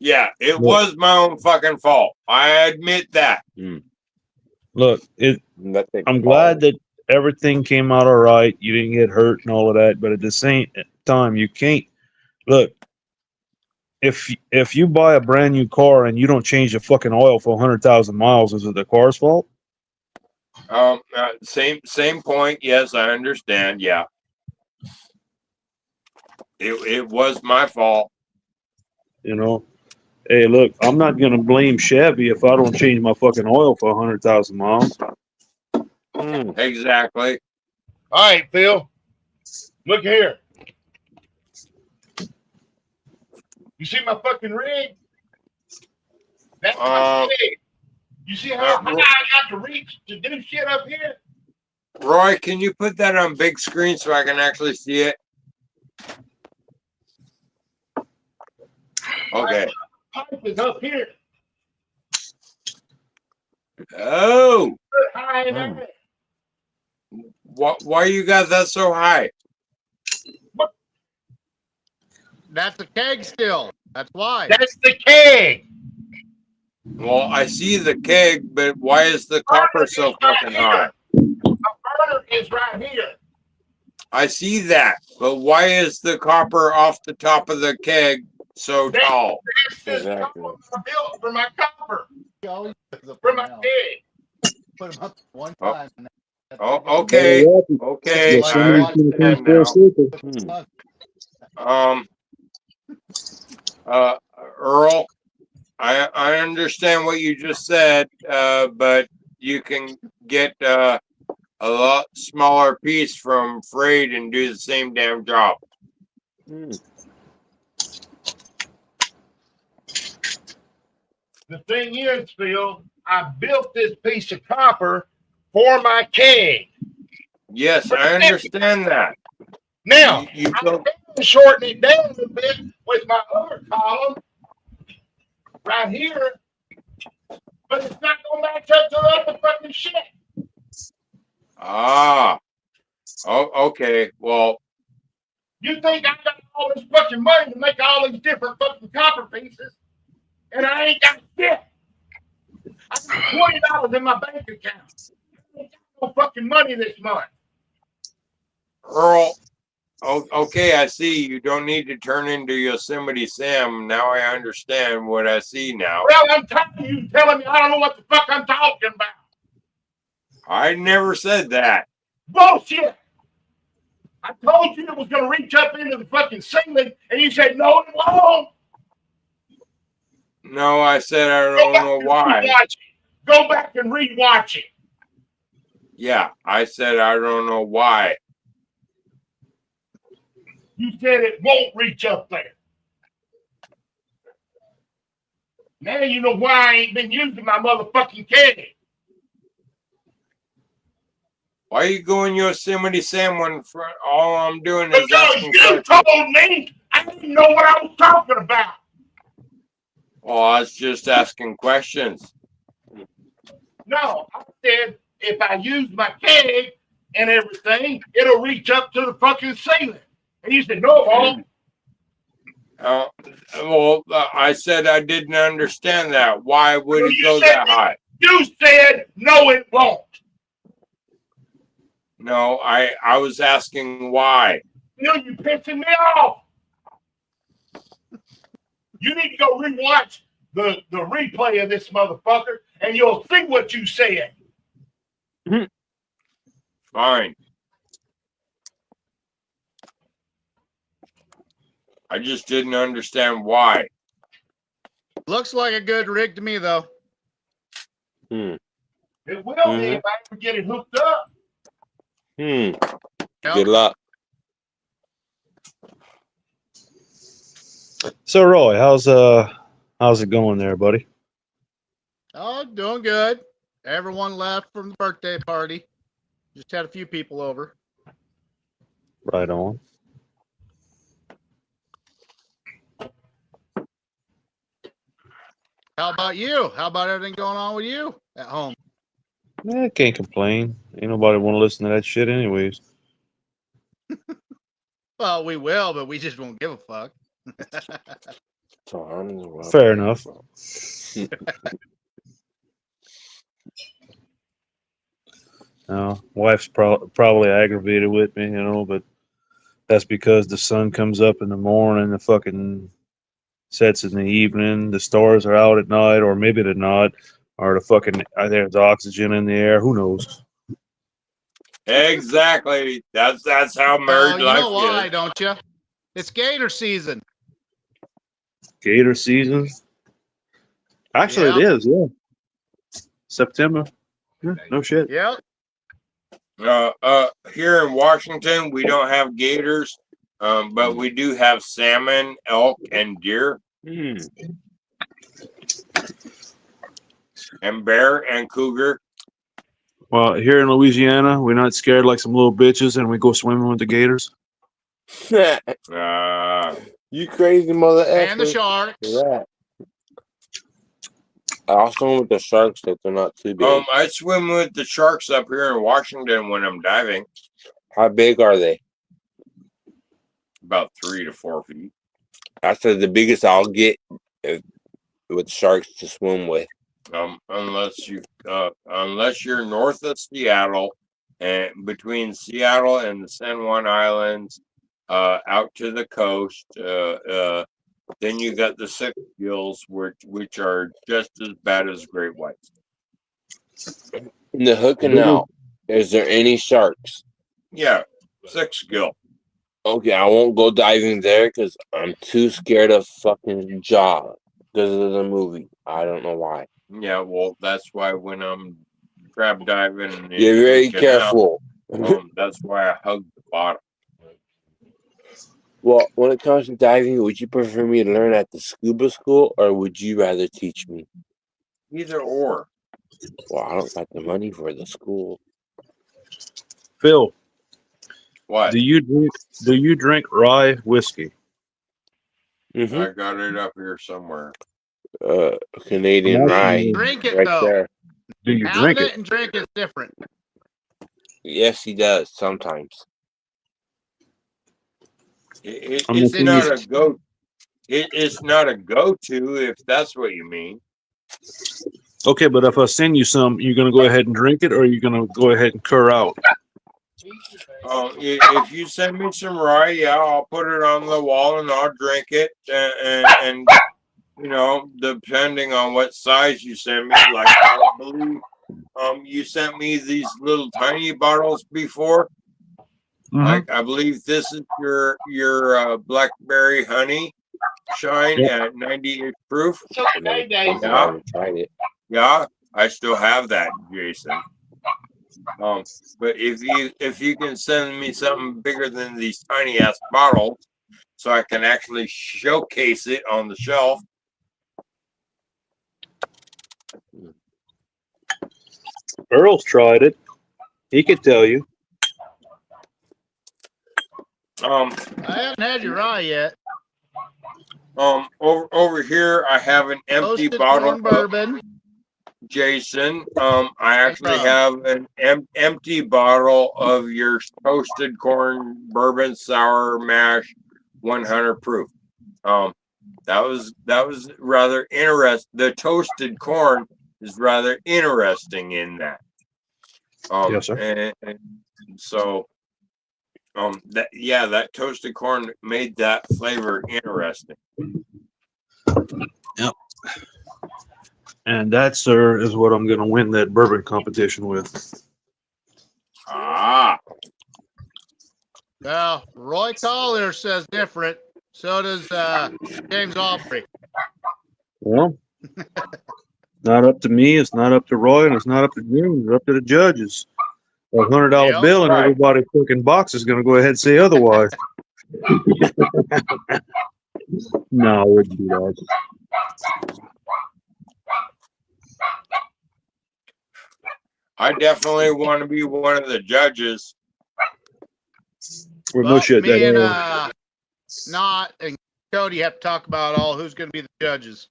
Yeah, it Look. was my own fucking fault. I admit that. Look, That thing I'm fall. glad that everything came out all right. You didn't get hurt and all of that, but at the same time, you can't look. If you buy a brand new car and you don't change the fucking oil for 100,000 miles, is it the car's fault? Same point. Yes, I understand. Yeah, it was my fault. You know, hey, look, I'm not gonna blame Chevy if I don't change my fucking oil for 100,000 miles. Exactly. All right, Phil. Look here. You see my fucking rig? That's my rig. You see how high I got to reach to do shit up here? Roy, can you put that on big screen so I can actually see it? Okay. Pipe is up here. Oh, High in there. why you got that so high? That's a keg still. That's why. That's the keg. Well, I see the keg, but why is the copper so fucking high? The burner is right here. I see that, but why is the copper off the top of the keg so tall? That's the Exactly. copper I built for my copper. He always puts up For one my now. keg. Put him up one Oh. time. and that's Oh, it. okay, okay, Like I watch understand now. Earl, I understand what you just said, but you can get a lot smaller piece from Freight and do the same damn job. The thing is, Phil, I built this piece of copper for my keg. Yes, I understand that. Now, You I built- can shorten it down a little bit with my other column right here, but it's not going to match up to the other fucking shit. Oh, okay. Well, You think I got all this fucking money to make all these different fucking copper pieces, and I ain't got shit. I got $20 in my bank account. I ain't got no fucking money this month. Earl, okay, I see. You don't need to turn into Yosemite Sam. Now I understand what I see now. Well, I'm tired of you telling me I don't know what the fuck I'm talking about. I never said that. Bullshit. I told you it was going to reach up into the fucking ceiling, and you said, no, it won't. No, I said I don't know why. Go back and rewatch it. Yeah, I said I don't know why. You said it won't reach up there. Now you know why I ain't been using my motherfucking keg. Why are you going Yosemite Sam when all I'm doing is Because asking you questions? told me I didn't know what I was talking about. Oh, I was just asking questions. No, I said if I use my keg and everything, it'll reach up to the fucking ceiling. And you said, no, it won't. I said I didn't understand that. Why would No, it you go said that high? You said, no, it won't. No, I was asking why. No, you're pissing me off. You need to go rewatch the replay of this motherfucker, and you'll see what you said. Fine. I just didn't understand why. Looks like a good rig to me, though. It will be if I ever get it hooked up. Good luck. So Roy, how's it going there, buddy? Oh, doing good. Everyone left from the birthday party. Just had a few people over. Right on. How about you? How about everything going on with you at home? Yeah, can't complain. Ain't nobody want to listen to that shit anyways. Well, we will, but we just won't give a fuck. Fair enough. Wife's probably aggravated with me, but that's because the sun comes up in the morning, the fucking sets in the evening, the stars are out at night, or maybe they're not, or the fucking there's oxygen in the air. Who knows? Exactly. That's how married you life know why, is. don't you? It's gator season. Gator season. Actually, it is. Yeah, September. Yeah, no shit. Yep. Here in Washington, we don't have gators, but we do have salmon, elk, and deer, and bear and cougar. Well, here in Louisiana, we're not scared like some little bitches, and we go swimming with the gators. You crazy mother effer. And the sharks. Yeah. I'll swim with the sharks if they're not too big. I swim with the sharks up here in Washington when I'm diving. How big are they? About 3 to 4 feet. That's the biggest I'll get with sharks to swim with. Unless you're north of Seattle, and between Seattle and the San Juan Islands, out to the coast, then you got the 6 gills, which are just as bad as great whites. In the Hook Canal, is there any sharks? Yeah, 6 gill. Okay, I won't go diving there because I'm too scared of fucking Jaw because of the movie. I don't know why. Yeah, well, that's why when I'm crab diving, You're very careful. That's why I hug the bottom. Well, when it comes to diving, would you prefer me to learn at the scuba school or would you rather teach me? Either or. Well, I don't got the money for the school. Phil, what? Do you drink rye whiskey? Mm-hmm. I got it up here somewhere. Canadian rye. Drink it right though. There. Do you Having drink it it? and drink is different. Yes, he does sometimes. It's not a go. It's not a go-to if that's what you mean. Okay, but if I send you some, you're gonna go ahead and drink it, or you're gonna go ahead and cur out? If you send me some rye, yeah, I'll put it on the wall and I'll drink it. And depending on what size you send me, like I believe you sent me these little tiny bottles before. Mm-hmm. Like I believe this is your blackberry honey shine at 98 proof. I haven't tried it. Yeah. I still have that, Jason. But if you can send me something bigger than these tiny ass bottles, so I can actually showcase it on the shelf. Earl's tried it. He could tell you. I haven't had your rye yet. Over here I have an empty Toasted bottle corn bourbon. Jason, I actually have an empty bottle of your toasted corn bourbon sour mash 100 proof. That was rather interesting. The toasted corn is rather interesting in that. Yes, sir. And so that toasted corn made that flavor interesting. Yep. And that, sir, is what I'm going to win that bourbon competition with. Ah. Well, Roy Collier says different. So does James Aubrey. Well, not up to me. It's not up to Roy, and it's not up to Jim. It's up to the judges. A $100 Yep. bill, and everybody fucking box is going to go ahead and say otherwise. No, I wouldn't do that. I definitely want to be one of the judges. Well, no shit. Me and Not and Cody have to talk about who's going to be the judges.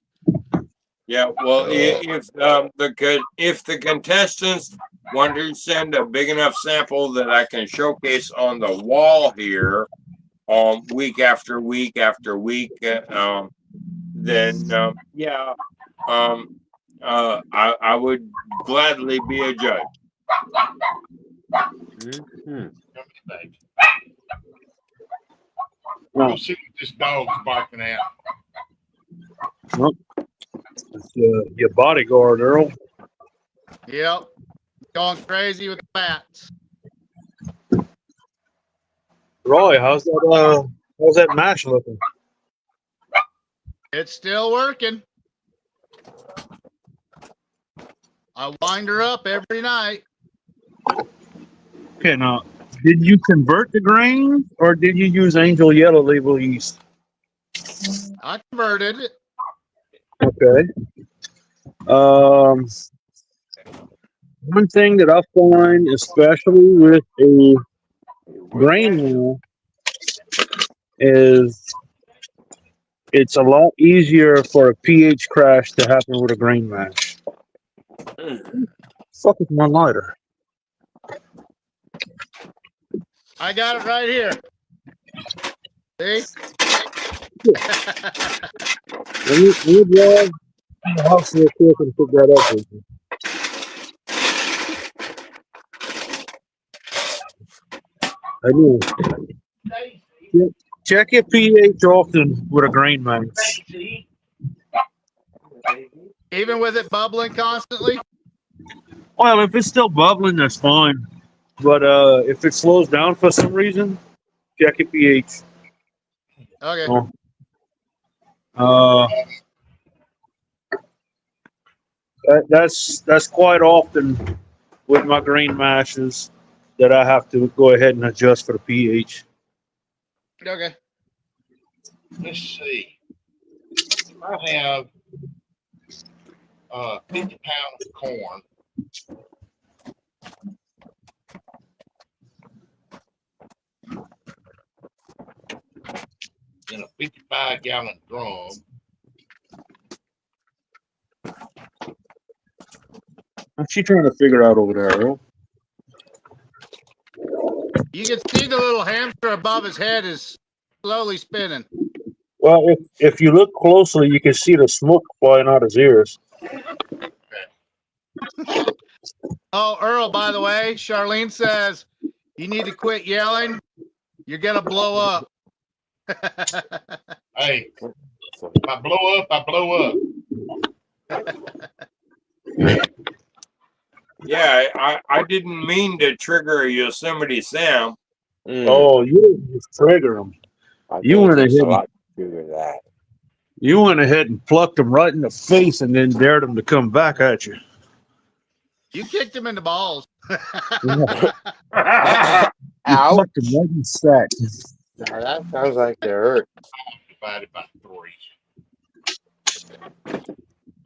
Yeah, well, if the contestants want to send a big enough sample that I can showcase on the wall here, week after week after week, then I would gladly be a judge. Mm-hmm. We'll see what this dog's barking at. Well, it's your bodyguard, Earl. Yep. Going crazy with the bats. Roy, how's that mash looking? It's still working. I wind her up every night. Okay, now, did you convert the grain, or did you use Angel Yellow Label yeast? I converted it. Okay. One thing that I find, especially with a grain mill, is it's a lot easier for a pH crash to happen with a grain mash. Fuck is my lighter? I got it right here. See? Let me drive in the house real quick and put that up with you. I do. Check your pH often with a grain mash. Even with it bubbling constantly? Well, if it's still bubbling, that's fine. But if it slows down for some reason, check your pH. Okay. That's quite often with my grain mashes that I have to go ahead and adjust for the pH. Okay. Let's see. I have 50 pounds of corn. In a 55-gallon drum. What's she trying to figure out over there, Earl? You can see the little hamster above his head is slowly spinning. Well, if you look closely, you can see the smoke flying out his ears. Oh, Earl, by the way, Charlene says you need to quit yelling. You're going to blow up. Hey, if I blow up, I blow up. Yeah, I didn't mean to trigger Yosemite Sam. Oh, you didn't just trigger him. You went ahead and plucked him right in the face and then dared him to come back at you. You kicked him in the balls. Ouch. Fucking lucky sack. Now that sounds like it hurt. Divided by 3.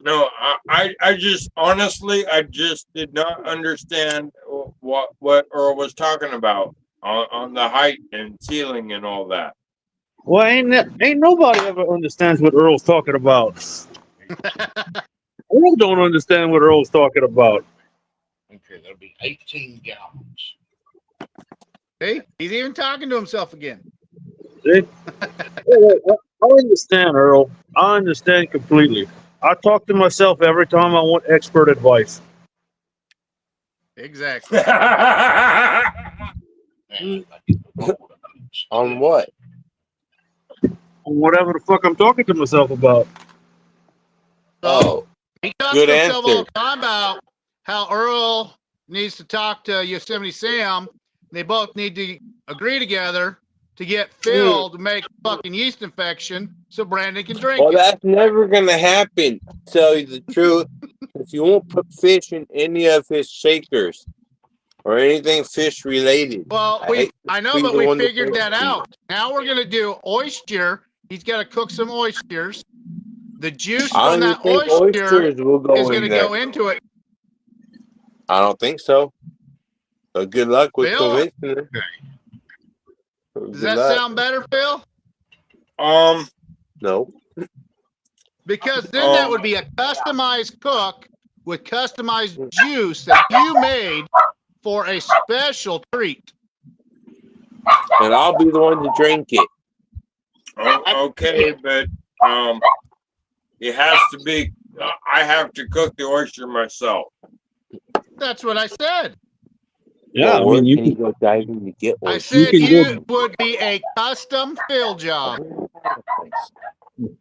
No, I just honestly, I just did not understand what Earl was talking about on the height and ceiling and all that. Well, ain't nobody ever understands what Earl's talking about. Earl don't understand what Earl's talking about. Okay, that'll be 18 gallons. See, he's even talking to himself again. See? I understand, Earl. I understand completely. I talk to myself every time I want expert advice. Exactly. On what? On whatever the fuck I'm talking to myself about. Oh, He talks good to himself all answer. the time about how Earl needs to talk to Yosemite Sam. They both need to agree together to get Phil to make fucking yeast infection so Brandon can drink Well, it. that's never gonna happen. To tell you the truth, if you won't put fish in any of his shakers or anything fish related. Well, I know, but we figured that out. Now we're gonna do oyster. He's got to cook some oysters. The juice I from don't that think oyster oysters will go is in going to there. go into it. I don't think so. So good luck with Phil, convincing her. does that sound better, Phil? No. Because then that would be a customized cook with customized juice that you made for a special treat. And I'll be the one to drink it. Okay, but it has to be. I have to cook the oyster myself. That's what I said. Yeah, Well, I mean, you can can go diving to get one. I said can you would be a custom Phil job.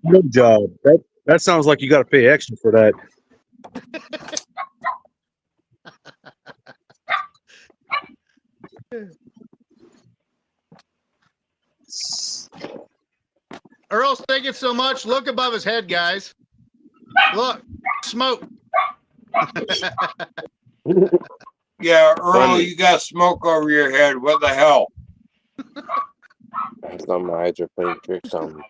good job. That sounds like you got to pay extra for that. Earl's thinking so much. Look above his head, guys. Look, smoke. Yeah, Earl, Funny. you got smoke over your head. What the hell? I thought my eyes are playing tricks on me.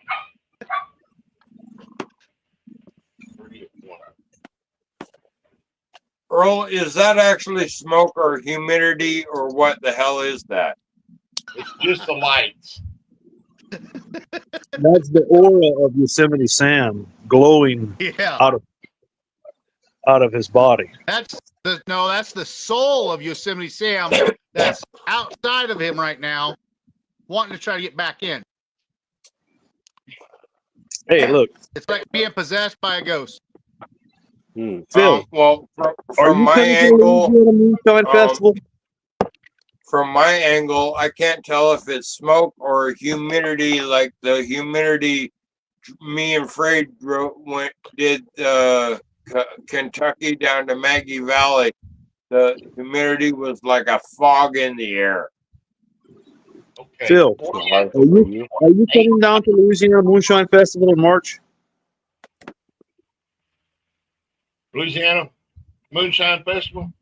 Earl, is that actually smoke or humidity or what the hell is that? It's just the lights. That's the aura of Yosemite Sam glowing Yeah. out of his body. That's the soul of Yosemite Sam that's outside of him right now, wanting to try to get back in. Hey, look, It's like being possessed by a ghost. Phil. Well, Are from you my coming to the angle, Louisiana Moonshine Festival? from my angle, I can't tell if it's smoke or humidity. Like the humidity, me and Fred did Kentucky down to Maggie Valley. The humidity was like a fog in the air. Okay. Phil, are you coming down to Louisiana Moonshine Festival in March? Louisiana Moonshine Festival?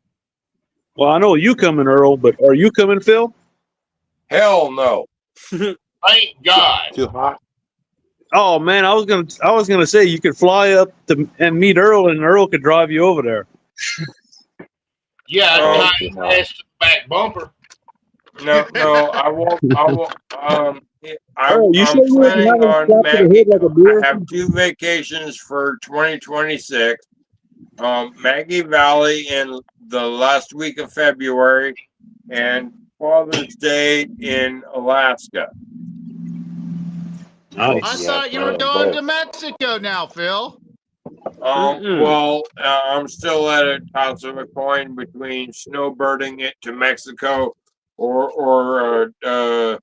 Well, I know you coming, Earl, but are you coming, Phil? Hell no. Thank God. Too hot. Oh man, I was gonna say you could fly up and meet Earl, and Earl could drive you over there. Yeah, Oh, I tied ass to the back bumper. No, I won't. Earl, you sure I'm you wouldn't planning have him on strapped to the Maggie. head like a deer? I have 2 vacations for 2026. Maggie Valley in the last week of February, and Father's Day in Alaska. Nice. I Yeah, thought you were going to Mexico now, Phil. Well, I'm still at a toss of a coin between snowbirding it to Mexico or do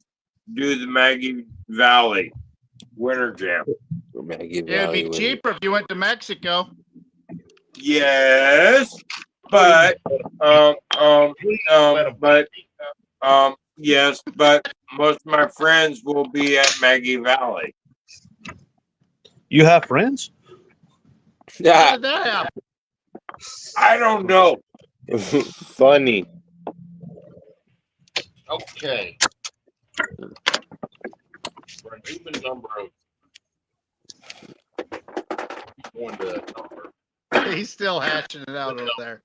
the Maggie Valley Winter Jam. It'd be cheaper if you went to Mexico. Yes, but yes, but most of my friends will be at Maggie Valley. You have friends? How did that happen? I don't know. Funny. Okay. For an even number of one to number, He's still hatching it out over there.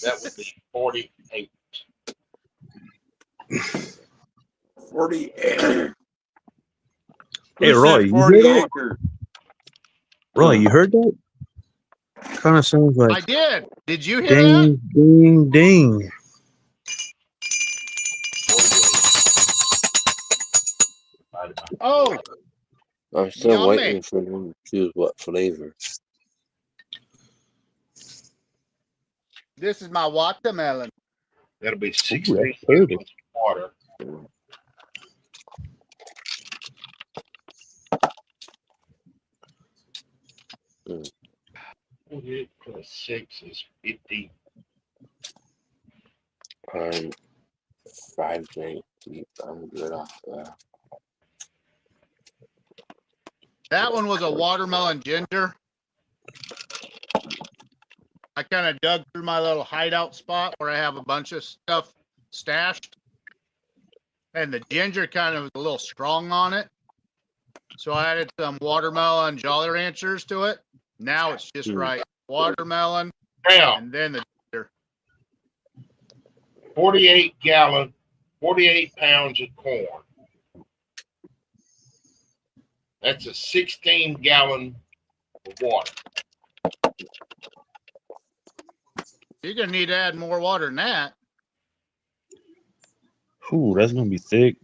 that would be 48. 48. Hey, Who Roy, said you hear 40 that? acres? Roy, you heard that? Kind of sounds like I did. Did you hear that? ding, ding, ding. 48. Oh, I'm still Yummy. waiting for them to choose what flavor. this is my watermelon. That'll be Ooh, 16 that's pretty. gallons of water. Mm. 48 plus 6 is 50. I'm 5 drinks deep. I'm good off that. That one was a watermelon ginger. I kind of dug through my little hideout spot where I have a bunch of stuff stashed. And the ginger kind of was a little strong on it. So I added some watermelon Jolly Ranchers to it. Now it's just right. Watermelon Now, and then the ginger. 48 pounds of corn. That's a 16 gallon of water. You're going to need to add more water than that. Ooh, that's gonna be thick.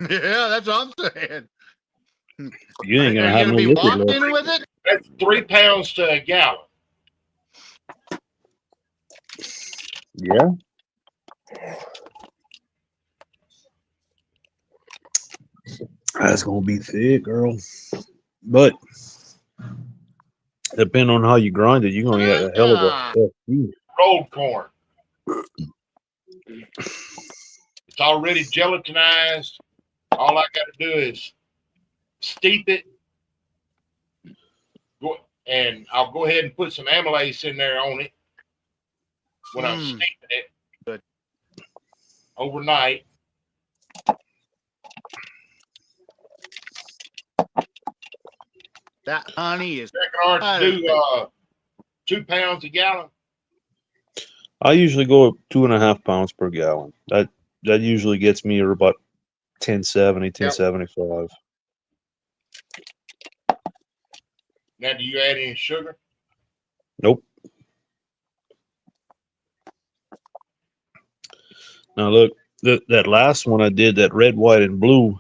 Yeah, that's what I'm saying. You ain't Are gonna you have going no to be liquid locked left. in with it? That's 3 pounds to a gallon. Yeah. That's gonna be thick, girl. But depending on how you grind it, you're gonna get a hell of a tough juice. Rolled corn. It's already gelatinized. All I got to do is steep it. And I'll go ahead and put some amylase in there on it when I'm steeping it. Good. Overnight. That honey is. Ours do 2 pounds a gallon. I usually go up 2.5 pounds per gallon. That usually gets me about 1070, 1075. Now, do you add any sugar? Nope. Now look, that last one I did, that red, white, and blue,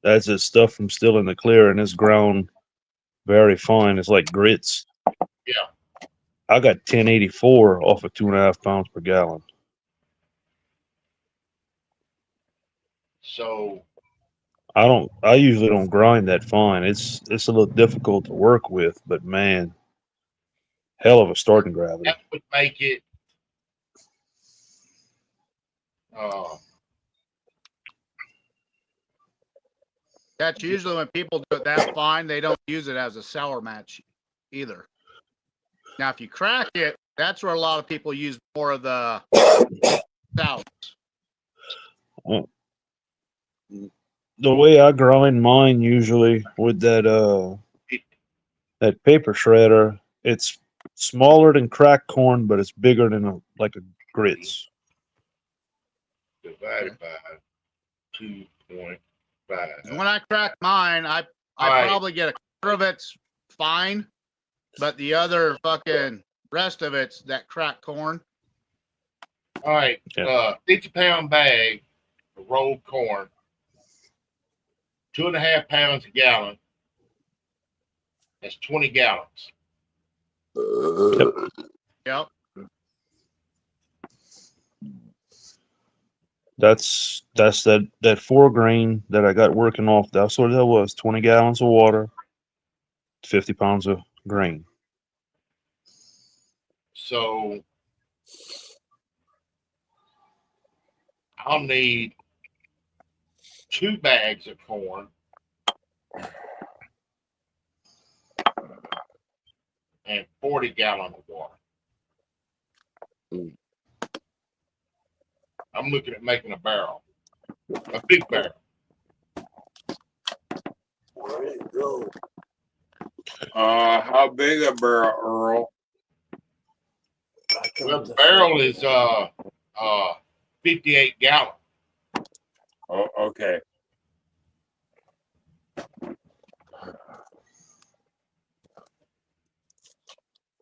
that's that stuff from Still in the Clear, and it's ground very fine. It's like grits. Yeah. I got 1084 off of 2.5 pounds per gallon. So I usually don't grind that fine. It's a little difficult to work with, but man, hell of a starting gravity. that would make it That's usually when people do it that fine, they don't use it as a sour match either. Now, if you crack it, that's where a lot of people use more of the sours. The way I grind mine usually with that paper shredder, it's smaller than cracked corn, but it's bigger than a grits. divided by 2.5. When I crack mine, I Right. probably get a quarter of it's fine, but the other fucking rest of it's that cracked corn. All right. Yeah. 50-pound bag of rolled corn, 2.5 pounds a gallon. That's 20 gallons. Yep. That's that 4 grain that I got working off. That's what that was. 20 gallons of water, 50 pounds of grain. So I'll need 2 bags of corn and 40 gallons of water. I'm looking at making a barrel, a big barrel. Where did it go? How big a barrel, Earl? Well, the barrel is 58 gallon. Oh, okay.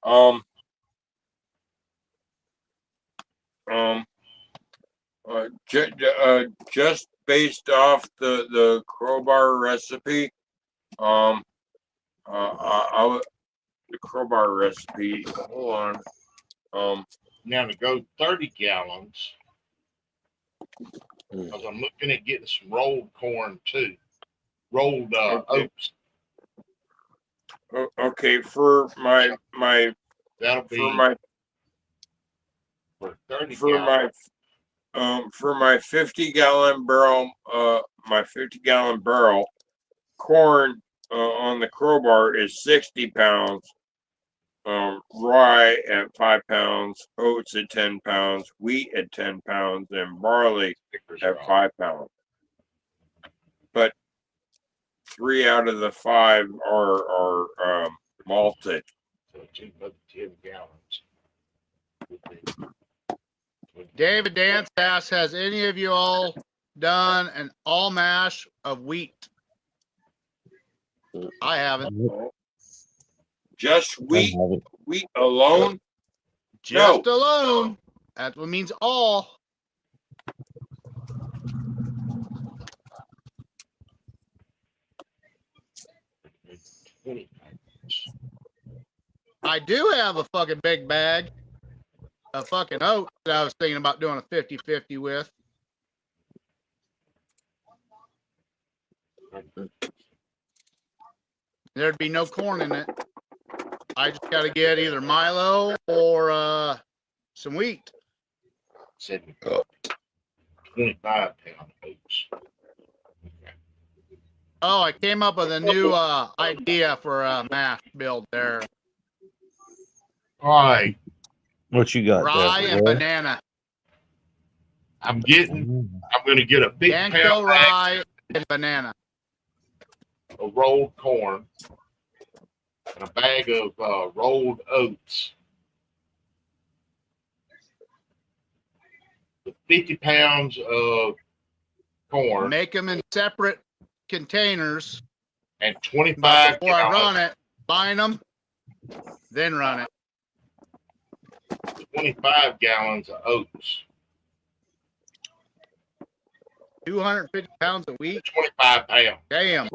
Um, just based off the crowbar recipe, the crowbar recipe. Hold on. Now to go 30 gallons, because I'm looking at getting some rolled corn too, rolled Okay. oats. Okay, for my That'll be for my for 30 for gallons. my for my 50-gallon barrel, my 50-gallon barrel, corn on the crowbar is 60 pounds. Rye at 5 pounds, oats at 10 pounds, wheat at 10 pounds, and barley at 5 pounds. But 3 out of the 5 are malted. So it's another 10 gallons. David Dance asks, has any of you all done an all mash of wheat? I haven't. Just wheat alone? Just alone. That's what means all. I do have a fucking big bag of fucking oats that I was thinking about doing a 50-50 with. There'd be no corn in it. I just got to get either Milo or some wheat. 25 pound oats. Oh, I came up with a new idea for a mash build there. All right. What you got Rye there? and banana. I'm going to get a big Danko pound rye and banana. of rolled corn and a bag of rolled oats. With 50 pounds of corn. Make them in separate containers. And 25 but before gallons. I run it, bind them, then run it. 25 gallons of oats. 250 pounds a week? 25 pounds. Damn.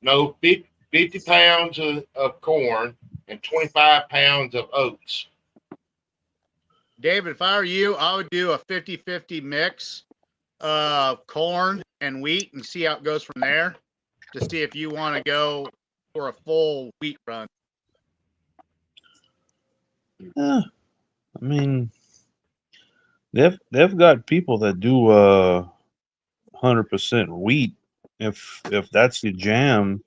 No, 50 pounds of corn and 25 pounds of oats. David, if I were you, I would do a 50-50 mix of corn and wheat and see how it goes from there to see if you want to go for a full wheat run. Yeah, I mean, they've got people that do 100% wheat. If that's your jam,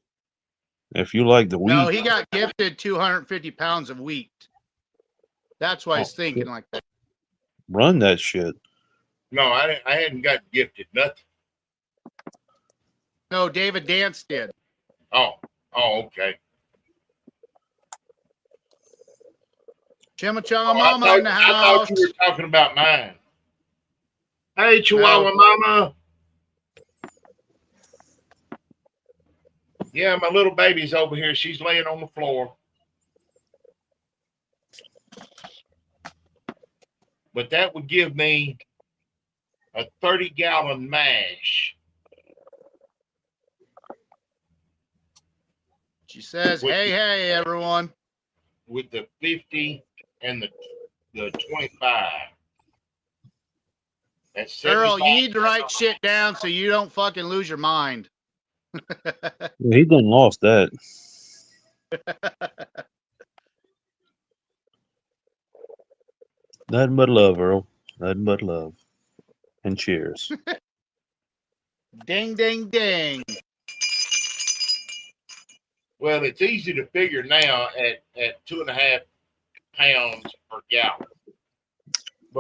if you like the wheat. No, he got gifted 250 pounds of wheat. That's why he's thinking like that. Run that shit. No, I hadn't got gifted nothing. No, David Dance did. Oh, okay. Chimichanga Mama in the house. I thought you were talking about mine. Hey, Chihuahua Mama. Yeah, my little baby's over here. She's laying on the floor. But that would give me a 30-gallon mash. She says, hey, everyone. With the 50 and the 25. That's Earl, you need to write shit down so you don't fucking lose your mind. He done lost that. Nothing but love, Earl. Nothing but love. And cheers. Ding, ding, ding. Well, it's easy to figure now at 2.5 pounds per gallon.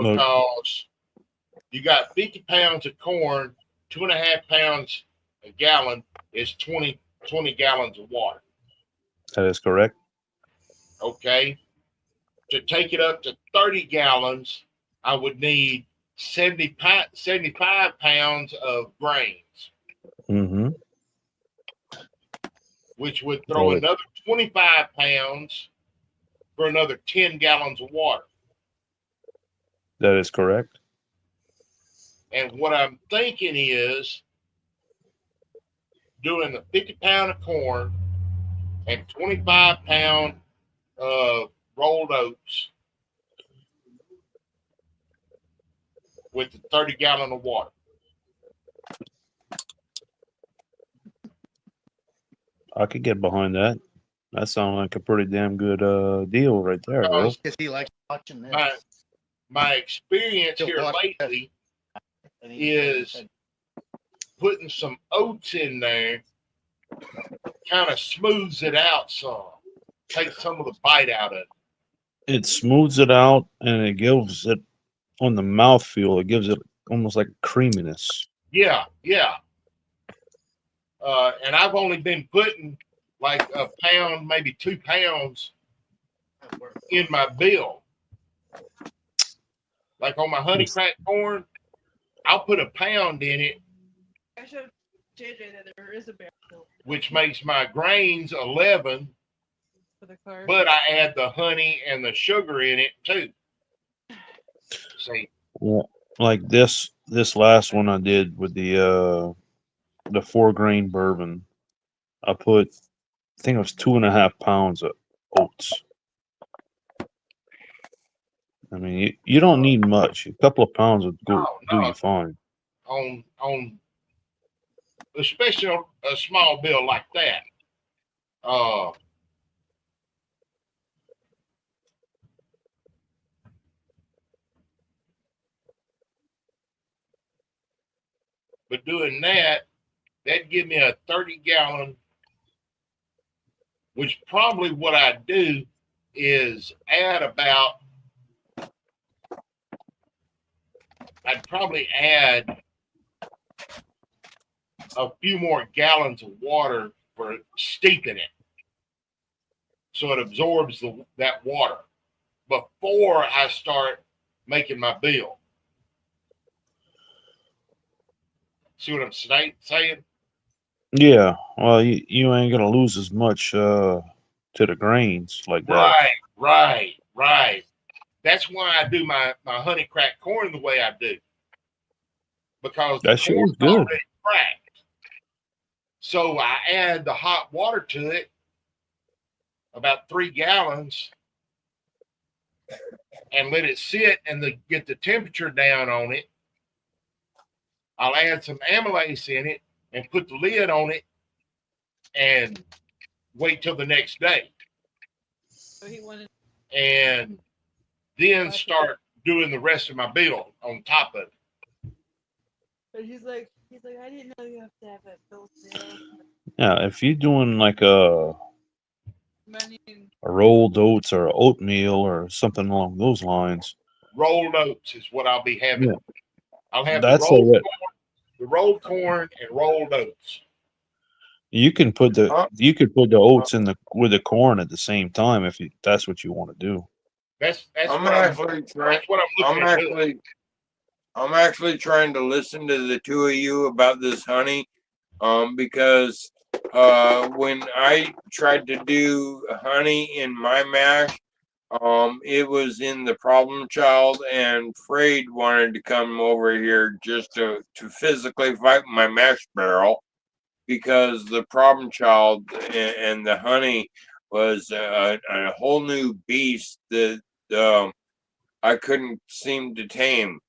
because you got 50 pounds of corn, 2.5 pounds a gallon is 20 gallons of water. That is correct. Okay. To take it up to 30 gallons, I would need 75 pounds of grains, Mm-hmm. which would throw Right. another 25 pounds for another 10 gallons of water. That is correct. And what I'm thinking is doing the 50 pound of corn and 25 pound of rolled oats with the 30 gallon of water. I could get behind that. That sounds like a pretty damn good deal right there, bro. Because he likes watching this. My experience He'll here watch lately And he is putting some oats in there kind of smooths it out some, takes some of the bite out of it. It smooths it out and it gives it on the mouthfeel. It gives it almost like creaminess. Yeah, yeah. And I've only been putting like a pound, maybe 2 pounds in my bill. Like on my honey crack corn, I'll put a pound in it, I showed JJ that there is a bear which makes my grains 11, for the car. but I add the honey and the sugar in it too. See, Well, like this last one I did with the 4-grain bourbon, I think it was 2.5 pounds of oats. I mean, you don't need much. A couple of pounds would do you fine. on especially on a small bill like that. But doing that'd give me a 30 gallon, which probably what I do is I'd probably add a few more gallons of water for steeping it, so it absorbs that water before I start making my bill. See what I'm saying? Yeah, well, you ain't gonna lose as much to the grains like that. Right. That's why I do my honey crack corn the way I do, because the That shit corn's is good. already cracked. So I add the hot water to it, about 3 gallons, and let it sit and get the temperature down on it. I'll add some amylase in it and put the lid on it and wait till the next day. So he wanted And then start doing the rest of my bill on top of it. But he's like, I didn't know you have to have a bill sale. Yeah, if you're doing like a Money. rolled oats or oatmeal or something along those lines, Rolled oats is what I'll be having. Yeah. I'll have that's the rolled corn and rolled oats. you can put the oats in with the corn at the same time if that's what you want to do. That's I'm what actually that's what I'm looking at doing. I'm actually trying to listen to the two of you about this honey, because when I tried to do honey in my mash, it was in the problem child, and Frade wanted to come over here just to physically fight my mash barrel, because the problem child and the honey was a whole new beast that I couldn't seem to tame.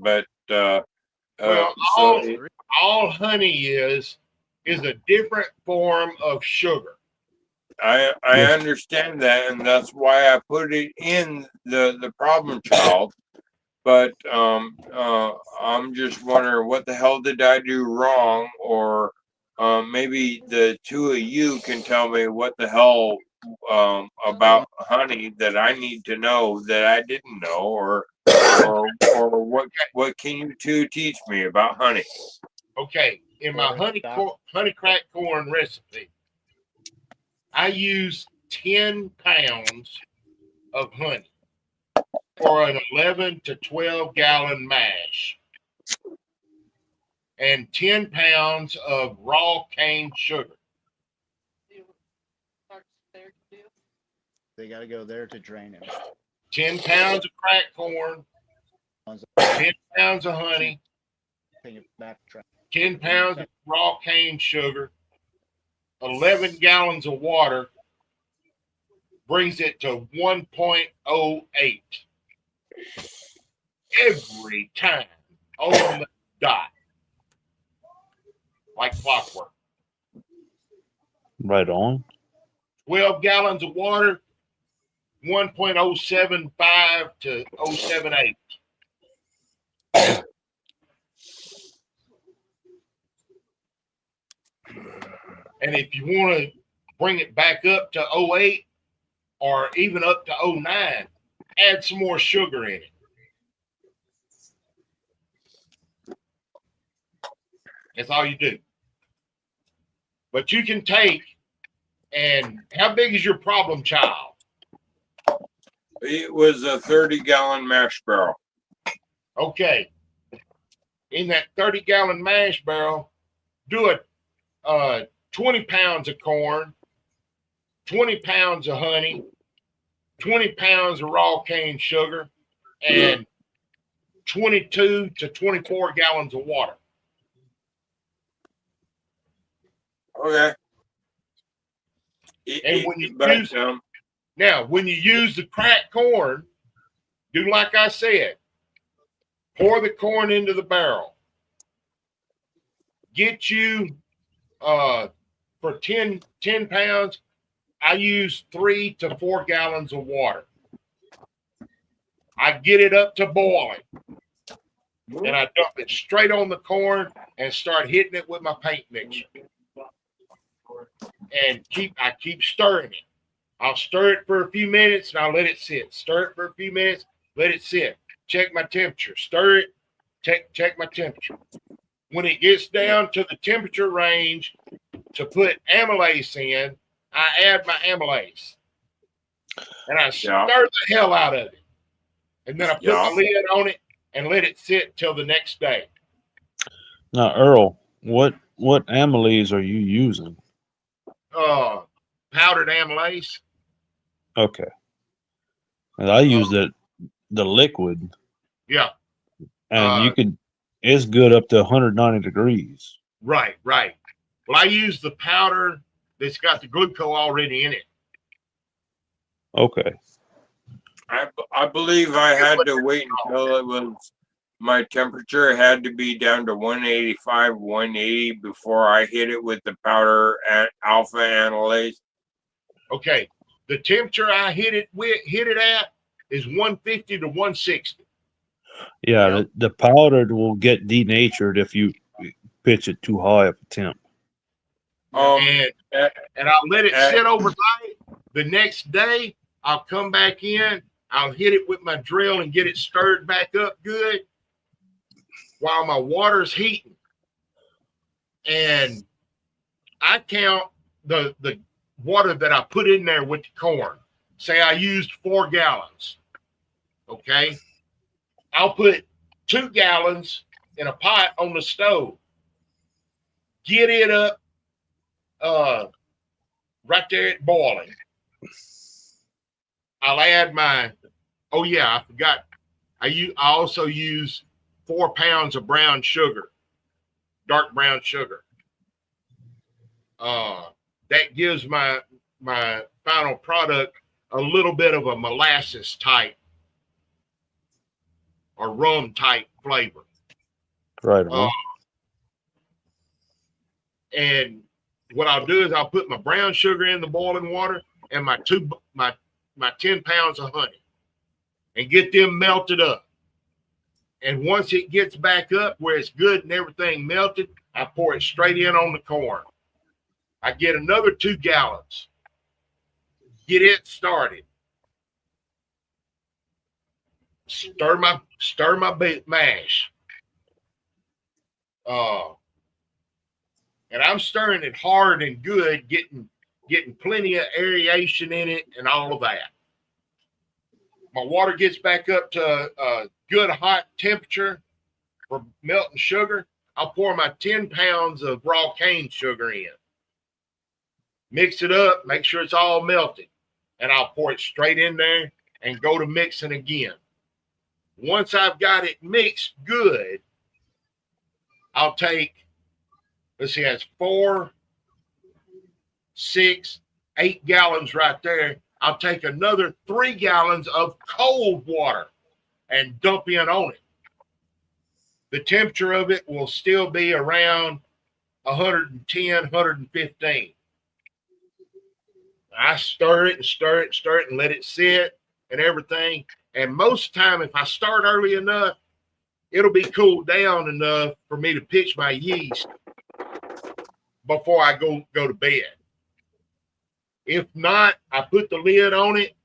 But Well, so all honey is a different form of sugar. I understand that, and that's why I put it in the problem child. But I'm just wondering, what the hell did I do wrong? Or maybe the two of you can tell me what the hell about honey that I need to know that I didn't know, or what can you two teach me about honey? Okay, in my honey crack corn recipe, I use 10 pounds of honey for an 11 to 12 gallon mash, and 10 pounds of raw cane sugar. They got to go there to drain it. 10 pounds of crack corn, 10 pounds of honey, 10 pounds of raw cane sugar, 11 gallons of water, brings it to 1.08 every time on the dot, like clockwork. Right on. 12 gallons of water, 1.075 to 0.78. And if you want to bring it back up to 0.8 or even up to 0.9, add some more sugar in it. That's all you do. But you can take, and how big is your problem child? It was a 30-gallon mash barrel. Okay. In that 30-gallon mash barrel, do it 20 pounds of corn, 20 pounds of honey, 20 pounds of raw cane sugar, and 22 to 24 gallons of water. Okay. And when you use the cracked corn, do like I said. Pour the corn into the barrel. Get you for 10 pounds, I use 3 to 4 gallons of water. I get it up to boiling. And I dump it straight on the corn and start hitting it with my paint mixer. And I keep stirring it. I'll stir it for a few minutes and I'll let it sit. Stir it for a few minutes, let it sit. Check my temperature. Stir it, check my temperature. When it gets down to the temperature range to put amylase in, I add my amylase. And I stir the hell out of it. And then I put my lid on it and let it sit till the next day. Now, Earl, what amylase are you using? Powdered amylase. Okay. And I use the liquid. Yeah. And it's good up to 190 degrees. Right. Well, I use the powder that's got the glucose already in it. Okay. I believe I had to wait until it was, my temperature had to be down to 185, 180 before I hit it with the powder at alpha amylase. Okay. The temperature I hit it at is 150 to 160. Yeah, the powder will get denatured if you pitch it too high of a temp. And I'll let it sit overnight. The next day, I'll come back in. I'll hit it with my drill and get it stirred back up good while my water's heating. And I count the water that I put in there with the corn. Say I used 4 gallons. Okay. I'll put 2 gallons in a pot on the stove. Get it up right there at boiling. I'll add I forgot. I also use 4 pounds of brown sugar, dark brown sugar. That gives my final product a little bit of a molasses type or rum type flavor. Right. And what I'll do is I'll put my brown sugar in the boiling water and my 10 pounds of honey and get them melted up. And once it gets back up where it's good and everything melted, I pour it straight in on the corn. I get another 2 gallons get it started. Stir my mash. And I'm stirring it hard and good, getting plenty of aeration in it and all of that. My water gets back up to a good hot temperature for melting sugar. I'll pour my 10 pounds of raw cane sugar in. Mix it up, make sure it's all melted. And I'll pour it straight in there and go to mixing again. Once I've got it mixed good, I'll take, let's see, that's 4, 6, 8 gallons right there. I'll take another 3 gallons of cold water and dump in on it. The temperature of it will still be around 110, 115. I stir it and stir it and stir it and let it sit and everything. And most of the time, if I start early enough, it'll be cooled down enough for me to pitch my yeast before I go to bed. If not, I put the lid on it,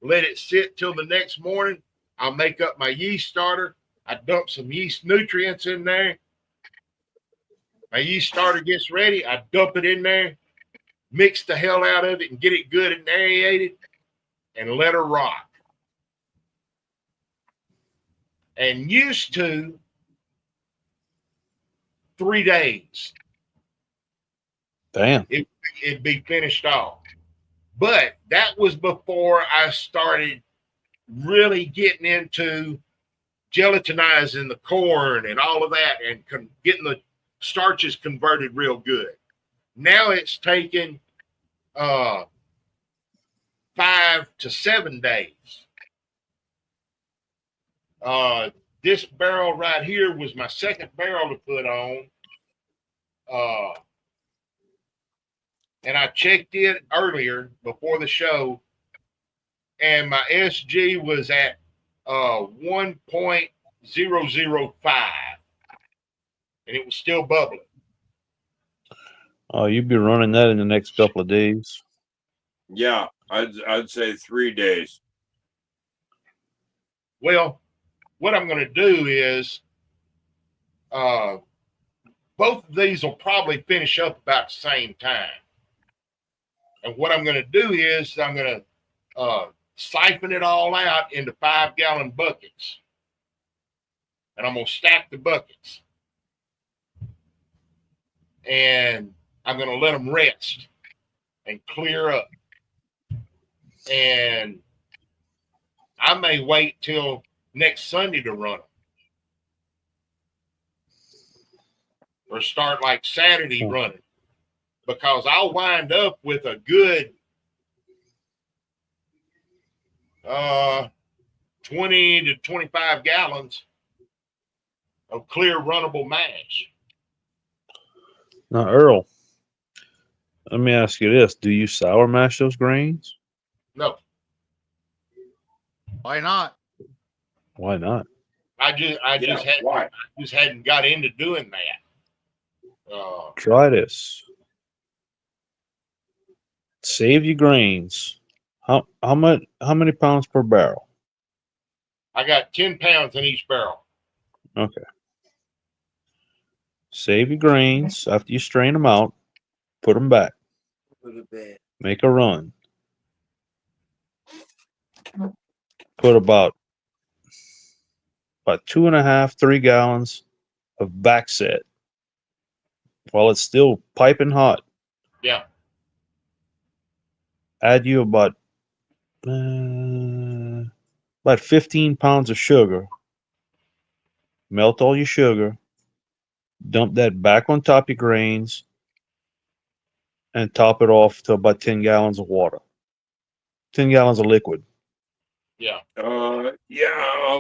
let it sit till the next morning. I'll make up my yeast starter. I dump some yeast nutrients in there. My yeast starter gets ready. I dump it in there, mix the hell out of it and get it good and aerated and let her rock. And used to 3 days. Damn. It'd be finished off. But that was before I started really getting into gelatinizing the corn and all of that and getting the starches converted real good. Now it's taken 5 to 7 days. This barrel right here was my second barrel to put on. And I checked it earlier before the show, and my SG was at 1.005, and it was still bubbling. Oh, you'd be running that in the next couple of days. Yeah, I'd say 3 days. Well, what I'm going to do is both of these will probably finish up about the same time. And what I'm going to do is I'm going to siphon it all out into 5-gallon buckets. And I'm going to stack the buckets. And I'm going to let them rest and clear up. And I may wait till next Sunday to run them. Or start like Saturday running. Because I'll wind up with a good 20 to 25 gallons of clear runnable mash. Now, Earl, let me ask you this. Do you sour mash those grains? No. Why not? Why not? I just hadn't got into doing that. Try this. Save your grains. How many pounds per barrel? I got 10 pounds in each barrel. Okay. Save your grains after you strain them out. Put them back. Make a run. Put about 2.5, 3 gallons of back set while it's still piping hot. Yeah. Add you about 15 pounds of sugar. Melt all your sugar. Dump that back on top of your grains and top it off to about 10 gallons of water. 10 gallons of liquid. Yeah.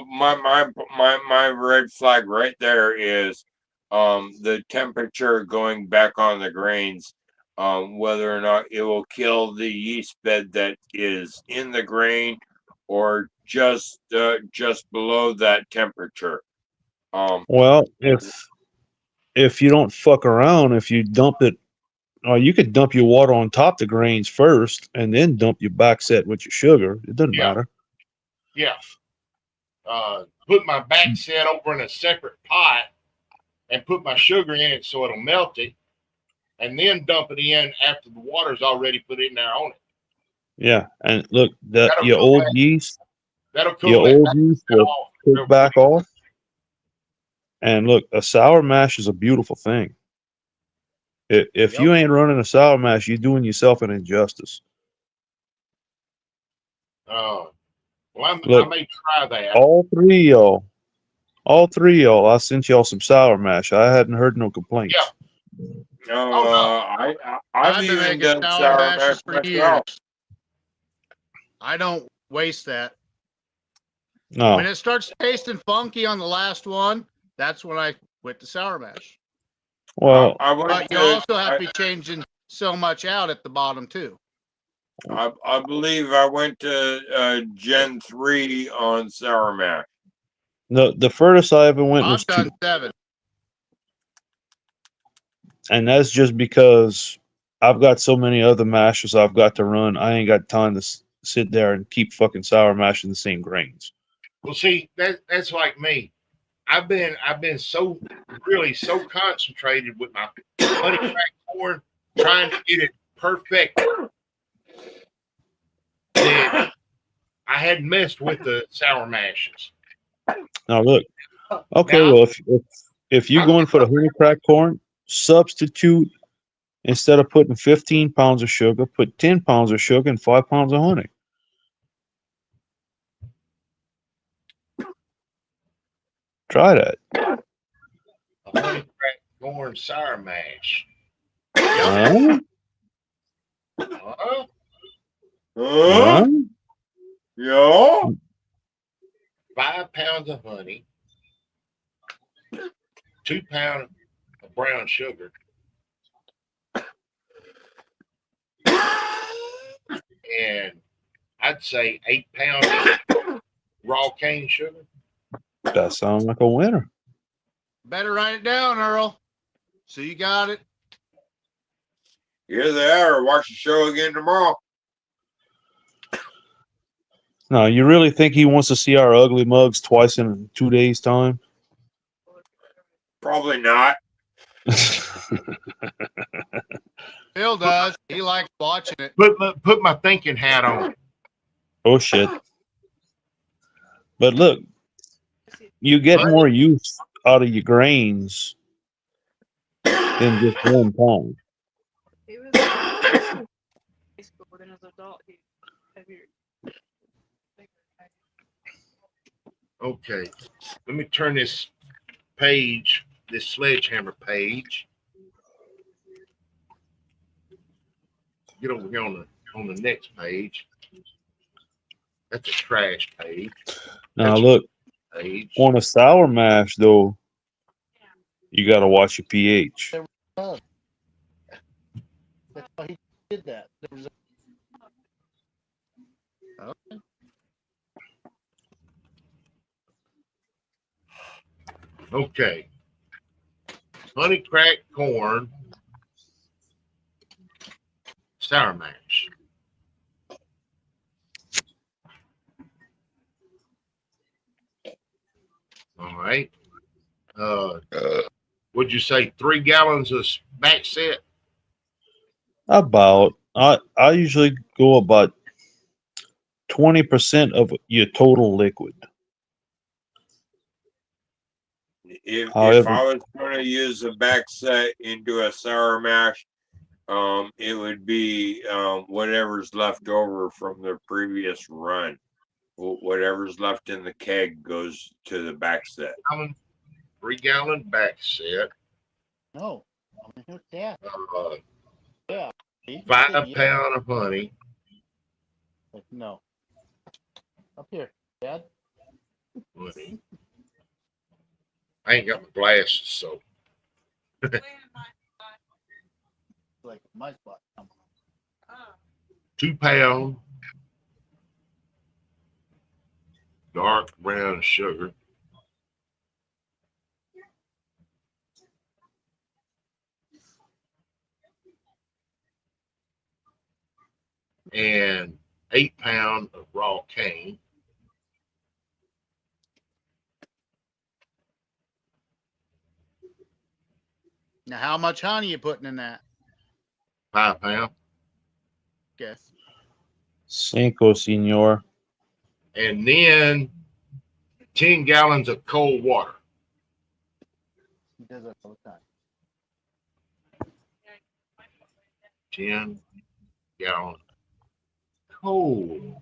My red flag right there is the temperature going back on the grains, whether or not it will kill the yeast bed that is in the grain or just below that temperature. Well, if you don't fuck around, if you dump it or you could dump your water on top the grains first, and then dump your back set with your sugar. It doesn't Yeah. matter. Yeah. Put my back set over in a separate pot and put my sugar in it so it'll melt it, and then dump it in after the water's already put in there on it. Yeah, and look, That'll your cool old that. yeast, That'll cool your that old back yeast set will off kick real back quick. off. And look, a sour mash is a beautiful thing. If you ain't running a sour mash, you're doing yourself an injustice. Well, I Look, may try that. all three of y'all, I sent y'all some sour mash. I hadn't heard no complaints. Yeah. Oh, I've I've been even making done sour sour mashes mash for years. myself. I don't waste that. No, When it starts tasting funky on the last one, that's when I quit the sour mash. well, I went But you to, also have to be changing so much out at the bottom too. I believe I went to Gen 3 on sour mash. the furthest I ever went I've was done 2, 7. and that's just because I've got so many other mashes I've got to run. I ain't got time to sit there and keep fucking sour mashing the same grains. Well, see, that's like me. I've been so concentrated with my honey cracked corn, trying to get it perfect, that I hadn't messed with the sour mashes. Now look, okay, Now, well if you're going for the honey crack corn, substitute instead of putting 15 pounds of sugar, put 10 pounds of sugar and 5 pounds of honey. Try that. a honey cracked corn sour mash. Huh? Huh? Huh? Yeah. 5 pounds of honey, 2 pounds of brown sugar, and I'd say 8 pounds of raw cane sugar. That sounds like a winner. Better write it down, Earl. So you got it. Either that or watch the show again tomorrow. No, you really think he wants to see our ugly mugs twice in 2 days' time? Probably not. Phil does. He likes watching it. Put my thinking hat on. Oh shit. But look, you get Honey, more use out of your grains than just one pound. He was high school, but then as an adult, he heavier. okay, let me turn this page, this sledgehammer page. Get over here on the next page. That's a trash page. Now That's look, a page. on a sour mash though, you got to watch your pH. That's why he did that. There was okay. Okay. Honey cracked corn, sour mash. All right. Would you say 3 gallons of back set? About I usually go about 20% of your total liquid. If However, I was going to use a back set into a sour mash, it would be whatever's left over from the previous run. Whatever's left in the keg goes to the back set. 3 gallon back set. No. Yeah. Uh, Yeah. 5 pound of honey. No. Up here, Dad. Honey. I ain't got my glasses, so Like my spot. 2 pound dark brown sugar. and 8 pounds of raw cane. Now, how much honey you putting in that? 5 pounds. Okay. Cinco, senor. And then 10 gallons of cold water. He does that all the time. 10 gallons cold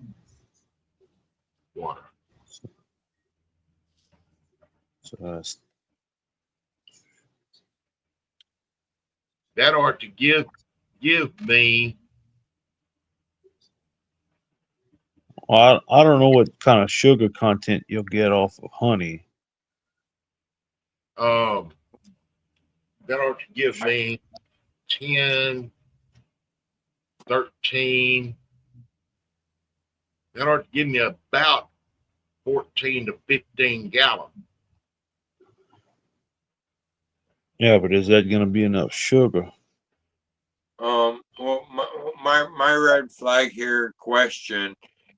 water. So that's That ought to give me, well, I don't know what kind of sugar content you'll get off of honey. that ought to give me 10, 13. That ought to give me about 14 to 15 gallons. Yeah, but is that going to be enough sugar? Well, my red flag here question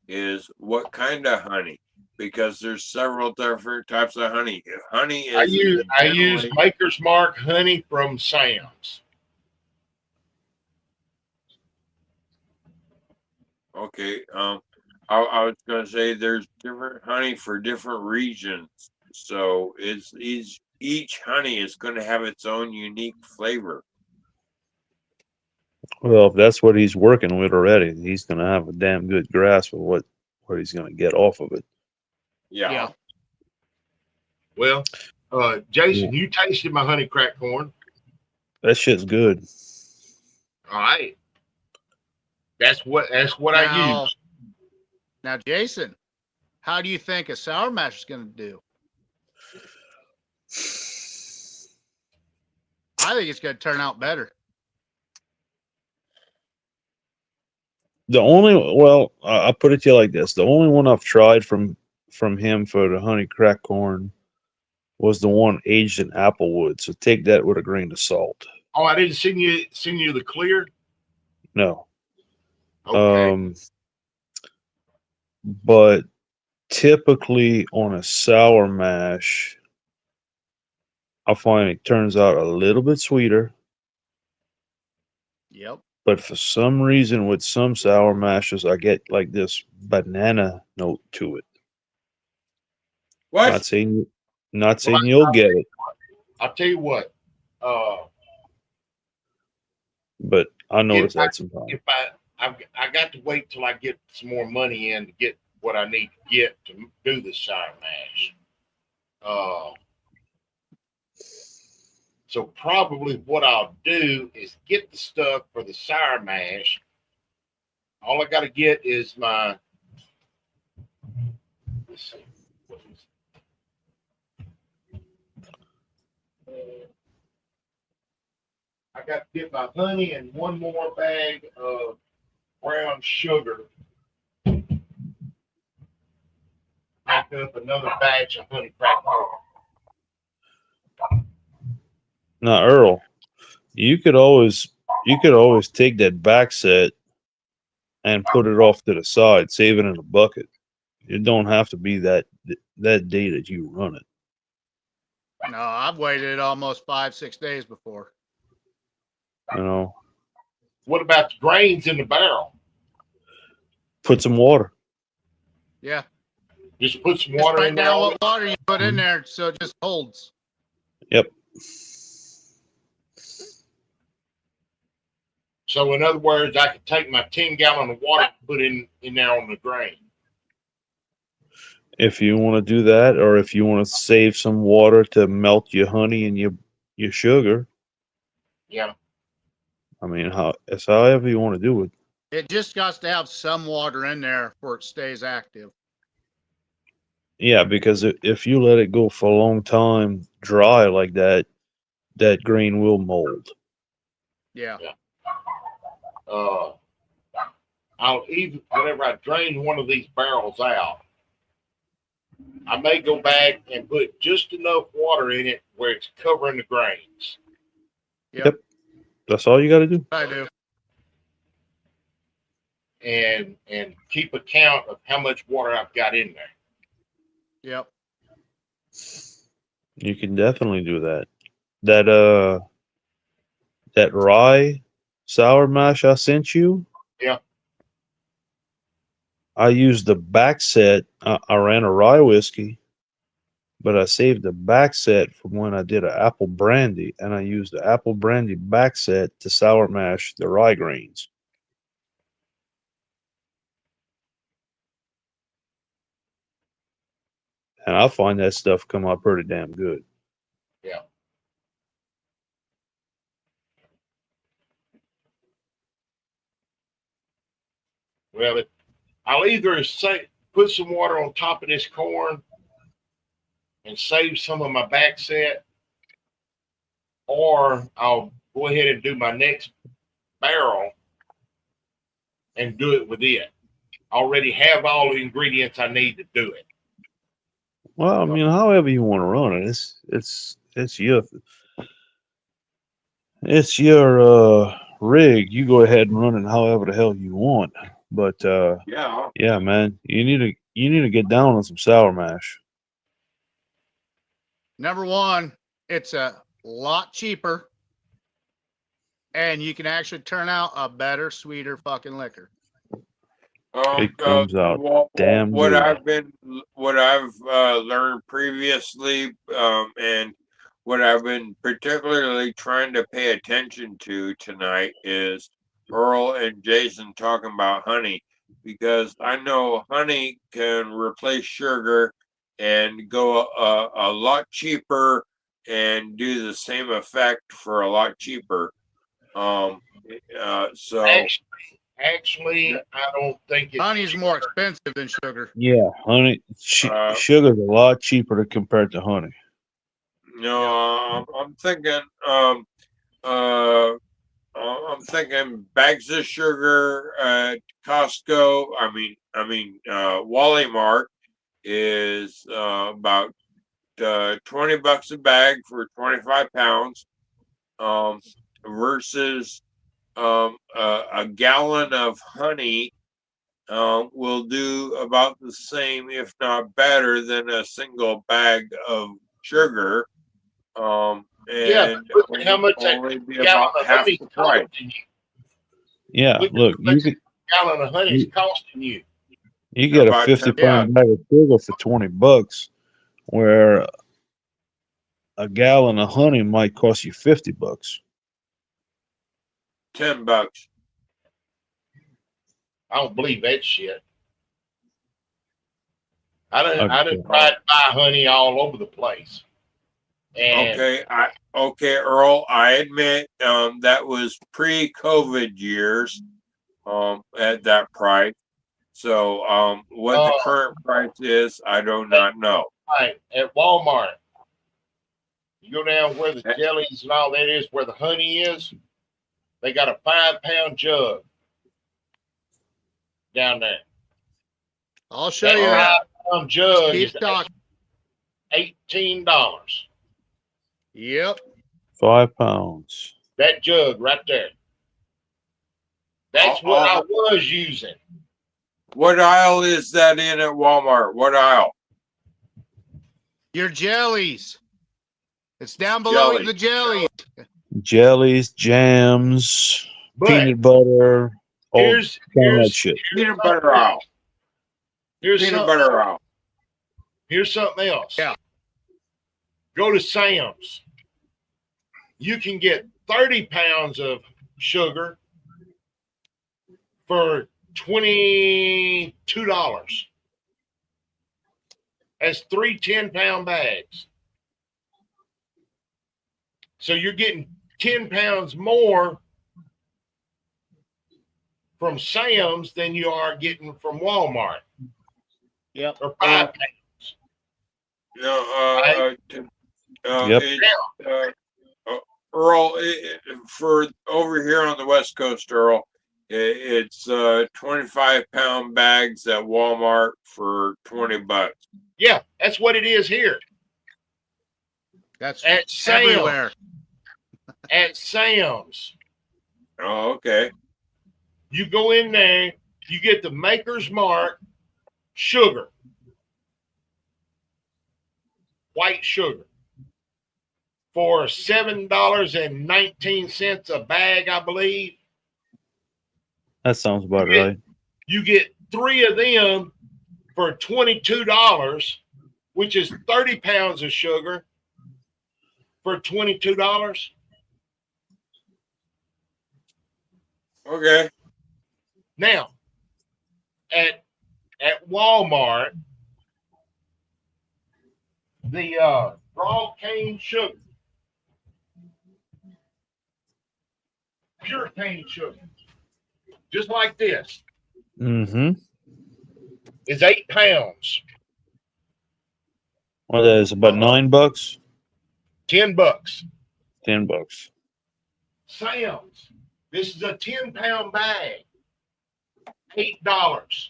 is what kind of honey? Because there's several different types of honey. Honey is I use generally Maker's Mark honey from Sam's. okay. I was gonna say there's different honey for different regions, so it's each honey is going to have its own unique flavor. Well, if that's what he's working with already, he's going to have a damn good grasp of what he's going to get off of it. Yeah. Well, Jason, you tasted my honey crack corn. That shit's good. All right. That's what I use. Now, Jason, how do you think a sour mash is going to do? I think it's going to turn out better. I'll put it to you like this: the only one I've tried from him for the honey crack corn was the one aged in applewood. So take that with a grain of salt. Oh, I didn't send you the clear. No. Okay. But typically on a sour mash, I find it turns out a little bit sweeter. Yep. But for some reason, with some sour mashes, I get like this banana note to it. What? Not saying you'll get it, I'll tell you what. but I notice that sometimes. If I got to wait till I get some more money in to get what I need to get to do the sour mash. So probably what I'll do is get the stuff for the sour mash. All I got to get is my. Let's see. What is it? I got to get my honey and one more bag of brown sugar. Make up another batch of honey crack corn. Now, Earl, you could always take that back set and put it off to the side, save it in a bucket. It don't have to be that day that you run it. No, I've waited almost 5-6 days before. You know, What about the grains in the barrel? put some water. Yeah. Just put some Just water write in there. down what water you put in there so it just holds. Yep. So in other words, I could take my 10 gallon of water and put in there on the grain. If you want to do that, or if you want to save some water to melt your honey and your sugar. Yeah. I mean, it's however you want to do it. It just got to have some water in there before it stays active. Yeah, because if you let it go for a long time dry like that, that grain will mold. Yeah. I'll even whenever I drain one of these barrels out, I may go back and put just enough water in it where it's covering the grains. Yep. That's all you got to do. I do. and keep account of how much water I've got in there. Yep. You can definitely do that. That rye sour mash I sent you. Yeah. I used the back set. I ran a rye whiskey, but I saved the back set from when I did an apple brandy, and I used the apple brandy back set to sour mash the rye grains. And I find that stuff come out pretty damn good. Yeah. Well, I'll either put some water on top of this corn and save some of my back set, or I'll go ahead and do my next barrel and do it with it. I already have all the ingredients I need to do it. Well, I mean, however you want to run it, it's your rig. You go ahead and run it however the hell you want. But Yeah. yeah, man, you need to get down on some sour mash. Number one, it's a lot cheaper, and you can actually turn out a better, sweeter fucking liquor. It comes out damn what good. I've learned previously, and what I've been particularly trying to pay attention to tonight is Earl and Jason talking about honey, because I know honey can replace sugar and go a lot cheaper and do the same effect for a lot cheaper. So Actually, I don't think it's Honey's more expensive than sugar. Yeah, honey, sugar's a lot cheaper compared to honey. No, I'm thinking bags of sugar at Costco. Wally Mart is about $20 a bag for 25 pounds, versus a gallon of honey will do about the same, if not better, than a single bag of sugar. yeah, And but look at how much that only be gallon about of half honey's the price. costing you. Yeah, Look look, at how much a gallon of honey's costing you. you get a About 50 10 pound bag of sugar for $20, where a gallon of honey might cost you $50. $10. I don't believe that shit. I done Okay. tried to buy honey all over the place. And Okay, Earl, I admit that was pre-COVID years at that price. So what the current price is, I do not know. Right, at Walmart, you go down where the jellies and all that is, where the honey is, they got a 5-pound jug down there. I'll show you that. 5-pound jug Keep is talking. $18. Yep. 5 pounds. That jug right there. That's what I was using. What aisle is that in at Walmart? What aisle? Your jellies. It's down below the jellies. Jellies, jams, peanut butter, all that shit. Peanut butter aisle. Peanut butter aisle. Here's something else. Yeah. Go to Sam's. You can get 30 pounds of sugar for $22. That's 3 10-pound bags. So you're getting 10 pounds more from Sam's than you are getting from Walmart. Yep. Or 5 pounds. No, Yep. Earl, for over here on the West Coast, Earl, it's 25-pound bags at Walmart for $20. Yeah, that's what it is here. That's at Sam's. everywhere. At Sam's. Oh, okay. You go in there you get the Maker's Mark sugar, white sugar, for $7.19 a bag, I believe. That sounds about right. You get 3 of them for $22, which is 30 pounds of sugar for $22. Okay. Now, at Walmart, the raw cane sugar, pure cane sugar, just like this, Mm-hmm. is 8 pounds, What is it, about $9? $10. $10. Sam's, this is a 10-pound bag, $8.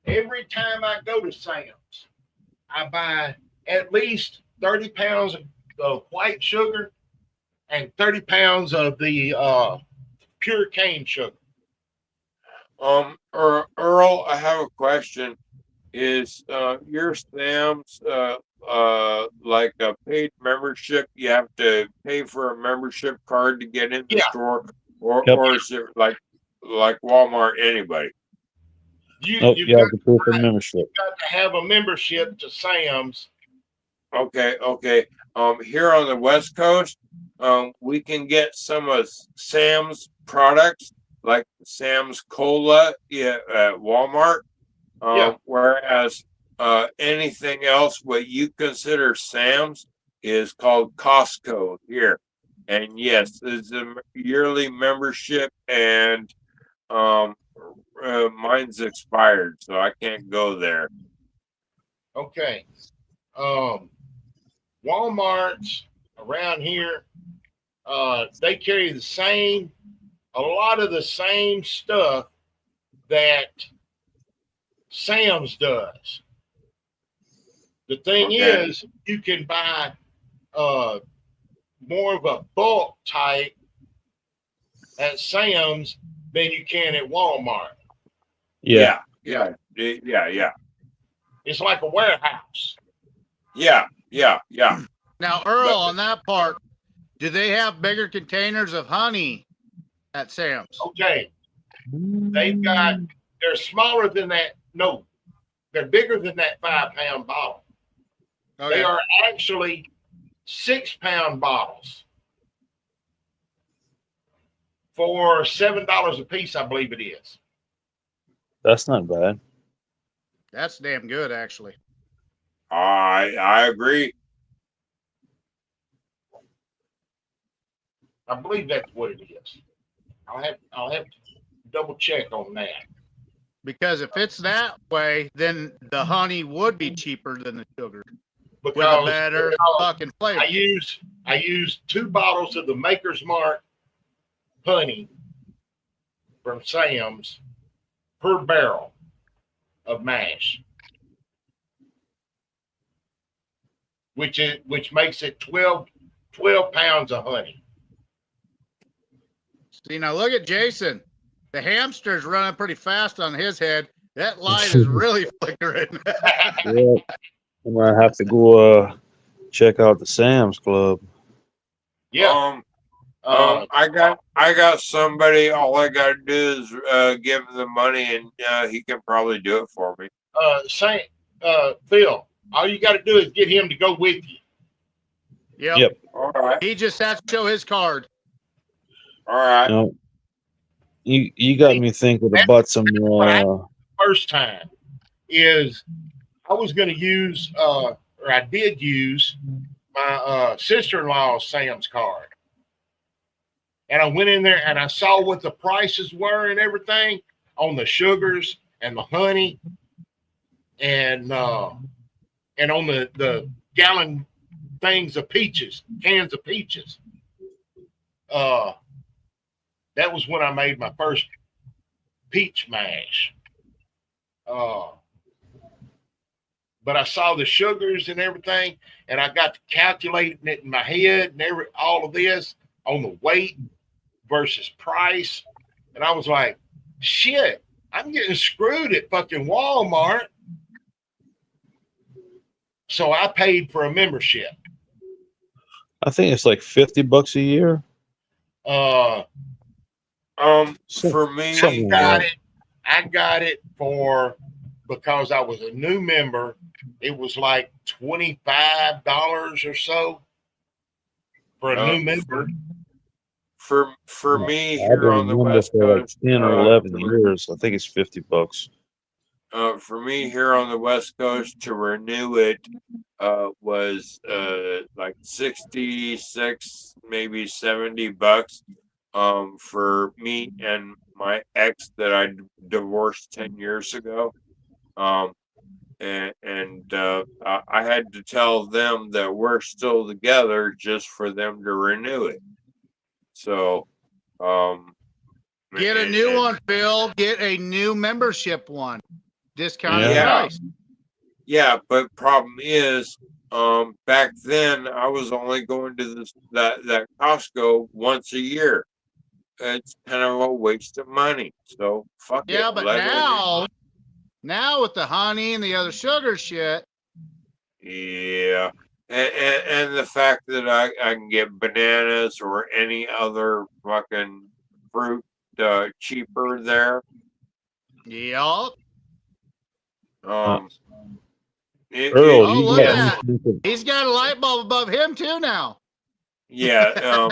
Every time I go to Sam's, I buy at least 30 pounds of white sugar and 30 pounds of the pure cane sugar. Earl, I have a question. Is your Sam's like a paid membership? You have to pay for a membership card to get in the store, or Yep. or is it like Walmart? Anybody? You Nope, you have to pay for membership. got to have a membership to Sam's. Okay. Here on the West Coast, we can get some of Sam's products like Sam's Cola at Walmart. Whereas anything else, what you consider Sam's, is called Costco here. And yes, it's a yearly membership, and mine's expired, so I can't go there. Okay. Walmart's around here, they carry a lot of the same stuff that Sam's does. The thing is, you can buy more of a bulk type at Sam's than you can at Walmart. Yeah. It's like a warehouse. Yeah. Now, Earl, on that part, do they have bigger containers of honey at Sam's? Okay. They're smaller than that. No, they're bigger than that 5-pound bottle. Okay. They are actually 6-pound bottles for $7 a piece, I believe it is. That's not bad. That's damn good, actually. I agree. I believe that's what it is. I'll have to double check on that. Because if it's that way, then the honey would be cheaper than the sugar. Because with a better fucking flavor. I use 2 bottles of the Maker's Mark honey from Sam's per barrel of mash, which makes it 12 pounds of honey. See, now look at Jason. The hamster's running pretty fast on his head. That light is really flickering. Yeah. I'm gonna have to go check out the Sam's Club. Yeah. I got somebody. All I gotta do is give him the money, and he can probably do it for me. Phil, all you got to do is get him to go with you. Yep. All right. He just has to show his card. All right. No, you got me thinking about some. First time is I was going to use, or I did use my sister-in-law's Sam's card. And I went in there and I saw what the prices were and everything on the sugars and the honey and on the gallon things of peaches, cans of peaches. That was when I made my first peach mash. but I saw the sugars and everything, and I got to calculating it in my head and all of this on the weight versus price, and I was like, shit, I'm getting screwed at fucking Walmart. So I paid for a membership. I think it's like $50 a year. Uh, For me, Something like that. I got it for, because I was a new member, it was like $25 or so for a new member. For me I've here been on a the member West for like Coast, 10 or 11 years. I think it's $50. For me here on the West Coast to renew it was like 66, maybe $70. For me and my ex that I divorced 10 years ago. And I had to tell them that we're still together just for them to renew it. So, Get a new one, Phil. Get a new membership one. Discounted price. Yeah, but problem is, back then I was only going to that Costco once a year. It's kind of a waste of money. So fuck it. Yeah, but now with the honey and the other sugar shit. Yeah. And the fact that I can get bananas or any other fucking fruit cheaper there. Yep. Earl, Look at that. He's got a light bulb above him too now. Yeah.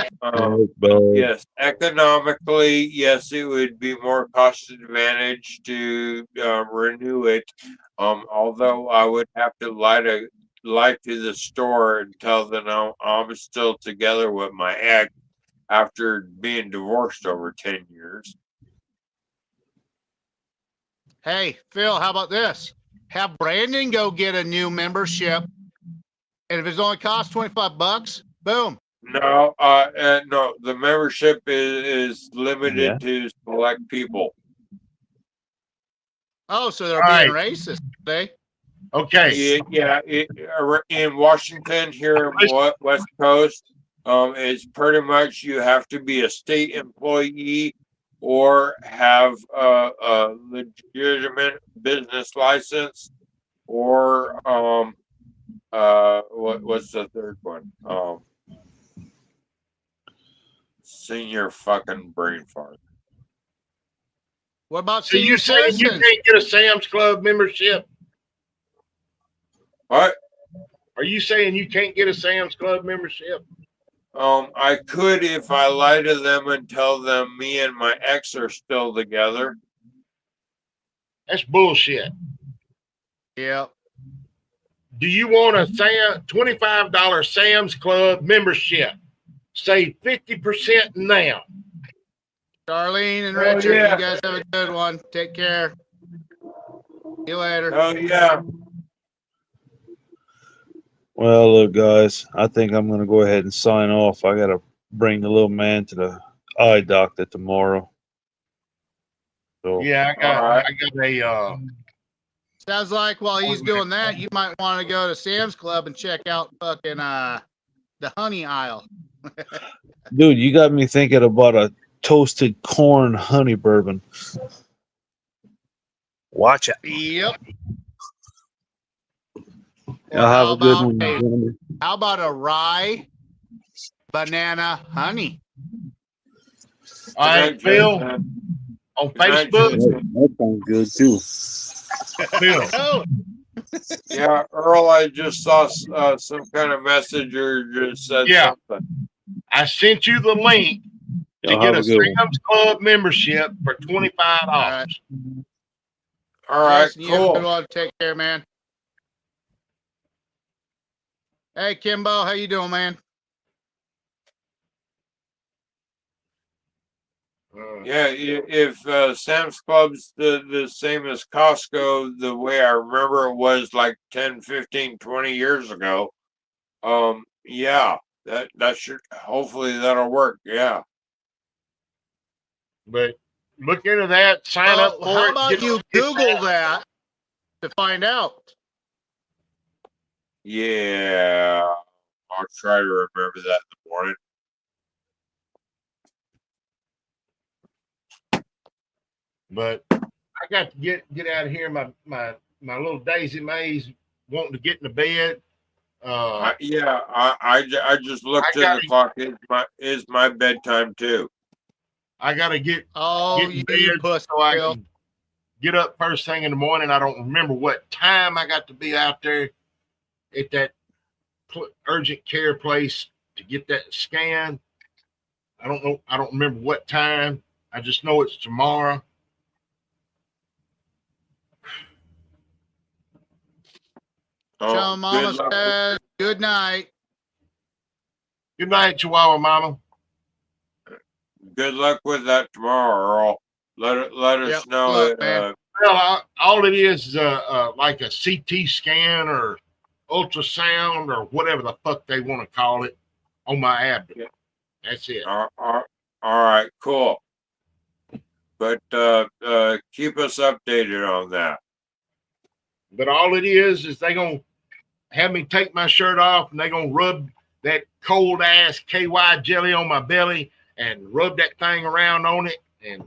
Yes. Economically, yes, it would be more cost advantage to renew it. Although I would have to lie to the store and tell them I'm still together with my ex after being divorced over 10 years. Hey, Phil, how about this? Have Brandon go get a new membership, and if it only costs $25, boom. No, no. The membership is limited to select people. Oh, so they're being racist today. Okay. Yeah. In Washington, here in West Coast, it's pretty much you have to be a state employee or have a legitimate business license, or what's the third one? Senior fucking brain fart. What about so you saying you can't get a Sam's Club membership? What? Are you saying you can't get a Sam's Club membership? I could if I lie to them and tell them me and my ex are still together. That's bullshit. Yeah. Do you want a $25 Sam's Club membership? Save 50% now. Darlene and Richard, you guys have a good one. Take care. See you later. Oh, yeah. Well, look, guys, I think I'm going to go ahead and sign off. I got to bring the little man to the eye doctor tomorrow. So, yeah, I got a. Sounds like while he's doing that, you might want to go to Sam's Club and check out fucking the honey aisle. dude, you got me thinking about a toasted corn honey bourbon. Watch it. Yep. Y'all have a good one, gentlemen. How about a rye banana honey? All right, Phil, on Facebook. That sounds good too. Phil. Yeah, Earl, I just saw some kind of message or just said something. I sent you the link to get a Sam's Club membership for $25. All right, cool. You have a good one. Take care, man. Hey, Kimbo, how you doing, man? Yeah, if Sam's Club's the same as Costco, the way I remember it was like 10, 15, 20 years ago. Yeah, that should, hopefully that'll work. Yeah. But look into that, sign up for How it. about you Google that to find out? Yeah, I'll try to remember that in the morning. But I got to get out of here. My little Daisy May's wanting to get in the bed. I just looked I at the gotta clock. It's my bedtime too. I gotta get Oh, in you bed puss, so I Phil. can get up first thing in the morning. I don't remember what time I got to be out there at that urgent care place to get that scan. I don't know. I don't remember what time. I just know it's tomorrow. Oh, Chum Mama says good night. Good night, Chihuahua Mama. Good luck with that tomorrow, Earl. Let us Yep. know. Look, man. Well, all it is like a CT scan or ultrasound or whatever the fuck they want to call it on my abdomen. That's it. All right, cool. But keep us updated on that. But all it is they gonna have me take my shirt off and they gonna rub that cold ass KY jelly on my belly and rub that thing around on it, and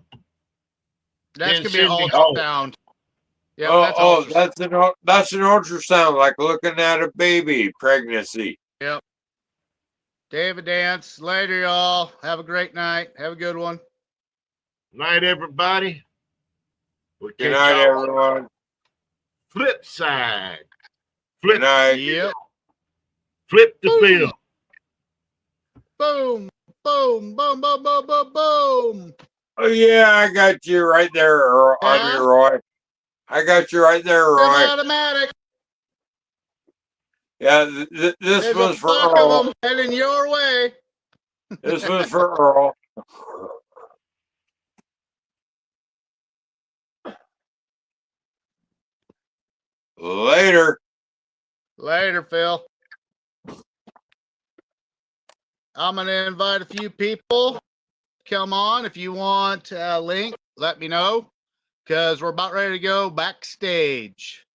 That's then gonna be an send me home. ultrasound. Yeah, That's an ultrasound, like looking at a baby pregnancy. Yep. David Dance. Later, y'all. Have a great night. Have a good one. Night, everybody. We'll Good catch night, y'all everyone. flip side. Good Flip, night. Yep. flip the Boom. film. Boom. Boom. Boom. Boom. Boom. Boom. Boom. Oh yeah, I got you right there, Earl. I mean, Yeah. Roy. I got you right there, Roy. Automatic. Yeah, this There's was a for flock Earl. of them heading your way. This was for Earl. Later. Later, Phil. I'm going to invite a few people. Come on. If you want a link, let me know. Because we're about ready to go backstage.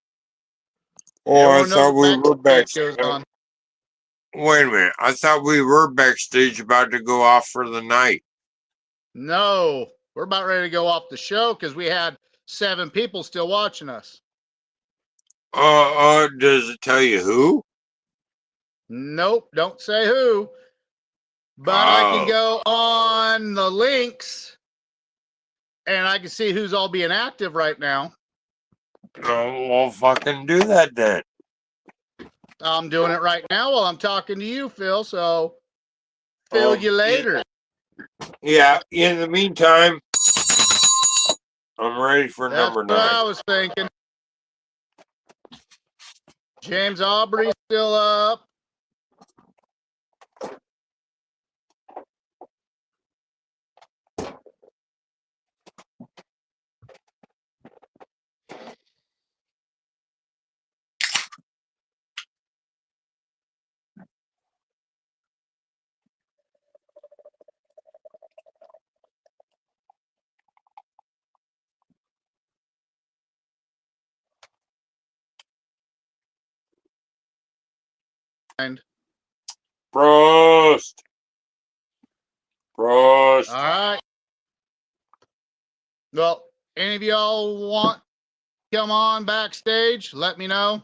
Oh, Everyone I thought knows we were backstage backstage. goes on. Wait a minute. I thought we were backstage about to go off for the night. No, we're about ready to go off the show because we had 7 people still watching us. Does it tell you who? Nope, don't say who. But I can Oh. go on the links and I can see who's all being active right now. Oh, well, fucking do that then. I'm doing it right now while I'm talking to you, Phil. So, Phil, you later. Yeah, in the meantime, I'm ready for That's number what 9. I was thinking. James Aubrey's still up. Prost. All right. Well, any of y'all want to come on backstage? Let me know.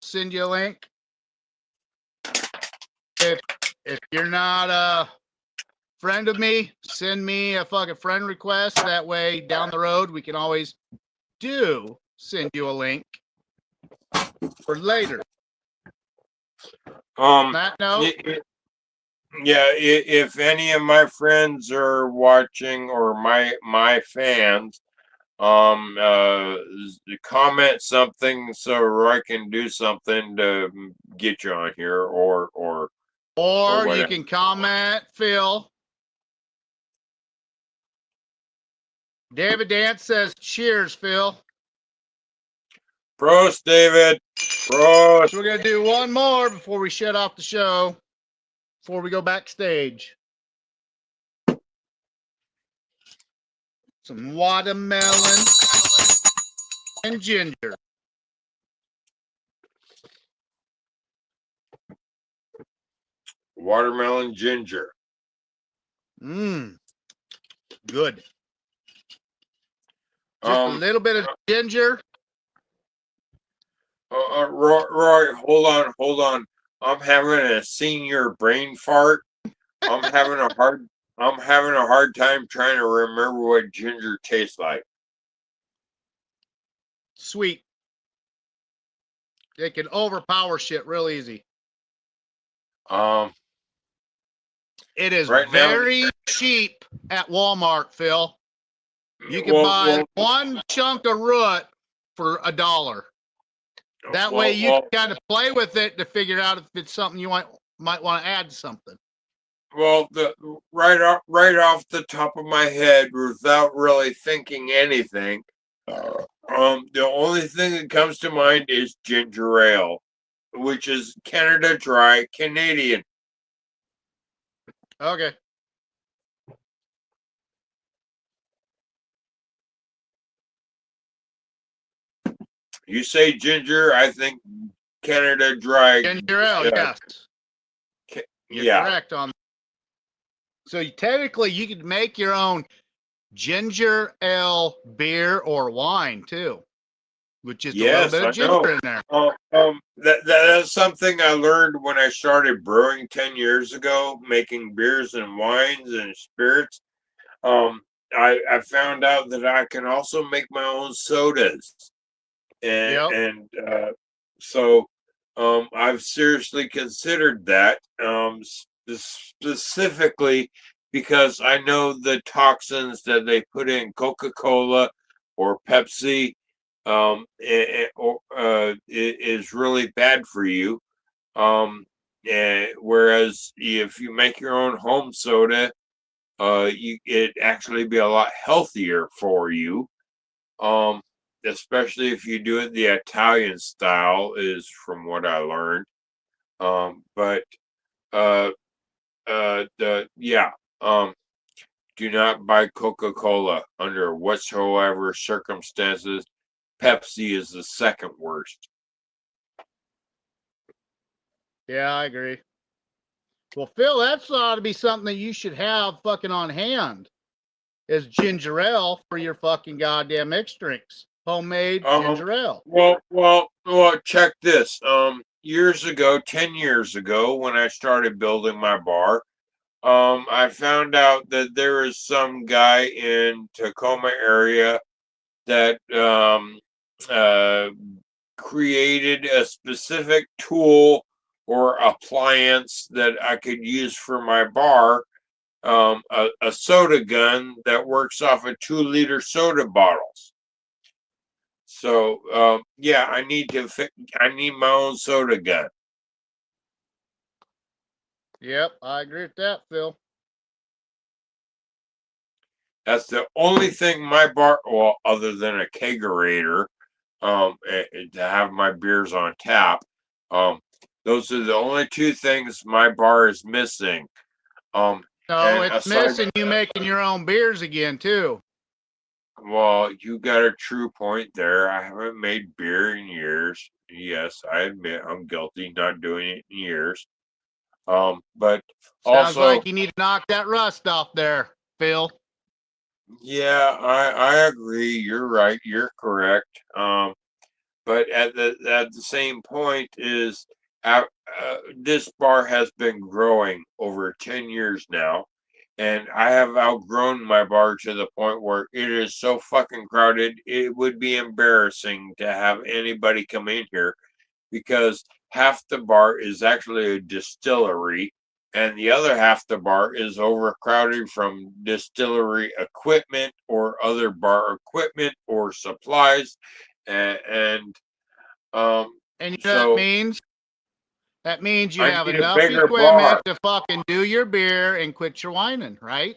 Send you a link. If you're not a friend of me, send me a fucking friend request. That way, down the road, we can always send you a link for later. On that note, if any of my friends are watching or my fans, comment something so Roy can do something to get you on here, or you can comment, Phil. David Dance says, cheers, Phil. Prost, David. Prost. So we're going to do one more before we shut off the show, before we go backstage. Some watermelon and ginger. Watermelon ginger. Good. Just a Um, little bit of ginger. Roy, hold on. I'm having a senior brain fart. I'm having a hard time trying to remember what ginger tastes like. Sweet. It can overpower shit real easy. It is Right very now, cheap at Walmart, Phil. You can buy one chunk of root for $1. That way you can kind of play with it to figure out if it's something you might want to add to something. Well, right off the top of my head, without really thinking anything, the only thing that comes to mind is ginger ale, which is Canada Dry Canadian. Okay. You say ginger, I think Canada Dry. Ginger ale, yes. You're correct on that. So technically, you could make your own ginger ale beer or wine too, with just a little bit of ginger in there. That's something I learned when I started brewing 10 years ago, making beers and wines and spirits. I found out that I can also make my own sodas, and so I've seriously considered that, specifically because I know the toxins that they put in Coca-Cola or Pepsi is really bad for you. Whereas if you make your own home soda, it actually be a lot healthier for you. Especially if you do it the Italian style, is from what I learned. Do not buy Coca-Cola under whatsoever circumstances. Pepsi is the second worst. Yeah, I agree. Well, Phil, that's ought to be something that you should have fucking on hand, is ginger ale for your fucking goddamn mixed drinks. Homemade ginger ale. Well, check this. Years ago, 10 years ago, when I started building my bar, I found out that there is some guy in Tacoma area that created a specific tool or appliance that I could use for my bar, a soda gun that works off of 2-liter soda bottles. So I need my own soda gun. Yep, I agree with that, Phil. That's the only thing my bar, well, other than a kegerator, to have my beers on tap. Those are the only two things my bar is missing. No, it's missing you making your own beers again too. Well, you got a true point there. I haven't made beer in years. Yes, I admit I'm guilty not doing it in years. But sounds also, like you need to knock that rust off there, Phil. Yeah, I agree. You're right. You're correct. But at the same point is, this bar has been growing over 10 years now, and I have outgrown my bar to the point where it is so fucking crowded. It would be embarrassing to have anybody come in here, because half the bar is actually a distillery, and the other half the bar is overcrowded from distillery equipment or other bar equipment or supplies, and you know so that means you I have need a enough bigger equipment bar. to fucking do your beer and quit your whining, right?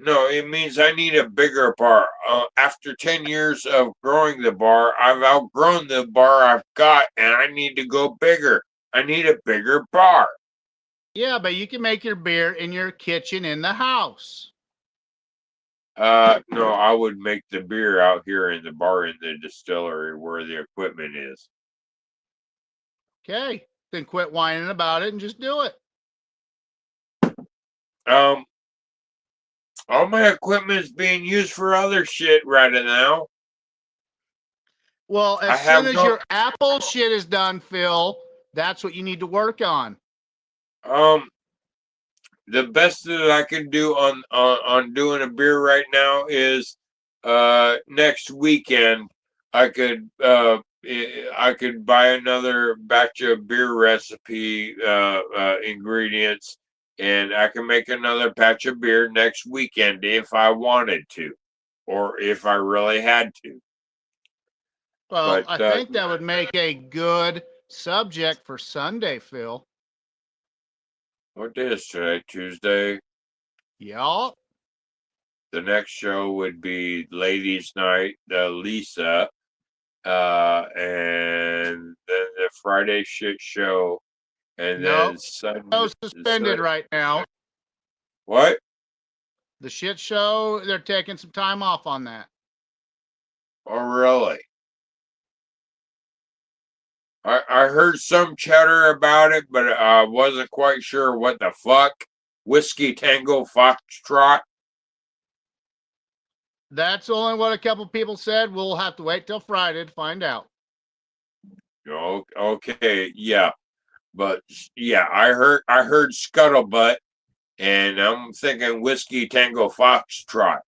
No, it means I need a bigger bar. After 10 years of growing the bar, I've outgrown the bar I've got, and I need to go bigger. I need a bigger bar. Yeah, but you can make your beer in your kitchen in the house. No, I would make the beer out here in the bar in the distillery where the equipment is. Okay, then quit whining about it and just do it. All my equipment is being used for other shit right now. Well, I as have soon as no- your Apple shit is done, Phil, that's what you need to work on. The best that I can do on doing a beer right now is next weekend I could buy another batch of beer recipe ingredients, and I can make another batch of beer next weekend if I wanted to, or if I really had to. Well, But I think that would make a good subject for Sunday, Phil. what day is today? Tuesday. Y'all. The next show would be Ladies' Night, Lisa, and then the Friday shit show, and No, then Sunday. no, suspended right now. What? The shit show, they're taking some time off on that. Oh, really? I heard some chatter about it, but I wasn't quite sure what the fuck. Whiskey Tango Foxtrot. That's only what a couple people said. We'll have to wait till Friday to find out. Oh, okay, yeah, but yeah, I heard Scuttlebutt, and I'm thinking Whiskey Tango Foxtrot.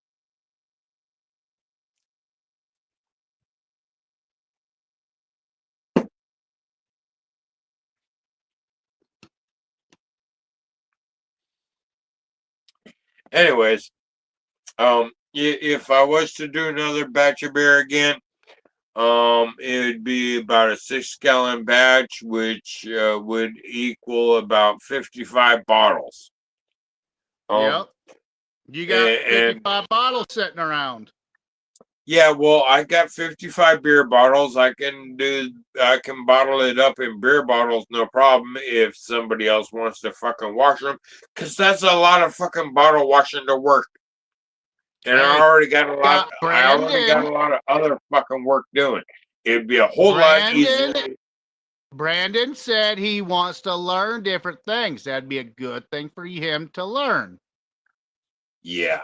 Anyways, if I was to do another batch of beer again, it would be about a 6-gallon batch, which would equal about 55 bottles. Yep. You got 55 bottles sitting around. Yeah, well, I got 55 beer bottles. I can bottle it up in beer bottles, no problem, if somebody else wants to fucking wash them, because that's a lot of fucking bottle washing to work. And Hey, I already got a lot. I already got a Brandon. lot of other fucking work doing. It'd be a whole lot easier. Brandon said he wants to learn different things. That'd be a good thing for him to learn. Yeah.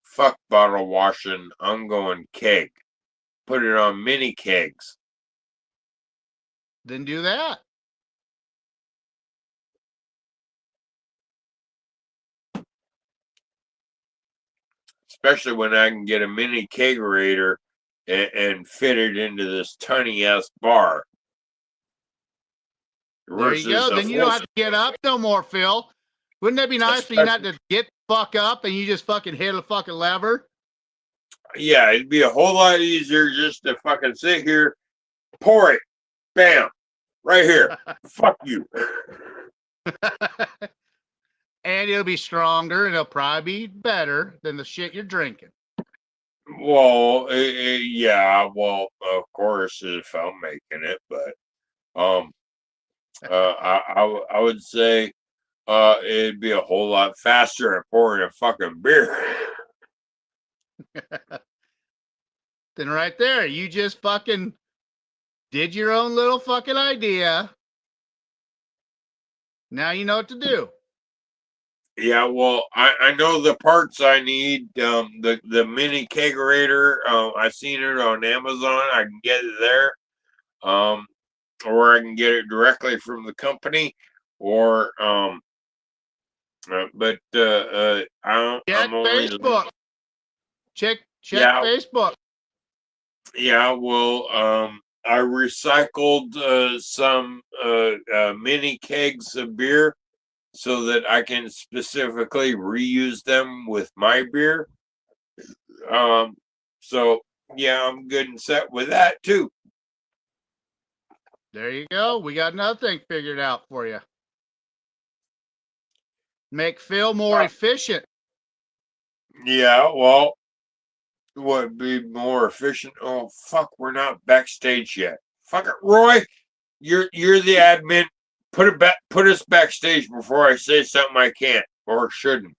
Fuck bottle washing. I'm going keg. Put it on mini kegs. Then do that. Especially when I can get a mini kegerator and fit it into this tiny ass bar. There you go. Then you don't have to get up no more, Phil. Wouldn't that be nice for you not to get the fuck up and you just fucking hit a fucking lever? Yeah, it'd be a whole lot easier just to fucking sit here, pour it, bam, right here. Fuck you. And it'll be stronger and it'll probably be better than the shit you're drinking. Well, yeah, well, of course, if I'm making it, but I would say it'd be a whole lot faster at pouring a fucking beer. Then right there, you just fucking did your own little fucking idea. Now you know what to do. Yeah, well, I know the parts I need. The mini kegerator, I seen it on Amazon. I can get it there, or I can get it directly from the company, or but I'm only Facebook. Check yeah, Facebook. Yeah, well, I recycled some mini kegs of beer so that I can specifically reuse them with my beer. So yeah, I'm good and set with that too. There you go. We got another thing figured out for you. Make Phil more efficient. Yeah, well, would be more efficient. Oh fuck, we're not backstage yet. Fuck it, Roy. You're the admin. Put us backstage before I say something I can't or shouldn't.